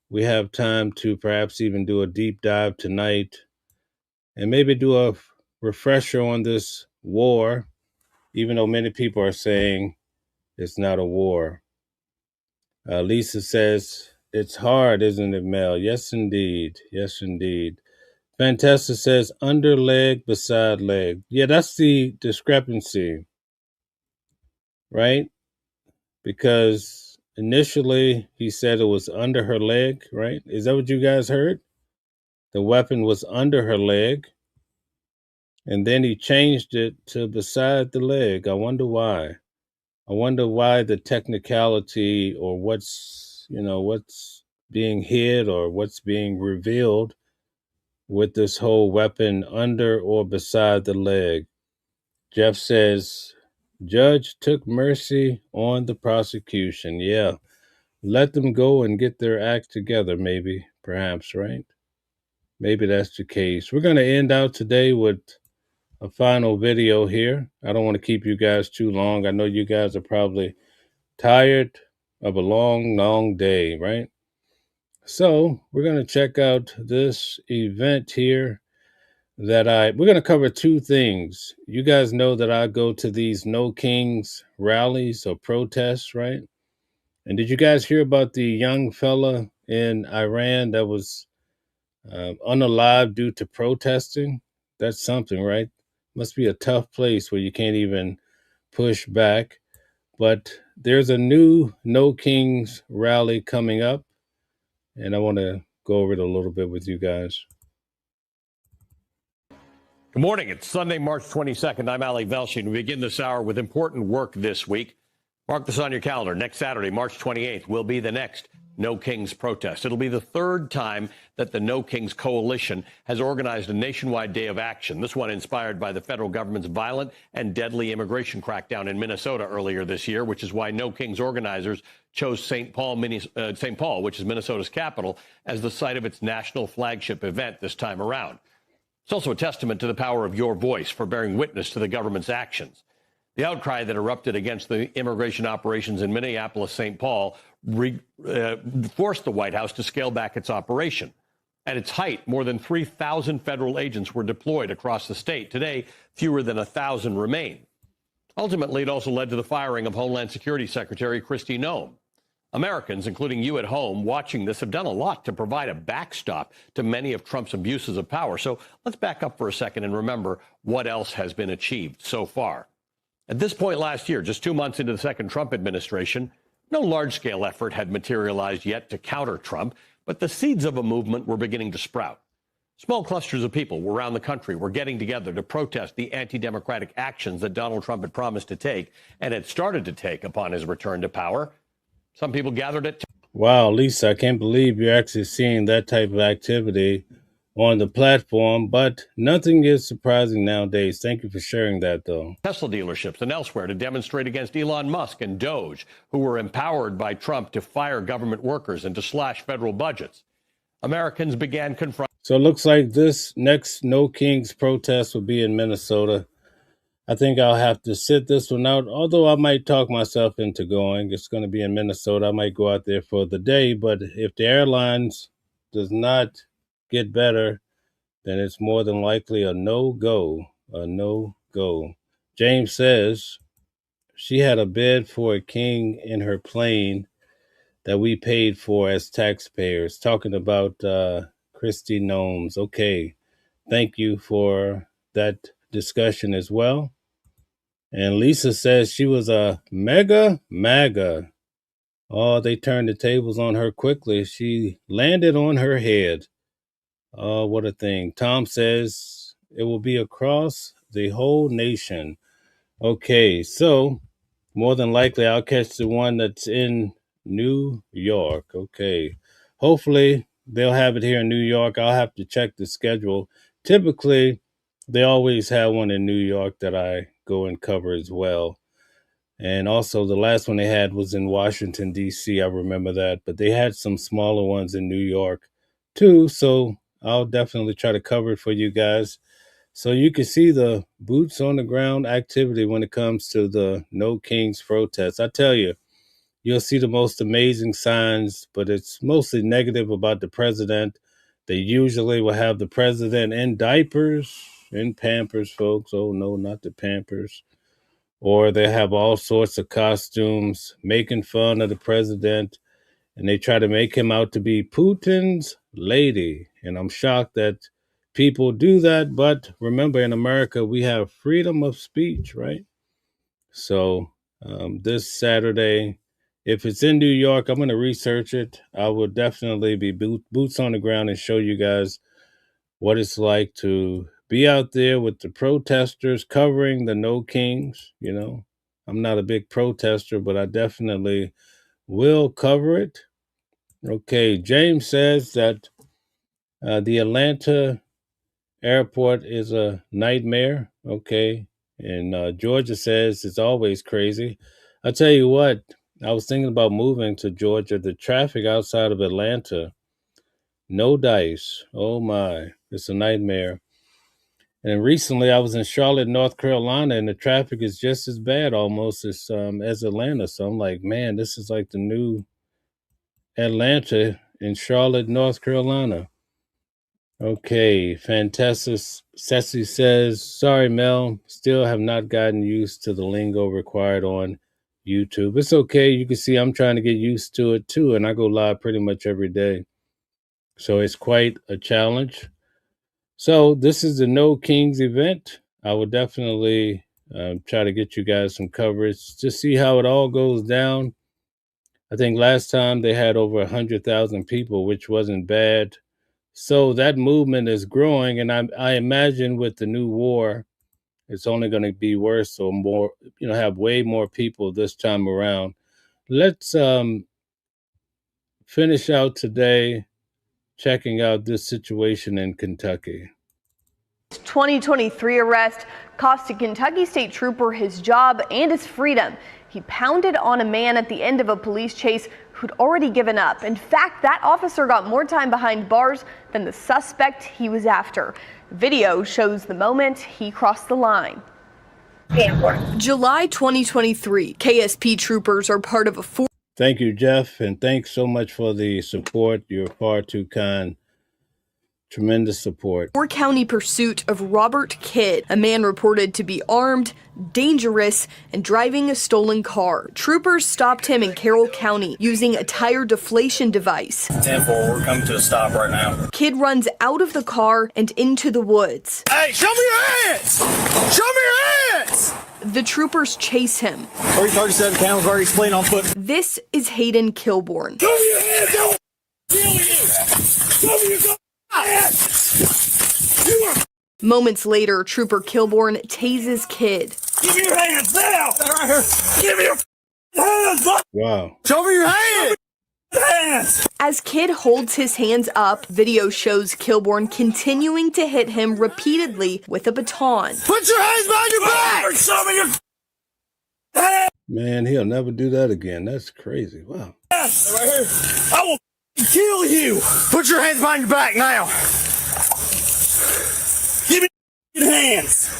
[SPEAKER 1] we have time to perhaps even do a deep dive tonight and maybe do a refresher on this war, even though many people are saying it's not a war. Lisa says, it's hard, isn't it, Mel? Yes, indeed. Yes, indeed. Fantastic says, under leg beside leg. Yeah, that's the discrepancy, right? Because initially he said it was under her leg, right? Is that what you guys heard? The weapon was under her leg. And then he changed it to beside the leg. I wonder why. I wonder why the technicality or what's being hid or what's being revealed with this whole weapon under or beside the leg. Jeff says, Judge took mercy on the prosecution. Yeah, let them go and get their act together, maybe, perhaps, right? Maybe that's the case. We're going to end out today with a final video here. I don't want to keep you guys too long. I know you guys are probably tired of a long, long day, right? So we're going to check out this event here we're going to cover two things. You guys know that I go to these No Kings rallies or protests, right? And did you guys hear about the young fella in Iran that was unalive due to protesting? That's something, right? Must be a tough place where you can't even push back. But there's a new No Kings rally coming up, and I want to go over it a little bit with you guys.
[SPEAKER 12] Good morning. It's Sunday, March 22nd. I'm Ali Velshi, and we begin this hour with important work this week. Mark this on your calendar. Next Saturday, March 28th, will be the next No Kings protest. It'll be the third time that the No Kings Coalition has organized a nationwide day of action, this one inspired by the federal government's violent and deadly immigration crackdown in Minnesota earlier this year, which is why No Kings organizers chose St. Paul, which is Minnesota's capital, as the site of its national flagship event this time around. It's also a testament to the power of your voice for bearing witness to the government's actions. The outcry that erupted against the immigration operations in Minneapolis-St. Paul forced the White House to scale back its operation. At its height, more than 3,000 federal agents were deployed across the state. Today, fewer than 1,000 remain. Ultimately, it also led to the firing of Homeland Security Secretary Kristi Noem. Americans, including you at home watching this, have done a lot to provide a backstop to many of Trump's abuses of power. So let's back up for a second and remember what else has been achieved so far. At this point last year, just 2 months into the second Trump administration, no large-scale effort had materialized yet to counter Trump, but the seeds of a movement were beginning to sprout. Small clusters of people around the country were getting together to protest the anti-democratic actions that Donald Trump had promised to take and had started to take upon his return to power. Some people gathered at...
[SPEAKER 1] Wow, Lisa, I can't believe you're actually seeing that type of activity on the platform, but nothing is surprising nowadays. Thank you for sharing that, though.
[SPEAKER 12] Tesla dealerships and elsewhere to demonstrate against Elon Musk and Doge, who were empowered by Trump to fire government workers and to slash federal budgets. Americans began confronting...
[SPEAKER 1] So it looks like this next No Kings protest will be in Minnesota. I think I'll have to sit this one out, although I might talk myself into going. It's going to be in Minnesota. I might go out there for the day, but if the airlines does not get better, then it's more than likely a no-go, James says she had a bed for a king in her plane that we paid for as taxpayers. Talking about Kristi Noem. Okay, thank you for that discussion as well. And Lisa says she was a MAGA. Oh, they turned the tables on her quickly. She landed on her head. Oh, what a thing. Tom says it will be across the whole nation. Okay, so more than likely I'll catch the one that's in New York. Okay. Hopefully they'll have it here in New York. I'll have to check the schedule. Typically, they always have one in New York that I go and cover as well. And also the last one they had was in Washington, D.C. I remember that. But they had some smaller ones in New York too. So I'll definitely try to cover it for you guys. So you can see the boots on the ground activity when it comes to the No Kings protests. I tell you, you'll see the most amazing signs, but it's mostly negative about the president. They usually will have the president in diapers, in Pampers, folks. Oh, no, not the Pampers. Or they have all sorts of costumes making fun of the president, and they try to make him out to be Putin's lady. And I'm shocked that people do that. But remember, in America, we have freedom of speech, right? So this Saturday, if it's in New York, I'm going to research it. I will definitely be boots on the ground and show you guys what it's like to be out there with the protesters covering the No Kings. You know, I'm not a big protester, but I definitely will cover it. Okay, James says that the Atlanta airport is a nightmare. Okay, and Georgia says it's always crazy. I'll tell you what, I was thinking about moving to Georgia. The traffic outside of Atlanta, no dice. Oh my, it's a nightmare. And recently, I was in Charlotte, North Carolina, and the traffic is just as bad almost as Atlanta. So I'm like, man, this is like the new Atlanta in Charlotte, North Carolina. Okay, fantastic. Ceci says, sorry, Mel, still have not gotten used to the lingo required on YouTube. It's okay. You can see I'm trying to get used to it too, and I go live pretty much every day. So it's quite a challenge. So this is the No Kings event. I will definitely try to get you guys some coverage to see how it all goes down. I think last time they had over 100,000 people, which wasn't bad. So that movement is growing, and I imagine with the new war, it's only going to be worse or more. Have way more people this time around. Let's finish out today checking out this situation in Kentucky.
[SPEAKER 17] 2023 arrest cost a Kentucky state trooper his job and his freedom. He pounded on a man at the end of a police chase who'd already given up. In fact, that officer got more time behind bars than the suspect he was after. Video shows the moment he crossed the line. July 2023, KSP troopers are part of a
[SPEAKER 1] Thank you, Jeff, and thanks so much for the support. You're far too kind. Tremendous support.
[SPEAKER 17] four-county pursuit of Robert Kidd, a man reported to be armed, dangerous, and driving a stolen car. Troopers stopped him in Carroll County using a tire deflation device.
[SPEAKER 18] 10-4, we're coming to a stop right now.
[SPEAKER 17] Kidd runs out of the car and into the woods.
[SPEAKER 18] Hey, show me your hands! Show me your hands!
[SPEAKER 17] The troopers chase him.
[SPEAKER 18] 337 Camels already split on foot.
[SPEAKER 17] This is Hayden Kilborn.
[SPEAKER 18] Show me your hands! Don't kill you! Show me your hands!
[SPEAKER 17] Moments later, Trooper Kilborn tases Kidd.
[SPEAKER 18] Give me your hands now! Right here. Give me your hands!
[SPEAKER 1] Wow.
[SPEAKER 18] Show me your hands!
[SPEAKER 17] As Kidd holds his hands up, video shows Kilborn continuing to hit him repeatedly with a baton.
[SPEAKER 18] Put your hands behind your back! Show me your hands!
[SPEAKER 1] Man, he'll never do that again. That's crazy. Wow.
[SPEAKER 18] Right here. I will kill you! Put your hands behind your back now! Give me your hands!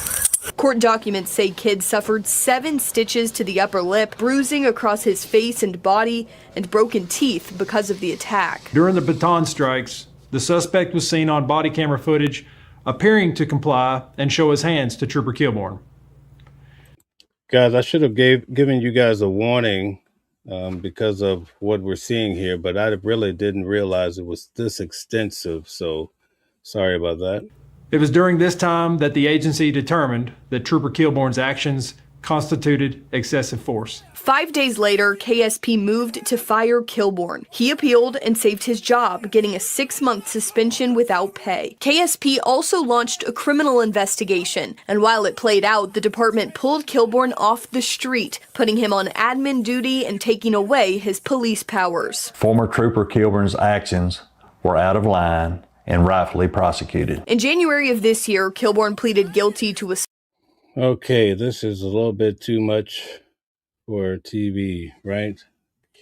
[SPEAKER 17] Court documents say Kidd suffered 7 stitches to the upper lip, bruising across his face and body, and broken teeth because of the attack.
[SPEAKER 19] During the baton strikes, the suspect was seen on body camera footage appearing to comply and show his hands to Trooper Kilborn.
[SPEAKER 1] Guys, I should have given you guys a warning because of what we're seeing here, but I really didn't realize it was this extensive, so sorry about that.
[SPEAKER 19] It was during this time that the agency determined that Trooper Kilborn's actions constituted excessive force.
[SPEAKER 17] 5 days later, KSP moved to fire Kilborn. He appealed and saved his job, getting a 6-month suspension without pay. KSP also launched a criminal investigation, and while it played out, the department pulled Kilborn off the street, putting him on admin duty and taking away his police powers.
[SPEAKER 21] Former Trooper Kilborn's actions were out of line and rightfully prosecuted.
[SPEAKER 17] In January of this year, Kilborn pleaded guilty to a...
[SPEAKER 1] Okay, this is a little bit too much for TV, right?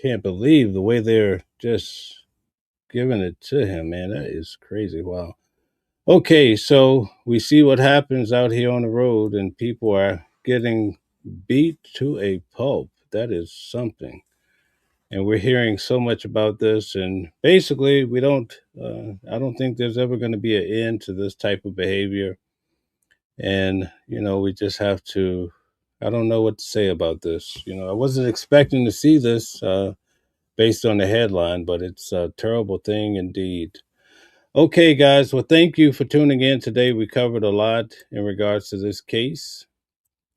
[SPEAKER 1] Can't believe the way they're just giving it to him, man. That is crazy. Wow. Okay, so we see what happens out here on the road, and people are getting beat to a pulp. That is something. And we're hearing so much about this, and basically I don't think there's ever going to be an end to this type of behavior. And, we just have to, I don't know what to say about this. I wasn't expecting to see this based on the headline, but it's a terrible thing indeed. Okay, guys. Well, thank you for tuning in today. We covered a lot in regards to this case.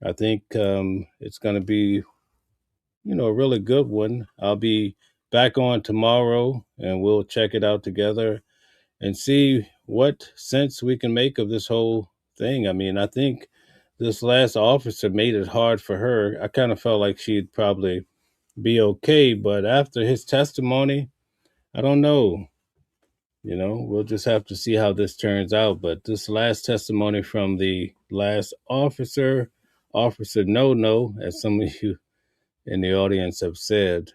[SPEAKER 1] I think it's going to be a really good one. I'll be back on tomorrow and we'll check it out together and see what sense we can make of this whole thing. I mean, I think this last officer made it hard for her. I kind of felt like she'd probably be okay, but after his testimony, I don't know. We'll just have to see how this turns out. But this last testimony from the last officer, Officer No, as some of you in the audience have said,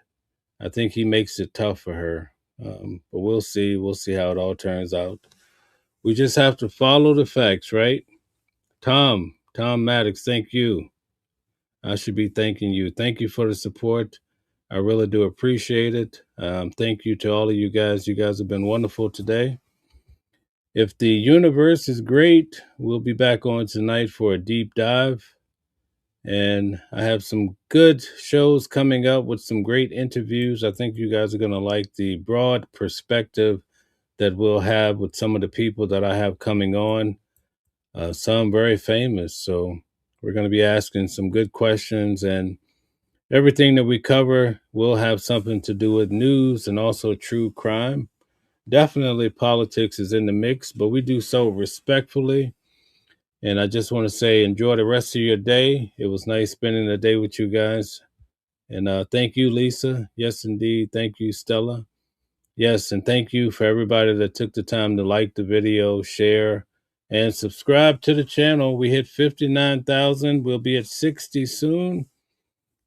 [SPEAKER 1] I think he makes it tough for her. But we'll see. We'll see how it all turns out. We just have to follow the facts, right? Tom Maddox, thank you. I should be thanking you. Thank you for the support. I really do appreciate it. Thank you to all of you guys. You guys have been wonderful today. If the universe is great, we'll be back on tonight for a deep dive. And I have some good shows coming up with some great interviews. I think you guys are going to like the broad perspective that we'll have with some of the people that I have coming on. Some very famous. So we're going to be asking some good questions, and everything that we cover will have something to do with news and also true crime. Definitely politics is in the mix, but we do so respectfully. And I just want to say, enjoy the rest of your day. It was nice spending the day with you guys. And thank you, Lisa. Yes, indeed. Thank you, Stella. Yes, and thank you for everybody that took the time to like the video, share, and subscribe to the channel. We hit 59,000. We'll be at 60 soon.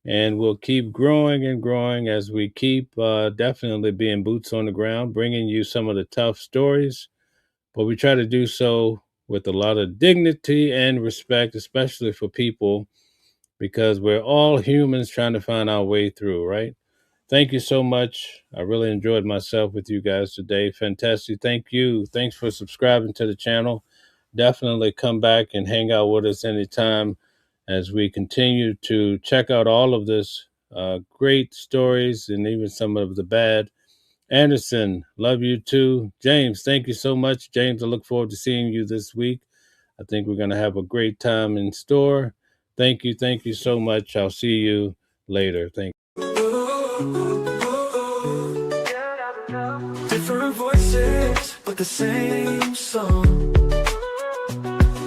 [SPEAKER 1] And we'll keep growing and growing as we keep definitely being boots on the ground, bringing you some of the tough stories. But we try to do so with a lot of dignity and respect, especially for people, because we're all humans trying to find our way through, right? Thank you so much. I really enjoyed myself with you guys today. Fantastic. Thank you. Thanks for subscribing to the channel. Definitely come back and hang out with us anytime as we continue to check out all of this great stories and even some of the bad. Anderson, love you too. James, thank you so much. James, I look forward to seeing you this week. I think we're going to have a great time in store. Thank you so much. I'll see you later. Thank you.
[SPEAKER 18] Different voices, but the same song.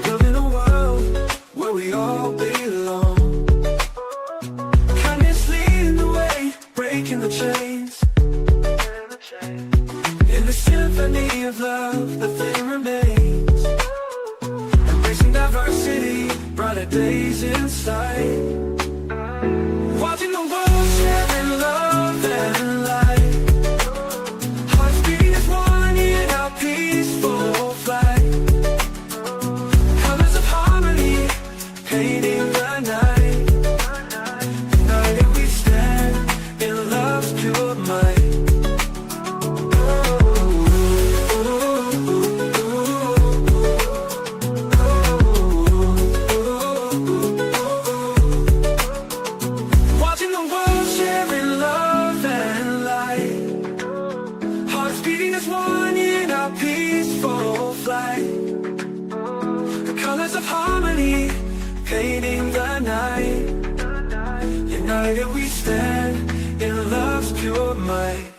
[SPEAKER 18] Living a world where we all belong. Kindness leading the way, breaking the chains. In the symphony of love, the thing remains. Embracing diversity, brighter days in sight. Watching the world sharing love and light. Hearts beating as one in our peaceful flight. Colors of harmony, painting the night. United we stand in love's pure might. Harmony, painting the night. United we stand in love's pure might.